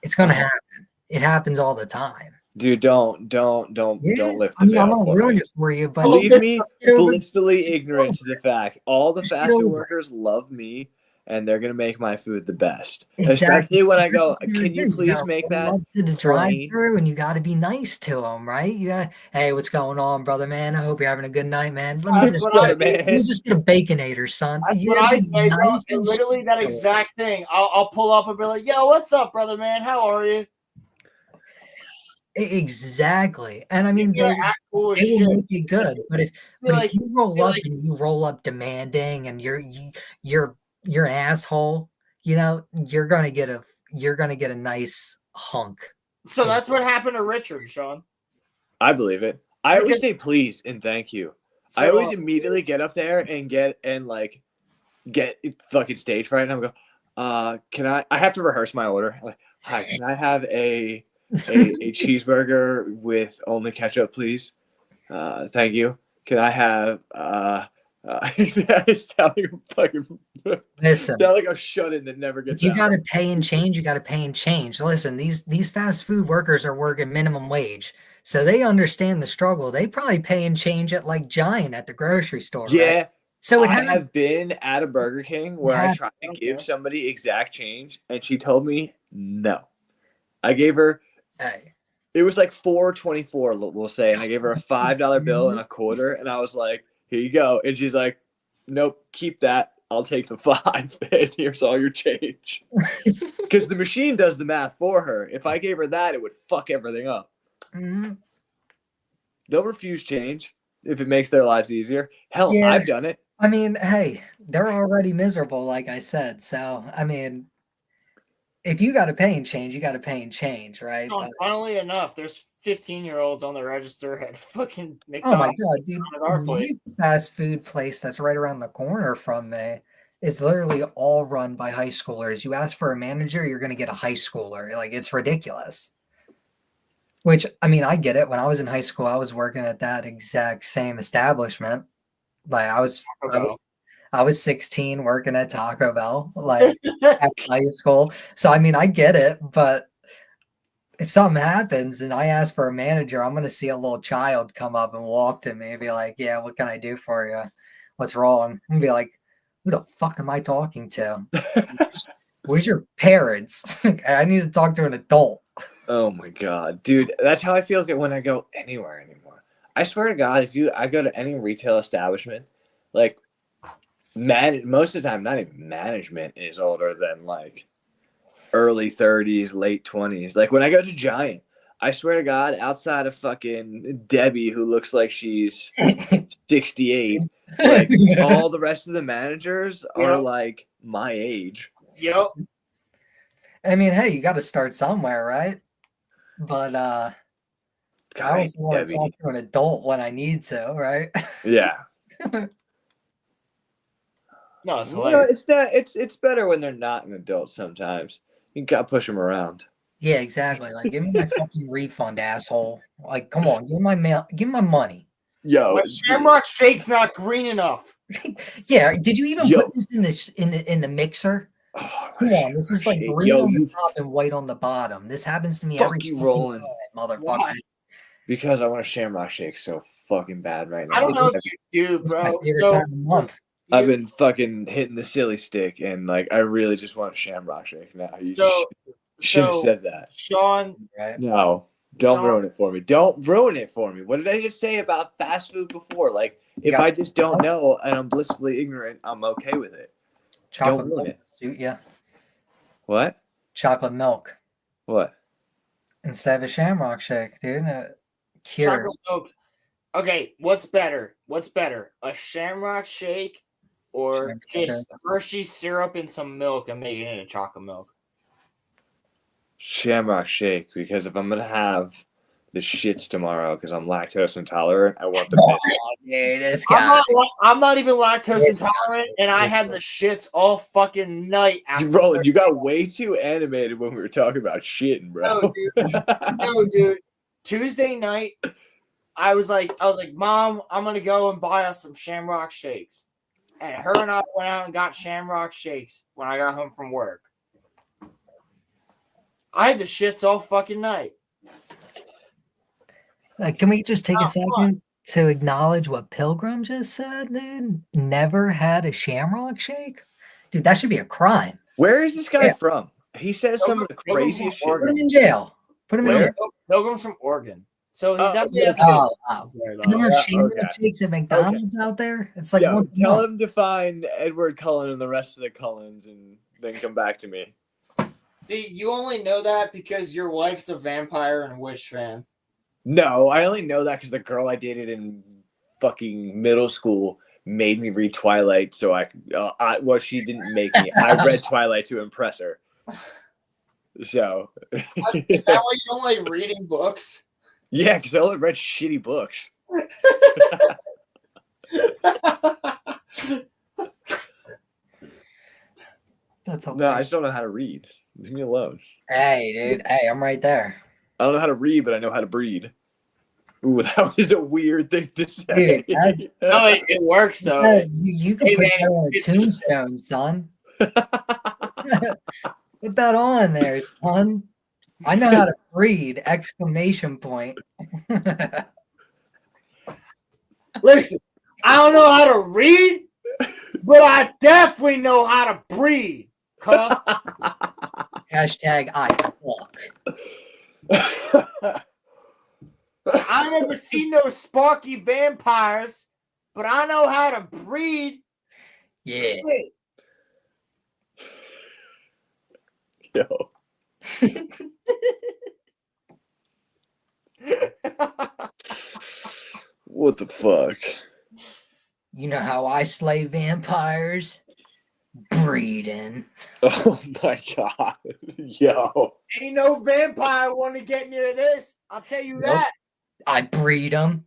It's going to happen. It happens all the time. Dude, don't lift the I'm veil not for ruining me. it for you, but Leave me blissfully ignorant to the fact all the fast food workers love me, and they're gonna make my food the best. Exactly. Especially when I go, can you please make that to the drive plain? through, and you got to be nice to them, right? You got to, hey, what's going on, brother, man? I hope you're having a good night, man. Let me just get a baconator, son. That's You what gotta I be say, bro. nice And and literally that exact thing. I'll pull up and be like, yo, what's up, brother, man? How are you? Exactly. And I mean, Yeah, act cool as it will shit. make it good. But if you roll up and you roll up demanding and you're an asshole, you know, you're gonna get a nice hunk. So that's what happened to Richard, Sean. I believe it. I always say please and thank you. I always immediately get up there and get fucking stage fright, and I'm go, can I have to rehearse my order. Like, hi, can I have a cheeseburger with only ketchup, please? Thank you. Can I have I sound like a fucking Listen, sound like a shut-in that never gets you out. got to pay and change. You got to pay and change. Listen, these fast food workers are working minimum wage, so they understand the struggle. They probably pay and change at like Giant at the grocery store. Yeah. Right? So I have been at a Burger King where I tried to give somebody exact change, and she told me no. I gave her. It was like $4.24, we'll say, and I gave her a $5 bill and a quarter, and I was like, "Here you go," and she's like, "Nope, keep that. I'll take the $5, and here's all your change." Because the machine does the math for her. If I gave her that, it would fuck everything up. Mm-hmm. They'll refuse change if it makes their lives easier. Hell, Yeah. I've done it. I mean, hey, they're already miserable, like I said. So, I mean, if you got to pay and change, you got to pay and change, right? No, But, funnily enough, there's 15-year-olds on the register at fucking oh my McDonald's. God, dude. At our place. My fast food place that's right around the corner from me is literally all run by high schoolers. You ask for a manager, you're going to get a high schooler. Like, it's ridiculous. Which, I mean, I get it. When I was in high school, I was working at that exact same establishment. Like, I was 16 working at Taco Bell, like at high school. So, I mean, I get it, but if something happens and I ask for a manager, I'm going to see a little child come up and walk to me and be like, yeah, what can I do for you? What's wrong? And be like, who the fuck am I talking to? Where's your parents? I need to talk to an adult. Oh my God, dude. That's how I feel when I go anywhere anymore. I swear to God, I go to any retail establishment, like, most of the time, not even management is older than like early 30s, late 20s. Like when I go to Giant, I swear to God, outside of fucking Debbie, who looks like she's 68, like all the rest of the managers are like my age. Yep. I mean, hey, you got to start somewhere, right? But I also want to talk to an adult when I need to, right? Yeah. No, it's hilarious. It's better when they're not an adult sometimes. You gotta push them around. Yeah, exactly. Like, give me my fucking refund, asshole. Like, come on, give me my money. Yo, My Shamrock Shake's not green enough. Yeah, did you even Yo. put this in the mixer? Oh, Come on, this is like shit. green Yo, on the you top and white on the bottom. This happens to me fuck every you, fucking Roland. time, motherfucker. Why? Because I want a Shamrock Shake so fucking bad right now. I don't know if you do, It's my bro. favorite time of the month. I've been fucking hitting the silly stick, and like I really just want a Shamrock Shake now. You should have said that. Sean, No, don't Sean- ruin it for me. Don't ruin it for me. What did I just say about fast food before? Like, if got I just don't know and I'm blissfully ignorant, I'm okay with it. Chocolate Don't ruin milk it. suit ya. What? Chocolate milk What? instead of a Shamrock Shake, dude. Cures. chocolate milk. Okay, what's better? What's better, a Shamrock Shake or just Hershey syrup and some milk and making it a chocolate milk? Shamrock Shake, because if I'm gonna have the shits tomorrow because I'm lactose intolerant, I want the Dude, this guy. I'm not even lactose intolerant, and I had the shits all fucking night. After Roland, you got way too animated when we were talking about shitting, bro. No, dude. Tuesday night, I was like, Mom, I'm gonna go and buy us some Shamrock Shakes. And her and I went out and got Shamrock Shakes when I got home from work. I had the shits all fucking night. Like, can we just take a second to acknowledge what Pilgrim just said, dude? Never had a Shamrock Shake? Dude, that should be a crime. Where is this guy from? He says some of the Pilgrim's craziest from shit. Put him in jail. Put him in jail. Pilgrim's from Oregon. So he's definitely Wow. And there are Yeah, Shamrock okay. Shakes at McDonald's out there. It's like, Yo, once a tell month. him to find Edward Cullen and the rest of the Cullens and then come back to me. See, you only know that because your wife's a vampire and Wish fan. No, I only know that because the girl I dated in fucking middle school made me read Twilight. So well, she didn't make me. I read Twilight to impress her. So. Is that why you don't like reading books? Yeah, because I only read shitty books. That's No, I just don't know how to read. Leave me alone. Hey, dude. Hey, I'm right there. I don't know how to read, but I know how to breed. Ooh, that was a weird thing to say. Dude, that's, No, it works though. you can Hey, put man, that on a tombstone, son. Put that on there, son. I know how to breed! Exclamation point. Listen, I don't know how to read, but I definitely know how to breed. Cuz. Hashtag I fuck. I never seen no sparky vampires, but I know how to breed. Yeah. Yo. What the fuck? You know how I slay vampires? Breeding. Oh my god. Yo. Ain't no vampire want to get near this. I'll tell you that. I breed them.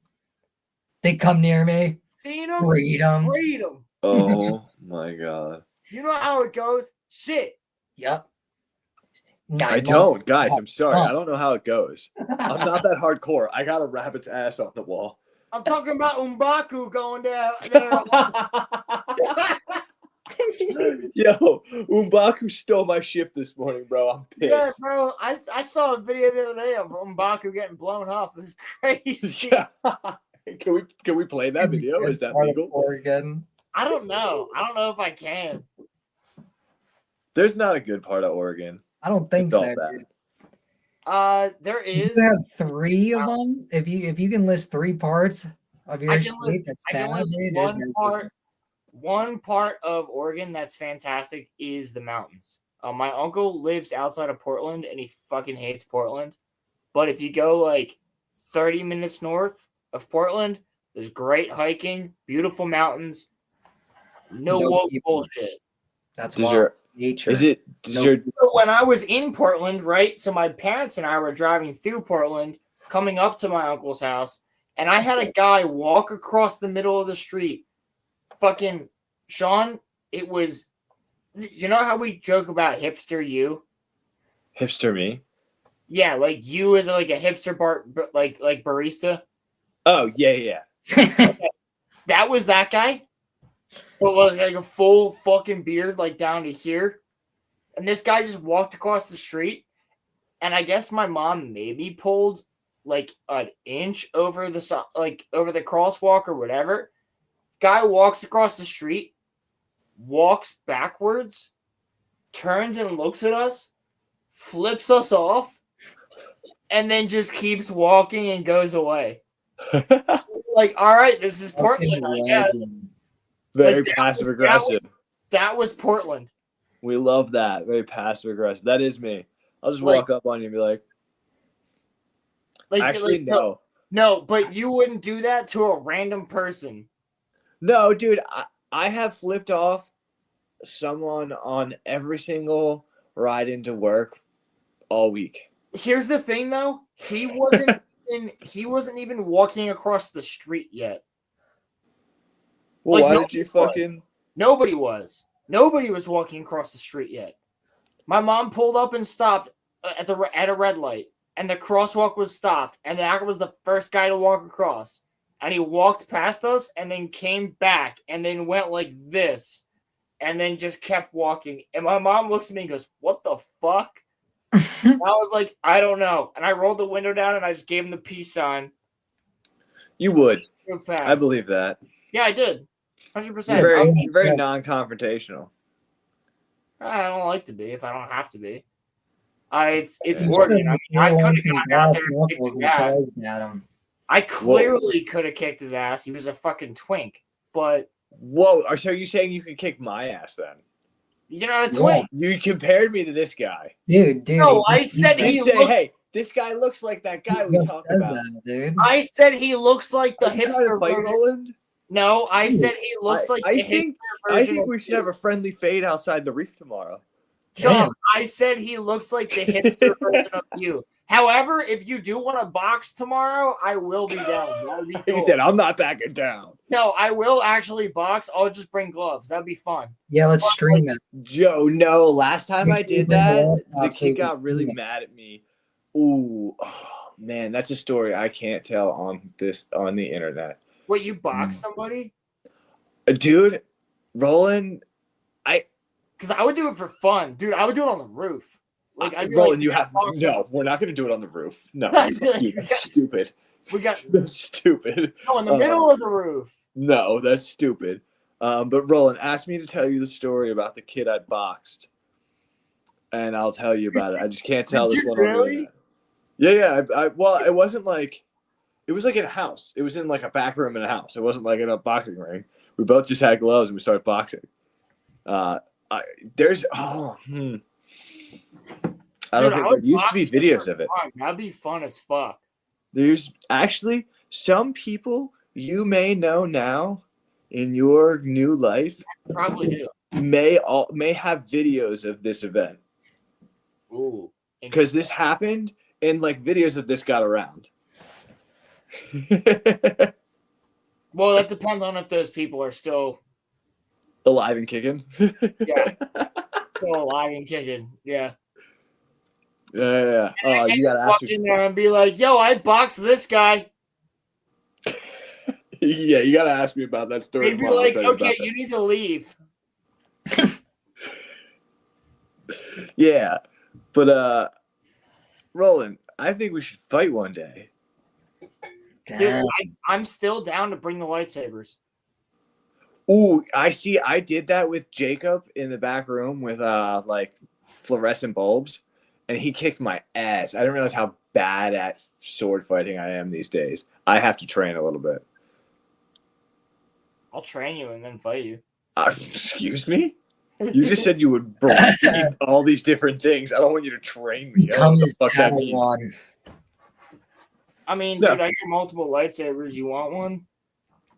They come near me. Seen them? Breed them. Breed them. Oh my god. You know how it goes. Shit. Yep. I don't, guys. I'm sorry. I don't know how it goes. I'm not that hardcore. I got a rabbit's ass on the wall. I'm talking about Umbaku going there. Yo, Umbaku stole my ship this morning, bro. I'm pissed. Yeah, bro. I saw a video the other day of Umbaku getting blown up. It was crazy. Can we play that video? Is that legal? Oregon. I don't know. I don't know if I can. There's not a good part of Oregon. I don't think It's so. all bad. Dude. There is. You have 3 of them. If you can list 3 parts of your state, that's bad. Dude, there's no one part of Oregon that's fantastic is the mountains. My uncle lives outside of Portland, and he fucking hates Portland. But if you go like 30 minutes north of Portland, there's great hiking, beautiful mountains, no woke bullshit. That's Does why your- nature. Is it? Does your So when I was in Portland, right? So my parents and I were driving through Portland, coming up to my uncle's house, and I had a guy walk across the middle of the street. Fucking Sean, it was. You know how we joke about hipster you? hipster me? Yeah, like you as like a hipster like barista. Oh yeah. That was that guy, but was like a full fucking beard, like down to here. And this guy just walked across the street, and I guess my mom maybe pulled like an inch over over the crosswalk or whatever. Guy walks across the street, walks backwards, turns and looks at us, flips us off, and then just keeps walking and goes away. Like, all right, this is Portland, I guess. Very Like, passive aggressive. That was Portland. We love that. Very passive aggressive. That is me. I'll just Like- walk up on you and be like, actually, like, no. No, but you wouldn't do that to a random person. No, dude, I have flipped off someone on every single ride into work all week. Here's the thing, though. He wasn't even walking across the street yet. Well, Like, why did you fucking... Nobody was. Nobody was walking across the street yet. My mom pulled up and stopped at a red light, and the crosswalk was stopped, and that was the first guy to walk across. And he walked past us and then came back and then went like this and then just kept walking. And my mom looks at me and goes, "What the fuck?" I was like, "I don't know." And I rolled the window down and I just gave him the peace sign. You would. Moved past. I believe that. Yeah, I did. 100%. You're very non-confrontational. I don't like to be if I don't have to be. It's You Oregon. shouldn't I roll could in have some gotten out glass there and kicked knuckles his and ass. charged at him. I clearly could have kicked his ass. He was a fucking twink. But Whoa, so are you saying you could kick my ass then? you're not a twink. You compared me to this guy. Dude. No, I said You he did say, looked. hey, this guy looks like that guy we just talked said about. that, dude. I said he looks like the Are you trying to hipster fight, version. Roland? No, I said he looks like I the think hipster I version. think of we should you. have a friendly fade outside the reef tomorrow. Sean, I said he looks like the hipster version of you. However, if you do want to box tomorrow, I will be down. That would be He cool. said, I'm not backing down. No, I will actually box. I'll just bring gloves. That'd be fun. Yeah, let's stream it. Joe, no. Last time I did that, the laptop so you kid can got really stream it. mad at me. Ooh, oh, man, that's a story I can't tell on the internet. Wait, you box somebody? Dude, Roland, Because I would do it for fun. Dude, I would do it on the roof. Like, I'd be Roland, like, you "Yeah, have fuck no. We're not going to do it on the roof. No, I'd be fuck like, you, that's stupid. We got That's stupid. no in the middle of the roof. No, that's stupid. But Roland asked me to tell you the story about the kid I boxed, and I'll tell you about it. I just can't tell Did this you one on the really? internet. Yeah. Well, it wasn't like it was like in a house. It was in like a back room in a house. It wasn't like in a boxing ring. We both just had gloves and we started boxing. I don't think there used to be videos of it. That'd be fun as fuck. There's actually some people you may know now in your new life Probably do. may have videos of this event. Ooh. Because this happened and like videos of this got around. Well, that depends on if those people are still Alive and kicking. still alive and kicking. Yeah. Yeah. Oh, you gotta walk ask in there and be like, "Yo, I boxed this guy." Yeah, you gotta ask me about that story. They'd be tomorrow. I'll like, tell you about "Okay, that. you need to leave." Yeah, but Roland, I think we should fight one day. Dude, I'm still down to bring the lightsabers. Ooh, I see. I did that with Jacob in the back room with like fluorescent bulbs, and he kicked my ass. I didn't realize how bad at sword fighting I am these days. I have to train a little bit. I'll train you and then fight you. Excuse me? You just said you would bring all these different things. I don't want you to train me. I don't know what the fuck that means. I mean, No. dude, I got multiple lightsabers. You want one?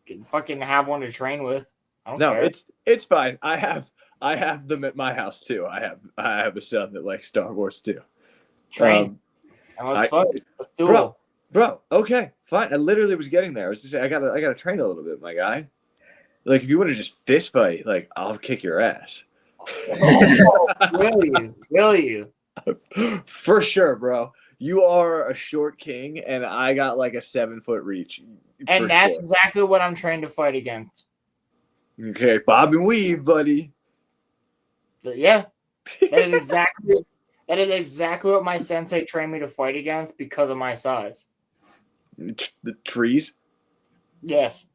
You can fucking have one to train with. I don't No, care. it's fine. I have them at my house too. I have a son that likes Star Wars too. Train. Now let's fight. Let's do it. Bro, okay, fine. I literally was getting there. I was just saying, I gotta train a little bit, my guy. Like, if you want to just fist fight, like, I'll kick your ass. Will you? Will you? For sure, bro. You are a short king, and I got like a 7-foot reach. And that's sure. exactly what I'm trying to fight against. Okay, bob and weave, buddy. But yeah, that is exactly what my sensei trained me to fight against because of my size. The trees. Yes,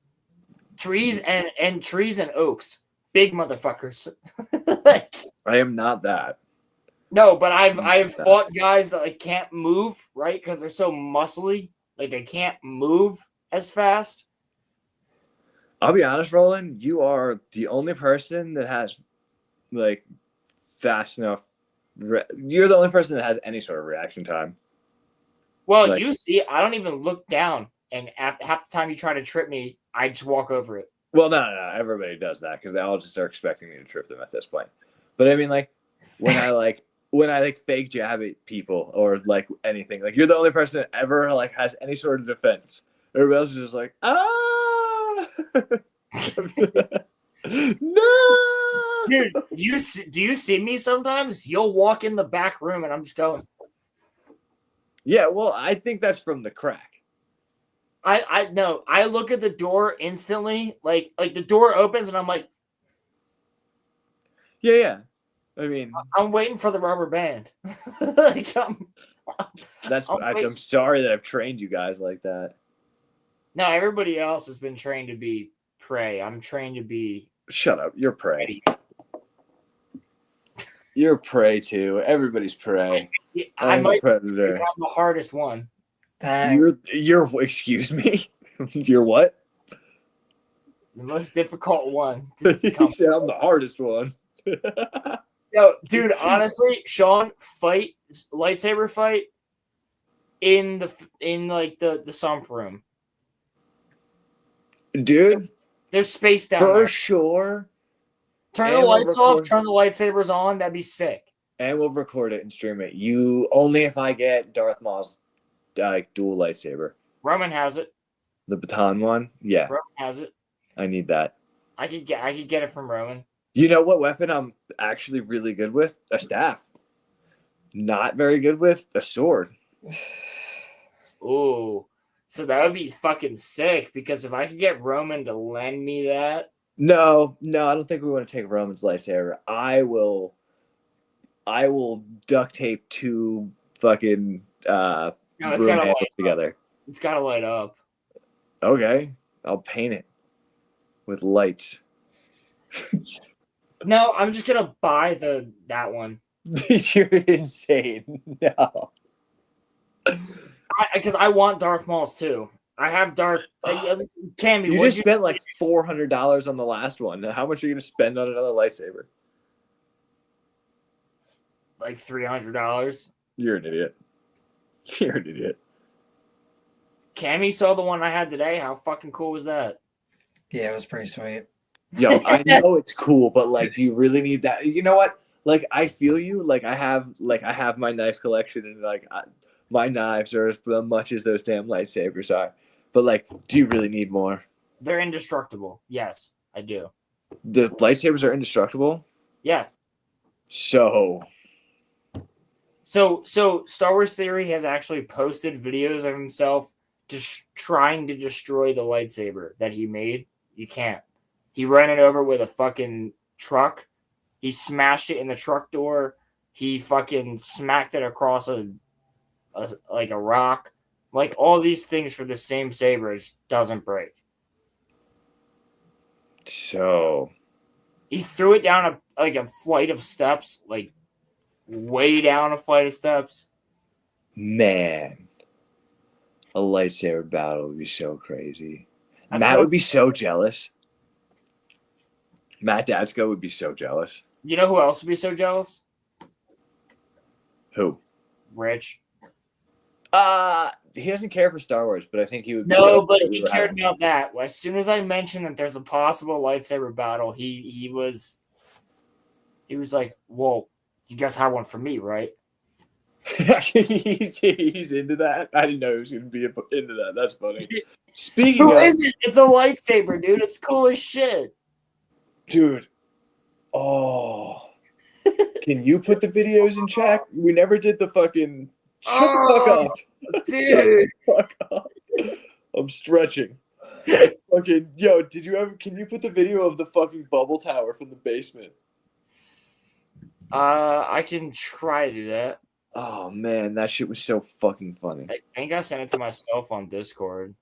trees and trees and oaks, big motherfuckers. I am not that. No, but I've fought guys that like can't move, right? Because they're so muscly, like they can't move as fast. I'll be honest, Roland. You are the only person that has like fast enough. You're the only person that has any sort of reaction time. Well, Like- you see, I don't even look down, and half the time you try to trip me, I just walk over it. Well, no. Everybody does that because they all just are expecting me to trip them at this point. But I mean, like when I fake jab at people or like anything, like you're the only person that ever like has any sort of defense. Everybody else is just like, ah, no, dude. Do you see me sometimes? You'll walk in the back room, and I'm just going. Yeah, well, I think that's from the crack. I know. I look at the door instantly, like the door opens, and I'm like, Yeah. I mean, I'm waiting for the rubber band. Like, I'm sorry that I've trained you guys like that. No, everybody else has been trained to be prey. I'm trained to be. Shut up. You're prey. You're prey too. Everybody's prey. Yeah, I'm a predator. I'm the hardest one. You're. Excuse me. You're what? The most difficult one. He said I'm the hardest one. Yo, dude, honestly, Sean, lightsaber fight in the sump room. Dude, there's space down for there. sure. Turn the lights off, turn the lightsabers on, that'd be sick. And we'll record it and stream it. You only if I get Darth Maul's dual lightsaber. Roman has it. The baton one? Yeah. Roman has it. I need that. I could get it from Roman. You know what weapon I'm actually really good with? A staff. Not very good with a sword. Ooh. So that would be fucking sick because if I could get Roman to lend me that. No, I don't think we want to take Roman's lightsaber. I will duct tape two fucking room handles together. It's gotta light up. Okay. I'll paint it with lights. No, I'm just gonna buy that one. You're insane. No. Because I want Darth Maul's too. I have Darth. Cammy, You just spent like $400 on the last one. How much are you going to spend on another lightsaber? Like $300. You're an idiot. You're an idiot. Cammy saw the one I had today. How fucking cool was that? Yeah, it was pretty sweet. Yo, I know it's cool, but like, do you really need that? You know what? Like, I feel you. Like, I have my knife collection, and like, my knives are as much as those damn lightsabers are. But like, do you really need more? They're indestructible. Yes, I do. The lightsabers are indestructible? Yeah. So Star Wars Theory has actually posted videos of himself just trying to destroy the lightsaber that he made. You can't. He ran it over with a fucking truck. He smashed it in the truck door. He fucking smacked it across a rock. Like, all these things for the same saber, it doesn't break. So he threw it down a flight of steps, like way down a flight of steps. Man, a lightsaber battle would be so crazy. Matt would be so jealous. Matt Dadsko would be so jealous. You know who else would be so jealous? Who? Rich. He doesn't care for Star Wars, but I think he would. No, but he cared about that. As soon as I mentioned that there's a possible lightsaber battle, he was like, "Well, you guys have one for me, right?" he's into that. I didn't know he was going to be into that. That's funny. Speaking Who of, is it? It's a lightsaber, dude. It's cool as shit, dude. Oh, can you put the videos in chat? We never did the fucking Shut the fuck up. Dude. Shut the fuck up. I'm stretching. Fucking yo, can you put the video of the fucking bubble tower from the basement? I can try to do that. Oh man, that shit was so fucking funny. I think I sent it to myself on Discord.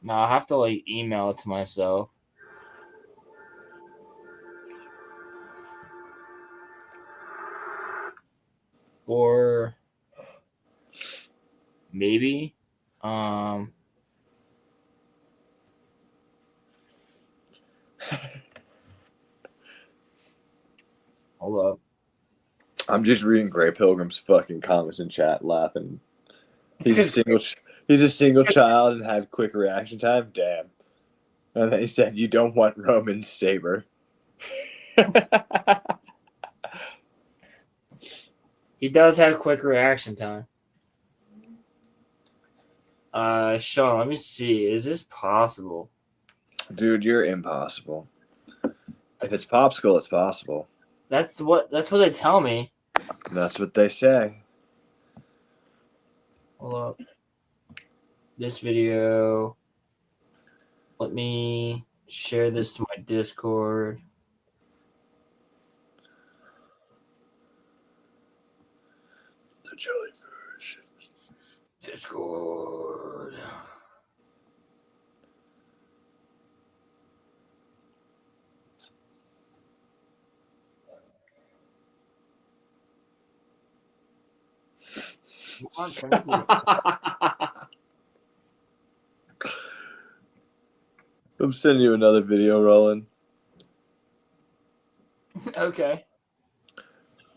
No, I'll have to like email it to myself. Or maybe hold up. I'm just reading Gray Pilgrim's fucking comments in chat, laughing. He's a single child and had quick reaction time. Damn. And then he said, "You don't want Roman's saber." He does have quick reaction time. Sean, let me see. Is this possible? Dude, you're impossible. If it's popsicle, it's possible. That's what they tell me. That's what they say. Hold up. This video. Let me share this to my Discord. The jellyfish. Discord. I'm sending you another video, Roland. Okay.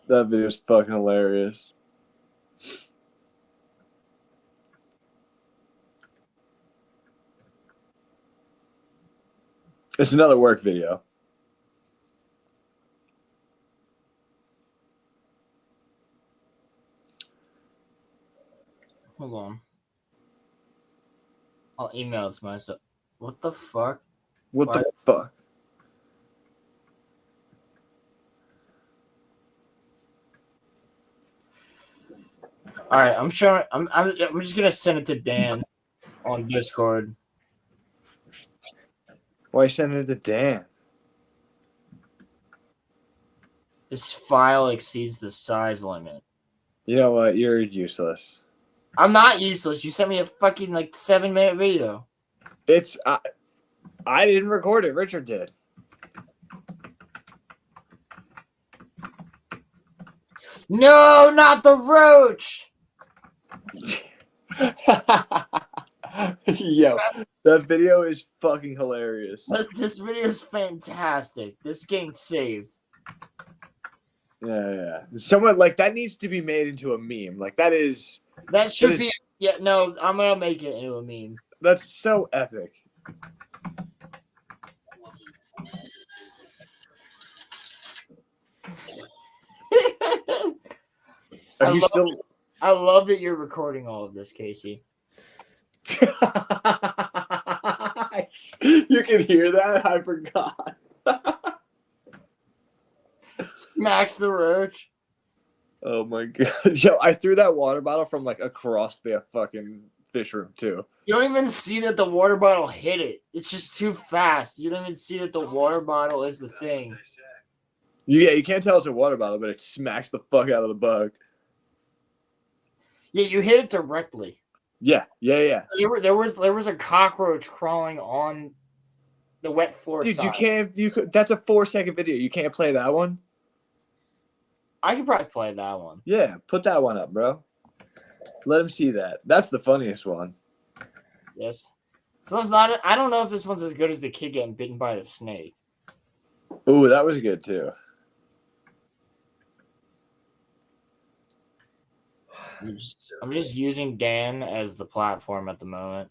That video's fucking hilarious. It's another work video. Hold on. I'll email it to myself. What the fuck? What the fuck? All right, I'm sure. I'm just gonna send it to Dan on Discord. Why are you sending it to Dan? This file exceeds the size limit. You know what? You're useless. I'm not useless. You sent me a fucking 7-minute video. It's I didn't record it. Richard did. No, not the roach. Yo, that video is fucking hilarious. This video is fantastic. This getting saved. Yeah. Someone that needs to be made into a meme. That should be. Yeah, no, I'm gonna make it into a meme. That's so epic. I love that you're recording all of this, Casey. You can hear that? I forgot. Smacks the roach. Oh my god. Yo, I threw that water bottle from across the fucking fish room too. You don't even see that the water bottle hit it. It's just too fast. You don't even see that the water bottle is the thing. Yeah, you can't tell it's a water bottle, but it smacks the fuck out of the bug. Yeah, you hit it directly. Yeah. There was a cockroach crawling on the wet floor. Dude, side. That's a 4-second video. You can't play that one? I could probably play that one. Yeah, put that one up, bro. Let him see that. That's the funniest one. Yes. This one's not. I don't know if this one's as good as the kid getting bitten by the snake. Ooh, that was good too. I'm just using Dan as the platform at the moment.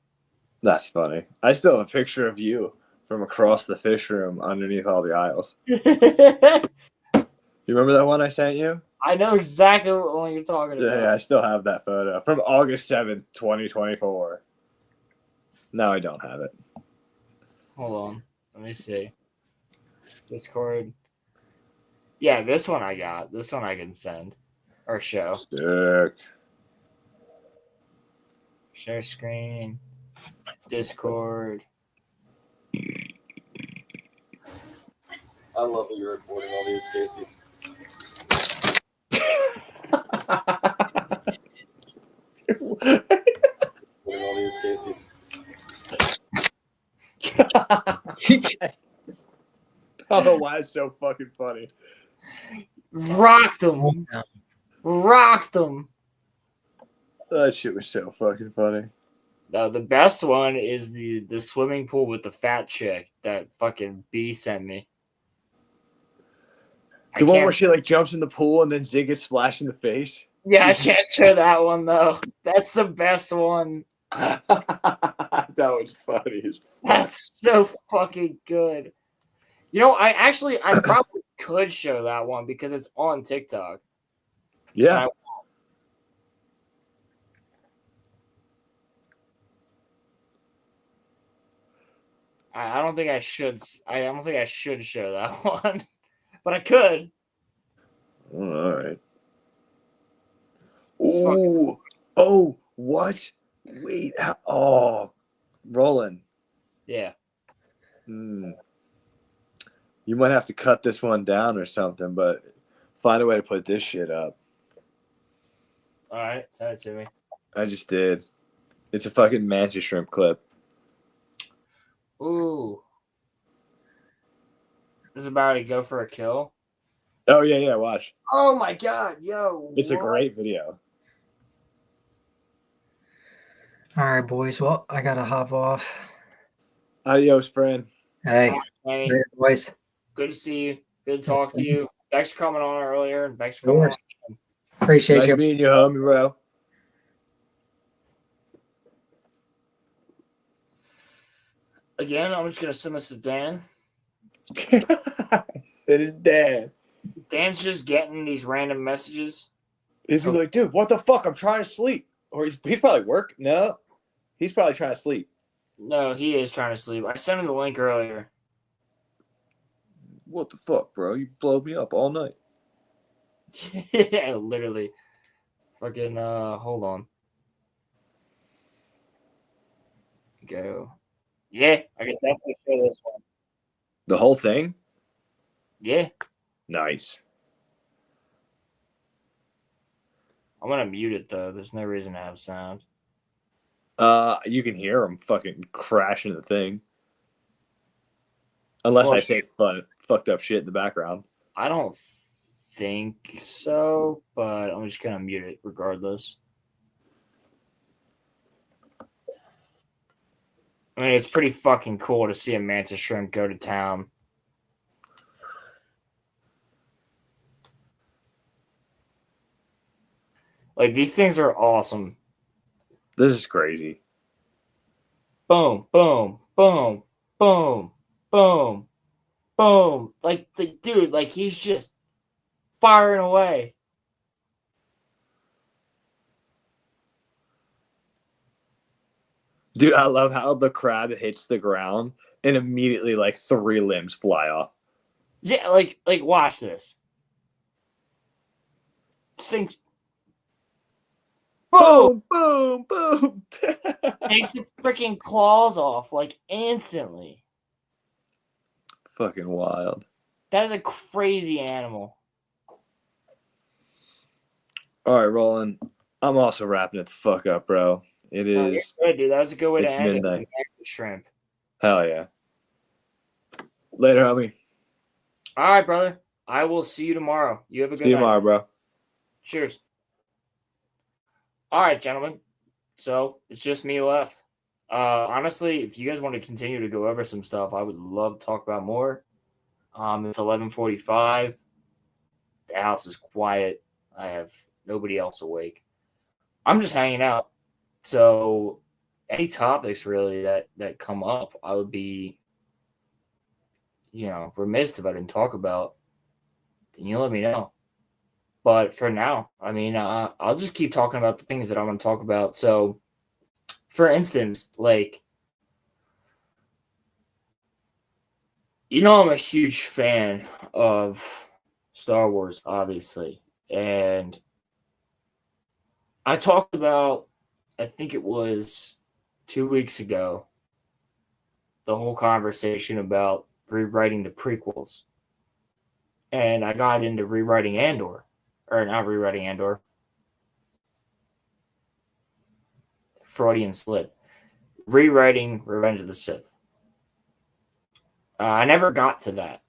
That's funny. I still have a picture of you from across the fish room underneath all the aisles. You remember that one I sent you? I know exactly what one you're talking about. Yeah, I still have that photo from August 7th, 2024. No, I don't have it. Hold on. Let me see. Discord. Yeah, this one I got. This one I can send or show. Sick. Share screen. Discord. I love that you're recording all these, Casey. Recording all these, Casey. Oh, why it's so fucking funny. Rocked them. Rocked them. That shit was so fucking funny. The best one is the swimming pool with the fat chick that fucking B sent me. The one where she like jumps in the pool and then Zig gets splashed in the face. Yeah, I can't show that one though. That's the best one. That was funny as fuck. That's so fucking good. You know, I probably could show that one because it's on TikTok. Yeah. I don't think I should. I don't think I should show that one, but I could. All right. Ooh. Oh, what? Wait. Oh, Roland. Yeah. You might have to cut this one down or something, but find a way to put this shit up. All right, send it to me. I just did. It's a fucking mantis shrimp clip. Ooh. This is about to go for a kill. Oh, yeah, watch. Oh my god, yo. It's a great video. All right, boys. Well, I gotta hop off. Adios, friend. Hey, Hey, later, boys. good to see you. Good to talk to you. Thanks for coming on earlier, and thanks for coming on. Appreciate Nice you. meeting you, homie, bro. Again, I'm just gonna send this to Dan. Send it Dan. Dan's just getting these random messages. He's gonna be like, dude, what the fuck? I'm trying to sleep. Or he's probably work. No, he's probably trying to sleep. No, he is trying to sleep. I sent him the link earlier. What the fuck, bro? You blow me up all night. Yeah, literally. Fucking hold on. Go. Yeah, I can definitely show this one. The whole thing? Yeah. Nice. I'm gonna mute it though. There's no reason to have sound. You can hear him fucking crashing the thing. Unless I say fucked up shit in the background. I don't think so, but I'm just gonna mute it regardless. I mean, it's pretty fucking cool to see a mantis shrimp go to town. Like, these things are awesome. This is crazy. Boom, boom, boom, boom, boom, boom. Like, the dude, like, he's just firing away. Dude, I love how the crab hits the ground and immediately like 3 limbs fly off. Yeah, like watch this. This thing. Boom, boom, boom. Takes the freaking claws off like instantly. Fucking wild. That is a crazy animal. All right, Roland. I'm also wrapping it the fuck up, bro. It is. Oh, good, dude. That was a good way to It's end midnight. it. Shrimp. Hell yeah. Later, homie. All right, brother. I will see you tomorrow. You have a good See you night. tomorrow, bro. Cheers. All right, gentlemen. So it's just me left. Honestly, if you guys want to continue to go over some stuff, I would love to talk about more. It's 11:45. The house is quiet. I have nobody else awake. I'm just hanging out. So any topics really that come up, I would be, remiss if I didn't talk about. then you let me know. But for now, I mean, I'll just keep talking about the things that I want to talk about. So, for instance, like, I'm a huge fan of Star Wars, obviously. And I talked about, I think it was 2 weeks ago, the whole conversation about rewriting the prequels. And I got into rewriting Andor. Or not rewriting Andor. Freudian slip. Rewriting Revenge of the Sith. I never got to that.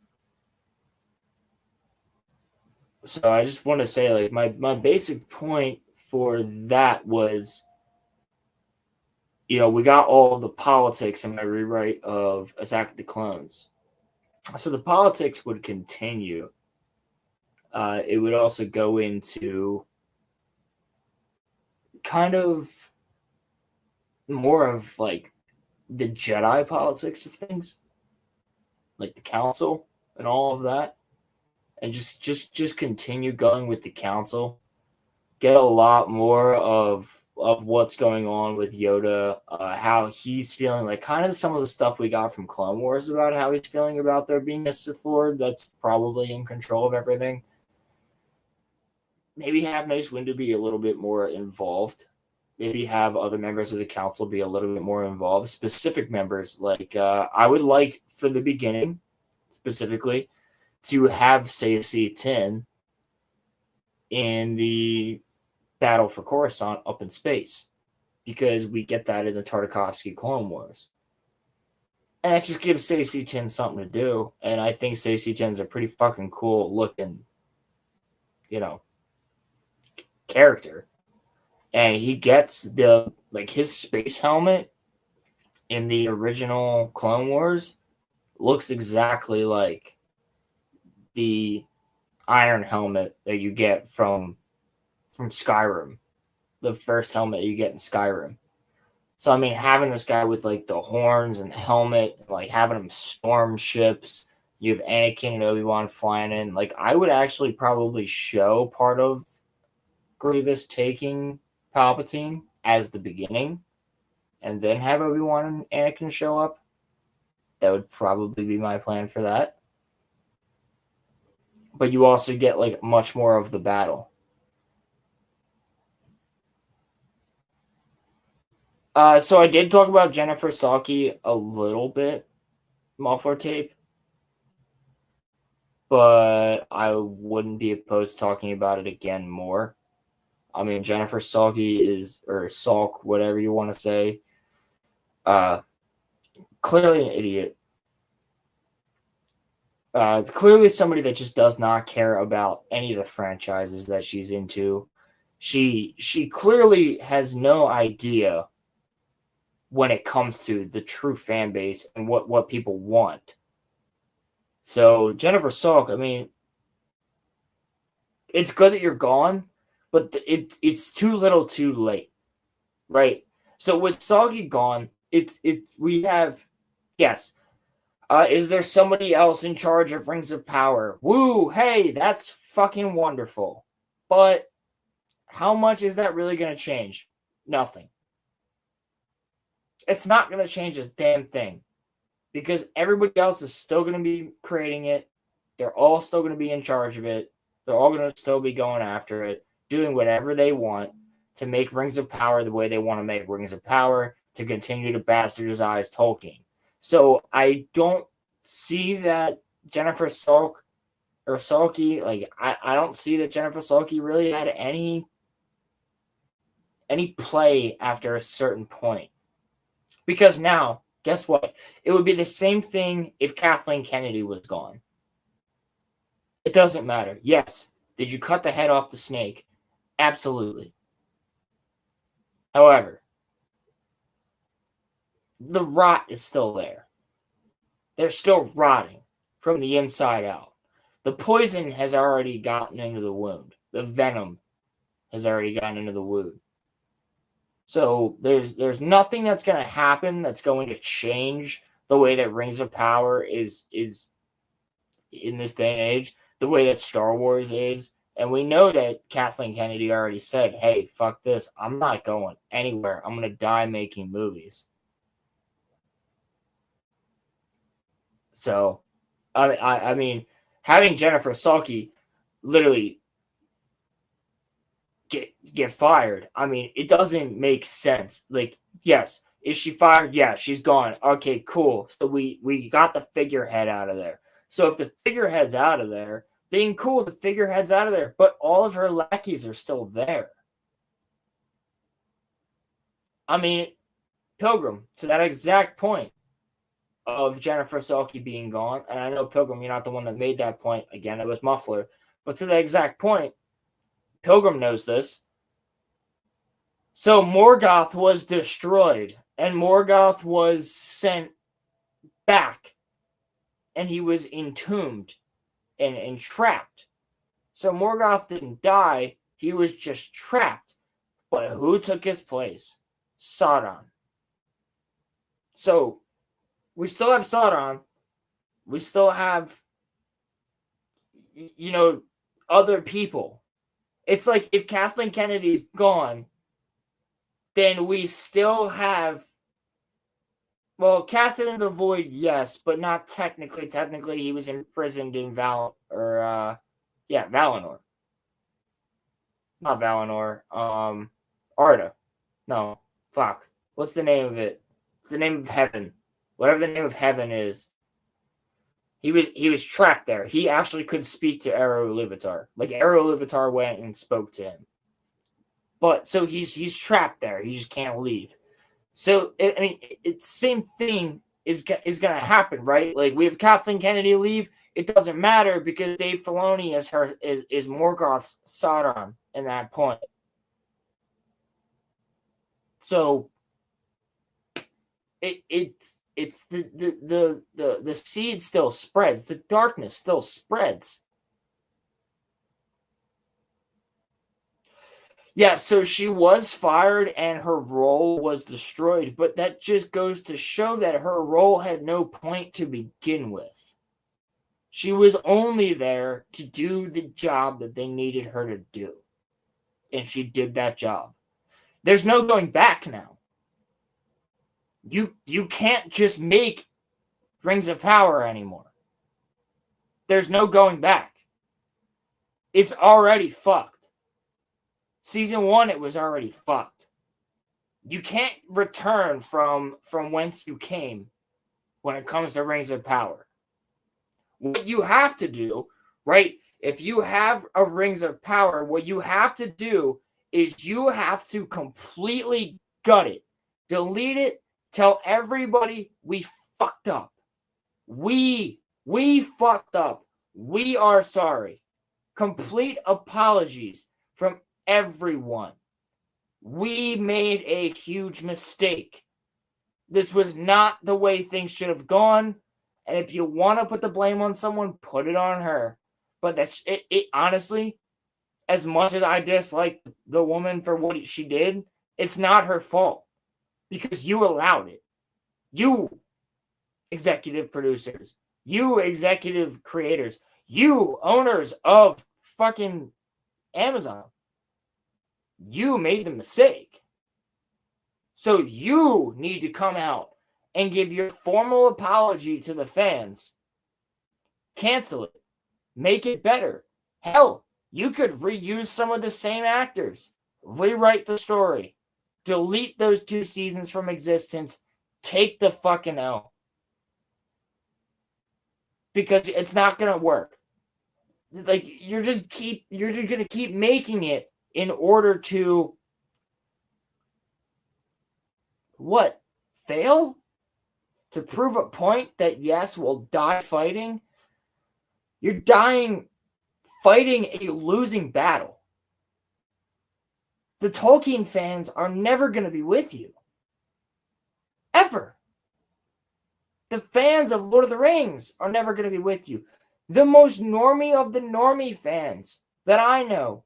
So I just want to say, like, my basic point for that was, we got all of the politics in my rewrite of Attack of the Clones. So the politics would continue. It would also go into kind of more of like the Jedi politics of things, like the Council and all of that, and just continue going with the Council. Get a lot more of what's going on with Yoda, how he's feeling, like kind of some of the stuff we got from Clone Wars about how he's feeling about there being a Sith Lord that's probably in control of everything. Maybe have Mace Windu be a little bit more involved. Maybe have other members of the council be a little bit more involved. Specific members, like I would like for the beginning, specifically, to have Stacey Tin in the battle for Coruscant up in space, because we get that in the Tartakovsky Clone Wars. And that just gives Stacey Tin something to do. And I think Stacey Tin's a pretty fucking cool looking, character. And he gets his space helmet in the original Clone Wars looks exactly like the iron helmet that you get from Skyrim, the first helmet you get in Skyrim. So I mean, having this guy with like the horns and the helmet, like having him storm ships, you have Anakin and Obi-Wan flying in. Like, I would actually probably show part of Grievous taking Palpatine as the beginning, and then have Obi-Wan and Anakin show up. That would probably be my plan for that. But you also get like much more of the battle. So I did talk about Jennifer Salke a little bit, Muffler Tape, but I wouldn't be opposed to talking about it again more. I mean, Jennifer Salke is, or Salk, whatever you want to say, clearly an idiot. It's clearly somebody that just does not care about any of the franchises that she's into. She clearly has no idea when it comes to the true fan base and what people want. So Jennifer Salk, I mean, it's good that you're gone, but it's too little too late, right? So with Salke gone, we have, yes. Is there somebody else in charge of Rings of Power? Woo, hey, that's fucking wonderful. But how much is that really going to change? Nothing. It's not going to change a damn thing, because everybody else is still going to be creating it. They're all still going to be in charge of it. They're all going to still be going after it, doing whatever they want to make Rings of Power the way they want to make Rings of Power, to continue to bastardize Tolkien. So I don't see that Jennifer Salke, like, I don't see that Jennifer Salke really had any play after a certain point. Because now, guess what? It would be the same thing if Kathleen Kennedy was gone. It doesn't matter. Yes, did you cut the head off the snake? Absolutely. However, the rot is still there. They're still rotting from the inside out. The poison has already gotten into the wound. The venom has already gotten into the wound. So there's nothing that's going to happen that's going to change the way that Rings of Power is in this day and age. the way that Star Wars is. And we know that Kathleen Kennedy already said, hey, fuck this. I'm not going anywhere. I'm going to die making movies. So, I mean, having Jennifer Salke literally get fired, I mean, it doesn't make sense. Like, yes, is she fired? Yeah, she's gone. Okay, cool. So we got the figurehead out of there. So if the figurehead's out of there, then cool, the figurehead's out of there. But all of her lackeys are still there. I mean, Pilgrim, to that exact point of Jennifer Salke being gone, and I know, Pilgrim, you're not the one that made that point. Again, it was Muffler. But to that exact point, Pilgrim knows this. So Morgoth was destroyed, and Morgoth was sent back, and he was entombed and trapped. So Morgoth didn't die, he was just trapped. But who took his place? Sauron. So we still have Sauron. We still have, you know, other people. It's like if Kathleen Kennedy's gone, then we still have, well, cast it in the void, yes, but not technically. Technically, he was imprisoned in Valinor. Not Valinor. Arda. No, fuck. What's the name of it? It's the name of heaven. Whatever the name of heaven is. He was trapped there. He actually could speak to Eru Ilúvatar. Like, Eru Ilúvatar went and spoke to him. But so he's trapped there. He just can't leave. So I mean, it's the same thing is going to happen, right? Like, we have Kathleen Kennedy leave. It doesn't matter because Dave Filoni is Morgoth's Sauron in that point. So it's the seed still spreads. The darkness still spreads. Yeah, so she was fired and her role was destroyed, but that just goes to show that her role had no point to begin with. She was only there to do the job that they needed her to do. And she did that job. There's no going back now. You can't just make Rings of Power anymore. There's no going back. It's already fucked. Season 1, it was already fucked. You can't return from whence you came when it comes to Rings of Power. What you have to do, right, if you have a Rings of Power, what you have to do is you have to completely gut it, delete it, tell everybody we fucked up. We fucked up. We are sorry. Complete apologies from everyone. We made a huge mistake. This was not the way things should have gone. And if you want to put the blame on someone, put it on her. But that's it. Honestly, as much as I dislike the woman for what she did, it's not her fault because you allowed it. You executive producers, you executive creators, you owners of fucking Amazon. You made the mistake. So you need to come out and give your formal apology to the fans. Cancel it. Make it better. Hell, you could reuse some of the same actors. Rewrite the story. Delete those 2 seasons from existence. Take the fucking L. Because it's not going to work. Like, you're just going to keep making it in order to what? Fail? To prove a point that yes, we'll die fighting? You're dying fighting a losing battle. The Tolkien fans are never going to be with you. Ever. The fans of Lord of the Rings are never going to be with you. The most normie of the normie fans that I know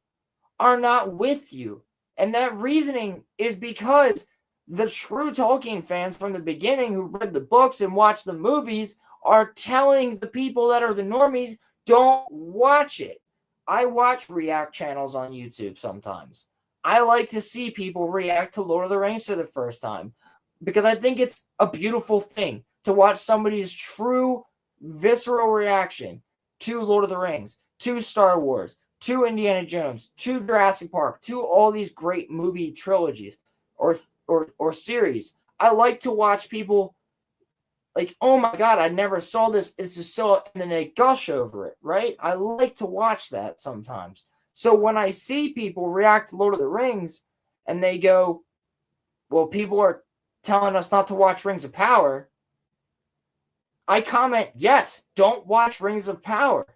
are not with you. And that reasoning is because the true Tolkien fans from the beginning who read the books and watched the movies are telling the people that are the normies, don't watch it. I watch react channels on YouTube sometimes. I like to see people react to Lord of the Rings for the first time because I think it's a beautiful thing to watch somebody's true visceral reaction to Lord of the Rings, to Star Wars, to Indiana Jones, to Jurassic Park, to all these great movie trilogies or series. I like to watch people like, oh my God, I never saw this. It's just so, and then they gush over it, right? I like to watch that sometimes. So when I see people react to Lord of the Rings and they go, well, people are telling us not to watch Rings of Power, I comment, yes, don't watch Rings of Power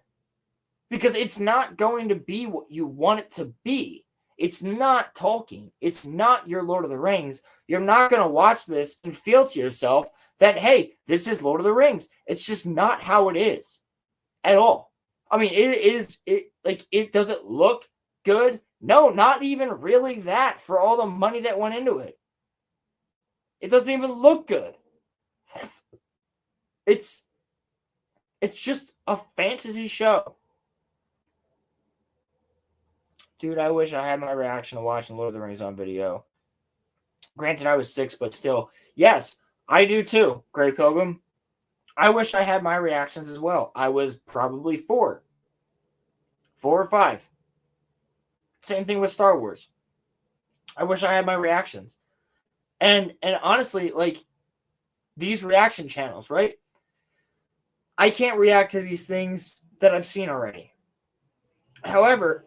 because it's not going to be what you want it to be. It's not Tolkien. It's not your Lord of the Rings. You're not going to watch this and feel to yourself that, hey, this is Lord of the Rings. It's just not how it is at all. I mean, it does it look good? No, not even really that for all the money that went into it. It doesn't even look good. It's just a fantasy show. Dude, I wish I had my reaction to watching Lord of the Rings on video. Granted, I was 6, but still. Yes, I do too, Grey Pilgrim. I wish I had my reactions as well. I was probably 4 or 5. Same thing with Star Wars. I wish I had my reactions. And honestly, like, these reaction channels, right? I can't react to these things that I've seen already. However,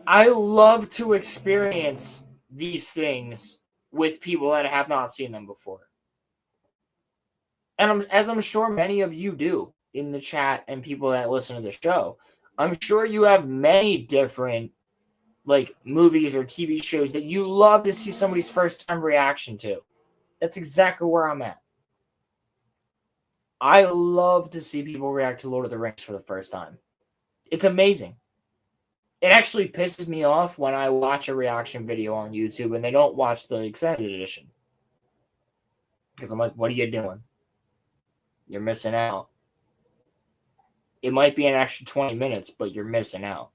I love to experience these things with people that have not seen them before. And as I'm sure many of you do in the chat and people that listen to the show, I'm sure you have many different like movies or TV shows that you love to see somebody's first time reaction to. That's exactly where I'm at. I love to see people react to Lord of the Rings for the first time. It's amazing. It actually pisses me off when I watch a reaction video on YouTube and they don't watch the extended edition. Because I'm like, what are you doing? You're missing out. It might be an extra 20 minutes, but you're missing out.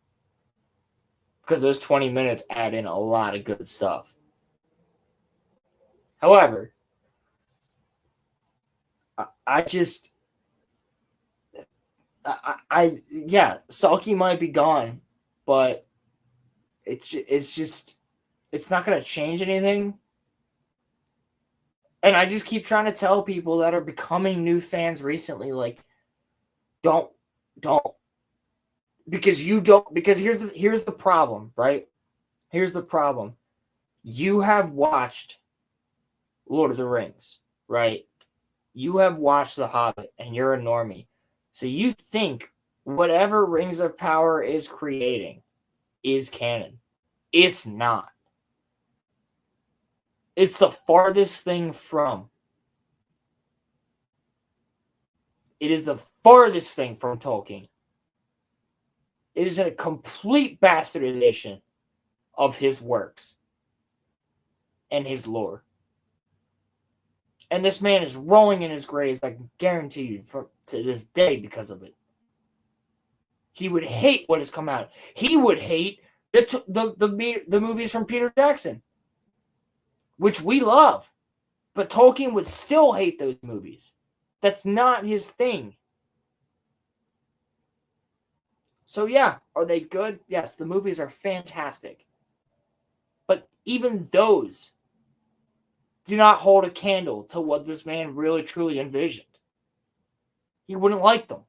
Because those 20 minutes add in a lot of good stuff. However, Sulky might be gone, but it's not going to change anything. And I just keep trying to tell people that are becoming new fans recently, like, don't. Because here's the problem, right? Here's the problem. You have watched Lord of the Rings, right? You have watched The Hobbit, and you're a normie. So you think whatever Rings of Power is creating is canon. It's not. It's the farthest thing from. It is the farthest thing from Tolkien. It is a complete bastardization of his works and his lore. And this man is rolling in his grave, I can guarantee you, to this day because of it. He would hate what has come out. He would hate the movies from Peter Jackson, which we love. But Tolkien would still hate those movies. That's not his thing. So yeah, are they good? Yes, the movies are fantastic. But even those do not hold a candle to what this man really truly envisioned. He wouldn't like them.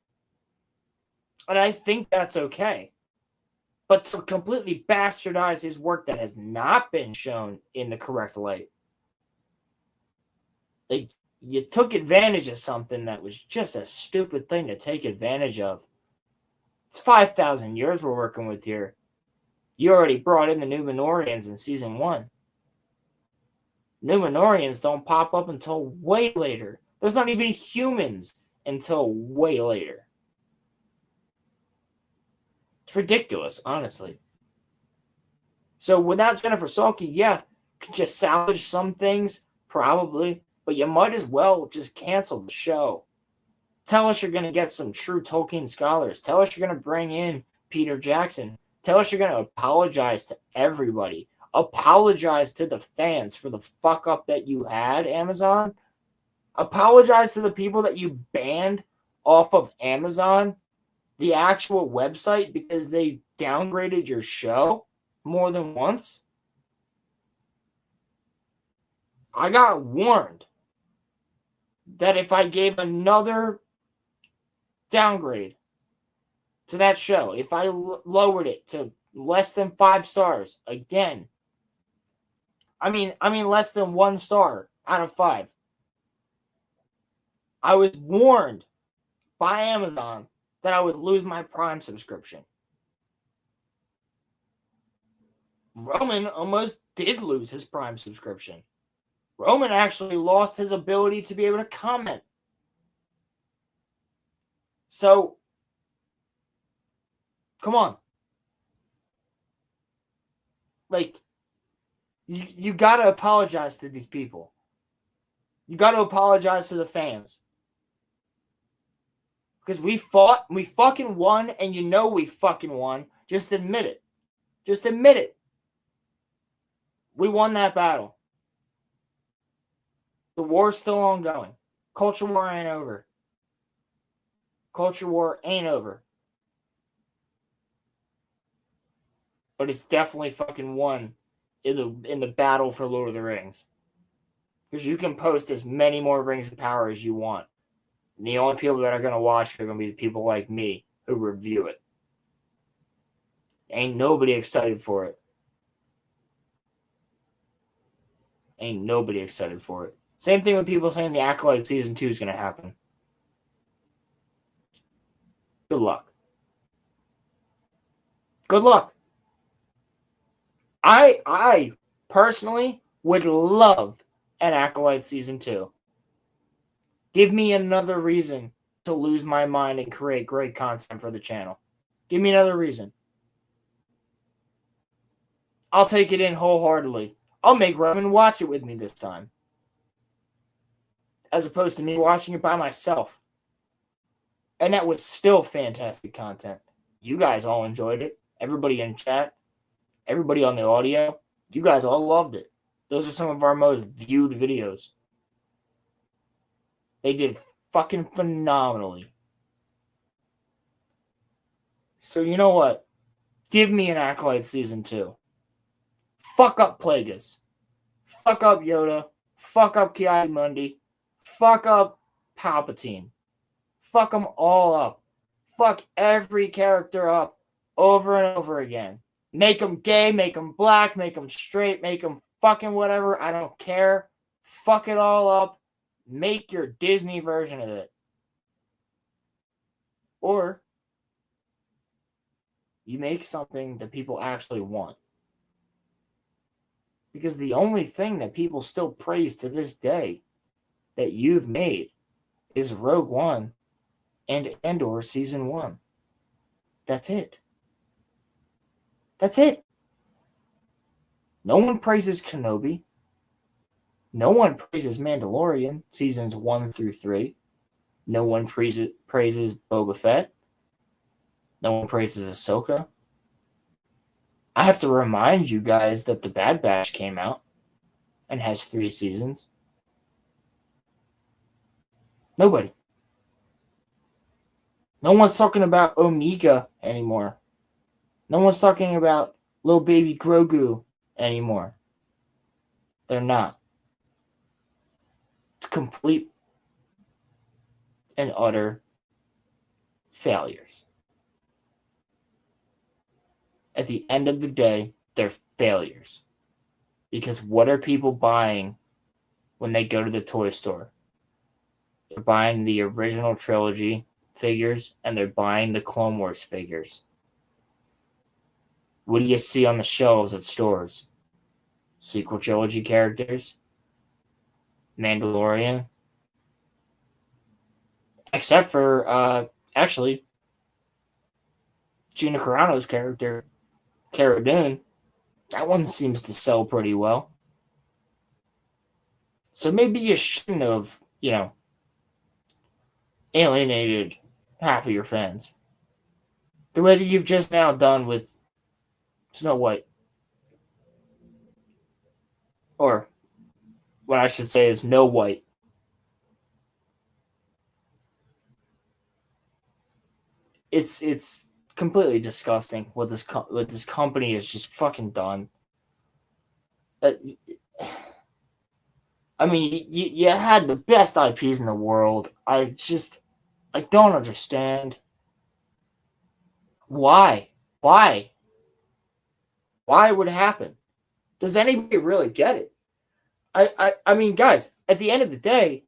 And I think that's okay. But to completely bastardize his work that has not been shown in the correct light, you took advantage of something that was just a stupid thing to take advantage of. It's 5,000 years we're working with here. You already brought in the Numenorians in season 1. Numenorians don't pop up until way later. There's not even humans until way later. It's ridiculous, honestly. So without Jennifer Salke, yeah, could you salvage some things? Probably. But you might as well just cancel the show. Tell us you're going to get some true Tolkien scholars. Tell us you're going to bring in Peter Jackson. Tell us you're going to apologize to everybody. Apologize to the fans for the fuck up that you had, Amazon. Apologize to the people that you banned off of Amazon, the actual website, because they downgraded your show more than once. I got warned that if I gave another downgrade to that show, if I lowered it to less than 5 stars again, I mean less than 1 star out of 5, I was warned by Amazon that I would lose my Prime subscription. Roman almost did lose his Prime subscription. Roman actually lost his ability to be able to comment. So, come on. Like, you got to apologize to these people. You got to apologize to the fans. Because we fought, we fucking won, and you know we fucking won. Just admit it. Just admit it. We won that battle. The war's still ongoing. Culture war ain't over. Culture war ain't over. But it's definitely fucking won in the battle for Lord of the Rings. Because you can post as many more Rings of Power as you want. And the only people that are going to watch are going to be the people like me who review it. Ain't nobody excited for it. Ain't nobody excited for it. Same thing with people saying the Acolyte Season 2 is going to happen. Good luck. Good luck. I personally would love an Acolyte Season 2. Give me another reason to lose my mind and create great content for the channel. Give me another reason. I'll take it in wholeheartedly. I'll make Roman watch it with me this time. As opposed to me watching it by myself. And that was still fantastic content. You guys all enjoyed it. Everybody in chat. Everybody on the audio. You guys all loved it. Those are some of our most viewed videos. They did fucking phenomenally. So you know what? Give me an Acolyte Season 2. Fuck up Plagueis. Fuck up Yoda. Fuck up Ki-Adi-Mundi. Fuck up Palpatine. Fuck them all up. Fuck every character up over and over again. Make them gay, make them black, make them straight, make them fucking whatever. I don't care. Fuck it all up. Make your Disney version of it. Or you make something that people actually want. Because the only thing that people still praise to this day that you've made is Rogue One and Andor Season 1. That's it. That's it. No one praises Kenobi. No one praises Mandalorian Seasons 1 through 3. No one praises Boba Fett. No one praises Ahsoka. I have to remind you guys that The Bad Batch came out and has 3 seasons. Nobody. No one's talking about Omega anymore. No one's talking about little baby Grogu anymore. They're not. It's complete and utter failures. At the end of the day, they're failures. Because what are people buying when they go to the toy store? They're buying the original trilogy figures and they're buying the Clone Wars figures. What do you see on the shelves at stores? Sequel trilogy characters? Mandalorian? Except for, actually, Gina Carano's character, Cara Dune. That one seems to sell pretty well. So maybe you shouldn't have, alienated half of your fans. The way that you've just now done with Snow White. Or what I should say is No White. It's completely disgusting what this company is just fucking done. I mean, you had the best IPs in the world. I don't understand. Why? Why would it happen? Does anybody really get it? I mean, guys, at the end of the day,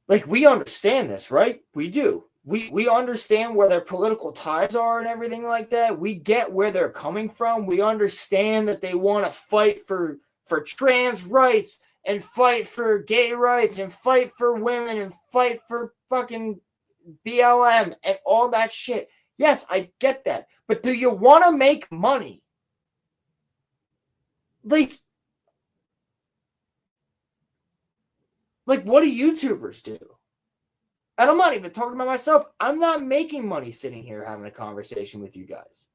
like, we understand this, right? We do. We understand where their political ties are and everything like that. We get where they're coming from. We understand that they want to fight for trans rights and fight for gay rights and fight for women and fight for fucking BLM and all that shit. Yes, I get that. But do you want to make money? Like, what do YouTubers do? And I'm not even talking about myself. I'm not making money sitting here having a conversation with you guys.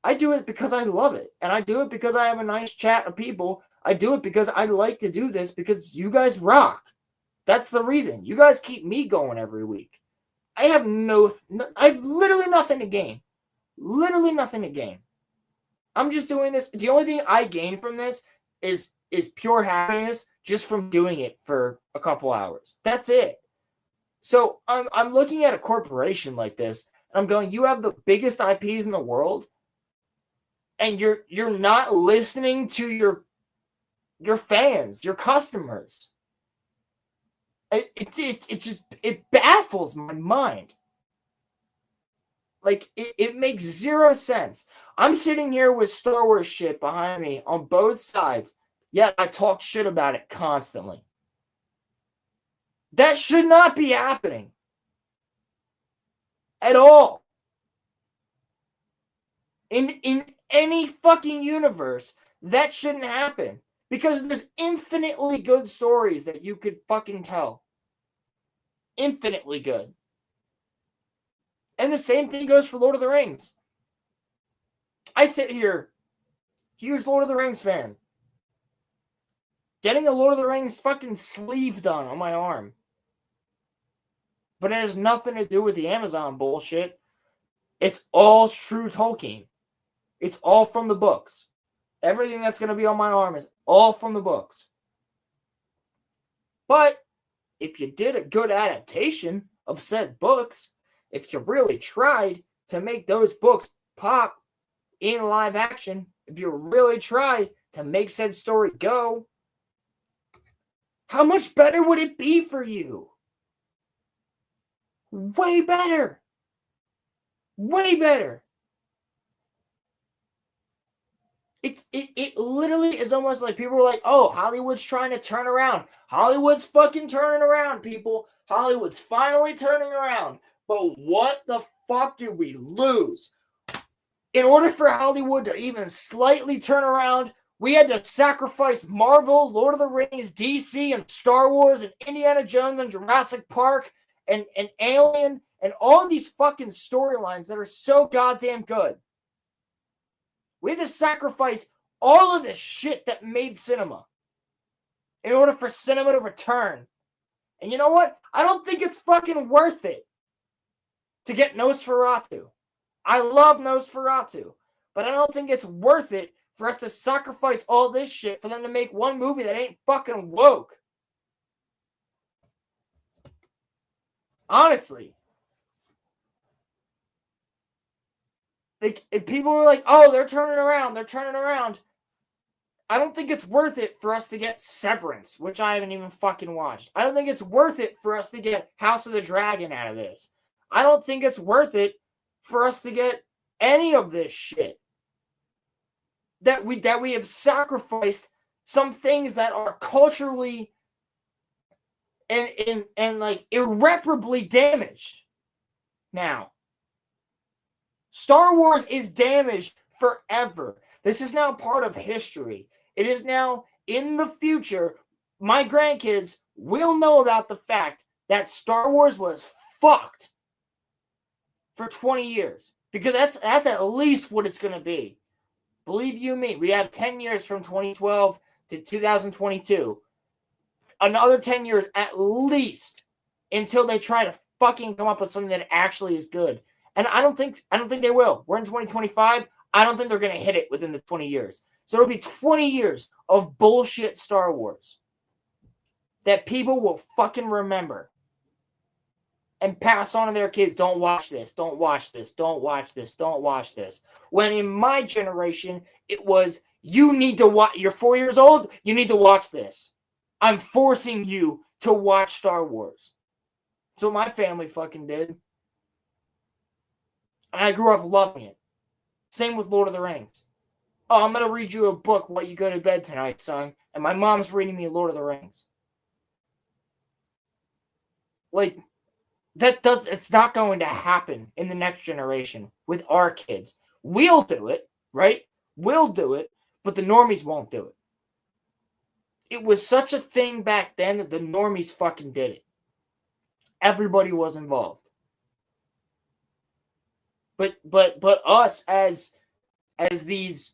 I do it because I love it. And I do it because I have a nice chat of people. I do it because I like to do this because you guys rock. That's the reason. You guys keep me going every week. I have literally nothing to gain. Literally nothing to gain. I'm just doing this. The only thing I gain from this is pure happiness just from doing it for a couple hours. That's it. So I'm looking at a corporation like this, and I'm going, you have the biggest IPs in the world, and you're not listening to your fans, your customers. It baffles my mind. Like, it makes zero sense. I'm sitting here with Star Wars shit behind me on both sides, yet I talk shit about it constantly. That should not be happening. At all. In any fucking universe, that shouldn't happen. Because there's infinitely good stories that you could fucking tell. Infinitely good. And the same thing goes for Lord of the Rings. I sit here, huge Lord of the Rings fan, getting a Lord of the Rings fucking sleeve done on my arm. But it has nothing to do with the Amazon bullshit. It's all true Tolkien. It's all from the books. Everything that's going to be on my arm is all from the books. But if you did a good adaptation of said books, if you really tried to make those books pop in live action, if you really tried to make said story go, how much better would it be for you? Way better. Way better. It literally is almost like people are like, oh, Hollywood's trying to turn around. Hollywood's fucking turning around, people. Hollywood's finally turning around. But what the fuck did we lose? In order for Hollywood to even slightly turn around, we had to sacrifice Marvel, Lord of the Rings, DC, and Star Wars, and Indiana Jones, and Jurassic Park, and Alien, and all these fucking storylines that are so goddamn good. We had to sacrifice all of this shit that made cinema in order for cinema to return. And you know what? I don't think it's fucking worth it to get Nosferatu. I love Nosferatu, but I don't think it's worth it for us to sacrifice all this shit for them to make one movie that ain't fucking woke. Honestly. Like, if people were like, oh, they're turning around. I don't think it's worth it for us to get Severance, which I haven't even fucking watched. I don't think it's worth it for us to get House of the Dragon out of this. I don't think it's worth it for us to get any of this shit. That we have sacrificed some things that are culturally and like irreparably damaged now. Star Wars is damaged forever. This is now part of history. It is now in the future. My grandkids will know about the fact that Star Wars was fucked for 20 years because that's at least what it's going to be. Believe you me, we have 10 years from 2012 to 2022. Another 10 years at least until they try to fucking come up with something that actually is good. And I don't think they will. We're in 2025. I don't think they're going to hit it within the 20 years. So it'll be 20 years of bullshit Star Wars that people will fucking remember and pass on to their kids. Don't watch this. Don't watch this. Don't watch this. Don't watch this. When in my generation, it was, you need to watch. You're 4 years old. You need to watch this. I'm forcing you to watch Star Wars. That's what my family fucking did. And I grew up loving it. Same with Lord of the Rings. Oh, I'm going to read you a book while you go to bed tonight, son. And my mom's reading me Lord of the Rings. Like, it's not going to happen in the next generation with our kids. We'll do it, right? We'll do it, but the normies won't do it. It was such a thing back then that the normies fucking did it. Everybody was involved. But us as these,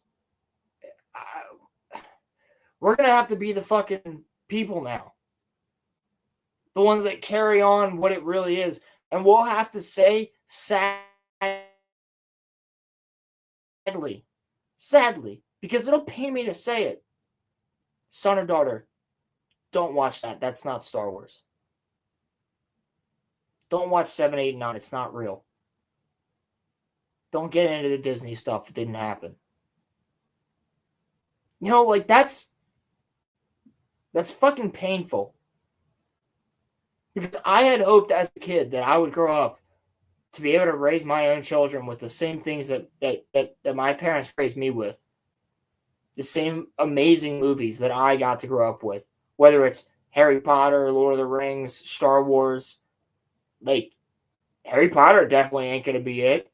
we're gonna have to be the fucking people now. The ones that carry on what it really is, and we'll have to say sadly, because it'll pain me to say it. Son or daughter, don't watch that. That's not Star Wars. Don't watch 7, 8, and 9. It's not real. Don't get into the Disney stuff. It didn't happen. You know, like that's fucking painful. Because I had hoped as a kid that I would grow up to be able to raise my own children with the same things that my parents raised me with. The same amazing movies that I got to grow up with. Whether it's Harry Potter, Lord of the Rings, Star Wars. Like, Harry Potter definitely ain't going to be it.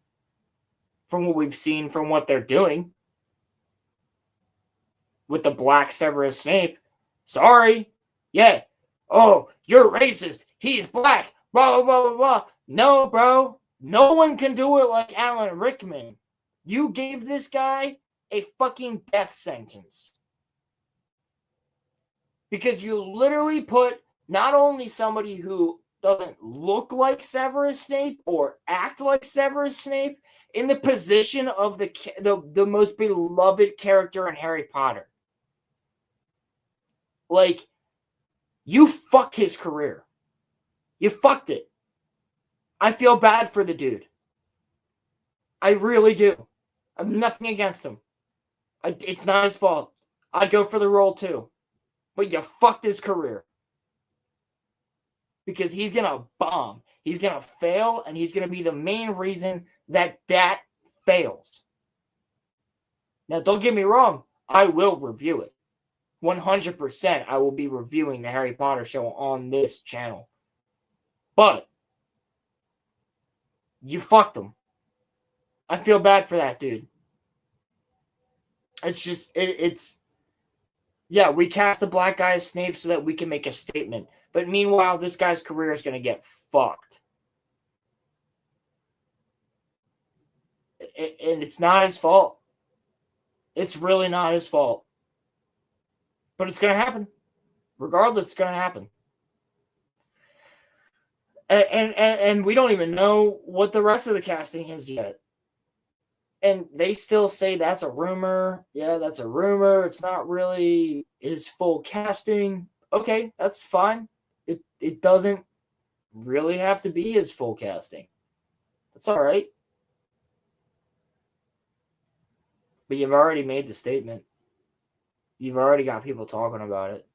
From what we've seen, from what they're doing. With the Black Severus Snape. Sorry. Yeah. Oh, you're racist. He's black. Blah, blah, blah, blah, blah. No, bro. No one can do it like Alan Rickman. You gave this guy a fucking death sentence. Because you literally put not only somebody who doesn't look like Severus Snape or act like Severus Snape in the position of the most beloved character in Harry Potter. Like, you fucked his career. You fucked it. I feel bad for the dude. I really do. I have nothing against him. It's not his fault. I'd go for the role too. But you fucked his career. Because he's going to bomb. He's going to fail, and he's going to be the main reason that fails. Now, don't get me wrong. I will review it. 100% I will be reviewing the Harry Potter show on this channel. But you fucked him. I feel bad for that dude. It's just, yeah, we cast the black guy as Snape so that we can make a statement. But meanwhile, this guy's career is going to get fucked. And it's not his fault. It's really not his fault. But it's going to happen. Regardless, it's going to happen. And we don't even know what the rest of the casting is yet. And they still say that's a rumor. Yeah, that's a rumor. It's not really his full casting. Okay, that's fine. It doesn't really have to be his full casting. That's all right. But you've already made the statement. You've already got people talking about it.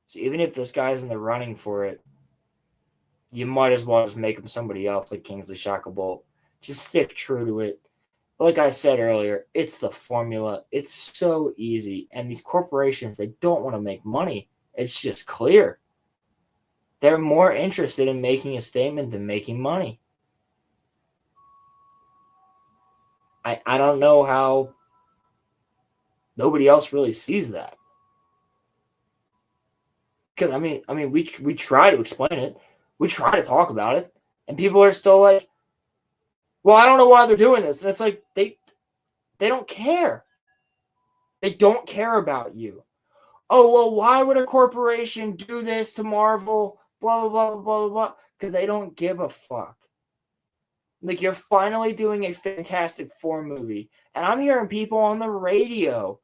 So even if this guy's in the running for it, you might as well just make him somebody else like Kingsley Shacklebolt. Just stick true to it. Like I said earlier, it's the formula. It's so easy. And these corporations, they don't want to make money. It's just clear. They're more interested in making a statement than making money. I don't know how nobody else really sees that. Because I mean, we try to explain it. We try to talk about it. And people are still like, well, I don't know why they're doing this. And it's like, they don't care. They don't care about you. Oh, well, why would a corporation do this to Marvel? Blah, blah, blah, blah, blah, blah. Because they don't give a fuck. Like, you're finally doing a Fantastic Four movie. And I'm hearing people on the radio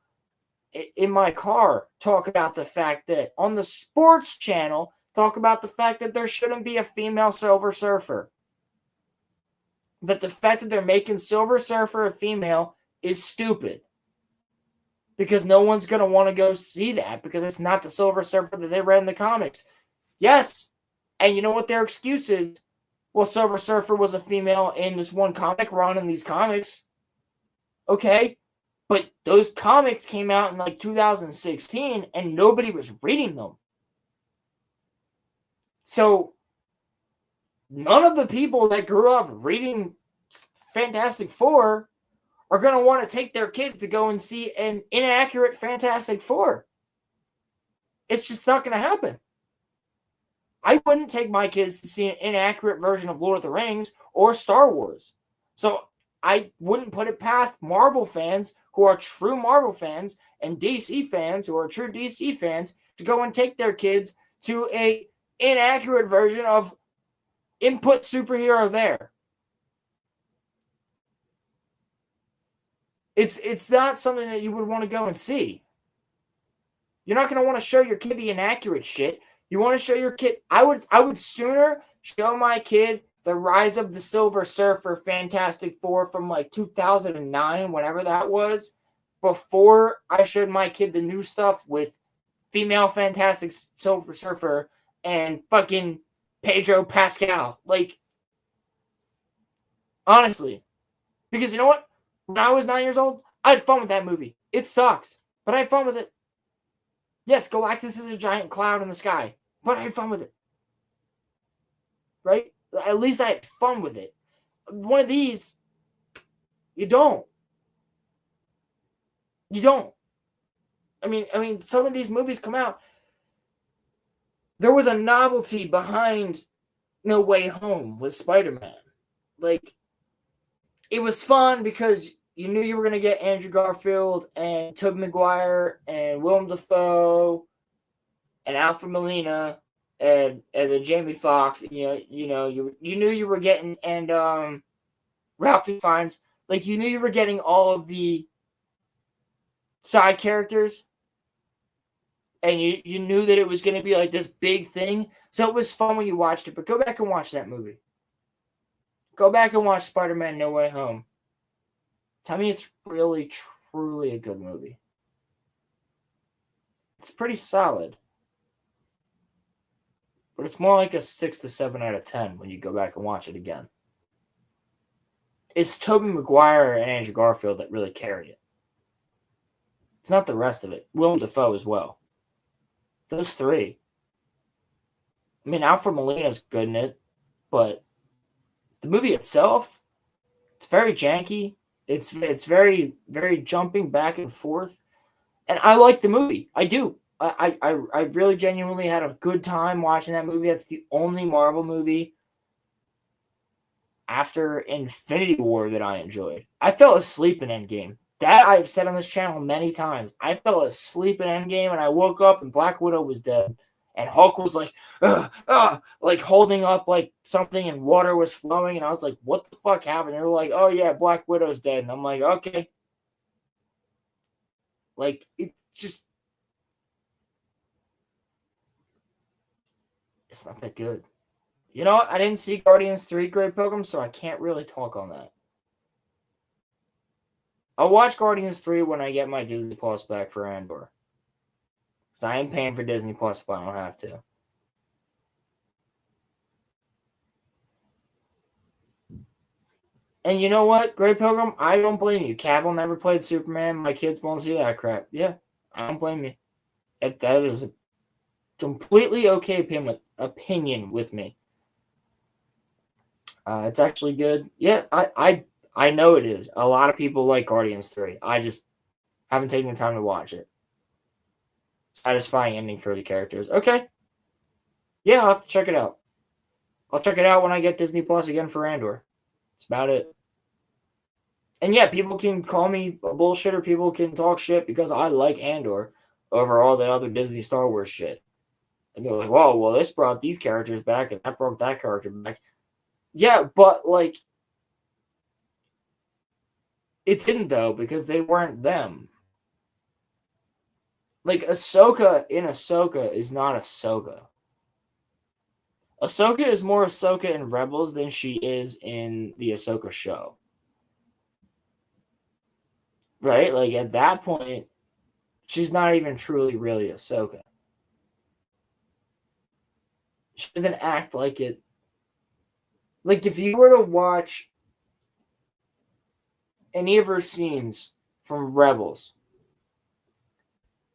in my car talk about the fact that on the sports channel, talk about the fact that there shouldn't be a female Silver Surfer. That the fact that they're making Silver Surfer a female is stupid. Because no one's going to want to go see that because it's not the Silver Surfer that they read in the comics. Yes. And you know what their excuse is? Well, Silver Surfer was a female in this one comic run in these comics. Okay. But those comics came out in like 2016 and nobody was reading them. So none of the people that grew up reading Fantastic Four are going to want to take their kids to go and see an inaccurate Fantastic Four. It's just not going to happen. I wouldn't take my kids to see an inaccurate version of Lord of the Rings or Star Wars. So I wouldn't put it past Marvel fans who are true Marvel fans and DC fans who are true DC fans to go and take their kids to a inaccurate version of input superhero there. It's not something that you would want to go and see. You're not going to want to show your kid the inaccurate shit. You want to show your kid. I would sooner show my kid the Rise of the Silver Surfer Fantastic Four from like 2009, whenever that was, before I showed my kid the new stuff with female Fantastic Silver Surfer and fucking Pedro Pascal. Like, honestly. Because you know what? When I was 9 years old, I had fun with that movie. It sucks, but I had fun with it. Yes, Galactus is a giant cloud in the sky, but I had fun with it. Right? At least I had fun with it. One of these, you don't. You don't. I mean, some of these movies come out. There was a novelty behind No Way Home with Spider-Man. Like, it was fun because you knew you were going to get Andrew Garfield and Tobey Maguire and Willem Dafoe and Alfred Molina and then Jamie Foxx. You knew you were getting and Ralphie Fiennes. Like, you knew you were getting all of the side characters, and you knew that it was going to be like this big thing. So it was fun when you watched it. But go back and watch that movie. Go back and watch Spider-Man No Way Home. Tell me it's really, truly a good movie. It's pretty solid. But it's more like a 6 to 7 out of 10 when you go back and watch it again. It's Tobey Maguire and Andrew Garfield that really carry it. It's not the rest of it. Willem Dafoe as well. Those three. I mean, Alfred Molina's good in it, but the movie itself, it's very janky. It's very, very jumping back and forth. And I like the movie. I do. I really genuinely had a good time watching that movie. That's the only Marvel movie after Infinity War that I enjoyed. I fell asleep in Endgame. That I've said on this channel many times. I fell asleep in Endgame and I woke up and Black Widow was dead. And Hulk was like, like holding up like something and water was flowing. And I was like, what the fuck happened? They were like, oh yeah, Black Widow's dead. And I'm like, okay. Like, it's just, it's not that good. You know what? I didn't see Guardians 3 Great Pilgrim, so I can't really talk on that. I'll watch Guardians 3 when I get my Disney Plus back for Andor. Because I am paying for Disney Plus if I don't have to. And you know what, Great Pilgrim? I don't blame you. Cavill never played Superman. My kids won't see that crap. Yeah, I don't blame you. That is a completely okay opinion with me. It's actually good. Yeah, I know it is. A lot of people like Guardians 3. I just haven't taken the time to watch it. Satisfying ending for the characters. Okay. Yeah, I'll have to check it out. I'll check it out when I get Disney Plus again for Andor. That's about it. And yeah, people can call me a bullshitter. People can talk shit because I like Andor over all that other Disney Star Wars shit. And they're like, "Whoa, well, this brought these characters back and that brought that character back." Yeah, but like, it didn't though because they weren't them. Like Ahsoka in Ahsoka is not Ahsoka. Ahsoka is more Ahsoka in Rebels than she is in the Ahsoka show. Right? Like at that point, she's not even truly really Ahsoka. She doesn't act like it. Like if you were to watch any of her scenes from Rebels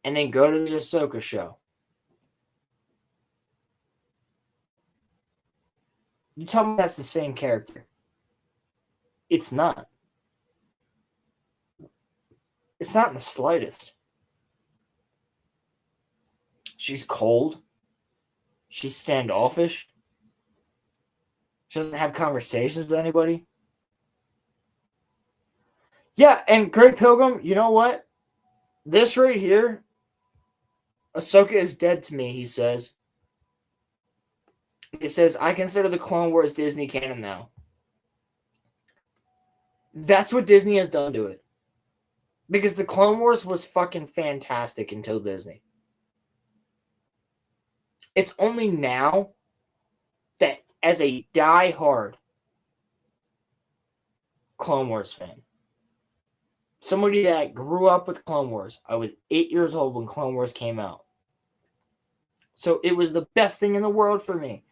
and then go to the Ahsoka show, you tell me that's the same character. It's not. It's not in the slightest. She's cold. She's standoffish. She doesn't have conversations with anybody. Yeah, and Greg Pilgrim, you know what? This right here, Ahsoka is dead to me, he says. It says, I consider the Clone Wars Disney canon now. That's what Disney has done to it. Because the Clone Wars was fucking fantastic until Disney. It's only now that as a die-hard Clone Wars fan, somebody that grew up with Clone Wars, I was 8 years old when Clone Wars came out. So it was the best thing in the world for me.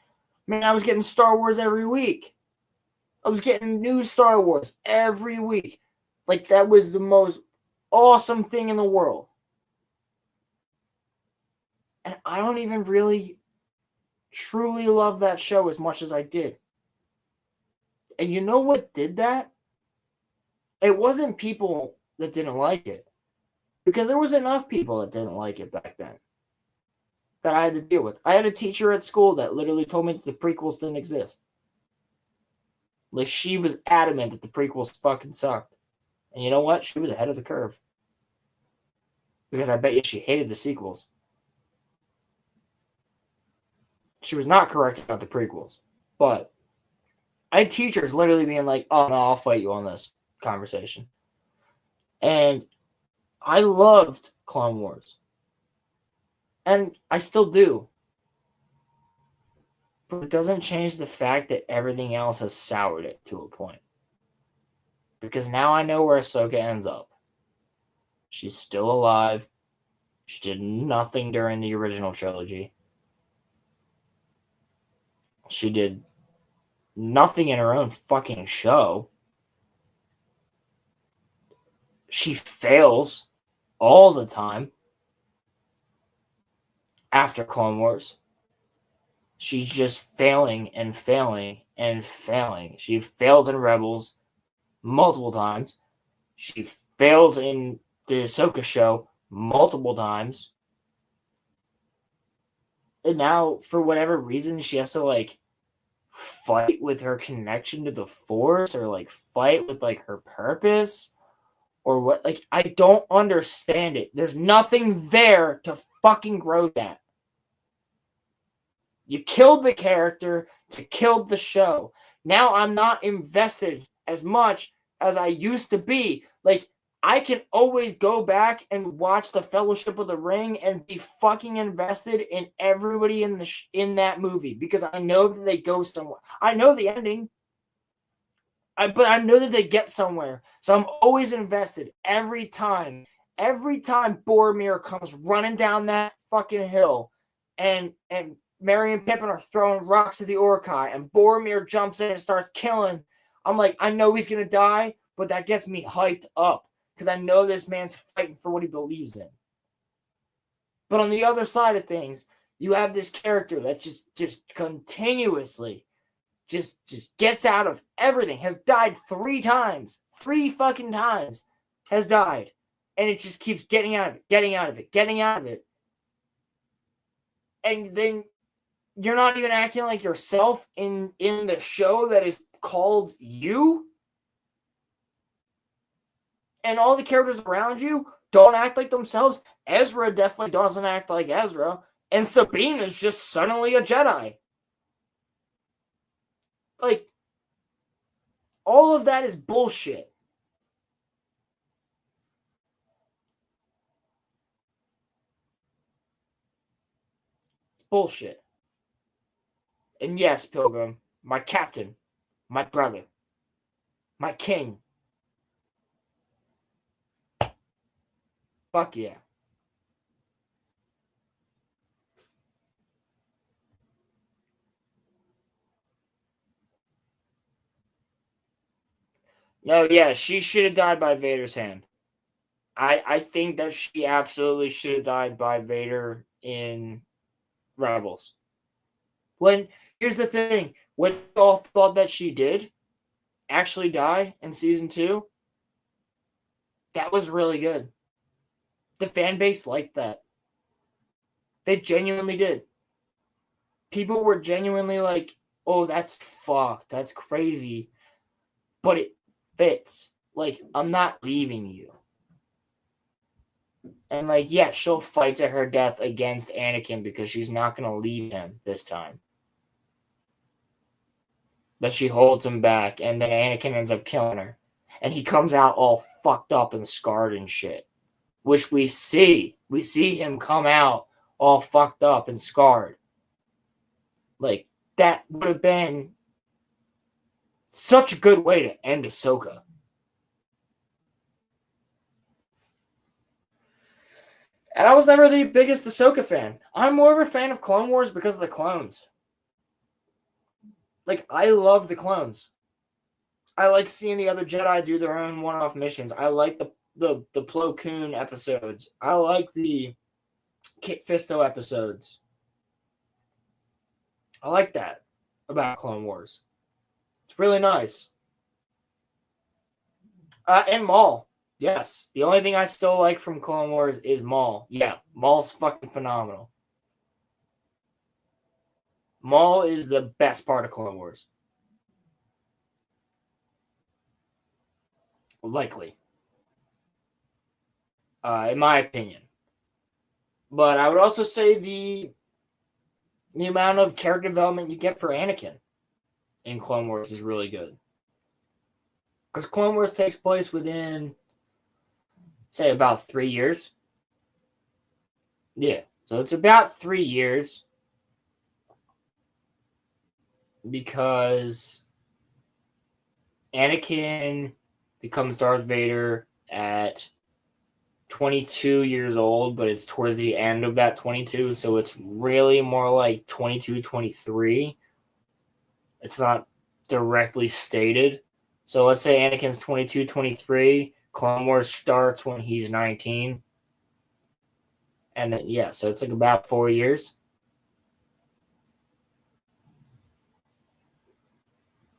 Man, I was getting Star Wars every week. I was getting new Star Wars every week. Like, that was the most awesome thing in the world. And I don't even really truly love that show as much as I did. And you know what did that? It wasn't people that didn't like it. Because there was enough people that didn't like it back then that I had to deal with. I had a teacher at school that literally told me that the prequels didn't exist. Like, she was adamant that the prequels fucking sucked. And you know what? She was ahead of the curve. Because I bet you she hated the sequels. She was not correct about the prequels. But I had teachers literally being like, "Oh, no, I'll fight you on this conversation." And I loved Clone Wars. And I still do. But it doesn't change the fact that everything else has soured it to a point. Because now I know where Ahsoka ends up. She's still alive. She did nothing during the original trilogy. She did nothing in her own fucking show. She fails all the time after Clone Wars. She's just failing and failing and failing. She failed in Rebels multiple times. She fails in the Ahsoka show multiple times. And now, for whatever reason, she has to, like, fight with her connection to the Force or, like, fight with, like, her purpose or what. Like, I don't understand it. There's nothing there to fucking grow that. You killed the character, you killed the show. Now I'm not invested as much as I used to be. Like, I can always go back and watch the Fellowship of the Ring and be fucking invested in everybody in that movie because I know that they go somewhere. I know the ending, but I know that they get somewhere. So I'm always invested every time. Every time Boromir comes running down that fucking hill and Merry and Pippin are throwing rocks at the Orkai, and Boromir jumps in and starts killing. I'm like, I know he's going to die, but that gets me hyped up because I know this man's fighting for what he believes in. But on the other side of things, you have this character that just continuously just gets out of everything, has died 3 times. 3 fucking times has died. And it just keeps getting out of it, getting out of it, getting out of it. And then you're not even acting like yourself in the show that is called You. And all the characters around you don't act like themselves. Ezra definitely doesn't act like Ezra. And Sabine is just suddenly a Jedi. Like, all of that is bullshit. Bullshit. And yes, Pilgrim, my captain, my brother, my king. Fuck yeah. No, yeah, she should have died by Vader's hand. I think that she absolutely should have died by Vader in Rebels. Here's the thing, when you all thought that she did actually die in season 2, that was really good. The fan base liked that. They genuinely did. People were genuinely like, oh, that's fucked. That's crazy. But it fits. Like, I'm not leaving you. And, like, yeah, she'll fight to her death against Anakin because she's not going to leave him this time. But she holds him back, and then Anakin ends up killing her. And he comes out all fucked up and scarred and shit. Which we see. We see him come out all fucked up and scarred. Like, that would have been such a good way to end Ahsoka. And I was never the biggest Ahsoka fan. I'm more of a fan of Clone Wars because of the clones. Like, I love the clones. I like seeing the other Jedi do their own one-off missions. I like the Plo Koon episodes. I like the Kit Fisto episodes. I like that about Clone Wars. It's really nice. And Maul. Yes. The only thing I still like from Clone Wars is Maul. Yeah, Maul's fucking phenomenal. Maul is the best part of Clone Wars. Likely. In my opinion. But I would also say the amount of character development you get for Anakin in Clone Wars is really good. Because Clone Wars takes place within, say, about 3 years. Yeah. So it's about 3 years. Because Anakin becomes Darth Vader at 22 years old, but it's towards the end of that 22, so it's really more like 22, 23. It's not directly stated. So let's say Anakin's 22, 23. Clone Wars starts when he's 19. And then, yeah, so it's like about 4 years.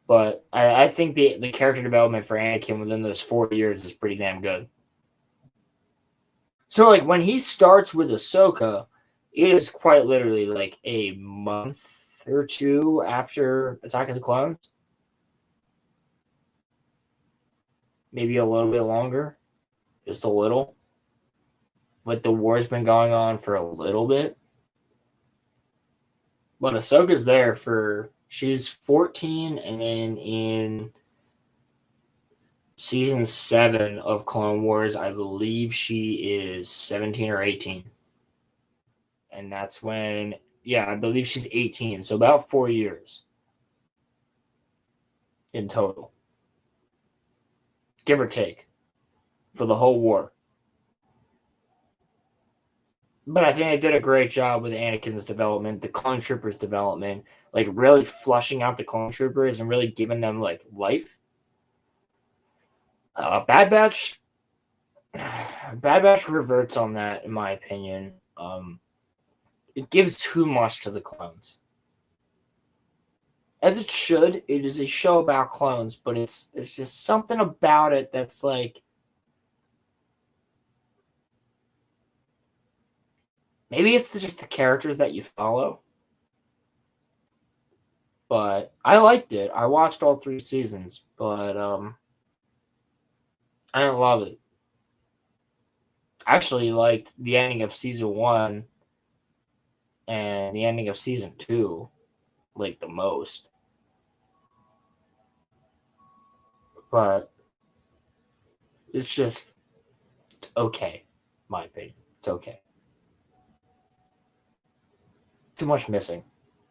But I think the character development for Anakin within those 4 years is pretty damn good. So, like, when he starts with Ahsoka, it is quite literally like a month or two after Attack of the Clones. Maybe a little bit longer. Just a little. But the war's been going on for a little bit. But Ahsoka's there for... She's 14, and then in season 7 of Clone Wars, I believe she is 17 or 18. And that's when... Yeah, I believe she's 18. So about 4 years. In total. Give or take. For the whole war. But I think they did a great job with Anakin's development, the clone troopers' development, like really flushing out the clone troopers and really giving them like life. Bad Batch reverts on that, in my opinion. It gives too much to the clones. As it should. It is a show about clones, but there's just something about it that's like, maybe it's just the characters that you follow. But I liked it. I watched all 3 seasons, but I didn't love it. I actually liked the ending of season 1 and the ending of season 2 like the most. But it's just okay, my opinion. It's okay. Too much missing.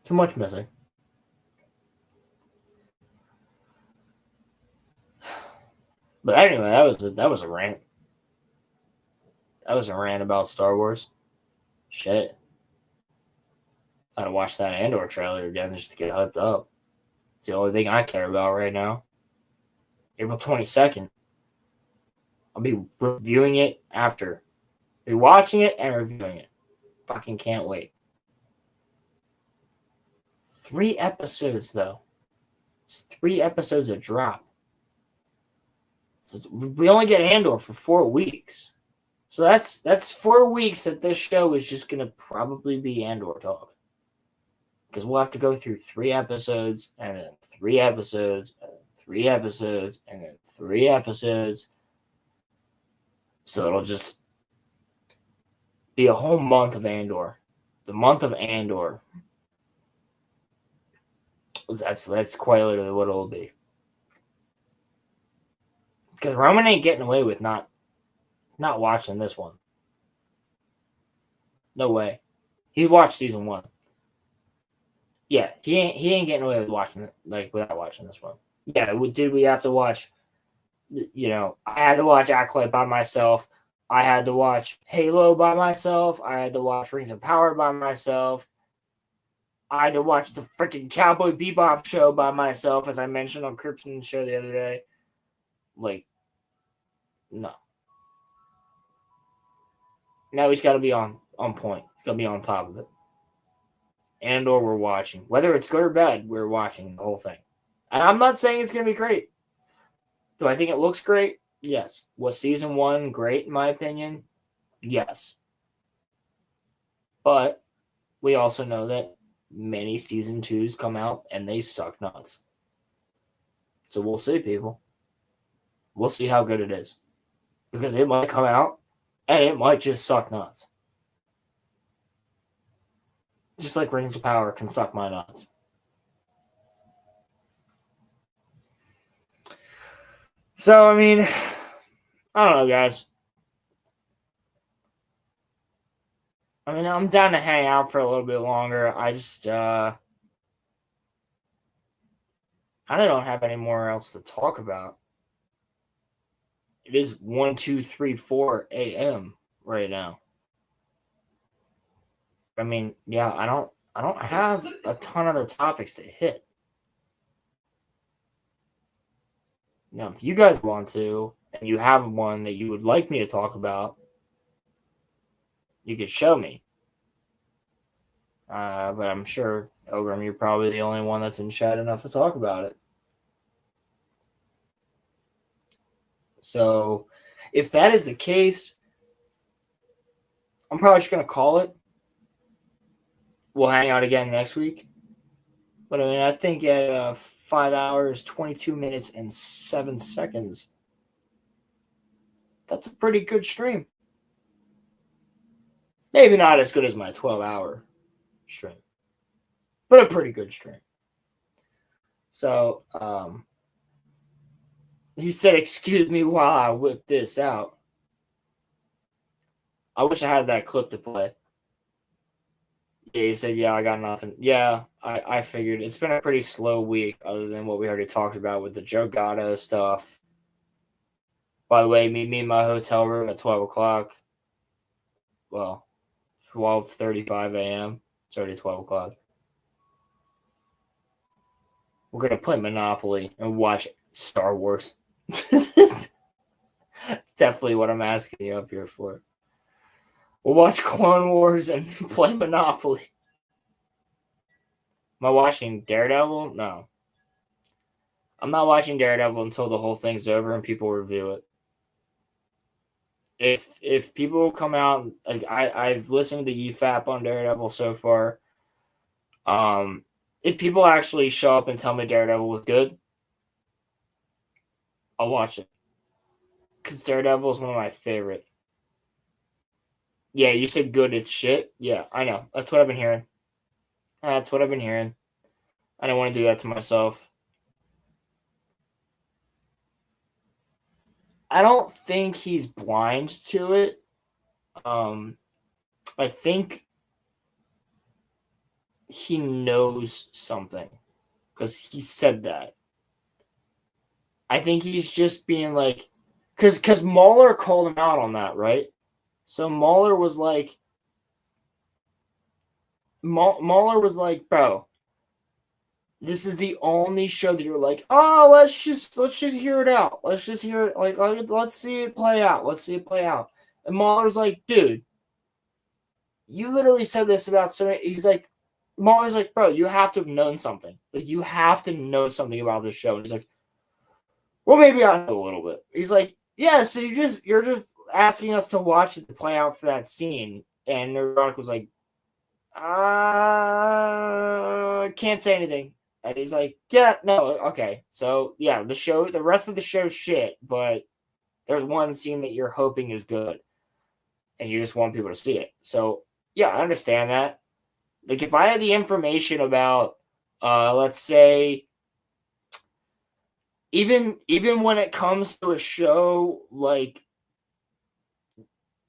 Too much missing. But anyway, that was a rant. That was a rant about Star Wars. Shit. I gotta watch that Andor trailer again just to get hyped up. It's the only thing I care about right now. April 22nd. I'll be reviewing it after. Be watching it and reviewing it. Fucking can't wait. 3 episodes though. It's 3 episodes a drop. So we only get Andor for 4 weeks. So that's 4 weeks that this show is just gonna probably be Andor talk. Because we'll have to go through 3 episodes, and then 3 episodes, and then 3 episodes, and then 3 episodes. So it'll just be a whole month of Andor. The month of Andor. That's quite literally what it'll be. Because Roman ain't getting away with not watching this one. No way. He watched season 1. Yeah, he ain't getting away with watching it, like without watching this one. Yeah, did we have to watch? You know, I had to watch Acolyte by myself. I had to watch Halo by myself. I had to watch Rings of Power by myself. I had to watch the freaking Cowboy Bebop show by myself, as I mentioned on Krypton's show the other day. Like, no. Now he's got to be on point. He's got to be on top of it. Andor we're watching. Whether it's good or bad, we're watching the whole thing. And I'm not saying it's going to be great. Do I think it looks great? Yes. Was season 1 great in my opinion? Yes. But we also know that many season 2s come out and they suck nuts. So we'll see, people. We'll see how good it is. Because it might come out and it might just suck nuts. Just like Rings of Power can suck my nuts. So, I mean, I don't know, guys. I mean, I'm down to hang out for a little bit longer. I just kind of don't have any more else to talk about. It is 1:04 a.m. right now. I mean, yeah, I don't have a ton of other topics to hit. Now, if you guys want to, and you have one that you would like me to talk about, you could show me. But I'm sure, Ogrim, you're probably the only one that's in chat enough to talk about it. So, if that is the case, I'm probably just going to call it. We'll hang out again next week. But I mean, I think at 5 hours, 22 minutes, and 7 seconds, that's a pretty good stream. Maybe not as good as my 12-hour stream, but a pretty good stream. So, he said, "Excuse me while I whip this out." I wish I had that clip to play. Yeah, he said, "Yeah, I got nothing." Yeah, I figured it's been a pretty slow week, other than what we already talked about with the Joe Gatto stuff. By the way, meet me in my hotel room at 12 o'clock. Well, 12:35 a.m. It's already 12 o'clock. We're going to play Monopoly and watch Star Wars. Definitely what I'm asking you up here for. We'll watch Clone Wars and play Monopoly. Am I watching Daredevil? No. I'm not watching Daredevil until the whole thing's over and people review it. If people come out, like I've listened to the UFAP on Daredevil so far. If people actually show up and tell me Daredevil was good, I'll watch it. Because Daredevil is one of my favorite. Yeah, you said good, it's shit. Yeah, I know. That's what I've been hearing. That's what I've been hearing. I don't want to do that to myself. I don't think he's blind to it. I think he knows something because he said that. I think he's just being like, because Mahler called him out on that, right? So Mahler was like, bro, this is the only show that you're like, oh, let's just hear it out. Let's just hear it. Like, let's see it play out. Let's see it play out. And Mahler's like, dude, you literally said this about so many. He's like, Mahler's like, bro, you have to have known something. Like, you have to know something about this show. And he's like, well, maybe I know a little bit. He's like, yeah, so you're just asking us to watch it play out for that scene. And Neurotic was like, can't say anything. And he's like, yeah, no, okay. So yeah, the rest of the show's shit, but there's one scene that you're hoping is good. And you just want people to see it. So yeah, I understand that. Like, if I had the information about, let's say, even when it comes to a show like,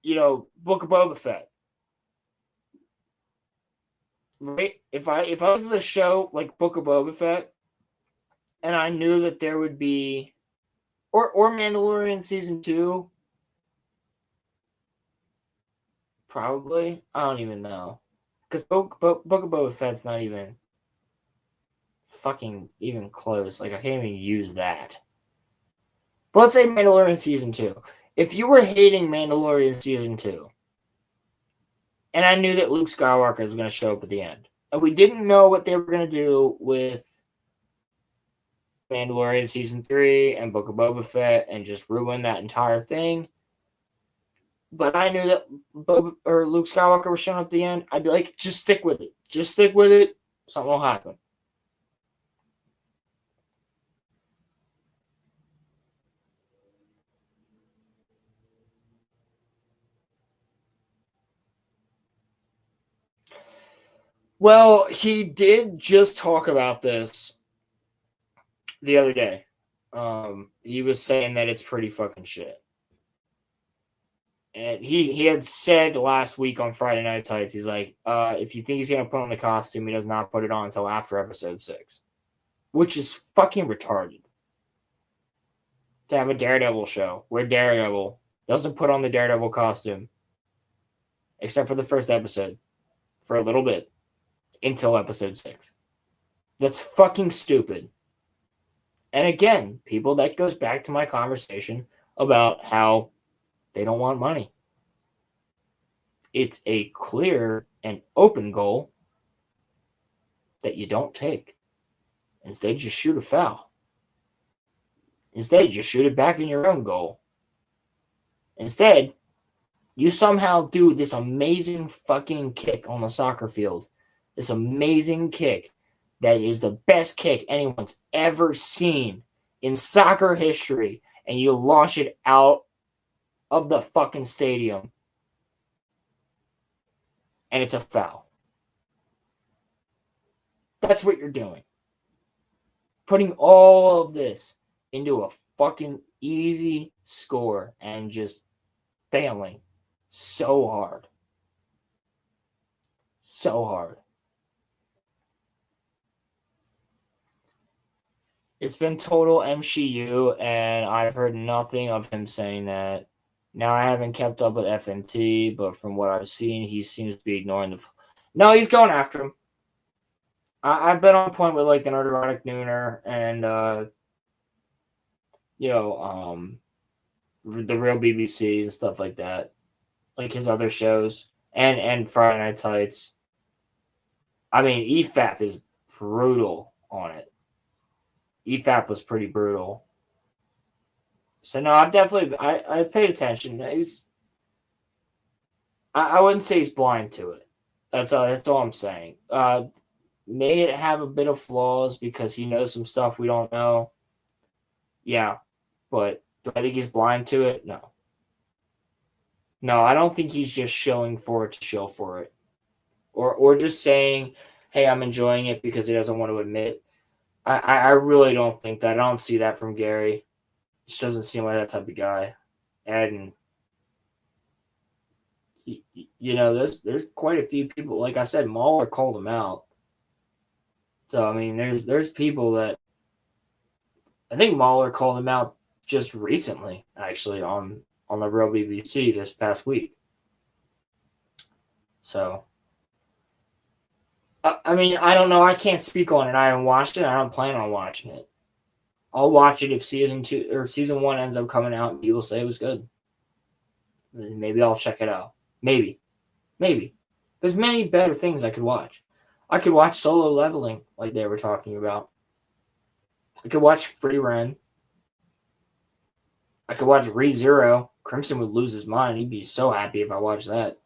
Book of Boba Fett, right? If I was in a show like Book of Boba Fett, and I knew that there would be, or Mandalorian season 2, probably. I don't even know, because Book of Boba Fett's not even fucking even close. Like, I can't even use that. But let's say Mandalorian season 2. If you were hating Mandalorian season 2, and I knew that Luke Skywalker was going to show up at the end, and we didn't know what they were going to do with Mandalorian season 3 and Book of Boba Fett and just ruin that entire thing, but I knew that Luke Skywalker was showing up at the end, I'd be like, just stick with it. Just stick with it. Something will happen. Well, he did just talk about this the other day. He was saying that it's pretty fucking shit. And he had said last week on Friday Night Tights, he's like, if you think he's going to put on the costume, he does not put it on until after episode 6. Which is fucking retarded. To have a Daredevil show where Daredevil doesn't put on the Daredevil costume, except for the first episode, for a little bit, until episode 6. That's fucking stupid. And again, people, that goes back to my conversation about how they don't want money. It's a clear and open goal that you don't take. Instead, you shoot a foul. Instead, you shoot it back in your own goal. Instead, you somehow do this amazing fucking kick on the soccer field. This amazing kick that is the best kick anyone's ever seen in soccer history, and you launch it out of the fucking stadium, and it's a foul. That's what you're doing. Putting all of this into a fucking easy score and just failing so hard. So hard. It's been total MCU, and I've heard nothing of him saying that. Now, I haven't kept up with FMT, but from what I've seen, he seems to be ignoring the... No, he's going after him. I've been on point with, like, the Nerdrotic Nooner and, the Real BBC and stuff like that. Like, his other shows. And Friday Night Tights. I mean, EFAP is brutal on it. EFAP was pretty brutal. So no, I've paid attention. I wouldn't say he's blind to it. That's all I'm saying. may it have a bit of flaws because he knows some stuff we don't know? Yeah, but do I think he's blind to it? No. No, I don't think he's just shilling for it to shill for it. Or just saying, hey, I'm enjoying it because he doesn't want to admit. I really don't think that. I don't see that from Gary. He just doesn't seem like that type of guy. And you know, there's quite a few people. Like I said, Mahler called him out. So I mean, there's people that I think Mahler called him out just recently, actually on the Real BBC this past week. So I mean, I don't know. I can't speak on it. I haven't watched it. I don't plan on watching it. I'll watch it if season 2 or season 1 ends up coming out and people say it was good. Maybe I'll check it out. Maybe. There's many better things I could watch. I could watch Solo Leveling, like they were talking about. I could watch Free Ren. I could watch ReZero. Crimson would lose his mind. He'd be so happy if I watched that.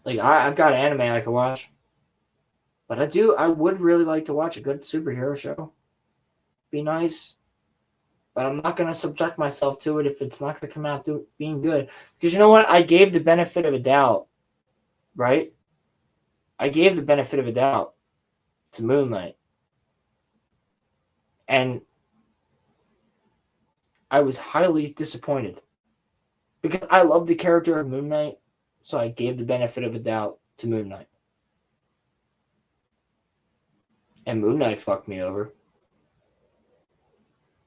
Like, I've got anime I could watch. But I would really like to watch a good superhero show. Be nice. But I'm not going to subject myself to it if it's not going to come out being good. Because you know what? I gave the benefit of a doubt. Right? I gave the benefit of a doubt to Moonlight. And I was highly disappointed. Because I love the character of Moon Knight. So I gave the benefit of a doubt to Moon Knight. And Moon Knight fucked me over.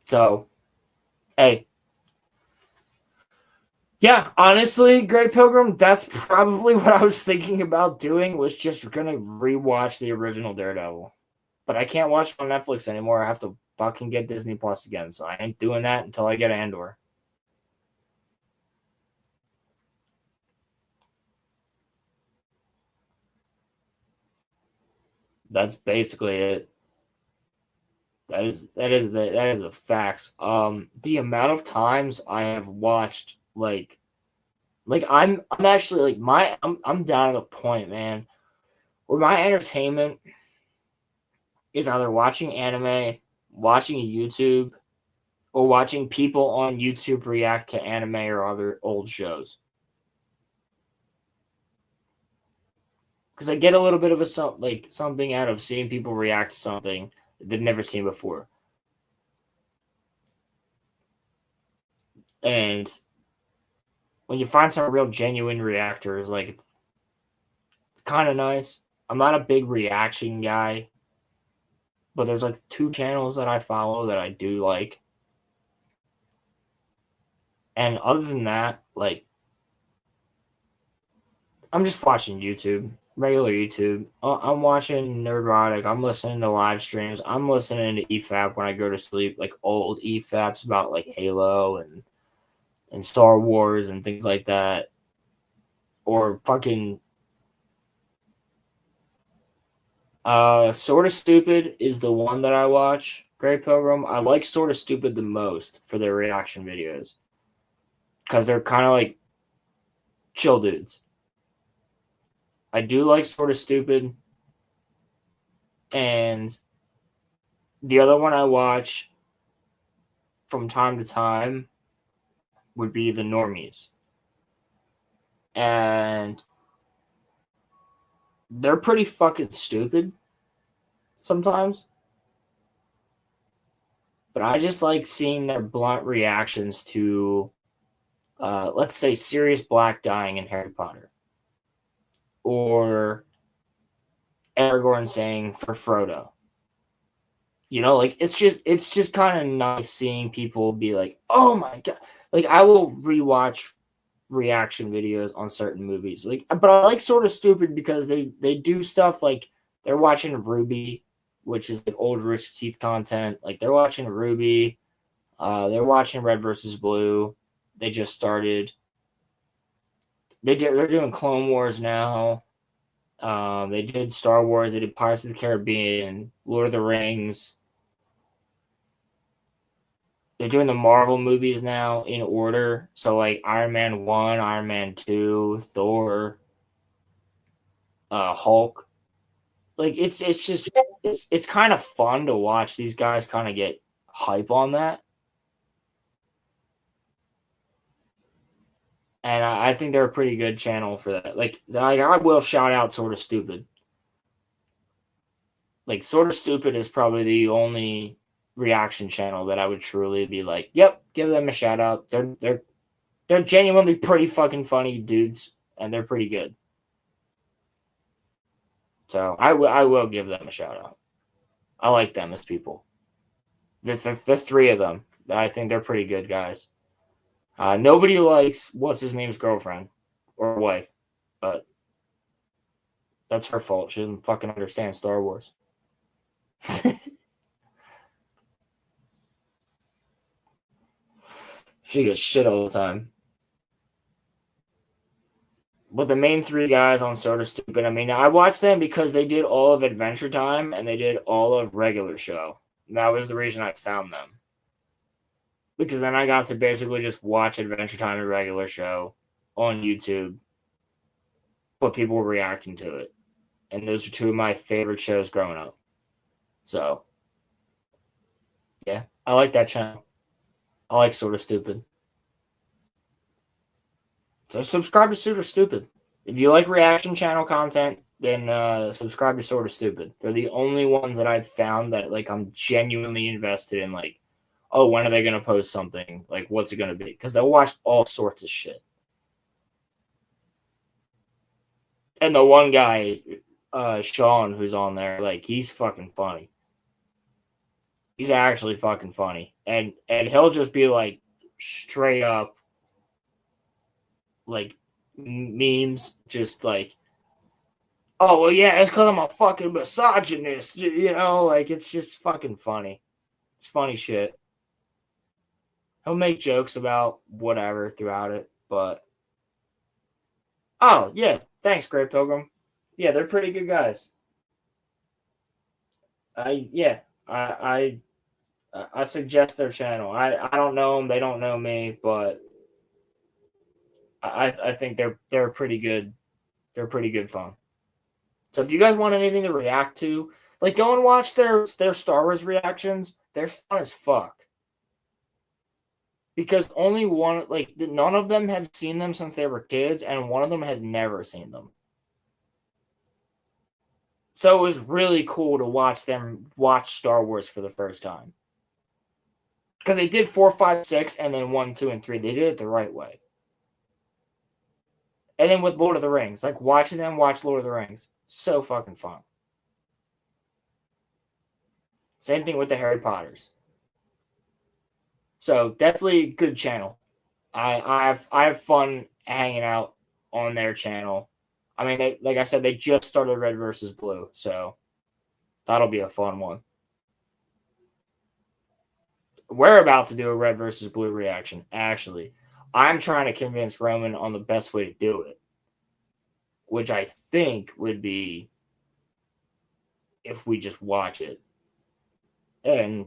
So, hey. Yeah, honestly, Grey Pilgrim, that's probably what I was thinking about doing, was just going to rewatch the original Daredevil. But I can't watch it on Netflix anymore. I have to fucking get Disney Plus again. So I ain't doing that until I get Andor. That's basically it. That is the facts. The amount of times I have watched like I'm actually like I'm down to the point, man, where my entertainment is either watching anime, watching YouTube, or watching people on YouTube react to anime or other old shows. Because I get a little bit of something out of seeing people react to something that they've never seen before. And when you find some real genuine reactors, like, it's kind of nice. I'm not a big reaction guy, but there's like 2 channels that I follow that I do like. And other than that, like, I'm just watching YouTube, regular YouTube. I'm watching Nerdrotic. I'm listening to live streams. I'm listening to EFAP when I go to sleep, like old EFAPs about like Halo and Star Wars and things like that. Or fucking Sort of Stupid is the one that I watch. Grey Pilgrim. I like Sort of Stupid the most for their reaction videos. Because they're kind of like chill dudes. I do like Sort of Stupid. And the other one I watch from time to time would be the Normies. And they're pretty fucking stupid sometimes. But I just like seeing their blunt reactions to, let's say, Sirius Black dying in Harry Potter. Or Aragorn saying for Frodo. You know, like, it's just kind of nice seeing people be like, oh my God. Like, I will rewatch reaction videos on certain movies. Like, but I like Sort of Stupid because they do stuff like they're watching Ruby, which is like old Rooster Teeth content. Like, they're watching Ruby. They're watching Red versus Blue. They just started. They're doing Clone Wars now. They did Star Wars. They did Pirates of the Caribbean, Lord of the Rings. They're doing the Marvel movies now in order. So, like, Iron Man 1, Iron Man 2, Thor. Hulk. Like it's just it's kind of fun to watch these guys kind of get hype on that. And I think they're a pretty good channel for that. Like I will shout out Sort of Stupid. Like Sort of Stupid is probably the only reaction channel that I would truly be like, yep, give them a shout out. They're genuinely pretty fucking funny dudes, and they're pretty good. So I will give them a shout out. I like them as people. The three of them, I think they're pretty good guys. Nobody likes what's his name's girlfriend or wife, but that's her fault. She doesn't fucking understand Star Wars. She gets shit all the time. But the main three guys on Sort of Stupid, I mean, I watched them because they did all of Adventure Time and they did all of Regular Show. And that was the reason I found them. Because then I got to basically just watch Adventure Time and Regular Show on YouTube. But people were reacting to it. And those are two of my favorite shows growing up. So, yeah, I like that channel. I like Sort of Stupid. So subscribe to Sort of Stupid. If you like reaction channel content, then subscribe to Sort of Stupid. They're the only ones that I've found that like I'm genuinely invested in. Like, oh, when are they going to post something? Like, what's it going to be? Because they'll watch all sorts of shit. And the one guy, Sean, who's on there, like, he's fucking funny. He's actually fucking funny. And he'll just be like straight up like memes, just like, oh well, yeah, it's because I'm a fucking misogynist, you know, like it's just fucking funny. It's funny shit. He'll make jokes about whatever throughout it, but oh yeah, thanks, Great Pilgrim. Yeah, they're pretty good guys. I suggest their channel. I don't know them, they don't know me, but I think they're pretty good. They're pretty good fun. So if you guys want anything to react to, like go and watch their Star Wars reactions. They're fun as fuck. Because only one, like none of them have seen them since they were kids, and one of them had never seen them. So it was really cool to watch them watch Star Wars for the first time. Because they did 4, 5, 6, and then 1, 2, and 3. They did it the right way. And then with Lord of the Rings, like watching them watch Lord of the Rings, so fucking fun. Same thing with the Harry Potters. So definitely a good channel. I have fun hanging out on their channel. I mean, like I said, they just started Red versus Blue, so that'll be a fun one. We're about to do a Red versus Blue reaction, actually. I'm trying to convince Roman on the best way to do it, which I think would be if we just watch it and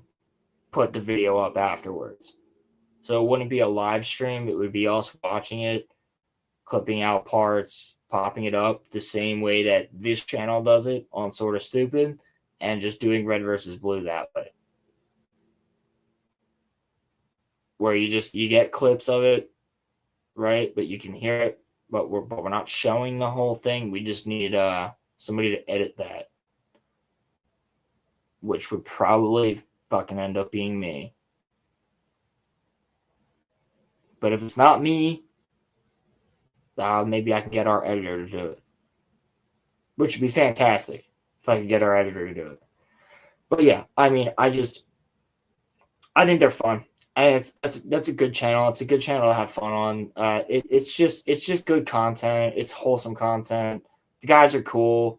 put the video up afterwards. So it wouldn't be a live stream. It would be us watching it, clipping out parts, popping it up the same way that this channel does it on Sort of Stupid, and just doing Red versus Blue that way. Where you get clips of it, right? But you can hear it, but we're not showing the whole thing. We just need somebody to edit that, which would probably fucking end up being me. But if it's not me, maybe I can get our editor to do it, which would be fantastic if I could get our editor to do it. But yeah, I mean, I think they're fun. And that's a good channel. It's a good channel to have fun on. It's just good content. It's wholesome content. The guys are cool.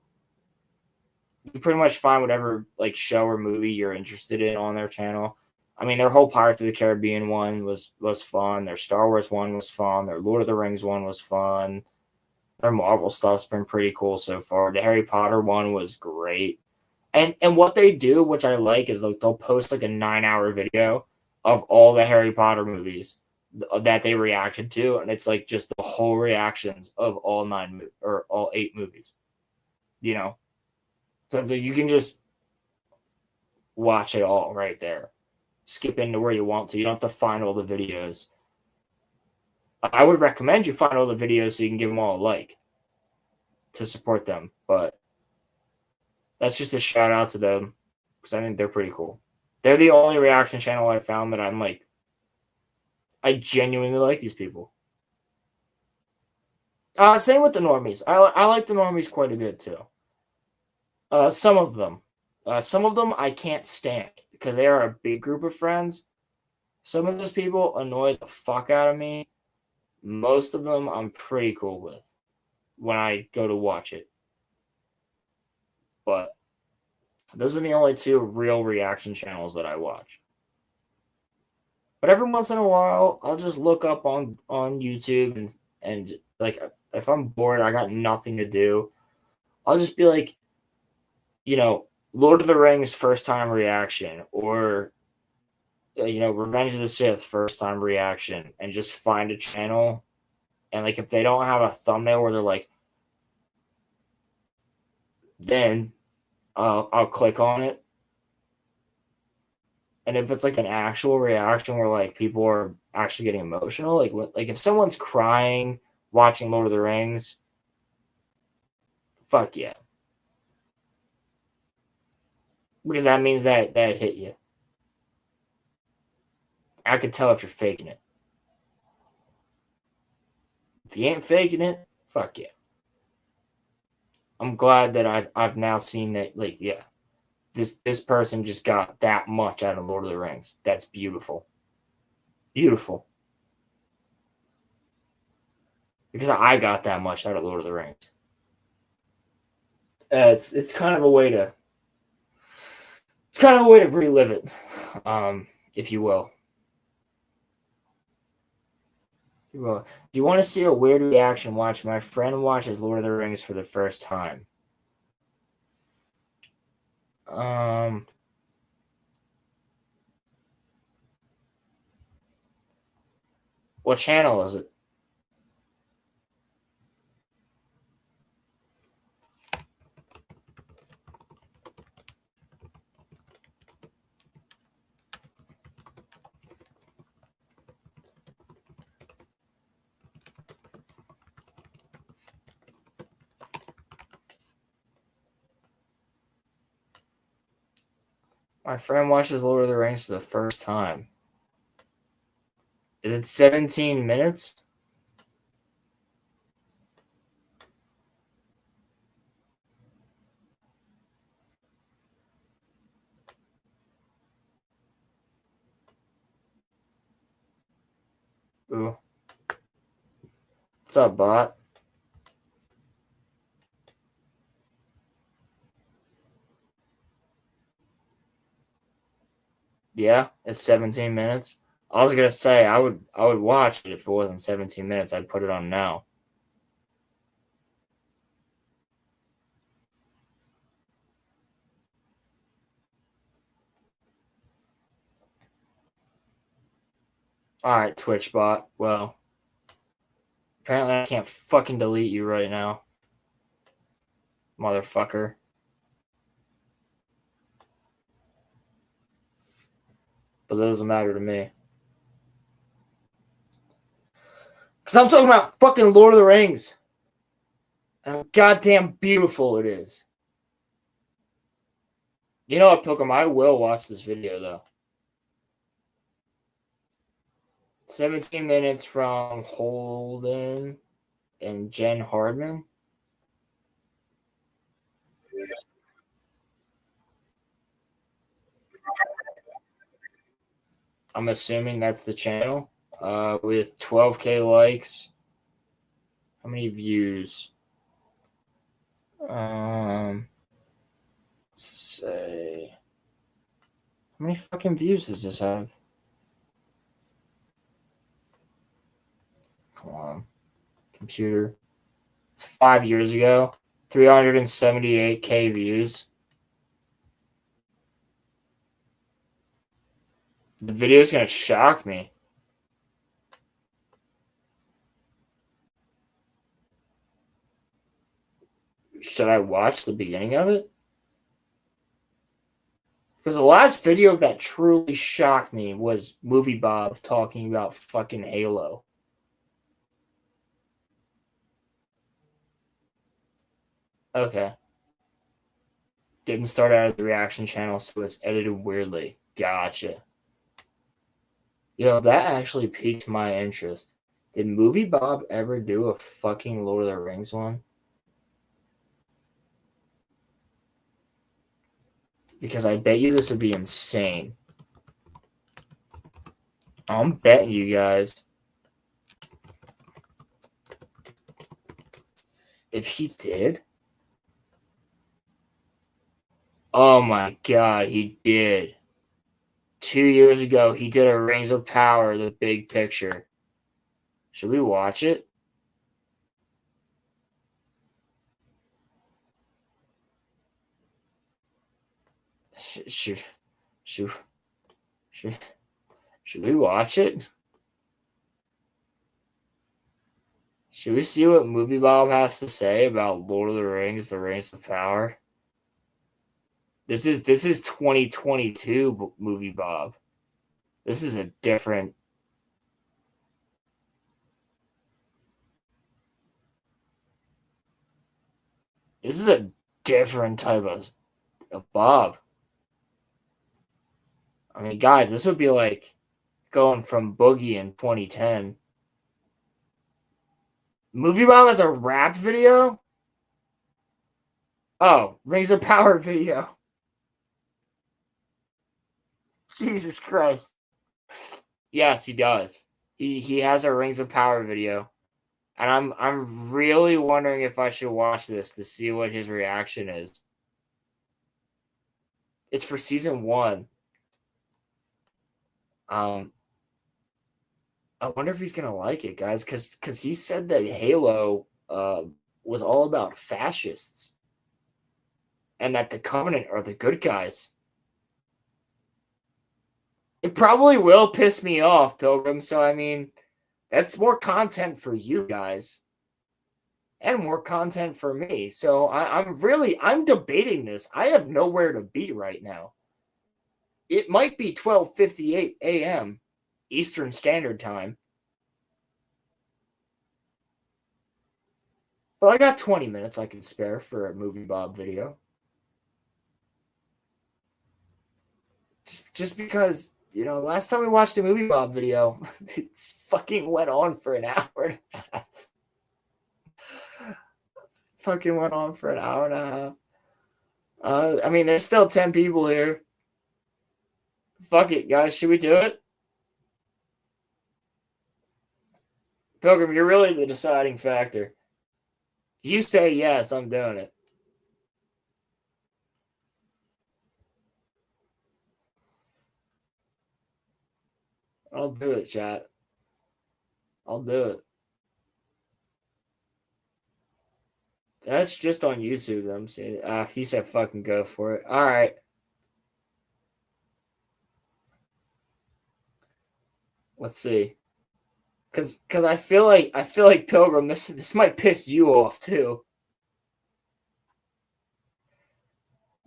You pretty much find whatever like show or movie you're interested in on their channel. I mean, their whole Pirates of the Caribbean one was fun. Their Star Wars one was fun. Their Lord of the Rings one was fun. Their Marvel stuff's been pretty cool so far. The Harry Potter one was great. And what they do, which I like, is they'll post like a 9-hour video of all the Harry Potter movies that they reacted to, and it's like just the whole reactions of all 8 movies. you know, so that you can just watch it all right there. Skip into where you want to. You don't have to find all the videos. I would recommend you find all the videos so you can give them all a like to support them. But that's just a shout out to them because I think they're pretty cool. They're the only reaction channel I found that I'm like, I genuinely like these people. Same with the normies. I like the normies quite a bit too. Some of them I can't stand because they are a big group of friends. Some of those people annoy the fuck out of me. Most of them I'm pretty cool with when I go to watch it. But those are the only two real reaction channels that I watch. But every once in a while, I'll just look up on YouTube and like if I'm bored, I got nothing to do, I'll just be like, you know, Lord of the Rings first time reaction or you know, Revenge of the Sith first time reaction and just find a channel and like if they don't have a thumbnail where they're like, then I'll click on it. And if it's like an actual reaction where like people are actually getting emotional, like if someone's crying watching Lord of the Rings, fuck yeah. Because that means that hit you. I could tell if you're faking it. If you ain't faking it, fuck yeah. I'm glad that I've now seen that, like, yeah, this person just got that much out of Lord of the Rings. That's beautiful. Beautiful. Because I got that much out of Lord of the Rings. It's kind of a way to relive it, if you will. Do you want to see a weird reaction? Watch my friend watches Lord of the Rings for the first time. What channel is it? My friend watches Lord of the Rings for the first time. Is it 17 minutes? Ooh. What's up, bot? Yeah, it's 17 minutes. I was gonna say I would watch it if it wasn't 17 minutes. I'd put it on now. All right, Twitch bot. Well, apparently I can't fucking delete you right now, motherfucker. But that doesn't matter to me. Because I'm talking about fucking Lord of the Rings. And how goddamn beautiful it is. You know what, Pilgrim? I will watch this video, though. 17 minutes from Holden and Jen Hardman. I'm assuming that's the channel. With 12K likes. How many views? Let's say. How many fucking views does this have? Come on. Computer. It's 5 years ago. 378K views. The video's gonna shock me. Should I watch the beginning of it? Because the last video that truly shocked me was Movie Bob talking about fucking Halo. Okay. Didn't start out as a reaction channel, so it's edited weirdly. Gotcha. Yo, that actually piqued my interest. Did Movie Bob ever do a fucking Lord of the Rings one? Because I bet you this would be insane. I'm betting you guys. If he did? Oh my god, he did. 2 years ago, he did a Rings of Power, the big picture. Should we watch it? Should we watch it? Should we see what Movie Bob has to say about Lord of the Rings, the Rings of Power? This is 2022 Movie Bob. This is a different. This is a different type of Bob. I mean, guys, this would be like going from Boogie in 2010. Movie Bob has a rap video? Oh, Rings of Power video. Jesus Christ. Yes, he does. He has a Rings of Power video. And I'm really wondering if I should watch this to see what his reaction is. It's for season 1. I wonder if he's gonna like it, guys, because he said that Halo was all about fascists and that the Covenant are the good guys. It probably will piss me off, Pilgrim. So I mean, that's more content for you guys and more content for me. So I'm debating this. I have nowhere to be right now. It might be 12:58 a.m. Eastern Standard Time. But I got 20 minutes I can spare for a Movie Bob video. Just because, last time we watched a Movie Bob video, it fucking went on for an hour and a half. Fucking went on for an hour and a half. I mean, there's still 10 people here. Fuck it, guys. Should we do it? Pilgrim, you're really the deciding factor. If you say yes, I'm doing it. I'll do it, chat. I'll do it. That's just on YouTube. I'm saying. He said fucking go for it. All right. Let's see. Cause I feel like Pilgrim, this might piss you off too.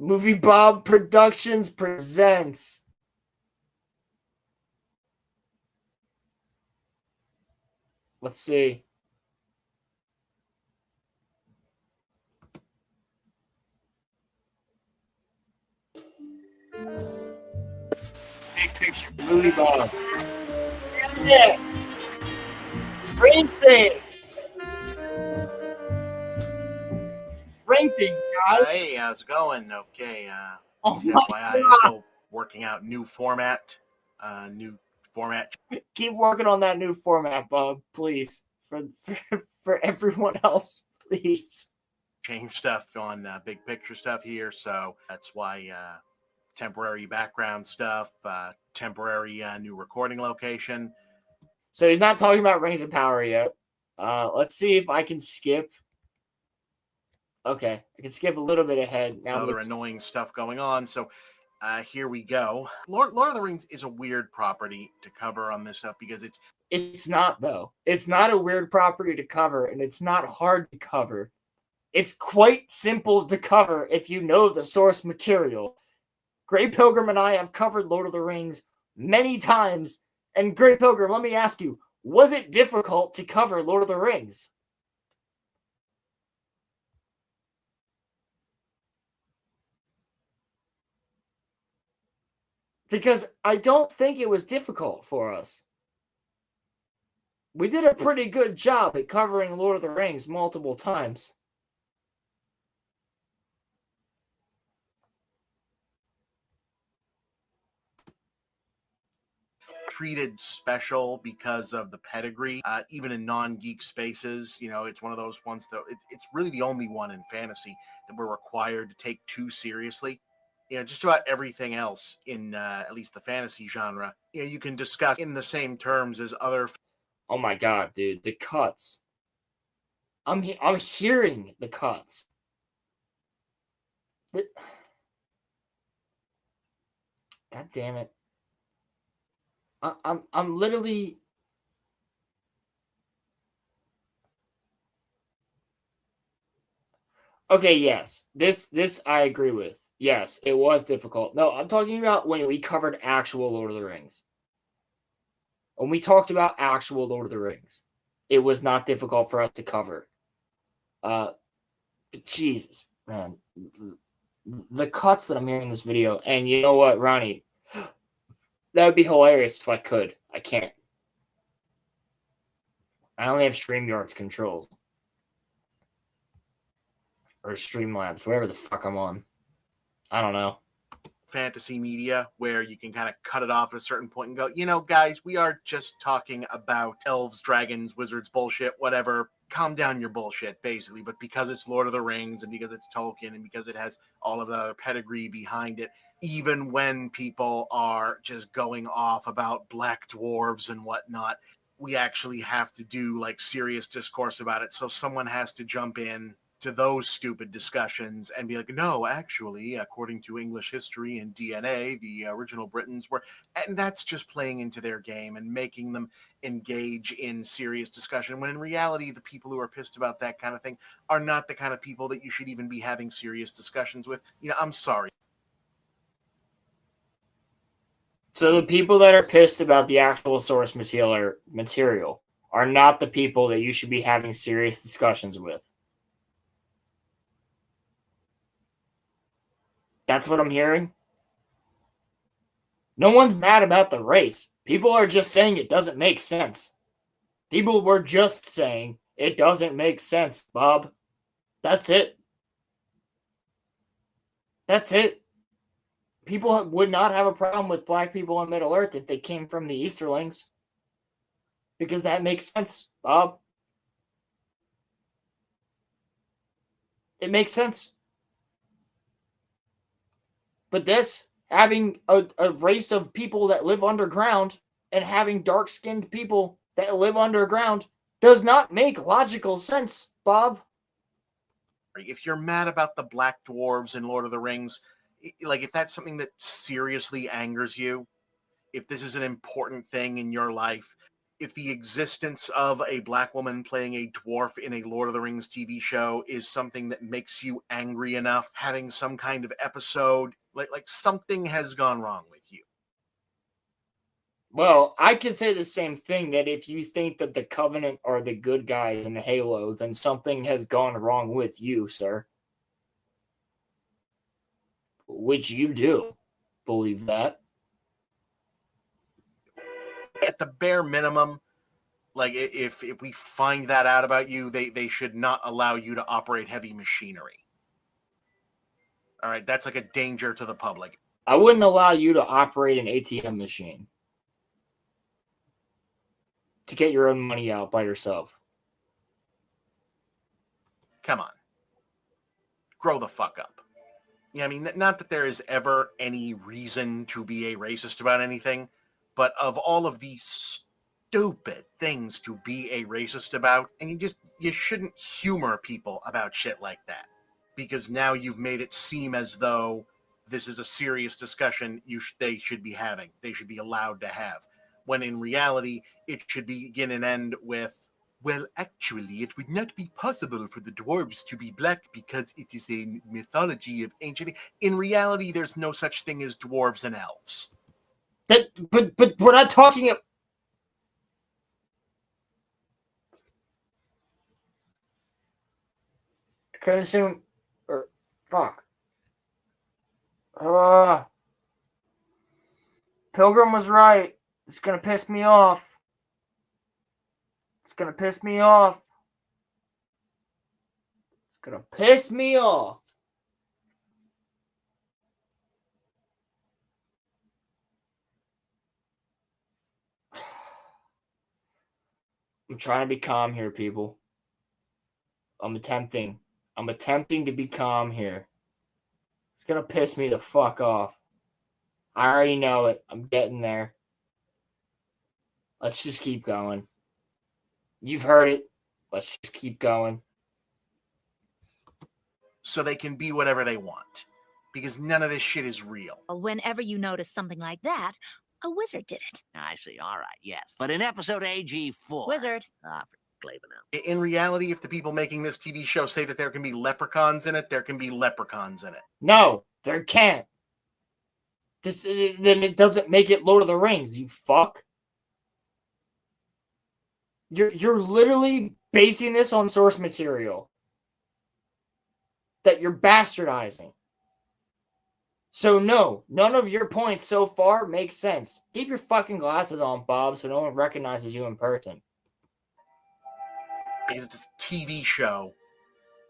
Movie Bob Productions presents. Let's see. Big picture, Movie Bob. Yeah. Bring things. Bring things, guys. Hey, how's it going? Okay. Oh just my FYI, God. still working out new format. Keep working on that new format, Bob, please. For everyone else, please. Change stuff on big picture stuff here, so that's why temporary background stuff, temporary new recording location. So he's not talking about Rings of Power yet. Let's see if I can skip. Okay, I can skip a little bit ahead. Now Other annoying stuff going on. So here we go. Lord of the Rings is a weird property to cover on this stuff because it's not, though. It's not a weird property to cover, and it's not hard to cover. It's quite simple to cover if you know the source material. Grey Pilgrim and I have covered Lord of the Rings many times. And Grey Pilgrim, let me ask you, was it difficult to cover Lord of the Rings? Because I don't think it was difficult for us. We did a pretty good job at covering Lord of the Rings multiple times. Treated special because of the pedigree, even in non-geek spaces. You know, it's one of those ones that it's really the only one in fantasy that we're required to take too seriously. You know, just about everything else in at least the fantasy genre, you know, you can discuss in the same terms as other. Oh my god, dude, the cuts. I'm hearing the cuts. God damn it. I'm literally. Okay, yes. This I agree with. Yes, it was difficult. No, I'm talking about when we covered actual Lord of the Rings. When we talked about actual Lord of the Rings, it was not difficult for us to cover. Jesus, man. The cuts that I'm hearing in this video, and you know what, Ronnie? That would be hilarious if I could. I can't. I only have StreamYard's controls. Or Streamlabs, whatever the fuck I'm on. I don't know. Fantasy media where you can kind of cut it off at a certain point and go, you know, guys, we are just talking about elves, dragons, wizards, bullshit, whatever. Calm down your bullshit, basically. But because it's Lord of the Rings and because it's Tolkien and because it has all of the pedigree behind it, even when people are just going off about black dwarves and whatnot, we actually have to do like serious discourse about it. So someone has to jump in to those stupid discussions and be like, no, actually, according to English history and DNA, the original Britons were, and that's just playing into their game and making them engage in serious discussion, when in reality, the people who are pissed about that kind of thing are not the kind of people that you should even be having serious discussions with. You know, I'm sorry. So the people that are pissed about the actual source material are not the people that you should be having serious discussions with. That's what I'm hearing. No one's mad about the race. People are just saying it doesn't make sense. People were just saying it doesn't make sense, Bob. That's it. That's it. People would not have a problem with black people on Middle Earth if they came from the Easterlings. Because that makes sense, Bob. It makes sense. But this, having a race of people that live underground and having dark-skinned people that live underground does not make logical sense, Bob. If you're mad about the black dwarves in Lord of the Rings, like if that's something that seriously angers you, if this is an important thing in your life, if the existence of a black woman playing a dwarf in a Lord of the Rings TV show is something that makes you angry enough, having some kind of episode, like something has gone wrong with you. Well, I could say the same thing, that if you think that the Covenant are the good guys in Halo, then something has gone wrong with you, sir. Which you do believe that. At the bare minimum, like if we find that out about you, they should not allow you to operate heavy machinery. All right, that's like a danger to the public. I wouldn't allow you to operate an ATM machine to get your own money out by yourself. Come on. Grow the fuck up. Yeah, I mean, not that there is ever any reason to be a racist about anything, but of all of these stupid things to be a racist about, and you shouldn't humor people about shit like that, because now you've made it seem as though this is a serious discussion they should be having, they should be allowed to have, when in reality it should begin and end with well, actually, it would not be possible for the dwarves to be black because it is a mythology of ancient. In reality, there's no such thing as dwarves and elves. But we're not talking. Consume or fuck. Pilgrim was right. It's gonna piss me off. It's gonna piss me off. It's gonna piss me off. I'm trying to be calm here, people. I'm attempting to be calm here. It's gonna piss me the fuck off. I already know it. I'm getting there. Let's just keep going. You've heard it. Let's just keep going. So they can be whatever they want. Because none of this shit is real. Whenever you notice something like that, a wizard did it. I see. All right, yes. But in episode AG4... Wizard. Ah, for Clavin now. In reality, if the people making this TV show say that there can be leprechauns in it, there can be leprechauns in it. No, there can't. Then it doesn't make it Lord of the Rings, you fuck. You're literally basing this on source material that you're bastardizing. So no, none of your points so far make sense. Keep your fucking glasses on, Bob, so no one recognizes you in person. Because it's a TV show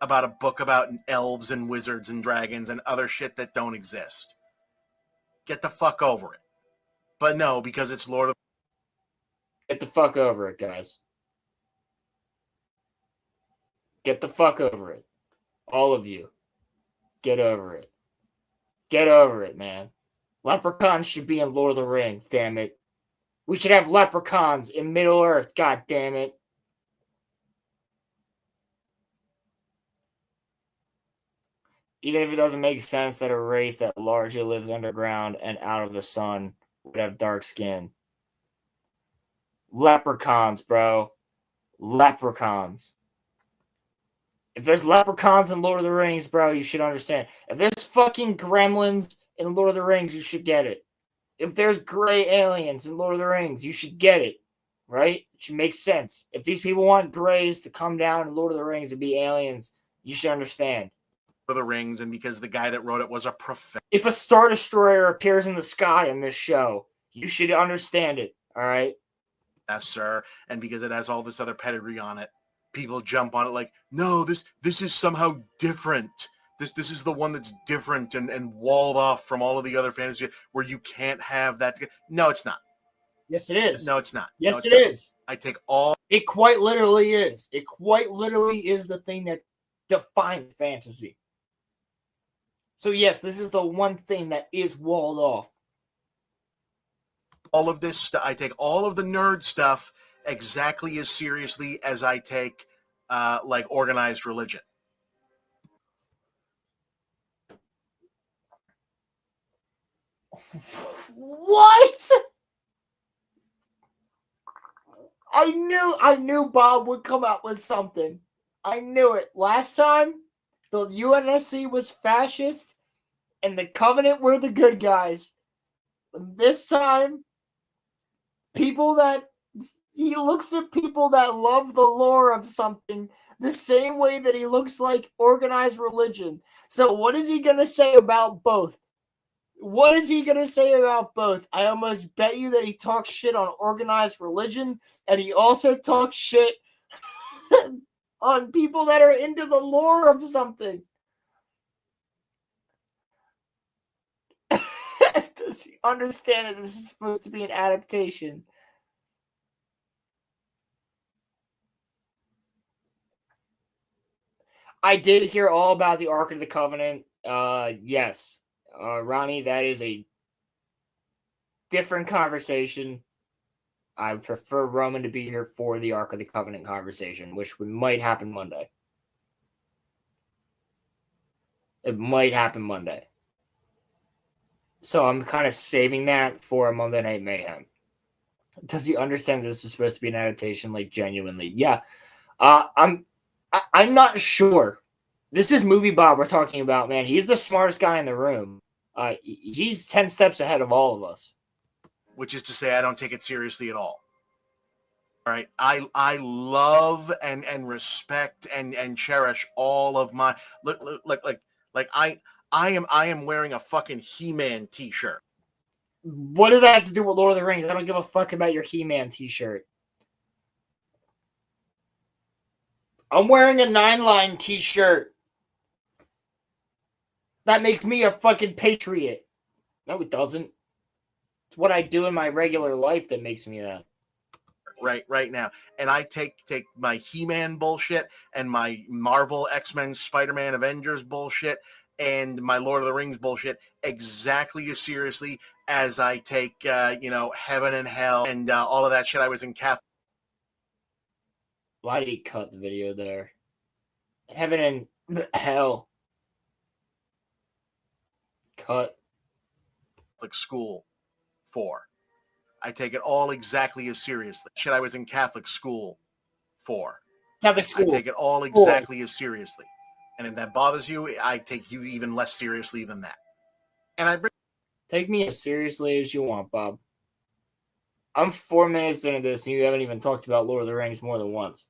about a book about elves and wizards and dragons and other shit that don't exist. Get the fuck over it. But no, because it's Lord of... Get the fuck over it, guys. Get the fuck over it. All of you. Get over it. Get over it, man. Leprechauns should be in Lord of the Rings, damn it. We should have leprechauns in Middle Earth, god damn it. Even if it doesn't make sense that a race that largely lives underground and out of the sun would have dark skin. Leprechauns, bro. Leprechauns. If there's leprechauns in Lord of the Rings, bro, you should understand. If there's fucking gremlins in Lord of the Rings, you should get it. If there's gray aliens in Lord of the Rings, you should get it. Right? It should make sense. If these people want grays to come down in Lord of the Rings to be aliens, you should understand. the Rings, and because the guy that wrote it was a professor. If a Star Destroyer appears in the sky in this show, you should understand it, all right? Yes, sir. And because it has all this other pedigree on it, people jump on it like, no, this is somehow different. This is the one that's different and walled off from all of the other fantasy where you can't have that. No, it's not. Yes, it is. No, it's not. Yes, no, it's it not. is. I take all. It quite literally is. It quite literally is the thing that defines fantasy. So yes, this is the one thing that is walled off. All of this stuff, I take all of the nerd stuff exactly as seriously as I take like organized religion. What? I knew Bob would come out with something. I knew it. Last time, the UNSC was fascist and the Covenant were the good guys. This time, he looks at people that love the lore of something the same way that he looks like organized religion. So what is he going to say about both? What is he going to say about both? I almost bet you that he talks shit on organized religion, and he also talks shit on people that are into the lore of something. Does he understand that this is supposed to be an adaptation? I did hear all about the Ark of the Covenant. Yes. Ronnie, that is a different conversation. I prefer Roman to be here for the Ark of the Covenant conversation, which might happen Monday. It might happen Monday. So I'm kind of saving that for Monday Night Mayhem. Does he understand this is supposed to be an adaptation? Like genuinely, yeah. I'm not sure. This is Movie Bob we're talking about, man. He's the smartest guy in the room. He's 10 steps ahead of all of us. Which is to say, I don't take it seriously at all. All right, I love and respect and cherish all of my I am wearing a fucking He-Man t-shirt. What does that have to do with Lord of the Rings? I don't give a fuck about your He-Man t-shirt. I'm wearing a 9-line t-shirt. That makes me a fucking patriot. No, it doesn't. It's what I do in my regular life that makes me that. Right now. And I take my He-Man bullshit and my Marvel, X-Men, Spider-Man, Avengers bullshit and my Lord of the Rings bullshit exactly as seriously as I take, heaven and hell and all of that shit. I was in Catholic. Why did he cut the video there? Heaven and hell. Cut. School for. I take it all exactly as seriously. Shit, I was in Catholic school for. Catholic school. I take it all exactly as seriously. And if that bothers you, I take you even less seriously than that. And I bring... Take me as seriously as you want, Bob. I'm 4 minutes into this and you haven't even talked about Lord of the Rings more than once.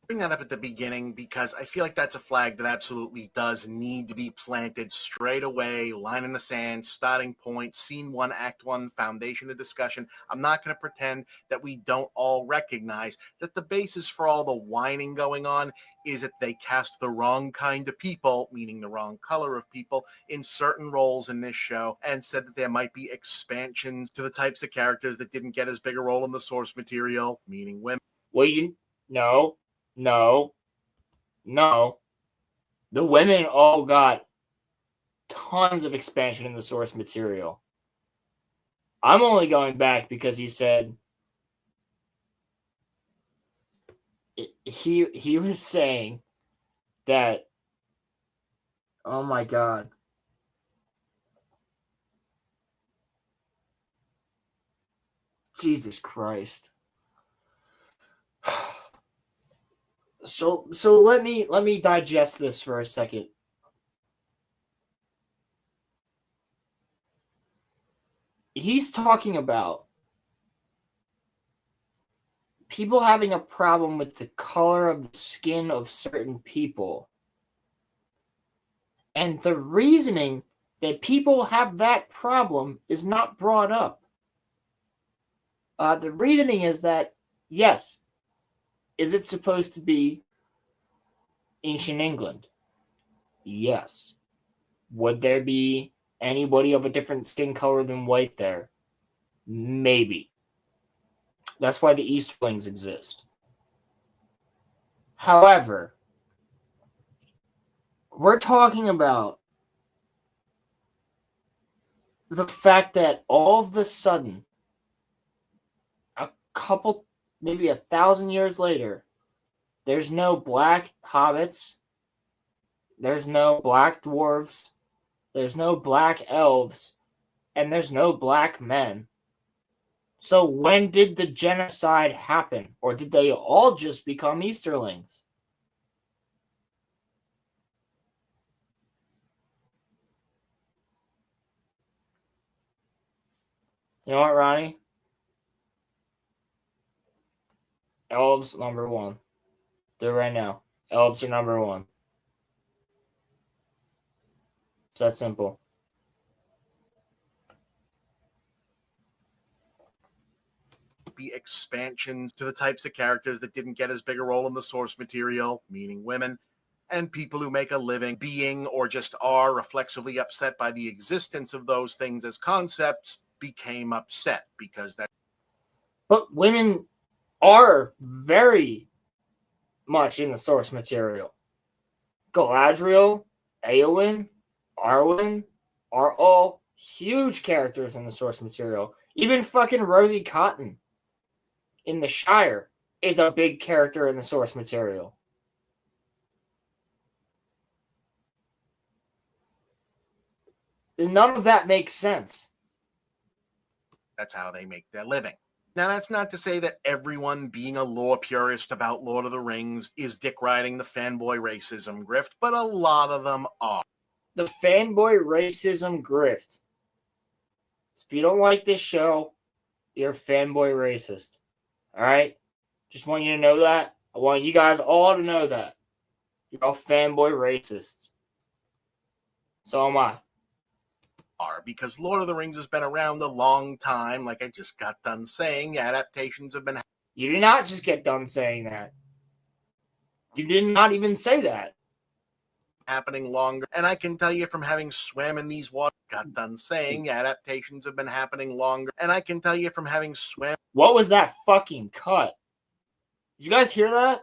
Bring that up at the beginning because I feel like that's a flag that absolutely does need to be planted straight away, line in the sand, starting point, scene 1, act 1, foundation of discussion. I'm not going to pretend that we don't all recognize that the basis for all the whining going on is that they cast the wrong kind of people, meaning the wrong color of people, in certain roles in this show, and said that there might be expansions to the types of characters that didn't get as big a role in the source material, meaning women. Well, No. The women all got tons of expansion in the source material. I'm only going back because he said he was saying that, oh my God. Jesus Christ. So let me digest this for a second. He's talking about people having a problem with the color of the skin of certain people. And the reasoning that people have that problem is not brought up. The reasoning is that, yes, is it supposed to be ancient England? Yes. Would there be anybody of a different skin color than white there? Maybe. That's why the Easterlings exist. However, we're talking about the fact that all of a sudden, maybe 1,000 years later, there's no black hobbits, there's no black dwarves, there's no black elves, and there's no black men. So when did the genocide happen? Or did they all just become Easterlings? You know what, Ronnie? Elves, number 1. Do it right now. Elves are number 1. It's that simple. Be expansions to the types of characters that didn't get as big a role in the source material, meaning women, and people who make a living being or just are reflexively upset by the existence of those things as concepts became upset because that. But women are very much in the source material. Galadriel, Eowyn, Arwen are all huge characters in the source material. Even fucking Rosie Cotton in the Shire is a big character in the source material. None of that makes sense. That's how they make their living. Now, that's not to say that everyone being a lore purist about Lord of the Rings is dick riding the fanboy racism grift, but a lot of them are. The fanboy racism grift. If you don't like this show, you're a fanboy racist. All right? Just want you to know that. I want you guys all to know that. You're all fanboy racists. So am I. Because Lord of the Rings has been around a long time, like I just got done saying, adaptations have been... You did not just get done saying that. You did not even say that. Happening longer, and I can tell you from having swam in these waters, got done saying, adaptations have been happening longer, and I can tell you from having swam... What was that fucking cut? Did you guys hear that?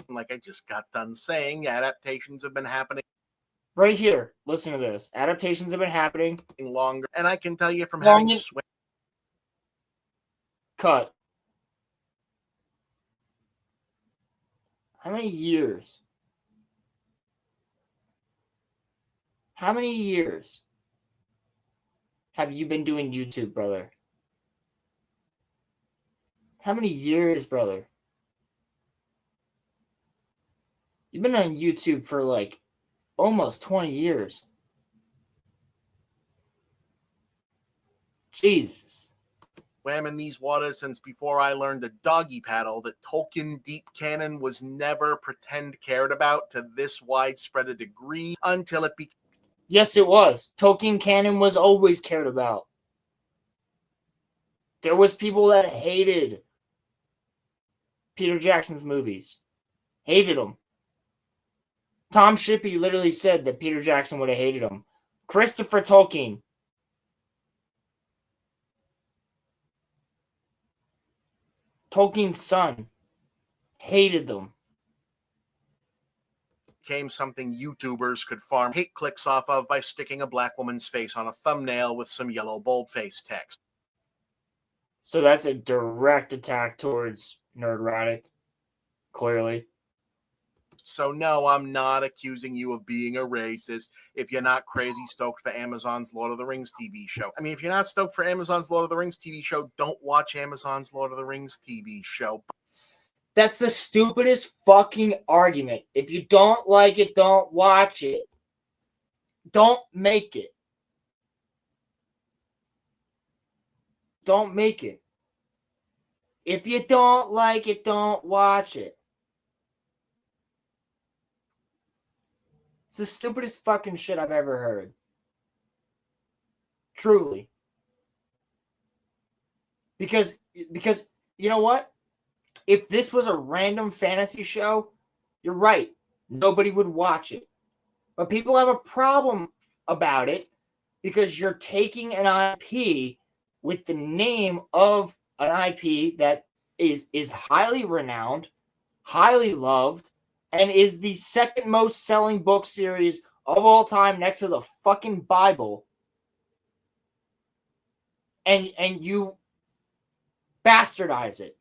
Like I just got done saying, adaptations have been happening... Right here. Listen to this. Adaptations have been happening longer, and I can tell you from Long having cut. How many years? How many years have you been doing YouTube, brother? How many years, brother? You've been on YouTube for like almost 20 years. Jesus. swam in these waters since before I learned to doggy paddle that Tolkien deep canon was never pretend cared about to this widespread a degree until it became... Yes, it was. Tolkien canon was always cared about. There was people that hated Peter Jackson's movies. Hated them. Tom Shippey literally said that Peter Jackson would have hated him. Christopher Tolkien. Tolkien's son. Hated them. Became something YouTubers could farm hate clicks off of by sticking a black woman's face on a thumbnail with some yellow boldface text. So that's a direct attack towards Nerdrotic, clearly. So no, I'm not accusing you of being a racist if you're not crazy stoked for Amazon's Lord of the Rings TV show. I mean, if you're not stoked for Amazon's Lord of the Rings TV show, don't watch Amazon's Lord of the Rings TV show. That's the stupidest fucking argument. If you don't like it, don't watch it. Don't make it. Don't make it. If you don't like it, don't watch it. It's the stupidest fucking shit I've ever heard. Truly. Because you know what? If this was a random fantasy show, you're right. Nobody would watch it. But people have a problem about it because you're taking an IP with the name of an IP that is highly renowned, highly loved, and is the second most selling book series of all time next to the fucking Bible. And you bastardize it.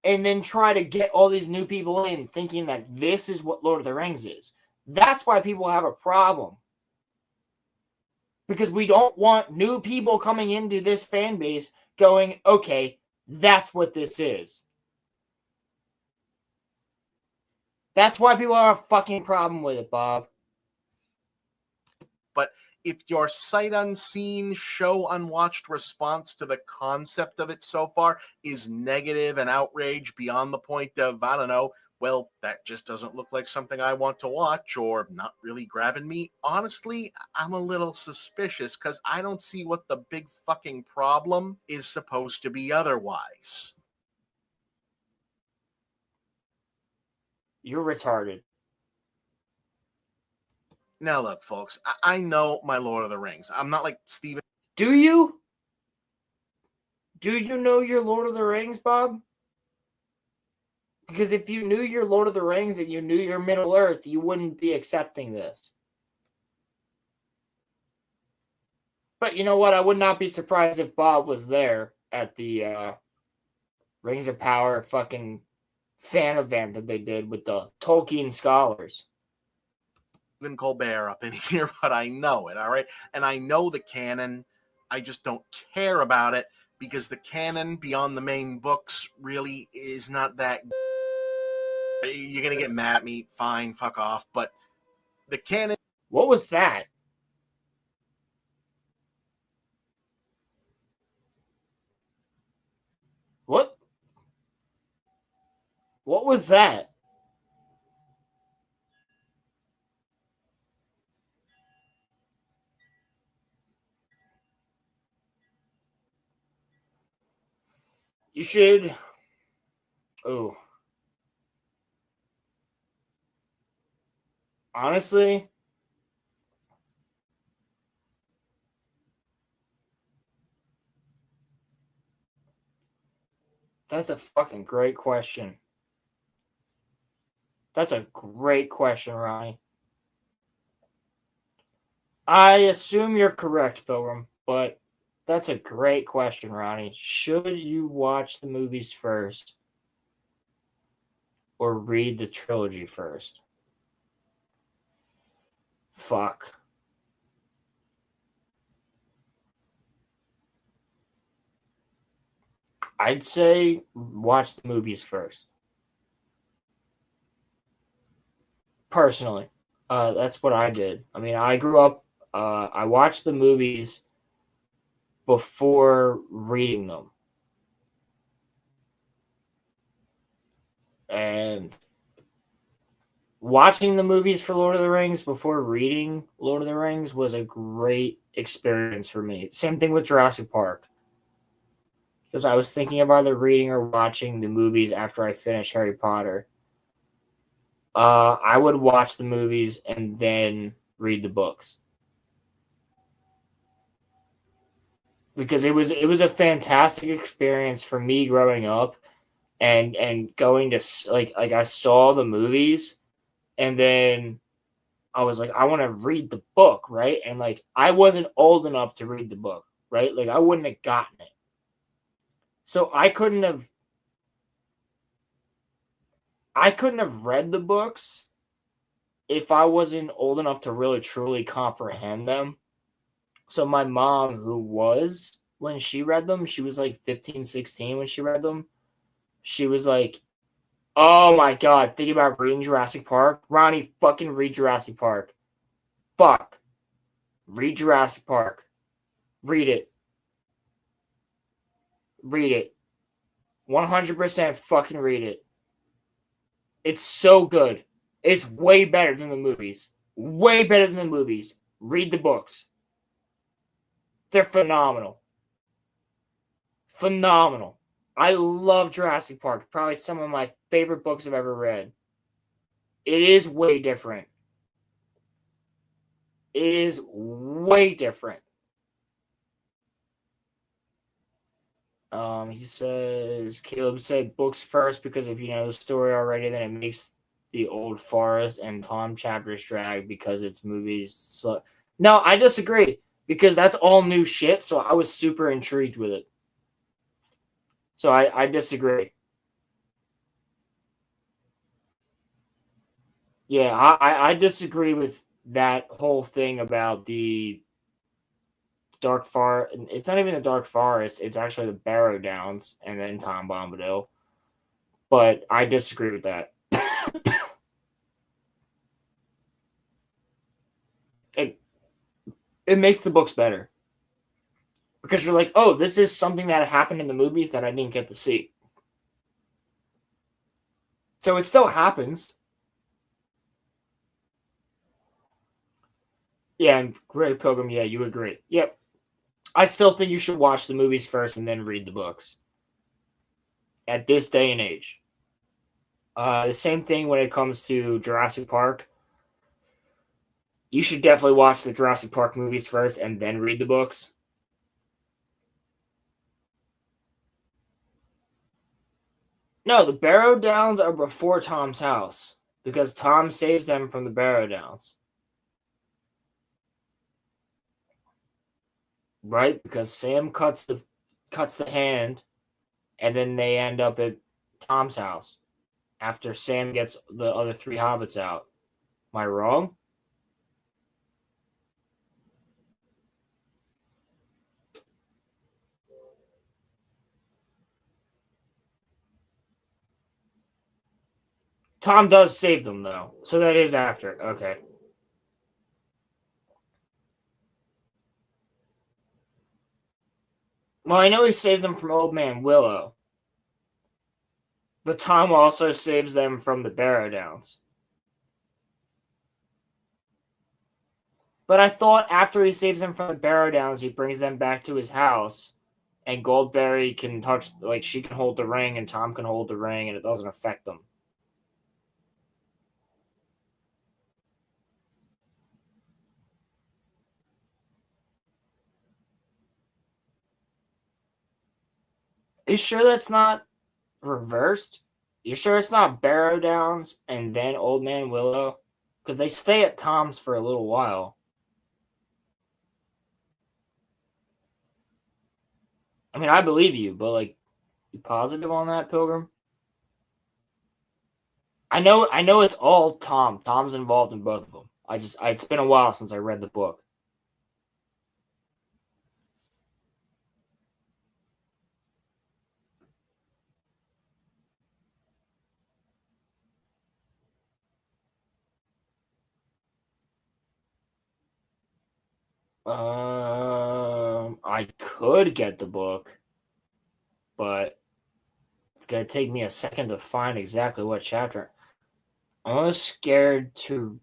And then try to get all these new people in thinking that this is what Lord of the Rings is. That's why people have a problem. Because we don't want new people coming into this fan base going, okay, that's what this is. That's why people have a fucking problem with it, Bob. But if your sight unseen, show unwatched response to the concept of it so far is negative and outrage beyond the point of, I don't know, well, that just doesn't look like something I want to watch or not really grabbing me, honestly, I'm a little suspicious because I don't see what the big fucking problem is supposed to be otherwise. You're retarded. Now, look, folks, I know my Lord of the Rings. I'm not like Steven. Do you? Do you know your Lord of the Rings, Bob? Because if you knew your Lord of the Rings and you knew your Middle Earth, you wouldn't be accepting this. But you know what? I would not be surprised if Bob was there at the Rings of Power fucking fan event that they did with the Tolkien scholars. Colbert up in here, but I know it, all right? And I know the canon, I just don't care about it because the canon beyond the main books really is not that. You're going to get mad at me. Fine, fuck off. But the canon. What was that? What? What was that? You should. Oh. Honestly, that's a fucking great question. That's a great question, Ronnie. I assume you're correct, Pilgrim, but that's a great question, Ronnie. Should you watch the movies first or read the trilogy first? Fuck. I'd say watch the movies first. Personally, that's what I did. I mean, I grew up, I watched the movies before reading them. And watching the movies for Lord of the Rings before reading Lord of the Rings was a great experience for me. Same thing with Jurassic Park. Because I was thinking of either reading or watching the movies after I finished Harry Potter. I would watch the movies and then read the books. Because it was a fantastic experience for me growing up and going to like I saw the movies and then I was like, I want to read the book, right? And like I wasn't old enough to read the book, right? Like I wouldn't have gotten it. So I couldn't have read the books if I wasn't old enough to really truly comprehend them. So my mom, who was, when she read them, she was like 15, 16 when she read them. She was like, oh my God, think about reading Jurassic Park. Ronnie, fucking read Jurassic Park. Fuck. Read Jurassic Park. Read it. Read it. 100% fucking read it. It's so good. It's way better than the movies. Way better than the movies. Read the books. They're phenomenal. Phenomenal. I love Jurassic Park. Probably some of my favorite books I've ever read. It is way different. It is way different. He says, Caleb said books first because if you know the story already, then it makes the old forest and Tom chapters drag because it's movies. So no, I disagree because that's all new shit. So I was super intrigued with it. So I disagree. Yeah, I disagree with that whole thing about the Dark Forest. It's not even the Dark Forest. It's actually the Barrow Downs and then Tom Bombadil. But I disagree with that. It makes the books better. Because you're like, oh, this is something that happened in the movies that I didn't get to see. So it still happens. Yeah, and Great Pilgrim, yeah, you agree. Yep. I still think you should watch the movies first and then read the books. At this day and age. The same thing when it comes to Jurassic Park. You should definitely watch the Jurassic Park movies first and then read the books. No, the Barrow Downs are before Tom's house because Tom saves them from the Barrow Downs. Right? Because Sam cuts the hand and then they end up at Tom's house after Sam gets the other three hobbits out. Am I wrong? Tom does save them though, so that is after. Okay. Well, I know he saved them from Old Man Willow, but Tom also saves them from the Barrow Downs. But I thought after he saves them from the Barrow Downs, he brings them back to his house, and Goldberry can touch, like, she can hold the ring, and Tom can hold the ring, and it doesn't affect them. Are you sure that's not reversed? You sure it's not Barrow Downs and then Old Man Willow? Because they stay at Tom's for a little while. I mean, I believe you, but, like, you positive on that, Pilgrim? I know it's all Tom. Tom's involved in both of them. It's been a while since I read the book. I could get the book, but it's gonna take me a second to find exactly what chapter. I'm almost scared to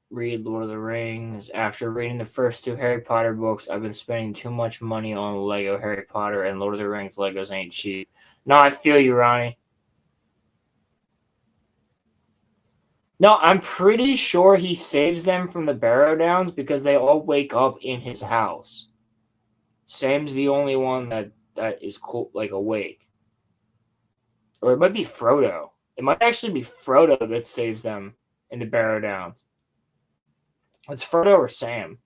read Lord of the Rings. After reading the first two Harry Potter books, I've been spending too much money on Lego Harry Potter, and Lord of the Rings Legos ain't cheap. No, I feel you, Ronnie. No, I'm pretty sure he saves them from the Barrow Downs because they all wake up in his house. Sam's the only one that is cool, like awake. Or it might be Frodo. It might actually be Frodo that saves them in the Barrow Downs. It's Frodo or Sam.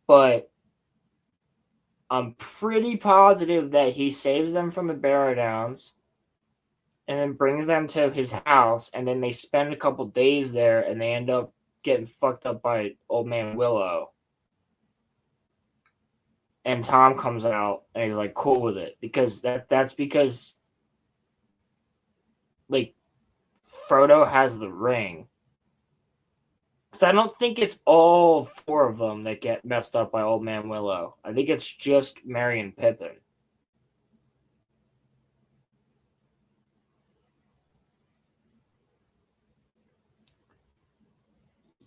But I'm pretty positive that he saves them from the Barrow Downs and then brings them to his house, and then they spend a couple days there, and they end up getting fucked up by Old Man Willow. And Tom comes out, and he's like cool with it because that's because like Frodo has the ring. Because I don't think it's all four of them that get messed up by Old Man Willow. I think it's just Merry and Pippin.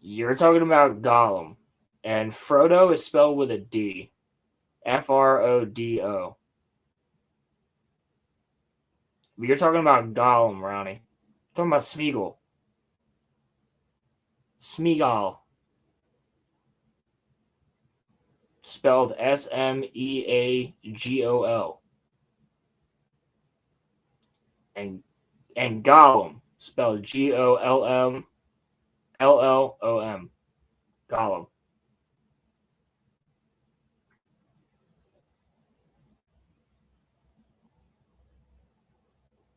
You're talking about Gollum. And Frodo is spelled with a D. Frodo. But you're talking about Gollum, Ronnie. You're talking about Smeagol. Smeagol. Spelled Smeagol. And Gollum, spelled Gollm. Gollum.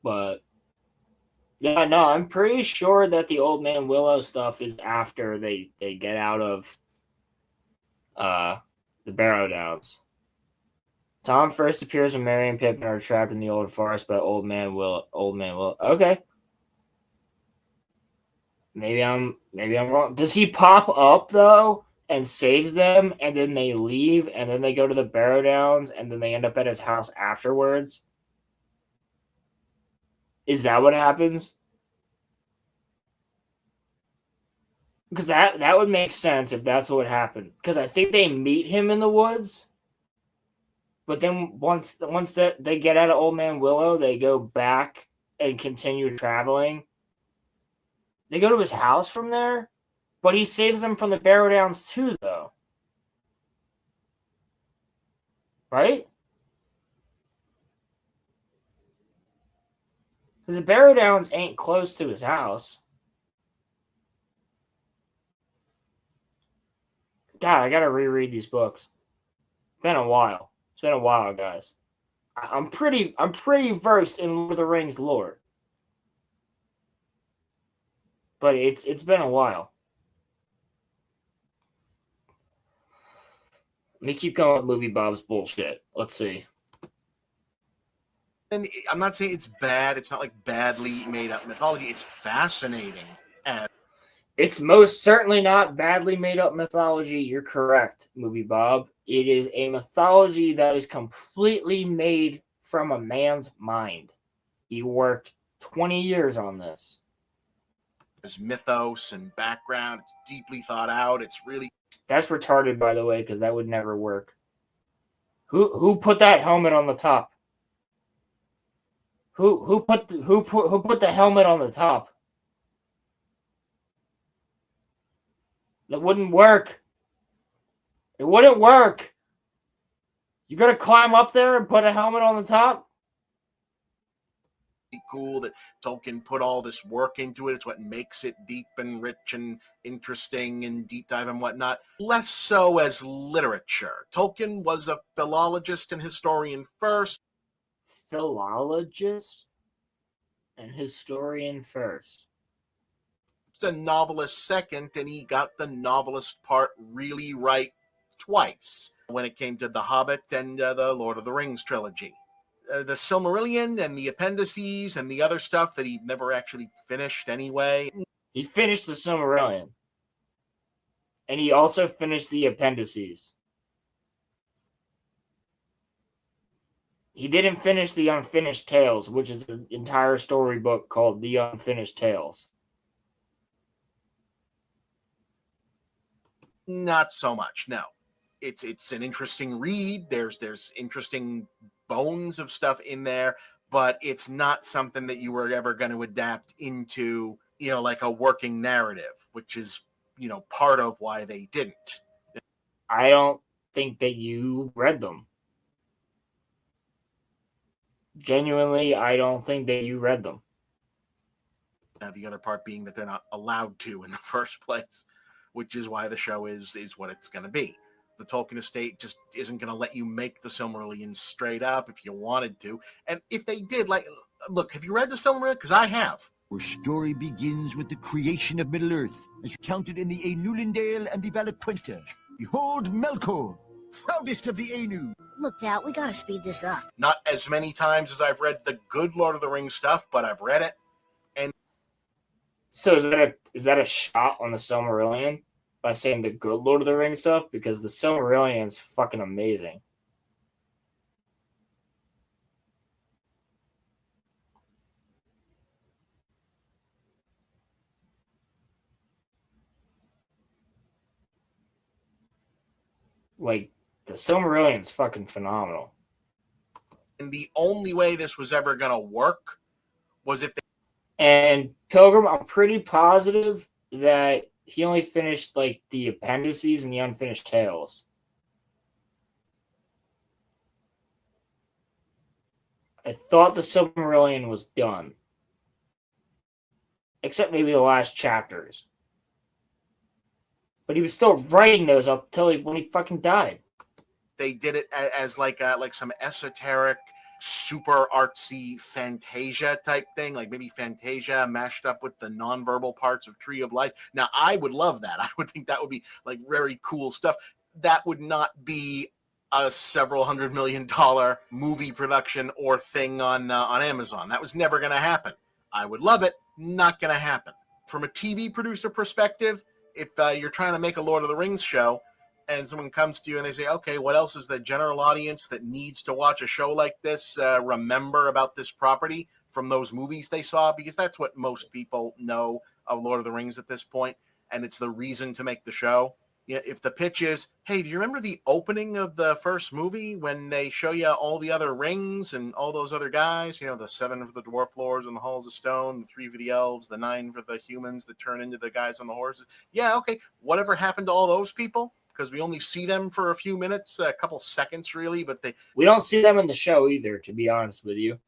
But yeah, no, I'm pretty sure that the Old Man Willow stuff is after they get out of the Barrow Downs. Tom first appears when Merry and Pippin are trapped in the old forest by Old Man Willow. Okay. Maybe I'm wrong. Does he pop up though and saves them, and then they leave, and then they go to the Barrow Downs, and then they end up at his house afterwards? Is that what happens? Because that would make sense if that's what happened. Because I think they meet him in the woods, but then once that they get out of Old Man Willow, they go back and continue traveling. They go to his house from there, but he saves them from the Barrow Downs too, though. Right? Because the Barrow Downs ain't close to his house. God, I gotta reread these books. It's been a while. It's been a while, guys. I'm pretty versed in Lord of the Rings lore. But it's been a while. Let me keep going with Movie Bob's bullshit. Let's see. And I'm not saying it's bad. It's not like badly made up mythology. It's fascinating. And it's most certainly not badly made up mythology. You're correct, Movie Bob. It is a mythology that is completely made from a man's mind. He worked 20 years on this. there's mythos and background. It's deeply thought out. It's really That's retarded, by the way, because that would never work. Who put that helmet on the top? Who put the helmet on the top? That wouldn't work. It wouldn't work. You gotta climb up there and put a helmet on the top? cool that Tolkien put all this work into it. It's what makes it deep and rich and interesting and deep dive and whatnot. Less so as literature. Tolkien was a philologist and historian first. Philologist and historian first. A novelist second, and he got the novelist part really right twice when it came to The Hobbit and the Lord of the Rings trilogy. The Silmarillion and the appendices and the other stuff that he never actually finished anyway. He finished the Silmarillion. And he also finished the appendices. He didn't finish the Unfinished Tales, which is an entire storybook called The Unfinished Tales. Not so much, no. It's an interesting read. There's interesting bones of stuff in there, but it's not something that you were ever going to adapt into, like a working narrative, which is, part of why they didn't. I don't think that you read them. Genuinely, I don't think that you read them. The other part being that they're not allowed to in the first place, which is why the show is what it's going to be. The Tolkien estate just isn't going to let you make the Silmarillion straight up if you wanted to. And if they did, look, have you read the Silmarillion? Because I have. Our story begins with the creation of Middle-earth, as recounted in the Ainulindale and the Valaquenta. Behold Melkor, proudest of the Ainu. Look, Pat, we gotta speed this up. Not as many times as I've read the good Lord of the Rings stuff, but I've read it. And so is that a shot on the Silmarillion by saying the good Lord of the Rings stuff? Because the Silmarillion's fucking amazing. Like, the Silmarillion's fucking phenomenal. And the only way this was ever going to work was if they... And Pilgrim, I'm pretty positive that he only finished, the appendices and the Unfinished Tales. I thought the Silmarillion was done. Except maybe the last chapters. But he was still writing those up until when he fucking died. They did it as like some esoteric, super artsy Fantasia type thing, like maybe Fantasia mashed up with the nonverbal parts of Tree of Life. Now, I would love that. I would think that would be very cool stuff. That would not be a several $100 million movie production or thing on Amazon. That was never going to happen. I would love it. Not going to happen. From a TV producer perspective, if you're trying to make a Lord of the Rings show and someone comes to you and they say, okay, what else is the general audience that needs to watch a show like this remember about this property from those movies they saw? Because that's what most people know of Lord of the Rings at this point, and it's the reason to make the show. If the pitch is, hey, do you remember the opening of the first movie when they show you all the other rings and all those other guys, the 7 for the dwarf lords and the halls of stone, the 3 for the elves, the 9 for the humans that turn into the guys on the horses? Yeah, okay. Whatever happened to all those people? Because we only see them for a few minutes, a couple seconds really, but we don't see them in the show either, to be honest with you.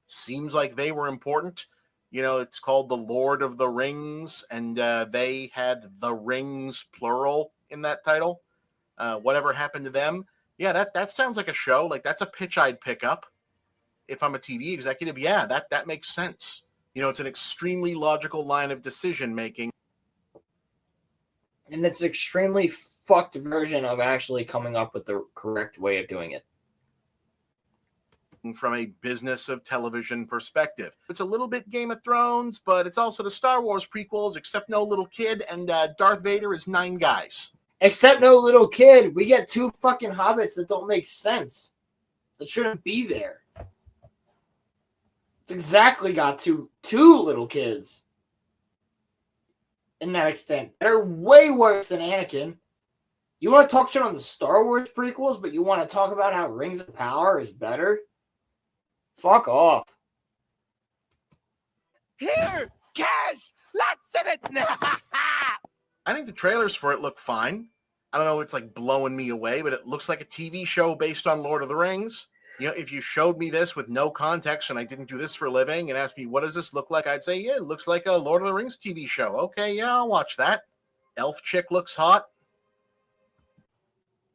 Seems like they were important. It's called The Lord of the Rings, and they had the rings, plural, in that title. Whatever happened to them? Yeah, that sounds like a show. That's a pitch I'd pick up if I'm a TV executive. Yeah, that makes sense. It's an extremely logical line of decision-making. And it's an extremely fucked version of actually coming up with the correct way of doing it. from a business of television perspective. It's a little bit Game of Thrones, but it's also the Star Wars prequels, except no little kid, and Darth Vader is 9 guys. Except no little kid. We get 2 fucking hobbits that don't make sense. That shouldn't be there. It's exactly got two little kids. In that extent. They're way worse than Anakin. You want to talk shit on the Star Wars prequels, but you want to talk about how Rings of Power is better? Fuck off. Here, cash! Lots of it! I think the trailers for it look fine. I don't know, it's like blowing me away, but it looks like a TV show based on Lord of the Rings. You know, if you showed me this with no context and I didn't do this for a living and asked me, what does this look like? I'd say, yeah, it looks like a Lord of the Rings TV show. Okay, yeah, I'll watch that. Elf chick looks hot.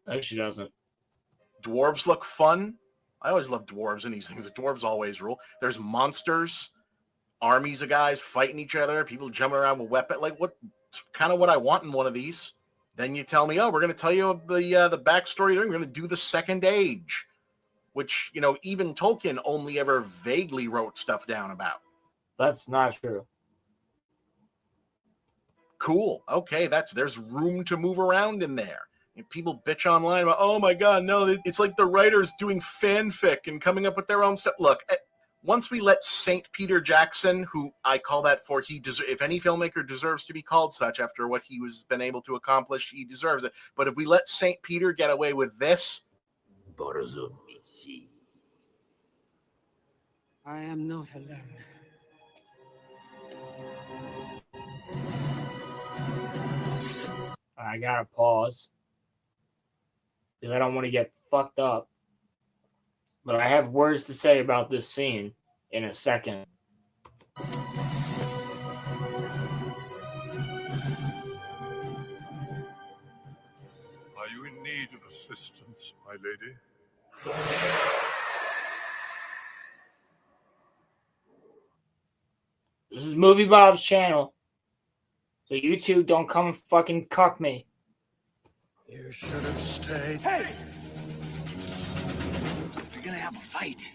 No, she doesn't. Dwarves look fun. I always love dwarves in these things. The dwarves always rule. There's monsters, armies of guys fighting each other, people jumping around with weapons. Like, what? It's kind of what I want in one of these. Then you tell me, oh, we're going to tell you the backstory. We're going to do the Second Age, which, you know, even Tolkien only ever vaguely wrote stuff down about. That's not true. Cool. Okay, there's room to move around in there. And people bitch online about, oh my God, no, it's like the writers doing fanfic and coming up with their own stuff. Look, once we let St. Peter Jackson, who I call that for if any filmmaker deserves to be called such after what he was been able to accomplish, he deserves it. But if we let St. Peter get away with this, I am not alone. I gotta pause. Because I don't want to get fucked up. But I have words to say about this scene in a second. Are you in need of assistance, my lady? This is Movie Bob's channel. So you two don't come and fucking cuck me. You should have stayed. Hey! If you're gonna have a fight,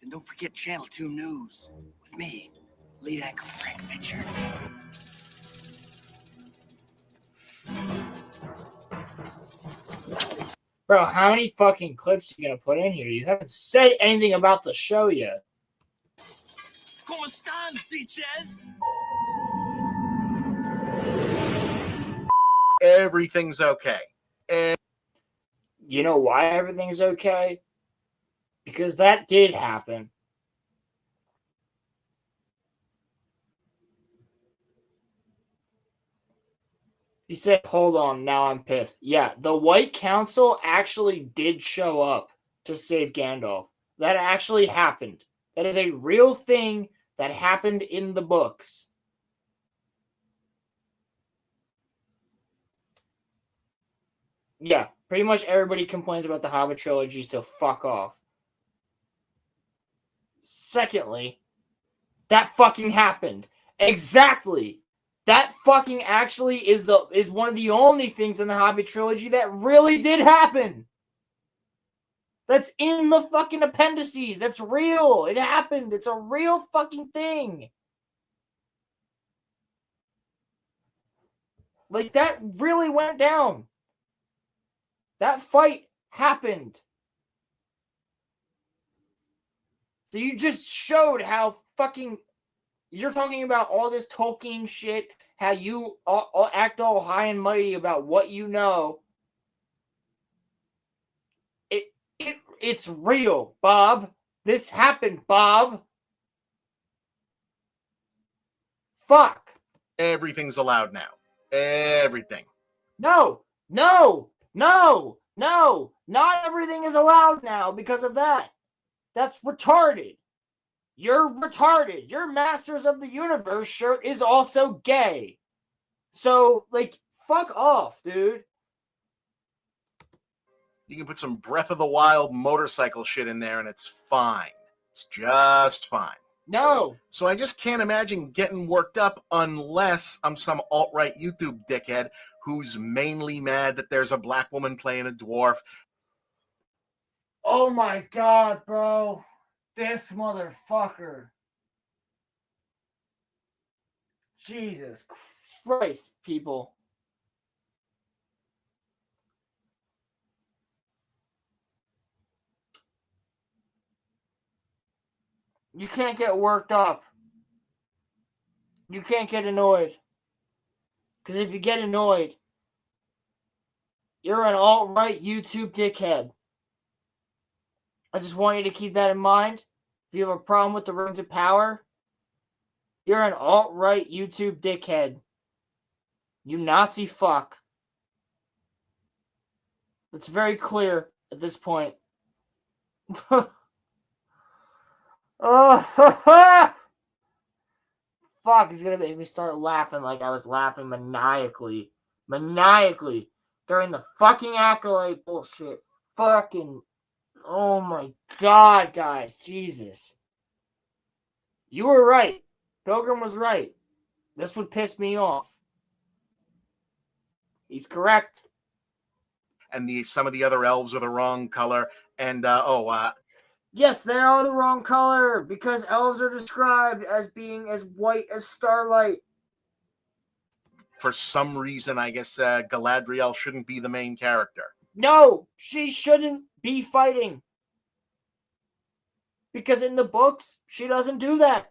then don't forget Channel 2 News. With me, lead anchor Frank Mitchell. Bro, how many fucking clips are you gonna put in here? You haven't said anything about the show yet. ¿Cómo están, bitches? everything's okay. And you know why everything's okay? Because that did happen. He said, hold on, now I'm pissed. Yeah, the White Council actually did show up to save Gandalf. That actually happened. That is a real thing that happened in the books. Yeah, pretty much everybody complains about the Hobbit trilogy, so fuck off. Secondly, that fucking happened. Exactly. That fucking actually is one of the only things in the Hobbit trilogy that really did happen. That's in the fucking appendices. That's real. It happened. It's a real fucking thing. Like, that really went down. That fight happened. So you just showed how fucking... You're talking about all this Tolkien shit, how you act all high and mighty about what you know. It's real, Bob. This happened, Bob. Fuck. everything's allowed now. Everything. No. Not everything is allowed now because of that. That's retarded. You're retarded. Your Masters of the Universe shirt is also gay. So, like, fuck off, dude. You can put some Breath of the Wild motorcycle shit in there and it's fine. It's just fine. No. So I just can't imagine getting worked up unless I'm some alt-right YouTube dickhead who's mainly mad that there's a black woman playing a dwarf. Oh my God, bro. This motherfucker. Jesus Christ, people. You can't get worked up. You can't get annoyed. Because if you get annoyed, you're an alt-right YouTube dickhead. I just want you to keep that in mind. If you have a problem with the Rings of Power, you're an alt-right YouTube dickhead. You Nazi fuck. It's very clear at this point. Oh, fuck, he's gonna make me start laughing like I was laughing maniacally. Maniacally. During the fucking Acolyte bullshit. Fucking, oh my god, guys. Jesus. You were right. Pilgrim was right. This would piss me off. He's correct. And some of the other elves are the wrong color. And yes, they are the wrong color because elves are described as being as white as starlight. For some reason, I guess Galadriel shouldn't be the main character. No, she shouldn't be fighting. Because in the books, she doesn't do that.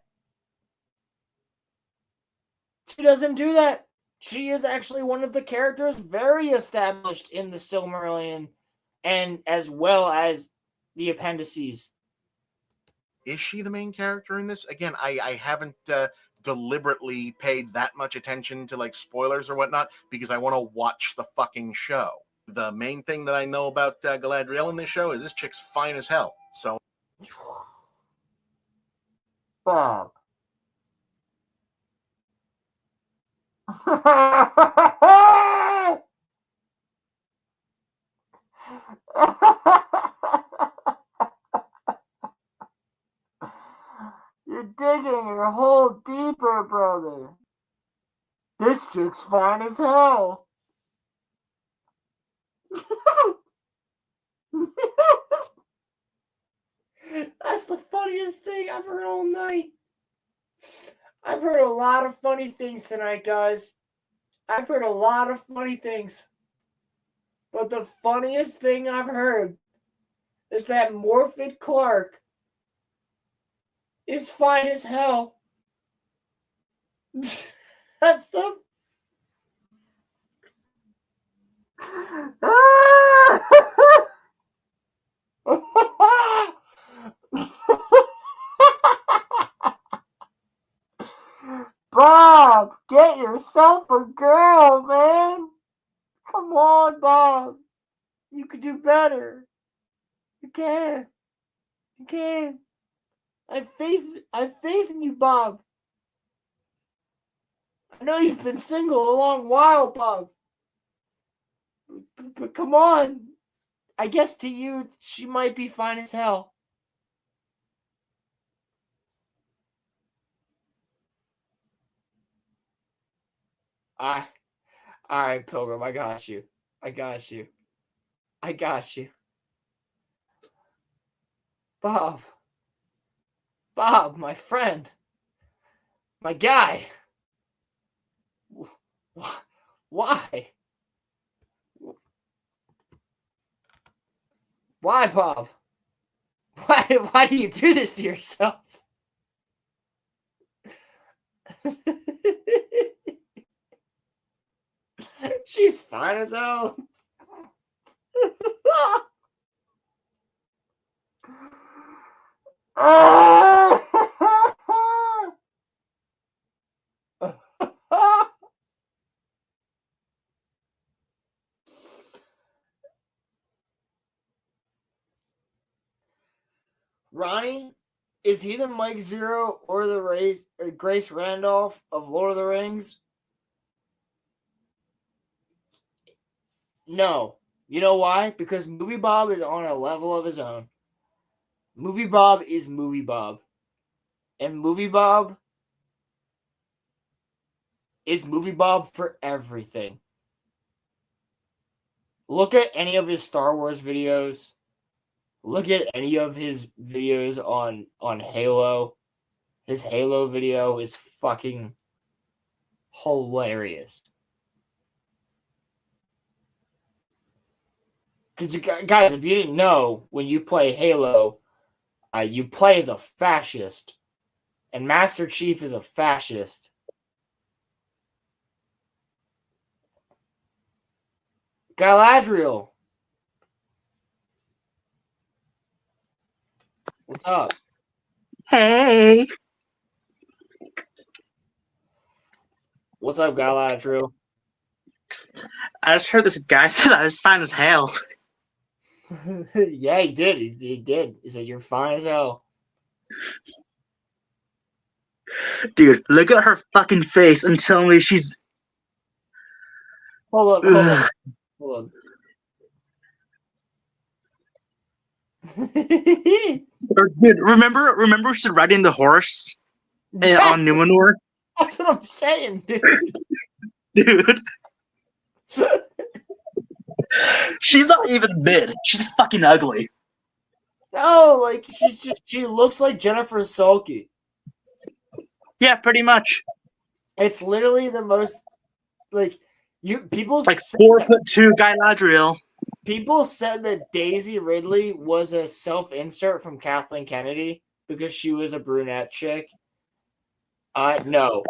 She doesn't do that. She is actually one of the characters very established in the Silmarillion and as well as the appendices. Is she the main character in this? Again, I haven't deliberately paid that much attention to like spoilers or whatnot because I want to watch the fucking show. The main thing that I know about Galadriel in this show is this chick's fine as hell. So, Bob. You're digging your hole deeper, brother. This chick's fine as hell. That's the funniest thing I've heard all night. I've heard a lot of funny things tonight, guys. I've heard a lot of funny things. But the funniest thing I've heard is that Morfydd Clark is fine as hell. That's the... Bob, get yourself a girl, man. Come on, Bob. You could do better. You can. You can. I have faith in you, Bob. I know you've been single a long while, Bob. But come on. I guess to you, she might be fine as hell. All right, Pilgrim, I got you. I got you. I got you. Bob. Bob, my friend. My guy. Why? Why, Bob? Why do you do this to yourself? She's fine as hell. Ronnie, is he the Mike Zero or the Grace Randolph of Lord of the Rings? No. You know why? Because Movie Bob is on a level of his own. Movie Bob is Movie Bob. And Movie Bob is Movie Bob for everything. Look at any of his Star Wars videos. Look at any of his videos on Halo. His Halo video is fucking hilarious. Because, guys, if you didn't know, when you play Halo, you play as a fascist. And Master Chief is a fascist. Galadriel. What's up? Hey. What's up, Galadriel? I just heard this guy said I was fine as hell. Yeah, he did. He did. He said, you're fine as hell. Dude, look at her fucking face and tell me she's... Hold on. Hold on. Dude, remember she's riding the horse on Numenor? That's what I'm saying, dude. Dude. She's not even mid. She's fucking ugly. No, like she looks like Jennifer Sulky. Yeah, pretty much. It's literally the most people like 4'2" Galadriel. People said that Daisy Ridley was a self-insert from Kathleen Kennedy because she was a brunette chick. No.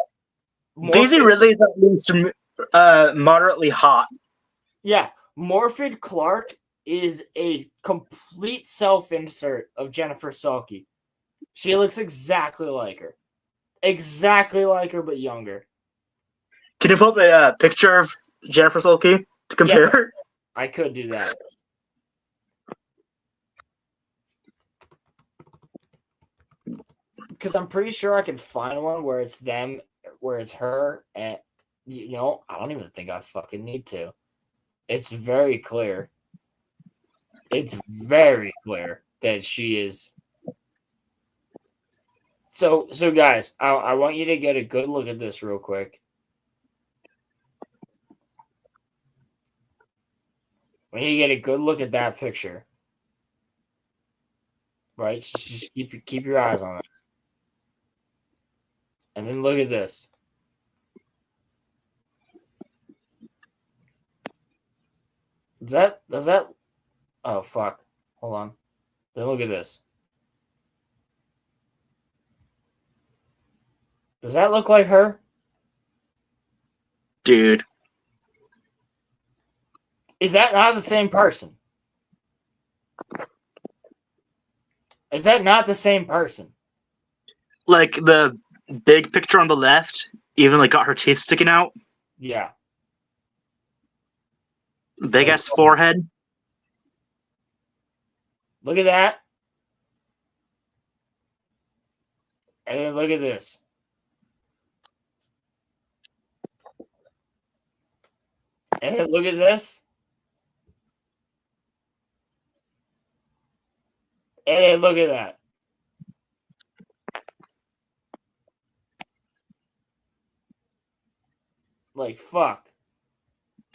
Daisy Ridley is at least moderately hot. Yeah, Morfydd Clark is a complete self-insert of Jennifer Sulky. She looks exactly like her. Exactly like her, but younger. Can you put up a picture of Jennifer Sulky to compare? Yes, I could do that. Because I'm pretty sure I can find one where it's them, where it's her, and I don't even think I fucking need to. It's very clear. It's very clear that she is. So guys, I want you to get a good look at this real quick. When you get a good look at that picture, right? Just keep your eyes on it, and then look at this. Does that? Oh fuck! Hold on. Then look at this. Does that look like her? Dude. Is that not the same person? Is that not the same person? Like the big picture on the left, even like got her teeth sticking out. Yeah. Big ass forehead. Look at that. And then look at this. And then look at this. And then look at that. Like, fuck.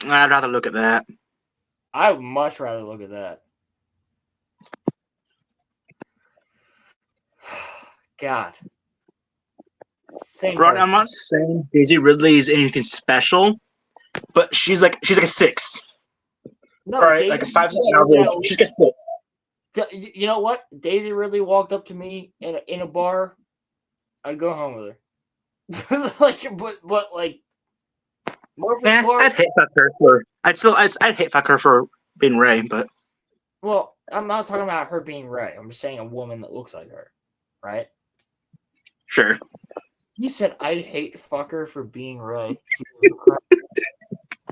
I'd rather look at that. I would much rather look at that. God. Same Bro, person. I'm not saying Daisy Ridley is anything special, but she's like a 6. No, all right, Daisy like a 5 Ridley average. is She's like a 6. You know what? Daisy Ridley walked up to me in a bar. I'd go home with her. but Morphin Clark. I'd hate fuck her for. I'd hate fuck her for being Ray, but. Well, I'm not talking about her being Ray. I'm just saying a woman that looks like her, right? Sure. You said I'd hate fuck her for being Ray.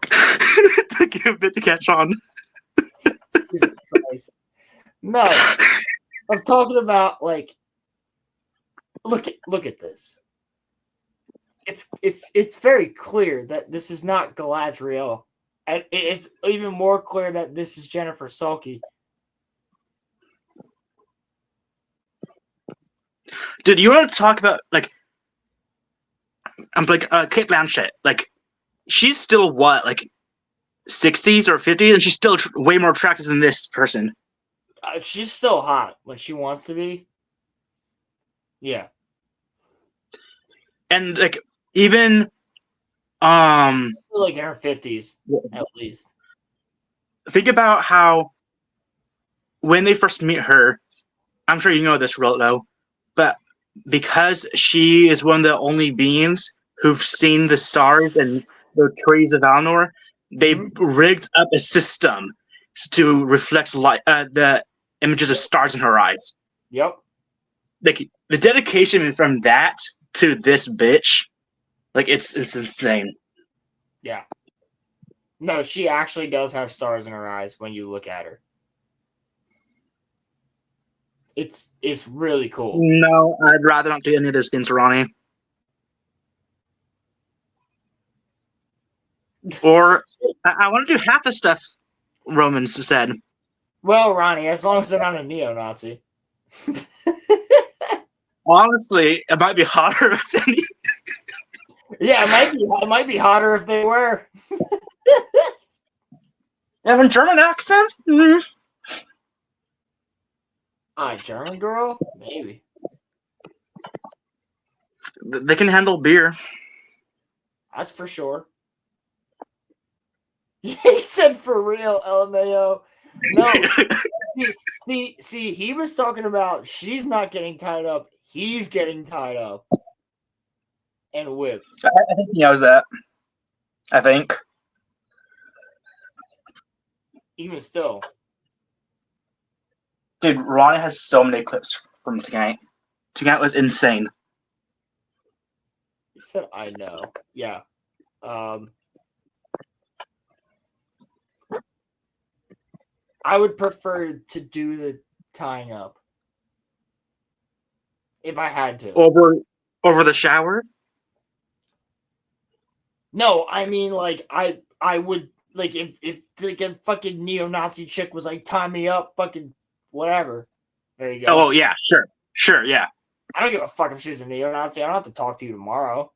Took you a bit to catch on. Jesus Christ. No, I'm talking about like. Look at this. It's very clear that this is not Galadriel, and it's even more clear that this is Jennifer Sulky. Dude, you want to talk about like? I'm like Kate Blanchett. Like, she's still what, like 60s or 50s, and she's still way more attractive than this person. She's still hot when she wants to be. Yeah. And like even like in her 50s at least. Think about how when they first meet her, I'm sure you know this, Rolo, but because she is one of the only beings who've seen the stars and the trees of Valinor, they rigged up a system to reflect light, the images of stars in her eyes. Yep. Like the dedication from that to this bitch, like it's insane. Yeah. No, she actually does have stars in her eyes when you look at her. It's really cool. No, I'd rather not do any of those things, Ronnie. Or I want to do half the stuff Romans said. Well, Ronnie, as long as they're not a neo-Nazi. Honestly, it might be hotter if it's any. Yeah, it might be hotter if they were. Have a German accent? Mm-hmm. German girl? Maybe. They can handle beer. That's for sure. He said for real, LMAO. No. see, he was talking about she's not getting tied up. He's getting tied up and whipped. I think he knows that. I think. Even still. Dude, Ronnie has so many clips from tonight. Tonight was insane. He said, I know. Yeah. I would prefer to do the tying up. If I had to. Over the shower? No, I mean like I would like if like a fucking neo-Nazi chick was like tie me up, fucking whatever. There you go. Oh yeah, sure, yeah. I don't give a fuck if she's a neo-Nazi. I don't have to talk to you tomorrow.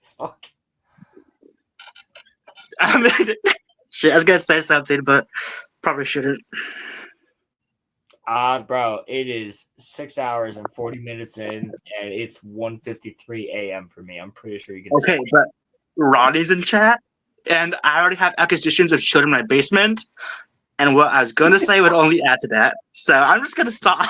Fuck. I mean, shit, I was gonna say something, but probably shouldn't. Bro, it is 6 hours and 40 minutes in, and it's 1:53 a.m. for me. I'm pretty sure you can. Okay, but Ronnie's in chat, and I already have acquisitions of children in my basement, and what I was gonna say would only add to that. So I'm just gonna stop.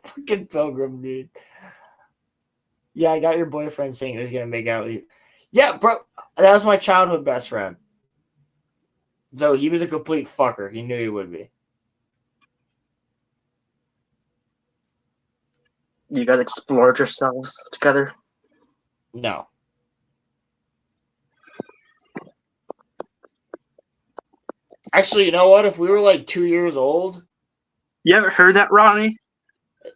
Fucking Pilgrim, dude. Yeah, I got your boyfriend saying he was gonna make out with you. Yeah, bro, that was my childhood best friend. So he was a complete fucker. He knew he would be. You guys explored yourselves together? No. Actually, you know what? If we were like 2 years old. You haven't heard that, Ronnie?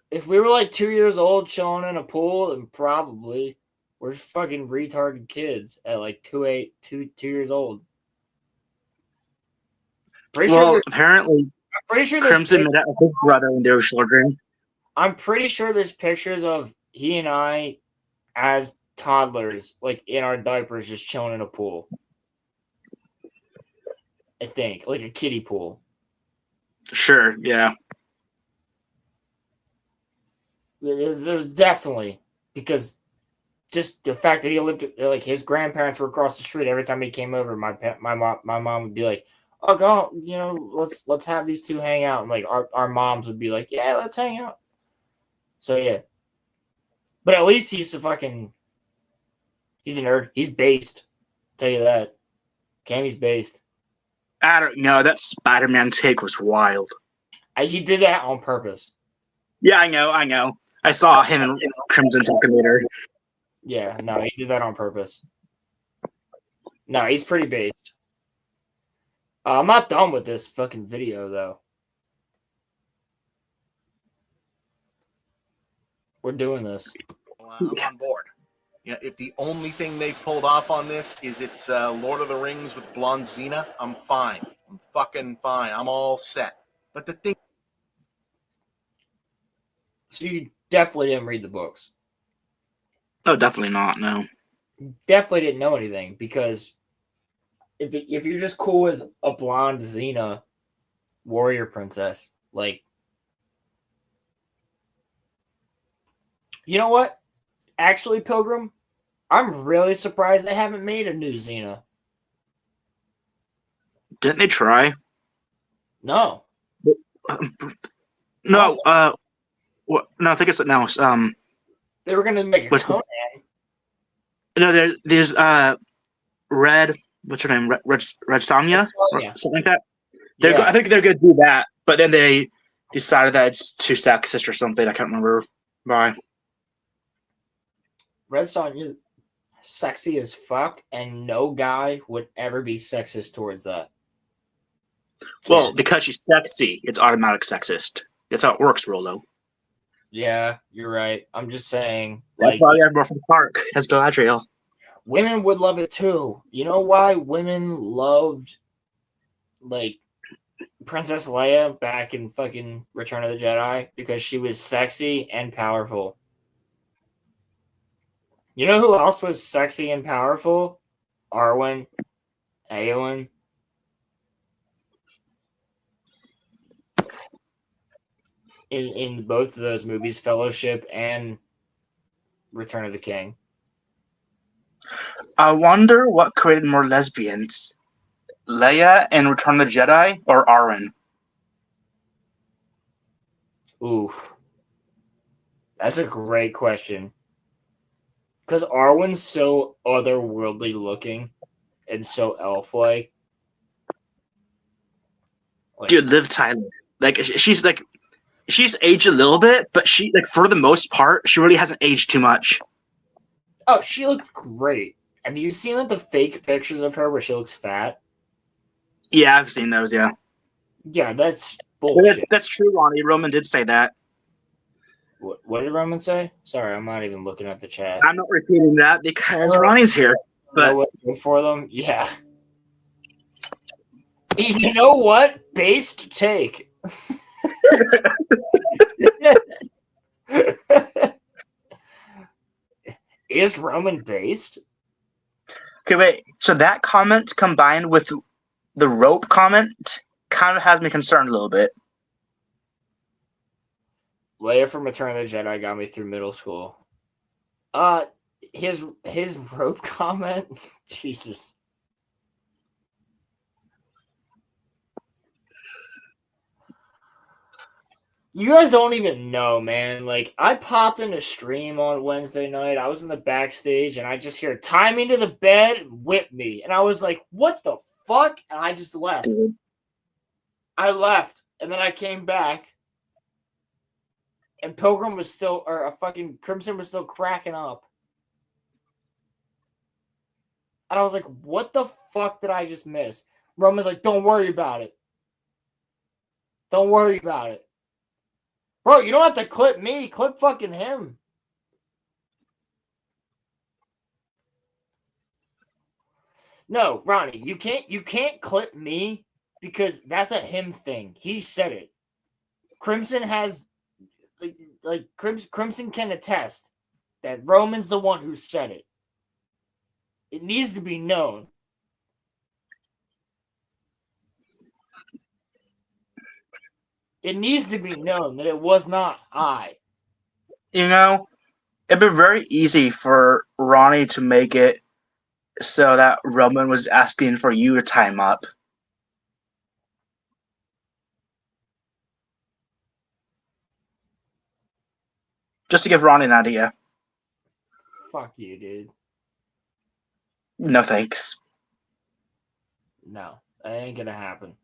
If we were like 2 years old chilling in a pool, then probably. We're fucking retarded kids at like 2 years old. Apparently, I'm pretty sure Crimson met out with his brother when they were children. I'm pretty sure there's pictures of he and I as toddlers, like in our diapers, just chilling in a pool. I think, like a kiddie pool. Sure, yeah. There's definitely, because just the fact that he lived, like his grandparents were across the street. Every time he came over, my mom would be like, "Oh, go, let's have these two hang out." And like our moms would be like, "Yeah, let's hang out." So yeah, but at least he's a nerd. He's based. I'll tell you that. Cammy's based. I don't know. That Spider-Man take was wild. He did that on purpose. Yeah, I know. I saw him and Crimson talking later. Yeah, no, he did that on purpose. No, he's pretty based. I'm not done with this fucking video, though. We're doing this. I'm on board. Yeah, if the only thing they've pulled off on this is it's Lord of the Rings with blonde Xena, I'm fine. I'm fucking fine. I'm all set. But the thing... So definitely didn't read the books. Oh, definitely not. No. Definitely didn't know anything, because if you're just cool with a blonde Xena warrior princess, like, you know what? Actually, Pilgrim, I'm really surprised they haven't made a new Xena. Didn't they try? No. No. What? No, I think it's now. They were gonna make a Conan. No, there's Red. What's her name? Red Sonja, or something like that. Yeah. I think they're gonna do that, but then they decided that it's too sexist or something. I can't remember why. Red Sonja, sexy as fuck, and no guy would ever be sexist towards that. Well, because she's sexy, it's automatic sexist. That's how it works, Rolo. Yeah, you're right. I'm just saying, That's like, why we have more from the park. That's Galadriel. women would love it too. You know why women loved, like, Princess Leia back in fucking Return of the Jedi? Because she was sexy and powerful. You know who else was sexy and powerful? Arwen, Eowyn. In both of those movies, Fellowship and Return of the King. I wonder what created more lesbians, Leia in Return of the Jedi or Arwen? Ooh, that's a great question. Because Arwen's so otherworldly looking and so elf-like. Dude, Liv Tyler. She's aged a little bit, but she, like, for the most part, she really hasn't aged too much. Oh, she looked great. Have you seen, like, the fake pictures of her where she looks fat? Yeah, I've seen those. Yeah. Yeah, that's bullshit. That's true, Lonnie. Roman did say that. What did Roman say? Sorry, I'm not even looking at the chat. I'm not repeating that because Ronnie's here. But what's good for them? Yeah. You know what? Based take. Is Roman based? Okay, wait. So that comment combined with the rope comment kind of has me concerned a little bit. Leia from Return of the Jedi got me through middle school. His rope comment, Jesus. You guys don't even know, man. Like, I popped in a stream on Wednesday night. I was in the backstage, and I just hear, "Tie me to the bed, whip me." And I was like, what the fuck? And I just left. I left, and then I came back, and Pilgrim was still, or a fucking Crimson was still cracking up. And I was like, what the fuck did I just miss? Roman's like, don't worry about it. Don't worry about it. Bro, you don't have to clip me. Clip fucking him. No, Ronnie, you can't clip me because that's a him thing. He said it. Crimson has Crimson can attest that Roman's the one who said it. It needs to be known. It needs to be known that it was not I. You know, it'd be very easy for Ronnie to make it so that Roman was asking for you to tie him up. Just to give Ronnie an idea. Fuck you, dude. No thanks. No, that ain't gonna happen.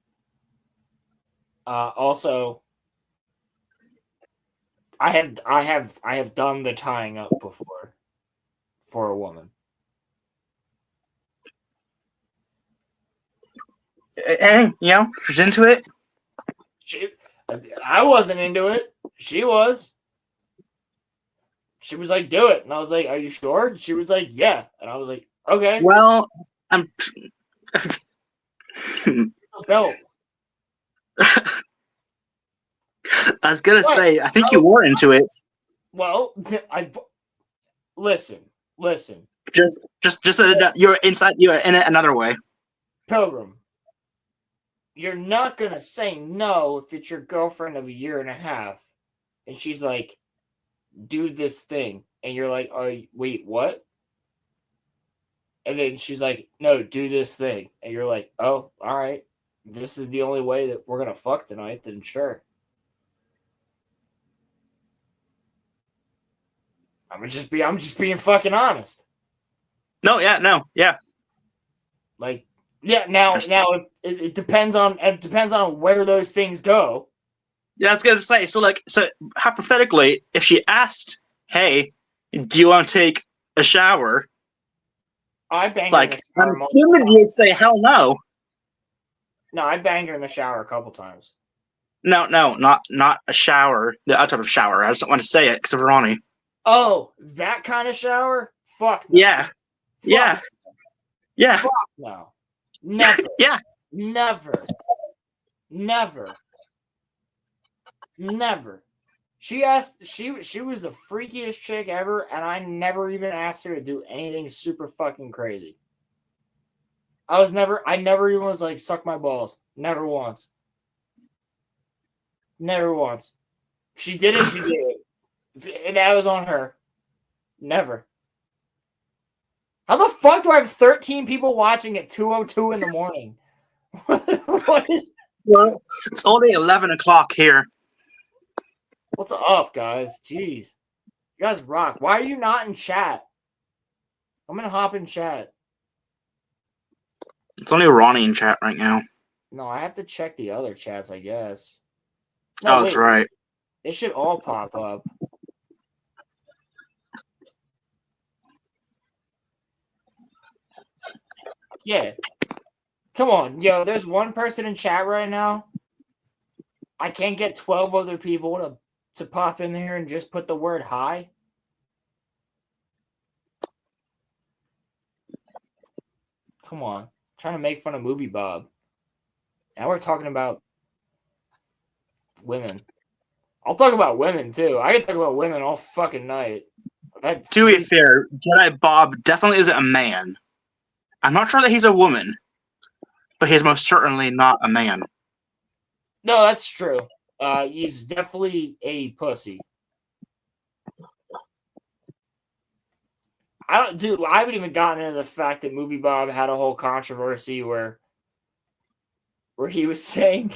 Also, I have done the tying up before for a woman. Hey, you know, she's into it. I wasn't into it. She was. She was like, "Do it," and I was like, "Are you sure?" And she was like, "Yeah," and I was like, "Okay." Well, I'm. Belt. I was gonna say, I think you were into it. Well, listen. You're inside. You're in it another way. Pilgrim, you're not gonna say no if it's your girlfriend of a year and a half, and she's like, "Do this thing," and you're like, "Oh, wait, what?" And then she's like, "No, do this thing," and you're like, "Oh, all right. This is the only way that we're gonna fuck tonight. Then sure." I'm just being fucking honest. No, yeah. Like, yeah. Now, it depends on where those things go. Yeah, I was gonna say. So hypothetically, if she asked, "Hey, do you want to take a shower?" I banged her in the shower. I'm assuming you'd say, "Hell no." No, I banged her in the shower a couple times. No, not a shower. The other type of shower. I just don't want to say it because of Ronnie. Oh, that kind of shower? Fuck no. Yeah. Yeah. Yeah. Fuck no. Never. Yeah. Never. She was the freakiest chick ever, and I never even asked her to do anything super fucking crazy. I never even was like, suck my balls. Never once. She did it, she did it. And that was on her. Never. How the fuck do I have 13 people watching at 2:02 in the morning? What is... Well, it's only 11 o'clock here. What's up, guys? Jeez. You guys rock. Why are you not in chat? I'm gonna hop in chat. It's only Ronnie in chat right now. No, I have to check the other chats, I guess. No, that's right. They should all pop up. Yeah. Come on, yo, there's one person in chat right now. I can't get 12 other people to pop in here and just put the word hi. Come on. I'm trying to make fun of Movie Bob. Now we're talking about women. I'll talk about women too. I can talk about women all fucking night. To be fair, Jedi Bob definitely isn't a man. I'm not sure that he's a woman, but he's most certainly not a man. No, that's true. He's definitely a pussy. I haven't even gotten into the fact that Movie Bob had a whole controversy where he was saying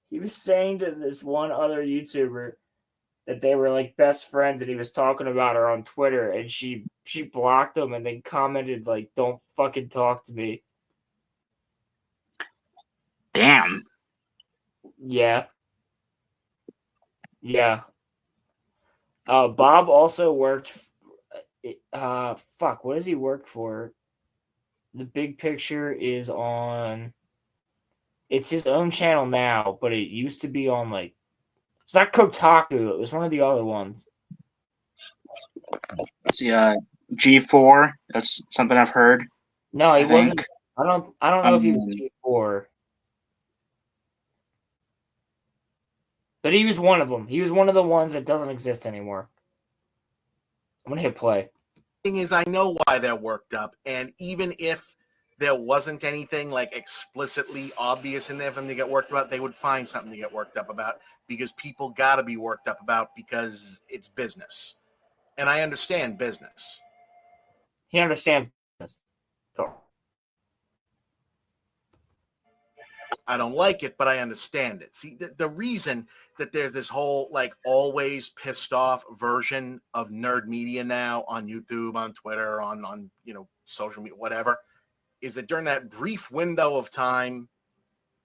to this one other YouTuber that they were like best friends, and he was talking about her on Twitter, and she blocked him and then commented like, "Don't fucking talk to me." Damn. Yeah. Bob also worked. Fuck. What does he work for? The Big Picture is on. It's his own channel now, but it used to be on like. It's not Kotaku. It was one of the other ones. Let's see, G4. That's something I've heard. No, he wasn't. I don't know if he was G4. But he was one of them. He was one of the ones that doesn't exist anymore. I'm gonna hit play. Thing is, I know why they're worked up, and even if there wasn't anything like explicitly obvious in there for them to get worked about, they would find something to get worked up about, because people got to be worked up about, because it's business. And I understand business. He understands business. I don't like it, but I understand it. See, the reason that there's this whole like always pissed off version of nerd media now on YouTube, on Twitter, on social media, whatever, is that during that brief window of time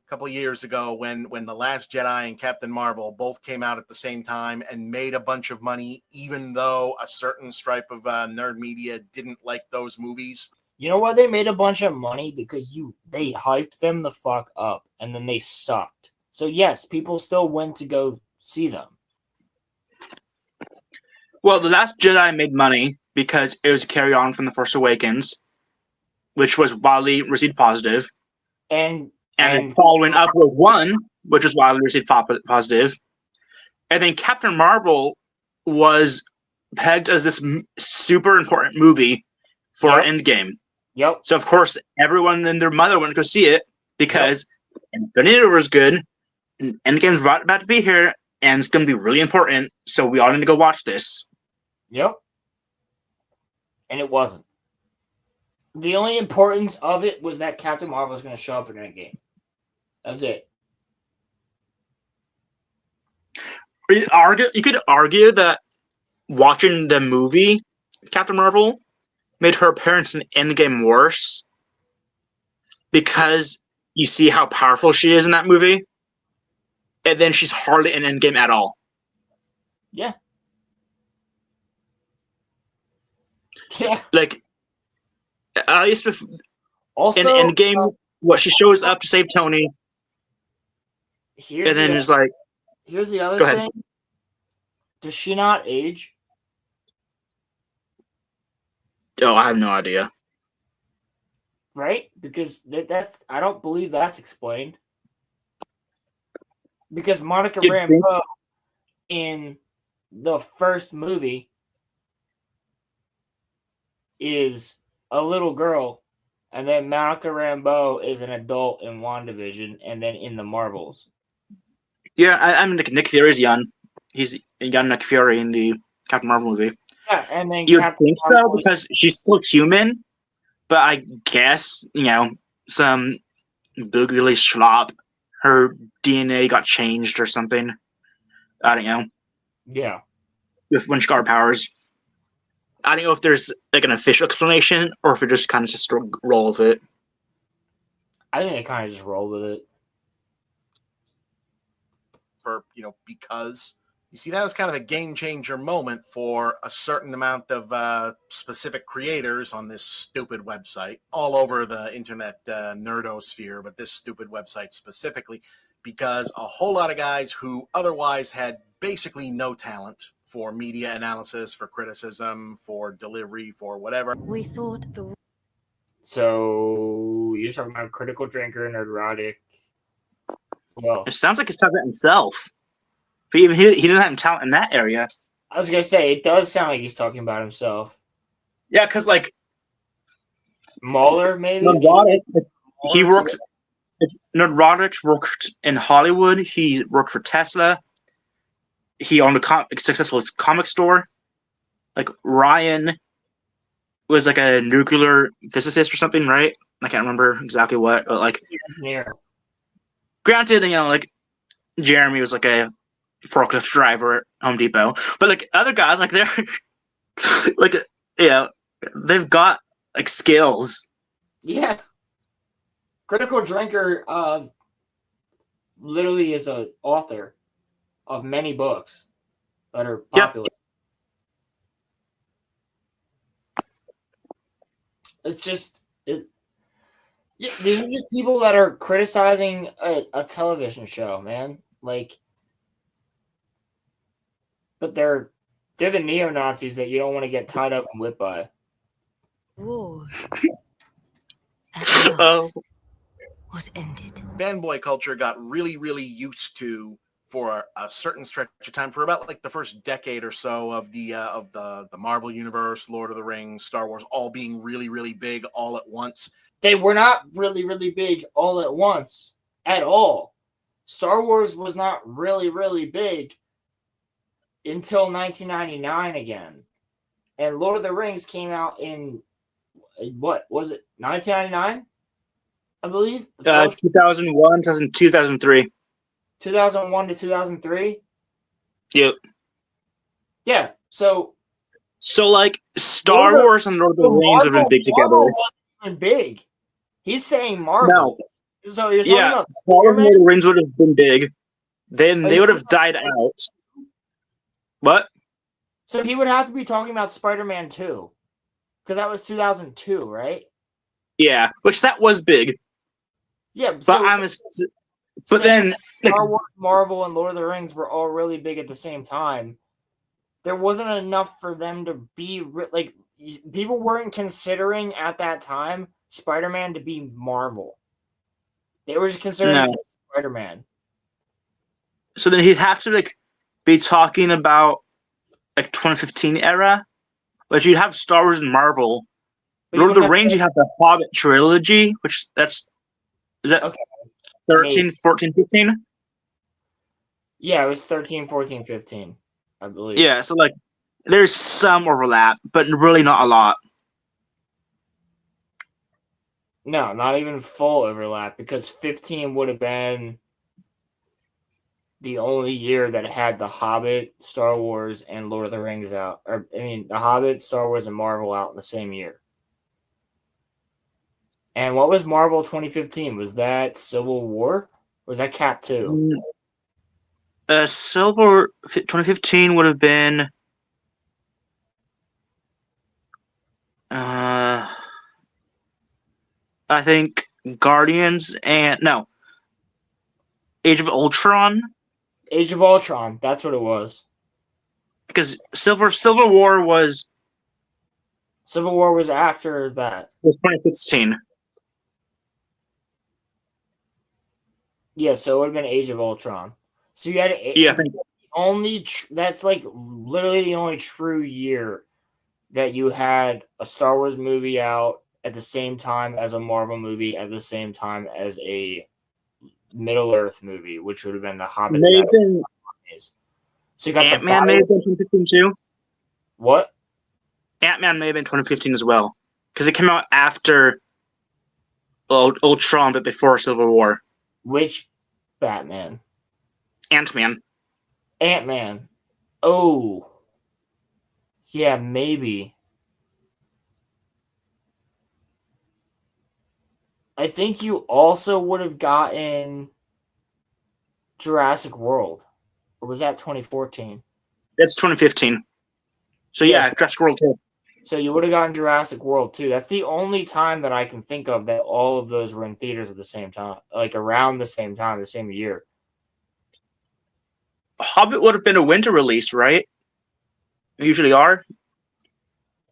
a couple of years ago when The Last Jedi and Captain Marvel both came out at the same time and made a bunch of money, even though a certain stripe of nerd media didn't like those movies. You know why they made a bunch of money? Because they hyped them the fuck up, and then they sucked. So yes, people still went to go see them. Well, The Last Jedi made money because it was a carry on from The Force Awakens, which was wildly received positive. And following up with one, which was wildly received positive. And then Captain Marvel was pegged as this super important movie for Endgame. Yep. So of course everyone and their mother went to go see it because Infinity War was good, and Endgame's about to be here, and it's going to be really important. So we all need to go watch this. Yep. And it wasn't. The only importance of it was that Captain Marvel was going to show up in Endgame. That was it. You could argue that watching the movie Captain Marvel made her appearance in Endgame worse because you see how powerful she is in that movie, and then she's hardly in Endgame at all. Yeah. Yeah. Like, at least also, in Endgame, she shows up to save Tony, and then is like, here's the other go thing. ahead. Does she not age? Oh, I have no idea. Right? Because that's I don't believe that's explained. Because Monica Rambeau in the first movie is a little girl, and then Monica Rambeau is an adult in WandaVision, and then in the Marvels. Yeah, I'm Nick Fury's young. He's young Nick Fury in the Captain Marvel movie. Yeah, and then You Captain think so because she's still human, but I guess some boogly schlop, her DNA got changed or something. I don't know. Yeah. When she got her powers, I don't know if there's like an official explanation or if it just kind of just roll with it. I think they kind of just roll with it. Because you see, that was kind of a game changer moment for a certain amount of specific creators on this stupid website, all over the internet nerdosphere, but this stupid website specifically, because a whole lot of guys who otherwise had basically no talent for media analysis, for criticism, for delivery, for whatever. We thought the... So you're talking about Critical Drinker, Nerdrotic. Well, It sounds like he's talking about himself. But even he doesn't have talent in that area. I was gonna say it does sound like he's talking about himself. Yeah, because like Mahler, maybe he worked. Nerdrotic worked in Hollywood. He worked for Tesla. He owned a successful comic store. Like Ryan was like a nuclear physicist or something, right? I can't remember exactly what, but like, engineer. Granted, like Jeremy was like a forklift driver at Home Depot, but like other guys, like they're like, they've got like skills. Yeah. Critical Drinker literally is an author of many books that are popular. It's just these are just people that are criticizing a television show, man. Like, but they're the neo-Nazis that you don't want to get tied up and whipped by. War was ended. Fanboy culture got really, really used to, for a certain stretch of time, for about like the first decade or so of the Marvel Universe, Lord of the Rings, Star Wars, all being really, really big all at once. They were not really, really big all at once at all. Star Wars was not really, really big until 1999 again. And Lord of the Rings came out in, what was it, 1999? I believe? 2001, 2003. 2001 to 2003? Yep. Yeah, so like Star Wars and Lord of the Rings have been big together. Marvel wasn't even big. He's saying Marvel. No. So you're talking about Star Wars and Lord of the Rings would have been big. Then they would have died out. What? So he would have to be talking about Spider-Man 2. Because that was 2002, right? Yeah, which that was big. Yeah, but but then Star Wars, Marvel, and Lord of the Rings were all really big at the same time. There wasn't enough for them to be like, people weren't considering at that time Spider-Man to be Marvel. They were just considering Spider-Man. So then he'd have to like be talking about like 2015 era, but you'd have Star Wars and Marvel. But Lord of you the wouldn't Rings, you have the Hobbit trilogy, which is that Okay. 13, 14, 15? Yeah, it was 13, 14, 15, I believe. Yeah, so like there's some overlap, but really not a lot. No, not even full overlap, because 15 would have been the only year that had The Hobbit, Star Wars, and Lord of the Rings out. Or I mean, The Hobbit, Star Wars, and Marvel out in the same year. And what was Marvel 2015? Was that Civil War? Or was that Cap 2? Silver 2015 would have been I think Guardians and no Age of Ultron. Age of Ultron, that's what it was. Because Civil War was after that. Was 2016. Yeah, so it would have been Age of Ultron. So you had that's like literally the only true year that you had a Star Wars movie out at the same time as a Marvel movie at the same time as a Middle Earth movie, which would have been The Hobbit. So you got Ant-Man may have been 2015 too. What? Ant-Man may have been 2015 as well, because it came out after Ultron, but before Civil War. Which Batman? Ant-Man. Ant-Man. Oh. Yeah, maybe. I think you also would have gotten Jurassic World. Or was that 2014? That's 2015. So yeah, Jurassic World too. So you would have gotten Jurassic World too. That's the only time that I can think of that all of those were in theaters at the same time, like around the same time, the same year. Hobbit would have been a winter release, right? They usually are.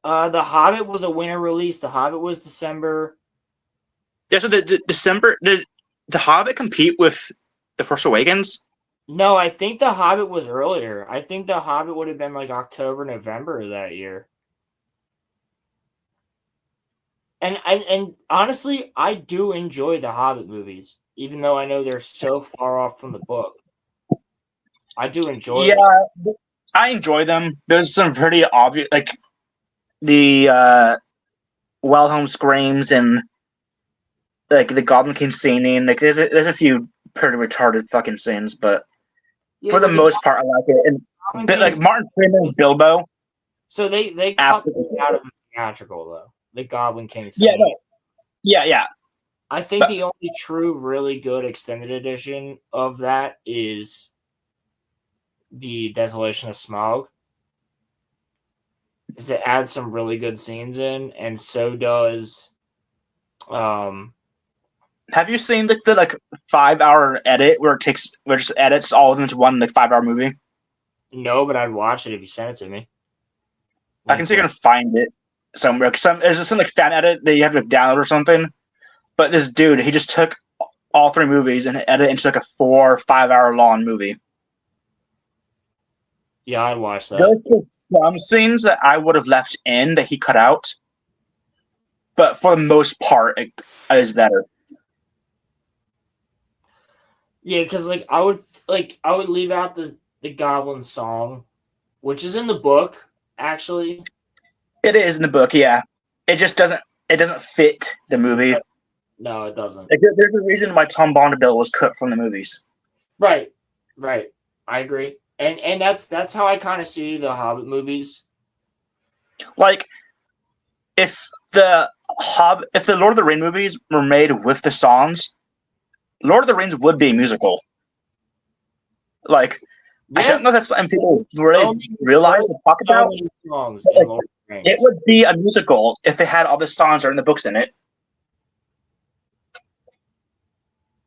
The Hobbit was a winter release. The Hobbit was December. Yeah, so the December did the Hobbit compete with The Force Awakens? No, I think The Hobbit was earlier. I think The Hobbit would have been like October, November of that year. And honestly, I do enjoy the Hobbit movies, even though I know they're so far off from the book. I do enjoy them. Yeah, I enjoy them. There's some pretty obvious, like the Wilhelm screams and like the Goblin King singing. Like there's a few pretty retarded fucking scenes, but for the most part, I like it. And like Martin Freeman's Bilbo. So they cut this out of the theatrical though. The Goblin King. Yeah, no. Yeah. I think the only true, really good extended edition of that is the Desolation of Smaug. Is it adds some really good scenes in, and so does. Have you seen the like 5-hour edit where it just edits all of them to one like 5-hour movie? No, but I'd watch it if you sent it to me. I can see if I can find it somewhere. There's some like fan edit that you have to download or something. But this dude, he just took all 3 movies and edited into like a 4 or 5-hour long movie. Yeah, I'd watch that. There's some scenes that I would have left in that he cut out, but for the most part, it is better. Yeah, because I would leave out the Goblin song, which is in the book. Actually, it is in the book. Yeah, it just doesn't fit the movie. No, it doesn't. Like, there's a reason why Tom Bombadil was cut from the movies. Right. I agree, and that's how I kind of see the Hobbit movies. Like, if the Lord of the Rings movies were made with the songs, Lord of the Rings would be a musical. Like, yeah. I don't know if that's something people really realize or talk about. It would be a musical if they had all the songs that are in the books in it.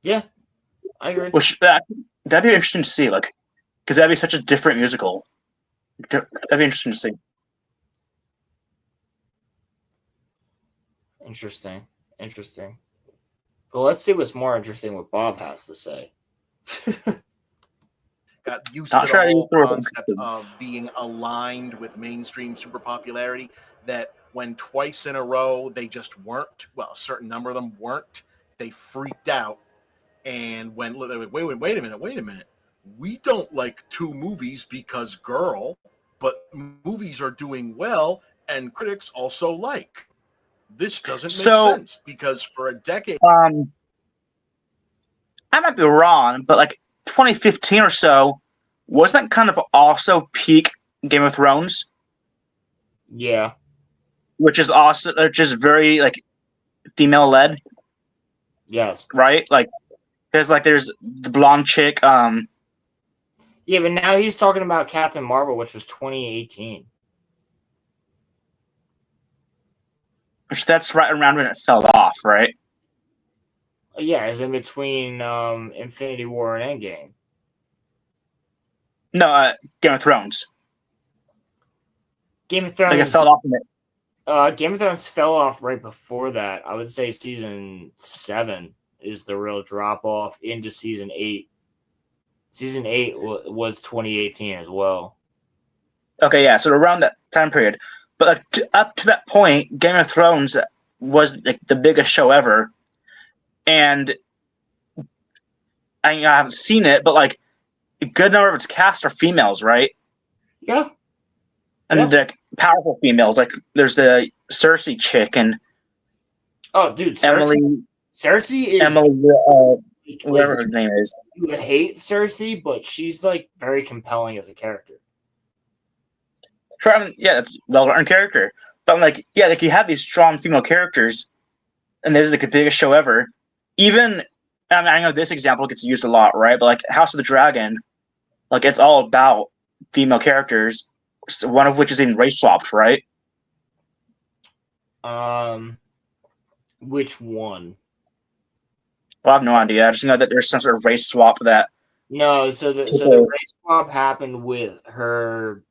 Yeah, I agree. Which that'd be interesting to see, like, because that'd be such a different musical. That'd be interesting to see. Interesting. Well, let's see what's more interesting what Bob has to say. got used Not to the sure how to use whole the word concept interesting. of being aligned with mainstream super popularity, that when twice in a row they just weren't, well, a certain number of them weren't, they freaked out and went, wait a minute. We don't like 2 movies because girl, but movies are doing well and critics also like. This doesn't make sense because for a decade. I might be wrong, but like 2015 or so, wasn't that kind of also peak Game of Thrones? Yeah. Which is very like female led. Yes. Right? Like there's the blonde chick. Yeah, but now he's talking about Captain Marvel, which was 2018. Which that's right around when it fell off, right? Yeah, it's in between Infinity War and Endgame. No, Game of Thrones. Game of Thrones. Like it fell off in it. Game of Thrones fell off right before that. I would say season 7 is the real drop off into season 8. Season 8 was 2018 as well. Okay, yeah, so around that time period. But like up to that point, Game of Thrones was like the biggest show ever, and I haven't seen it, but like a good number of its cast are females, right? Yeah. And the powerful females, like there's the Cersei chick and Dude, Emily. Cersei is Emily, whatever her name is. You hate Cersei, but she's like very compelling as a character. Sure, I mean, yeah, it's a well-written character, but I'm like, yeah, like you have these strong female characters, and this is like the biggest show ever. Even, I mean, I know this example gets used a lot, right? But like House of the Dragon, like it's all about female characters, one of which is in race swapped, right? Which one? Well, I have no idea. I just know that there's some sort of race swap that. No, so the race swap happened with her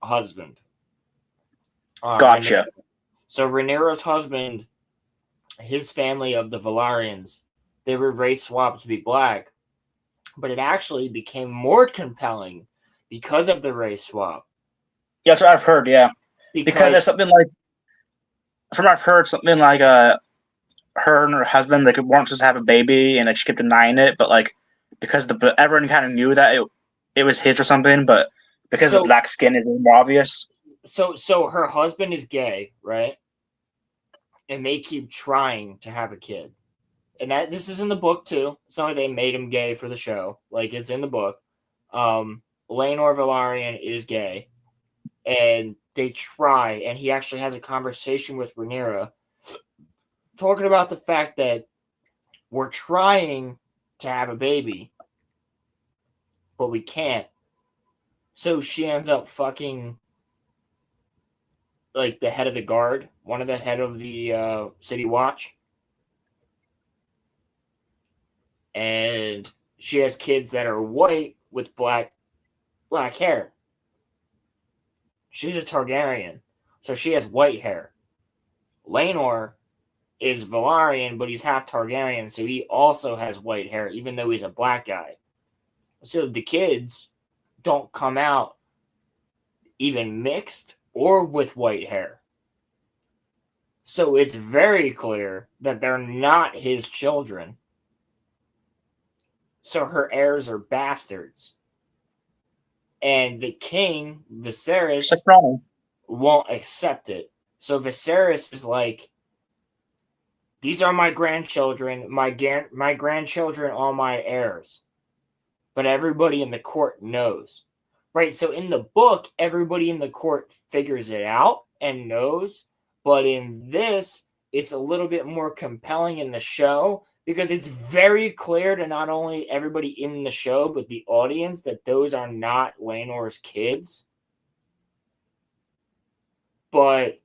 husband. Gotcha. So Rhaenyra's husband, his family of the Valarians, they were race swapped to be black, but it actually became more compelling because of the race swap. Yeah, that's what I've heard. Yeah, because there's something like, from what I've heard, something like her and her husband like weren't supposed to have a baby, and like she kept denying it, but like because everyone kind of knew that it was his or something, but because the black skin is more obvious. So her husband is gay, right? And they keep trying to have a kid. And this is in the book too. It's not like they made him gay for the show. Like it's in the book. Laenor Velaryon is gay. And they try, and he actually has a conversation with Rhaenyra talking about the fact that we're trying to have a baby, but we can't. So she ends up fucking like the head of the guard, one of the head of the city watch. And she has kids that are white with black hair. She's a Targaryen, so she has white hair. Laenor is Velaryon, but he's half Targaryen, so he also has white hair, even though he's a black guy. So the kids don't come out even mixed or with white hair. So it's very clear that they're not his children. So her heirs are bastards. And the king, Viserys, won't accept it. So Viserys is like, these are my grandchildren. My grandchildren are my heirs. But everybody in the court knows. Right? So in the book, everybody in the court figures it out and knows. But in this, it's a little bit more compelling in the show because it's very clear to not only everybody in the show, but the audience that those are not Laenor's kids. But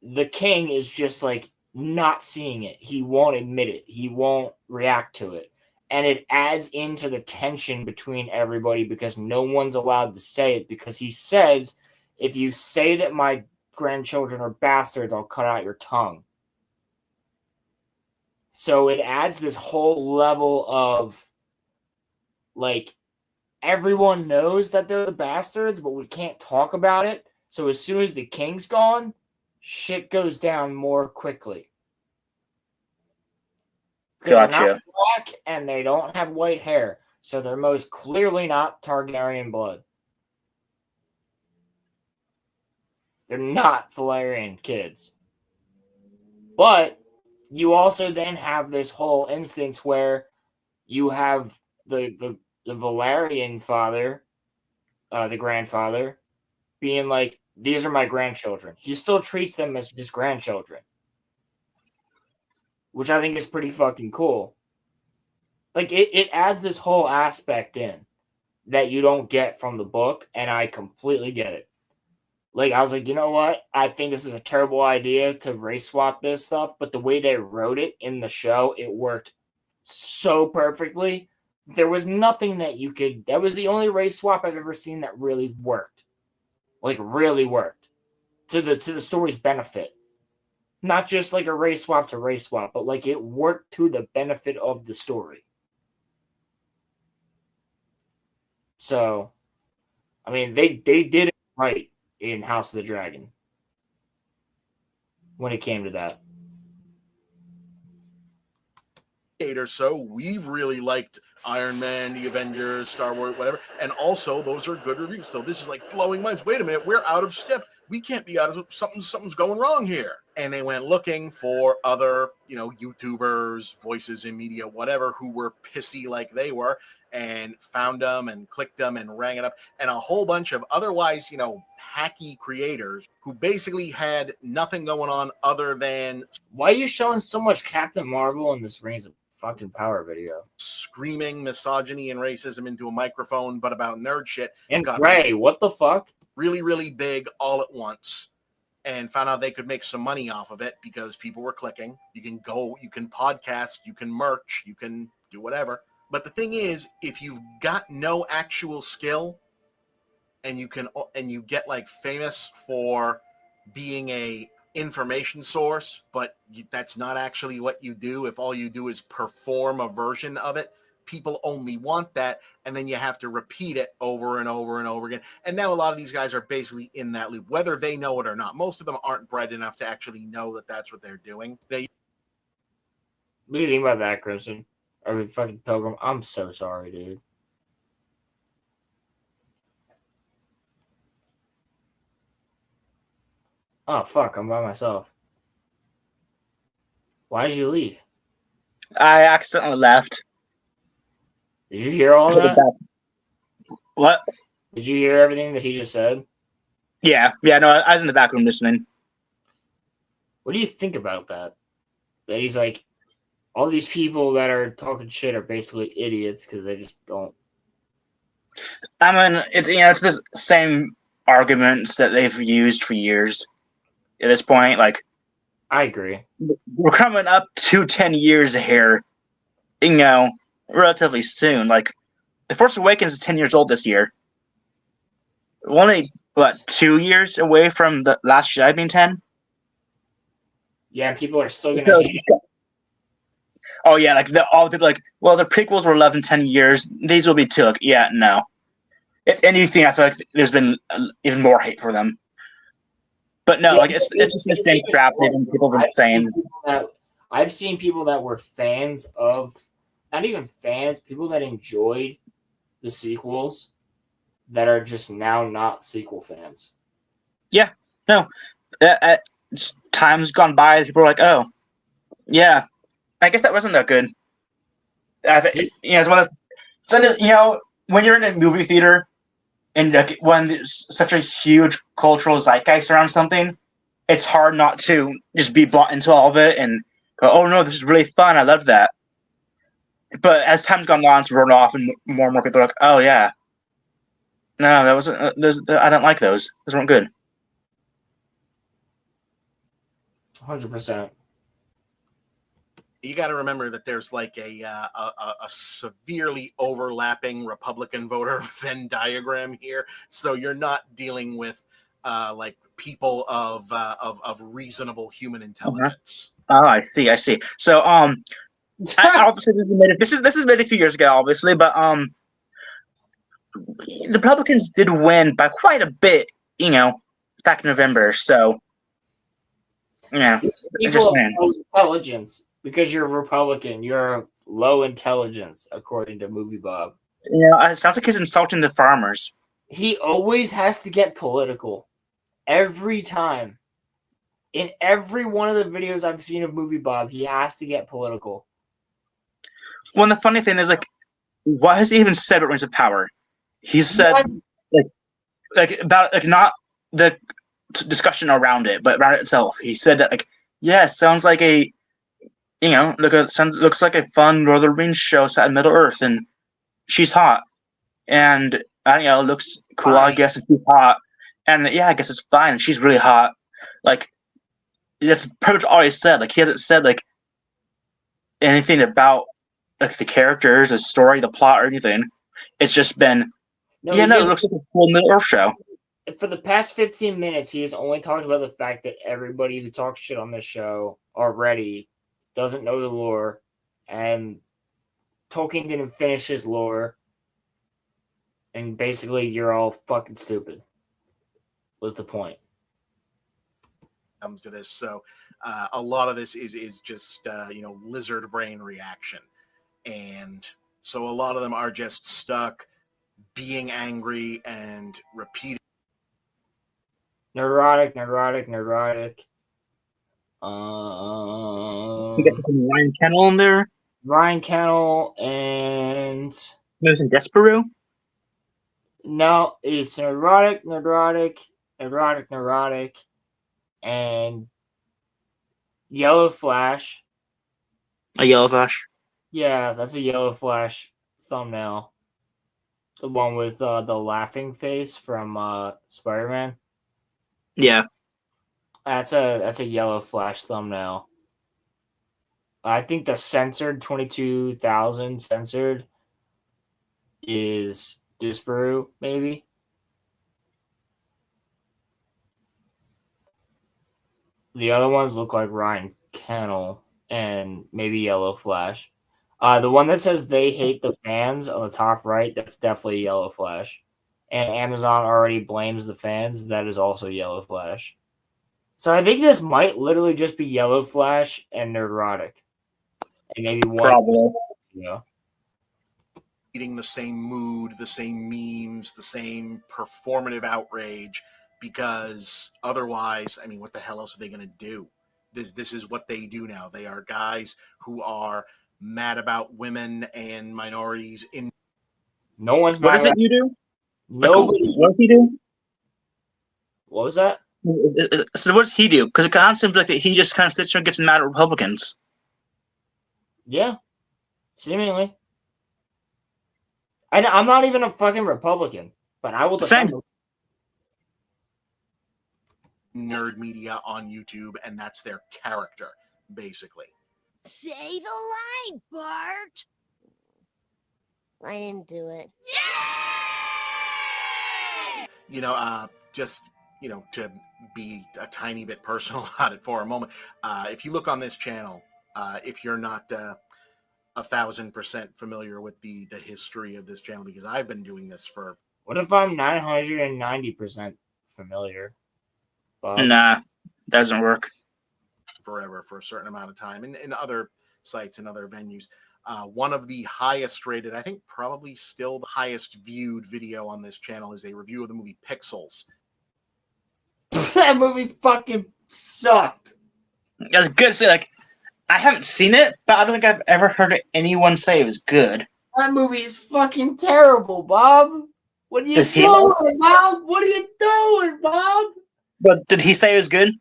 the king is just like not seeing it. He won't admit it. He won't react to it. And it adds into the tension between everybody because no one's allowed to say it because he says, if you say that my grandchildren are bastards, I'll cut out your tongue. So it adds this whole level of like everyone knows that they're the bastards, but we can't talk about it. So as soon as the king's gone, shit goes down more quickly. Because they're not black and they don't have white hair, so they're most clearly not Targaryen blood. They're not Valyrian kids. But you also then have this whole instance where you have the Valyrian father, the grandfather, being like, these are my grandchildren. He still treats them as his grandchildren, which I think is pretty fucking cool. Like, it adds this whole aspect in that you don't get from the book, and I completely get it. Like, I was like, you know what? I think this is a terrible idea to race swap this stuff, but the way they wrote it in the show, it worked so perfectly. There was nothing that you could... That was the only race swap I've ever seen that really worked. Like, really worked. To the story's benefit. Not just like a race swap to race swap, but like it worked to the benefit of the story. So, I mean, they did it right in House of the Dragon when it came to that. Or so we've really liked Iron Man, the Avengers, Star Wars, whatever, and also those are good reviews. So this is like blowing minds. Wait a minute, we're out of step. We can't be out of something's going wrong here. And they went looking for other, YouTubers, voices in media, whatever, who were pissy like they were, and found them and clicked them and rang it up, and a whole bunch of otherwise, hacky creators who basically had nothing going on other than... Why are you showing so much Captain Marvel in this Rings of fucking Power video? Screaming misogyny and racism into a microphone, but about nerd shit. And Gray, what the fuck? Really, really big all at once, and found out they could make some money off of it because people were clicking. You can podcast, you can merch, you can do whatever. But the thing is, if you've got no actual skill, and you get like famous for being a information source, but that's not actually what you do. If all you do is perform a version of it, people only want that, and then you have to repeat it over and over and over again. And now a lot of these guys are basically in that loop, whether they know it or not. Most of them aren't bred enough to actually know that that's what they're doing. What do you think about that, Crimson? Or fucking Pilgrim? I'm so sorry, dude. Oh, fuck, I'm by myself. Why did you leave? I accidentally left. Did you hear all that? What? Did you hear everything that he just said? Yeah, no, I was in the back room listening. What do you think about that? That he's like, all these people that are talking shit are basically idiots because they just don't. I mean, it's this same arguments that they've used for years. At this point, like, I agree. We're coming up to 10 years here, relatively soon. Like, The Force Awakens is 10 years old this year. We're only, 2 years away from The Last Jedi being 10? Yeah, people are still going to... Oh, yeah, like, all the people like, well, the prequels were 11, 10 years. These will be 2. Like, yeah, no. If anything, I feel like there's been even more hate for them. But no, like it's just the same crap that people have been saying. I've seen people that were fans of, not even fans, people that enjoyed the sequels that are just now not sequel fans. Yeah, no, time's gone by. People are like, oh, yeah, I guess that wasn't that good. It's one of those, when you're in a movie theater. And when there's such a huge cultural zeitgeist around something, it's hard not to just be bought into all of it and go, oh no, this is really fun. I love that. But as time's gone on, it's run off, and more and more people are like, oh yeah. No, that wasn't. I don't like those. Those weren't good. 100%. You got to remember that there's like a severely overlapping Republican voter Venn diagram here, so you're not dealing with like people of reasonable human intelligence. Oh, I see. So obviously this is made a few years ago, obviously, but the Republicans did win by quite a bit, back in November. So, yeah, People just of saying. low intelligence, because you're a Republican, you're low intelligence, according to Movie Bob. It sounds like he's insulting the farmers. He always has to get political. Every time. In every one of the videos I've seen of Movie Bob, he has to get political. Well, and the funny thing is, what has he even said about Rings of Power? He said, about not the discussion around it, but around it itself. He said that, it sounds like looks like a fun Lord of the Rings show set in Middle Earth, and she's hot, and looks cool, Fine. I guess, and she's hot, and I guess it's fine, and she's really hot. That's pretty much all he said. He hasn't said anything about the characters, the story, the plot, or anything. It's just been it looks like a cool Middle Earth show. For the past 15 minutes, he has only talked about the fact that everybody who talks shit on this show already doesn't know the lore, and Tolkien didn't finish his lore, and basically you're all fucking stupid, was the point. Comes to this, so a lot of this is just lizard brain reaction, and so a lot of them are just stuck being angry and repeating neurotic. You got some Ryan Kennel in there. Ryan Kennel and there's some Desperoo. No, it's neurotic, and Yellow Flash. A Yellow Flash? Yeah, that's a Yellow Flash thumbnail. The one with the laughing face from Spider-Man. Yeah. That's a Yellow Flash thumbnail. I think the censored 22,000 censored is Disparu, maybe. The other ones look like Ryan Kennel and maybe Yellow Flash. The one that says they hate the fans on the top right, that's definitely Yellow Flash. And Amazon already blames the fans. That is also Yellow Flash. So I think this might literally just be Yellow Flash and Neurotic. And maybe one. Probably. eating the same mood, the same memes, the same performative outrage, because otherwise, I mean, what the hell else are they going to do? This is what they do now. They are guys who are mad about women and minorities in. No one's What mad is it about- you do? Nobody. What does he do? What was that? So what does he do? Because it kind of seems like that he just kind of sits there and gets mad at Republicans. Yeah, seemingly. I'm not even a fucking Republican, but I will defend them. Nerd media on YouTube, and that's their character, basically. Say the line, Bart. I didn't do it. You know, just, you know, to be a tiny bit personal about it for a moment, if you look on this channel, if you're not 1,000% familiar with the history of this channel, because I've been doing this for... What if I'm 990% familiar? Bob? Nah, doesn't work. Forever, for a certain amount of time, in other sites and other venues. One of the highest rated, I think probably still the highest viewed video on this channel is a review of the movie Pixels. That movie fucking sucked. I was good to say, like, I haven't seen it, but I don't think I've ever heard anyone say it was good. That movie's fucking terrible, Bob. What are you doing, Bob? What are you doing, Bob? But did he say it was good?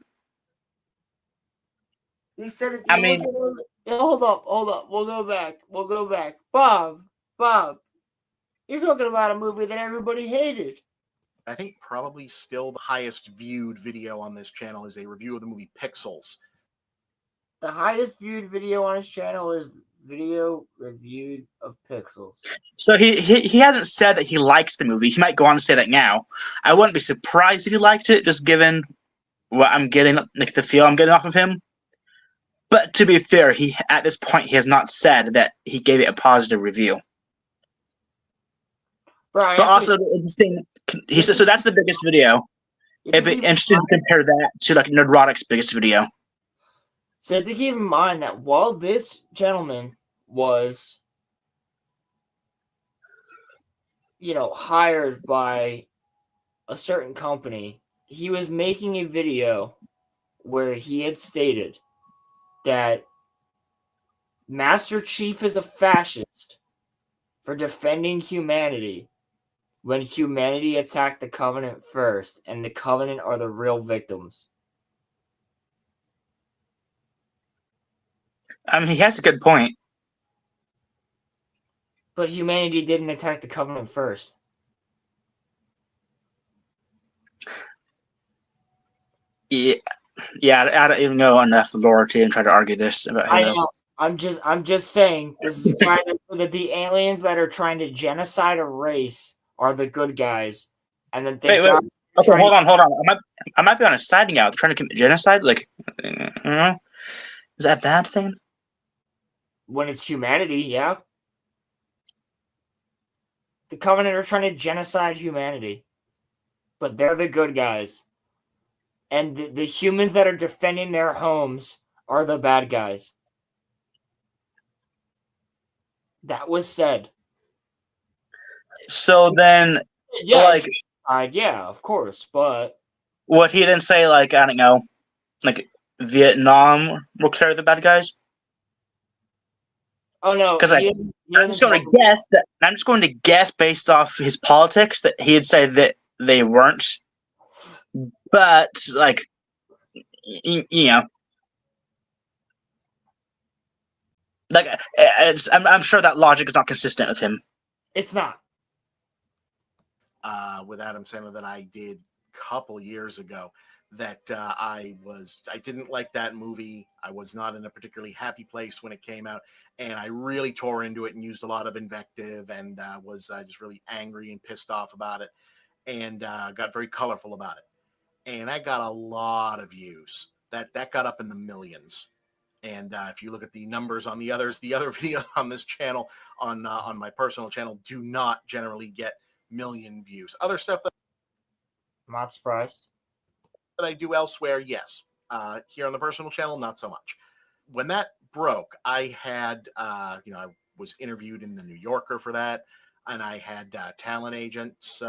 He said if you I mean, hold up. We'll go back. Bob, you're talking about a movie that everybody hated. I think probably still the highest viewed video on this channel is a review of the movie Pixels. The highest viewed video on his channel is video reviewed of Pixels. So he hasn't said that he likes the movie. He might go on to say that now. I wouldn't be surprised if he liked it, just given what I'm getting, like the feel I'm getting off of him. But to be fair, he at this point he has not said that he gave it a positive review. Brian, But also the interesting, he said, so that's the biggest video. It'd be interesting to compare that to like Nerdrotic's biggest video. So to keep in mind that while this gentleman was, hired by a certain company, he was making a video where he had stated that Master Chief is a fascist for defending humanity when humanity attacked the Covenant first, and the Covenant are the real victims. I mean, he has a good point. But humanity didn't attack the Covenant first. Yeah, I don't even know enough lore to even try to argue this about Halo. I know. I'm just saying this is trying to say that the aliens that are trying to genocide a race are the good guys, and that they Wait. Okay, hold on. I might be on a side now. Trying to commit genocide, like, is that a bad thing? When it's humanity, yeah. The Covenant are trying to genocide humanity, but they're the good guys, and the humans that are defending their homes are the bad guys. That was said. So then, yeah, of course, but would he then say, like, I don't know, like Vietnam will carry the bad guys? Oh no, because I'm just going to guess based off his politics that he'd say that they weren't. But like, you know, like I'm sure that logic is not consistent with him. It's not. With Adam Sandler that I did a couple years ago that I didn't like that movie. I was not in a particularly happy place when it came out, and I really tore into it and used a lot of invective and was just really angry and pissed off about it, and got very colorful about it. And I got a lot of views. That got up in the millions. And if you look at the numbers on the other videos on this channel, on my personal channel, do not generally get million views. Other stuff that I'm not surprised that I do elsewhere, yes. Here on the personal channel, not so much. When that broke, I had I was interviewed in the New Yorker for that, and I had talent agents.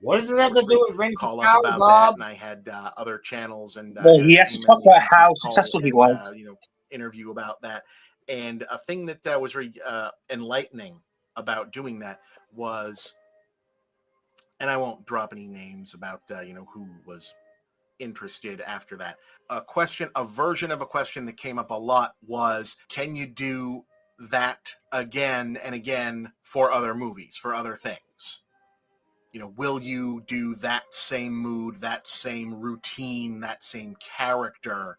What does it have to do with Rings call of up Power, about Bob? that, and I had other channels and Well, he has to talk about how successful he was. Interview about that. And a thing that was very enlightening about doing that was, and I won't drop any names about who was interested after that. A version of a question that came up a lot was, can you do that again and again for other movies, for other things? Will you do that same mood, that same routine, that same character,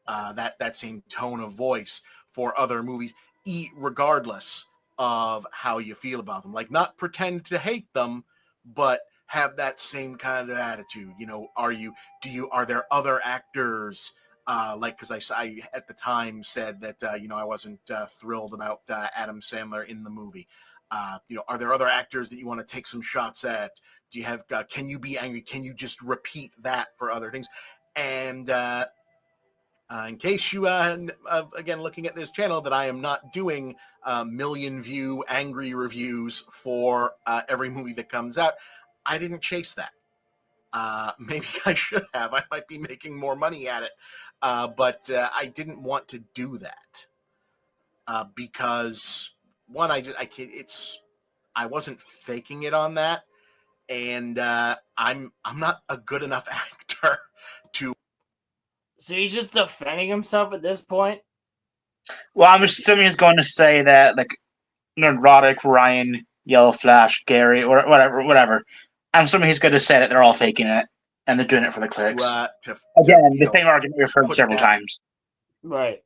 that same tone of voice for other movies, regardless of how you feel about them? Like, not pretend to hate them, but have that same kind of attitude. Are there other actors? Because I at the time said that I wasn't thrilled about Adam Sandler in the movie. Are there other actors that you want to take some shots at? Do you have? Can you be angry? Can you just repeat that for other things? And in case you, again, looking at this channel, that I am not doing million view angry reviews for every movie that comes out. I didn't chase that. Maybe I should have. I might be making more money at it. But I didn't want to do that because, one, I wasn't faking it on that, and I'm not a good enough actor to. So he's just defending himself at this point? Well, I'm assuming he's going to say that, like, Neurotic, Ryan, Yellow Flash, Gary, or whatever. I'm assuming he's going to say that they're all faking it and they're doing it for the clicks. Again, the same argument we've heard several times. Right.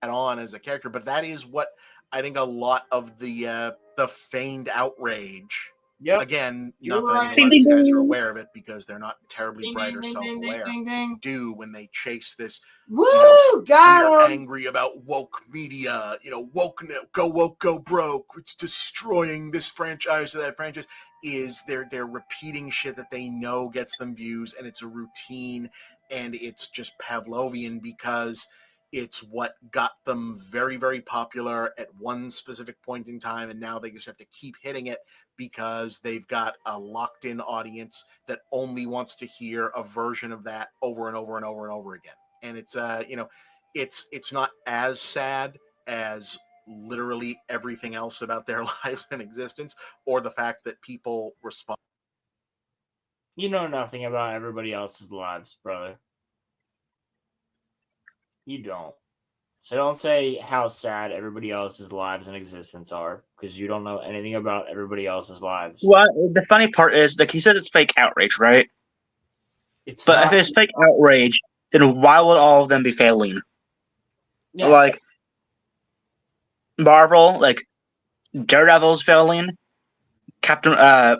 On as a character, but that is what I think a lot of the feigned outrage. Yep. Again, You're not that right. any of these guys are aware of it because they're not terribly bright or self-aware. Do when they chase this, woo, got we're him. angry about woke media, woke, go woke, go broke. It's destroying this franchise or that franchise, is they're repeating shit that they know gets them views, and it's a routine, and it's just Pavlovian because it's what got them very, very popular at one specific point in time, and now they just have to keep hitting it because they've got a locked-in audience that only wants to hear a version of that over and over and over and over again. And it's it's not as sad as literally everything else about their lives and existence, or the fact that people respond. You know nothing about everybody else's lives, brother. You don't. So don't say how sad everybody else's lives and existence are, because you don't know anything about everybody else's lives. Well, the funny part is, like, he says it's fake outrage, right? But if it's fake outrage, then why would all of them be failing? Yeah. Like, Marvel, like, Daredevil's failing, Falcon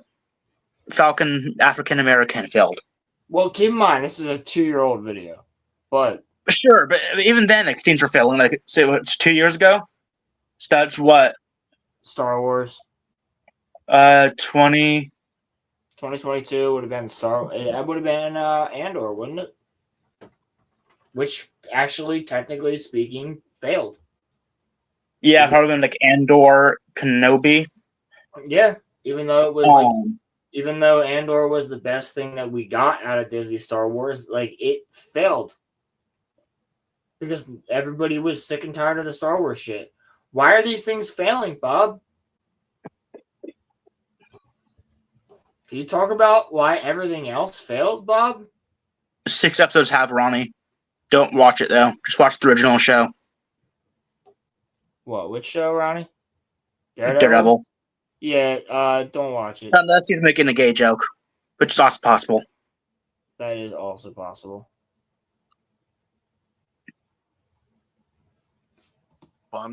African American failed. Well, keep in mind, this is a 2-year-old video, but... Sure, but even then, like, things were failing. Like, say, it's 2 years ago? So that's what? Star Wars. 2022 would have been It would have been Andor, wouldn't it? Which, actually, technically speaking, failed. Yeah, probably been like Andor, Kenobi. Yeah, even though it was even though Andor was the best thing that we got out of Disney Star Wars, like, it failed because everybody was sick and tired of the Star Wars shit. Why are these things failing, Bob? Can you talk about why everything else failed, Bob? 6 episodes have Ronnie. Don't watch it though. Just watch the original show. What? Which show, Ronnie? Daredevil. Yeah, don't watch it. Unless he's making a gay joke, which is also possible. That is also possible.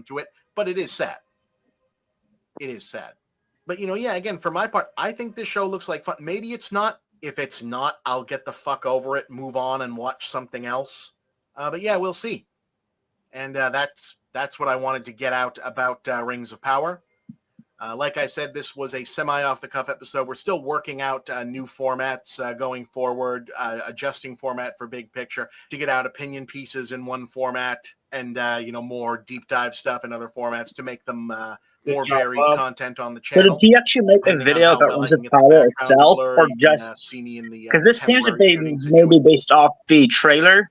To it, but it is sad. It is sad. But, yeah, again, for my part, I think this show looks like fun. Maybe it's not. If it's not, I'll get the fuck over it, move on, and watch something else. But yeah, we'll see. And that's what I wanted to get out about Rings of Power. Like I said, this was a semi-off-the-cuff episode. We're still working out new formats going forward, adjusting format for Big Picture to get out opinion pieces in one format and, more deep dive stuff in other formats to make them more varied content on the channel. So did he actually make a video about Rings of Power itself, or just because this seems to be maybe based off the trailer?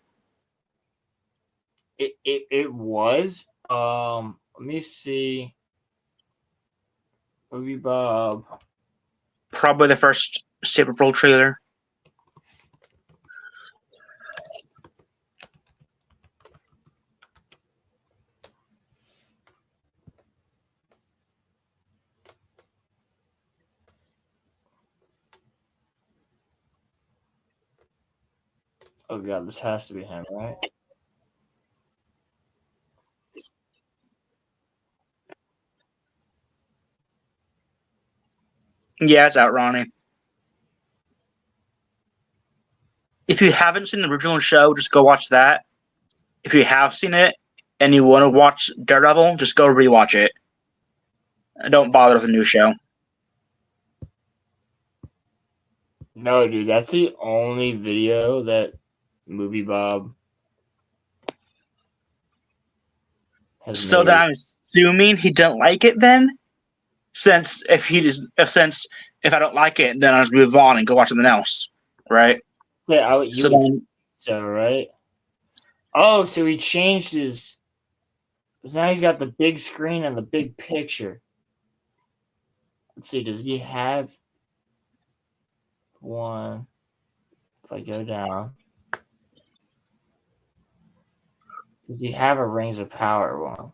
It was. Let me see. Movie Bob. Probably the first Super Bowl trailer. Oh god, this has to be him, right? Yeah, it's out, Ronnie. If you haven't seen the original show, just go watch that. If you have seen it and you want to watch Daredevil, just go rewatch it. Don't bother with the new show. No, dude, that's the only video that Movie Bob has So made. then I'm assuming he didn't like it then? Since if I don't like it, then I'll just move on and go watch something else, right? Yeah, right? Oh, so he changed his. So now he's got the big screen and the big picture. Let's see, does he have one? If I go down, does he have a Rings of Power one?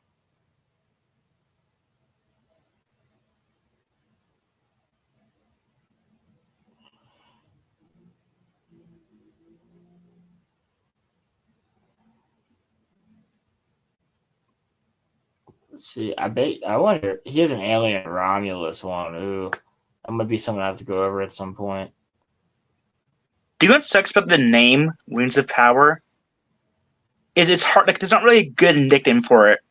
Let's see. I wonder. He has an Alien Romulus one. Ooh, that might be something I have to go over at some point. Do you know what sucks about the name Rings of Power? It's hard. Like, there's not really a good nickname for it,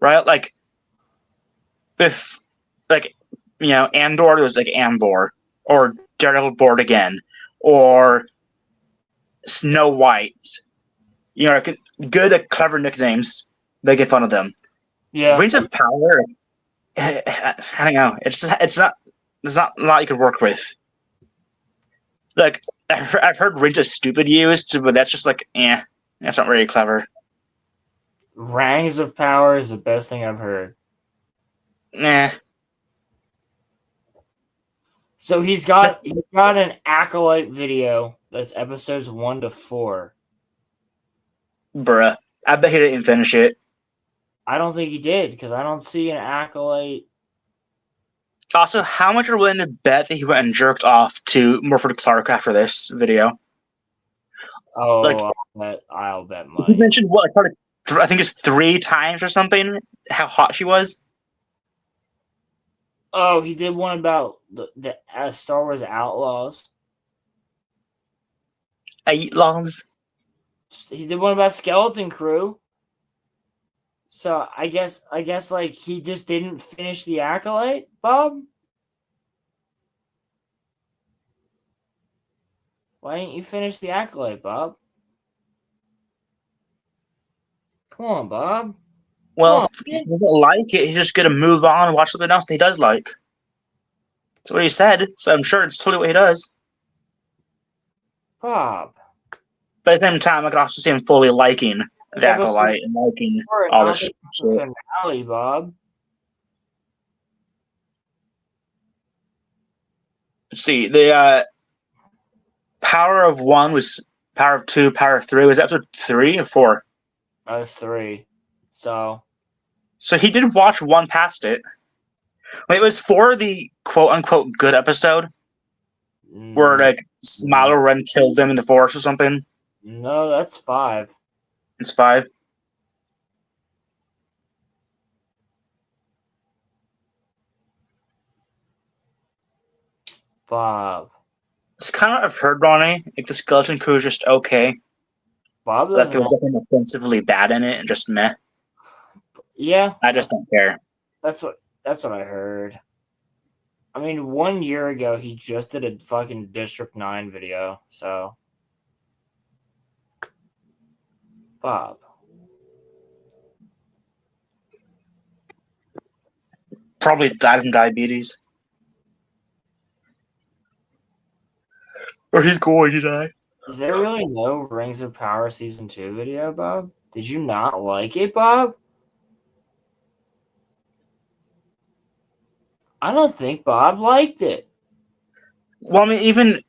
right? Like, if Andor was like Ambor, or Daredevil Born Again, or Snow White. You know, good, clever nicknames. They get fun of them. Yeah. Rings of Power. I don't know. It's not. There's not a lot you can work with. Like I've heard Rings of Stupid used, but that's just like, that's not very clever. Rings of Power is the best thing I've heard. Nah. So he's got an Acolyte video that's episodes 1 to 4. Bruh. I bet he didn't finish it. I don't think he did, because I don't see an Acolyte. Also, how much are we willing to bet that he went and jerked off to Morford Clark after this video? Oh, like, I'll bet he money. mentioned what? I think it's 3 times or something. How hot she was. Oh, he did one about the Star Wars Outlaws. Outlaws. He did one about Skeleton Crew. So I guess like he just didn't finish the Acolyte, Bob. Why didn't you finish the Acolyte, Bob? Come on, Bob. Well, if he doesn't like it, he's just gonna move on and watch something else that he does like. That's what he said, so I'm sure it's totally what he does. Bob. But at the same time, I can also see him fully liking the Acolyte and liking all this shit. Finale, Bob. Let's see, the Power of 1 was Power of 2, Power of 3. Was that episode 3 or 4? That was 3. So he did watch 1 past it. Wait, it was for the quote-unquote good episode? Where, like, Smiler Ren killed him in the forest or something? No, that's 5. It's 5? Bob. It's kind of what I've heard, Ronnie. Like, the Skeleton Crew is just okay. Bob But there was nothing offensively bad in it and just meh. Yeah. I just don't care. That's what I heard. I mean, 1 year ago, he just did a fucking District 9 video, so. Bob. Probably died from diabetes. Or he's going to die. Is there really no Rings of Power Season 2 video, Bob? Did you not like it, Bob? I don't think Bob liked it. Well, I mean, even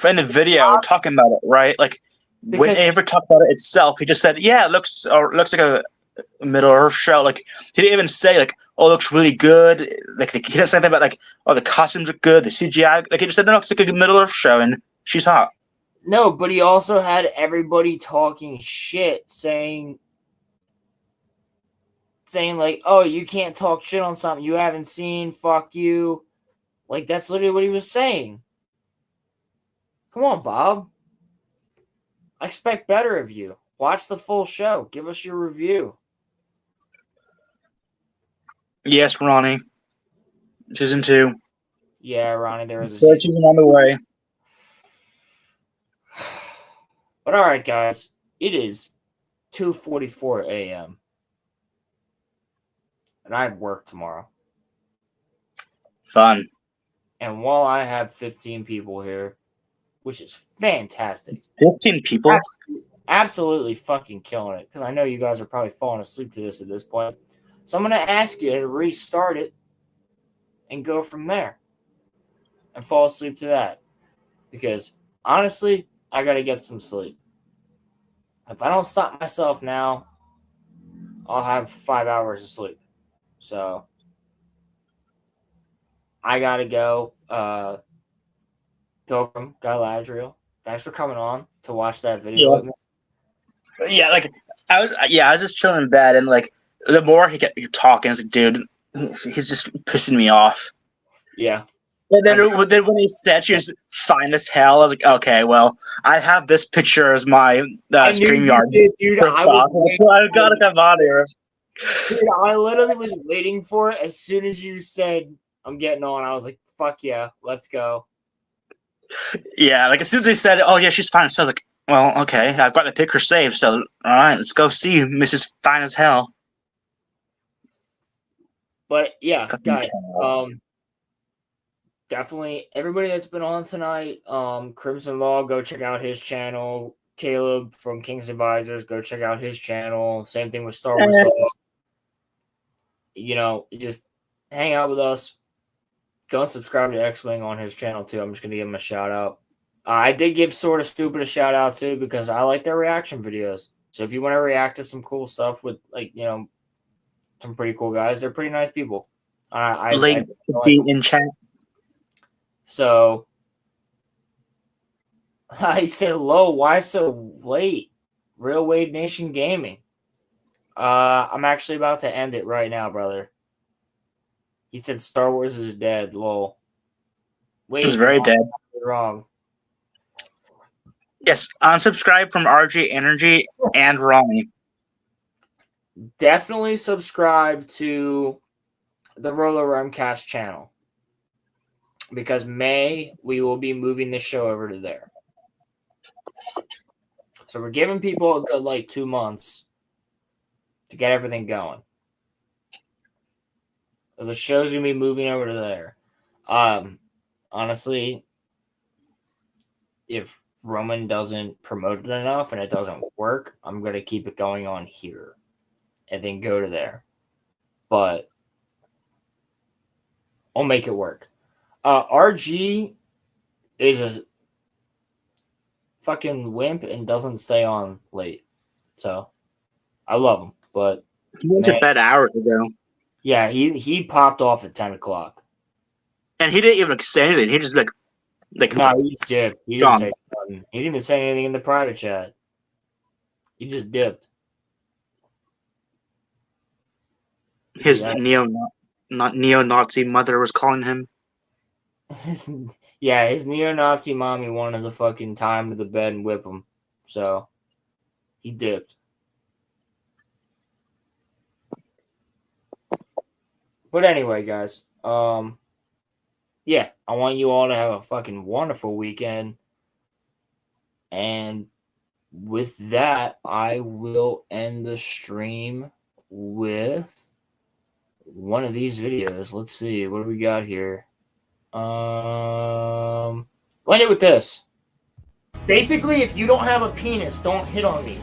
in the video talking about it, right? Like, when he ever talked about it itself, he just said, "Yeah, it looks like a Middle Earth show." Like, he didn't even say like, "Oh, it looks really good." Like, he didn't say anything about like, "Oh, the costumes are good, the CGI." Like, he just said, "No, it looks like a Middle Earth show," and she's hot. No, but he also had everybody talking shit, saying like, "Oh, you can't talk shit on something you haven't seen. Fuck you." Like, that's literally what he was saying. Come on, Bob. I expect better of you. Watch the full show. Give us your review. Yes, Ronnie. Season 2. Yeah, Ronnie, there is a Third season on the way. But all right, guys. It is 2:44 a.m. and I have work tomorrow. Fun. And while I have 15 people here, which is fantastic. 15 people? Absolutely fucking killing it. Because I know you guys are probably falling asleep to this at this point. So I'm going to ask you to restart it and go from there. And fall asleep to that. Because honestly, I got to get some sleep. If I don't stop myself now, I'll have 5 hours of sleep. So I got to go. Pilgrim, Galadriel, thanks for coming on to watch that video with me. Yeah, like I was just chilling in bed, and like the more he kept talking, I was like, dude, he's just pissing me off. Yeah. And then when he said she was fine as hell, I was like, okay, well, I have this picture as my StreamYard. Dude, I gotta come on here. Dude, I literally was waiting for it. As soon as you said I'm getting on, I was like, fuck yeah, let's go. Yeah, like as soon as they said, "Oh yeah, she's fine," so I was like, "Well, okay, I've got the picture saved, so all right, let's go see Mrs. Fine as Hell." But yeah, guys, definitely everybody that's been on tonight, Crimson Law, go check out his channel. Caleb from King's Advisors, go check out his channel. Same thing with Star Wars. You know, just hang out with us. Go and subscribe to X-Wing on his channel too. I'm just gonna give him a shout out. I did give Sort of Stupid a shout out too because I like their reaction videos. So if you want to react to some cool stuff with some pretty cool guys, they're pretty nice people. I Link like be them. in chat. So I said, "Hello, why so late?" Real Wade Nation Gaming. I'm actually about to end it right now, brother. He said Star Wars is dead. Lol. Wait, It's very dead. You're wrong. Yes, unsubscribe from RG Energy and Ronnie. Definitely subscribe to the RoloRome Cast channel because we will be moving the show over to there. So we're giving people a good 2 months to get everything going. So the show's gonna be moving over to there. Honestly, if Roman doesn't promote it enough and it doesn't work, I'm gonna keep it going on here and then go to there. But I'll make it work. RG is a fucking wimp and doesn't stay on late. So I love him, but he went to bed hours ago. Yeah, he popped off at 10 o'clock. And he didn't even say anything. He just like no, he just dipped. He didn't say something. He didn't even say anything in the private chat. He just dipped. His neo-Nazi mother was calling him. His neo-Nazi mommy wanted to fucking tie him to the bed and whip him. So he dipped. But anyway, guys, yeah, I want you all to have a fucking wonderful weekend. And with that, I will end the stream with one of these videos. Let's see, what do we got here? We'll end it with this. Basically, if you don't have a penis, don't hit on me.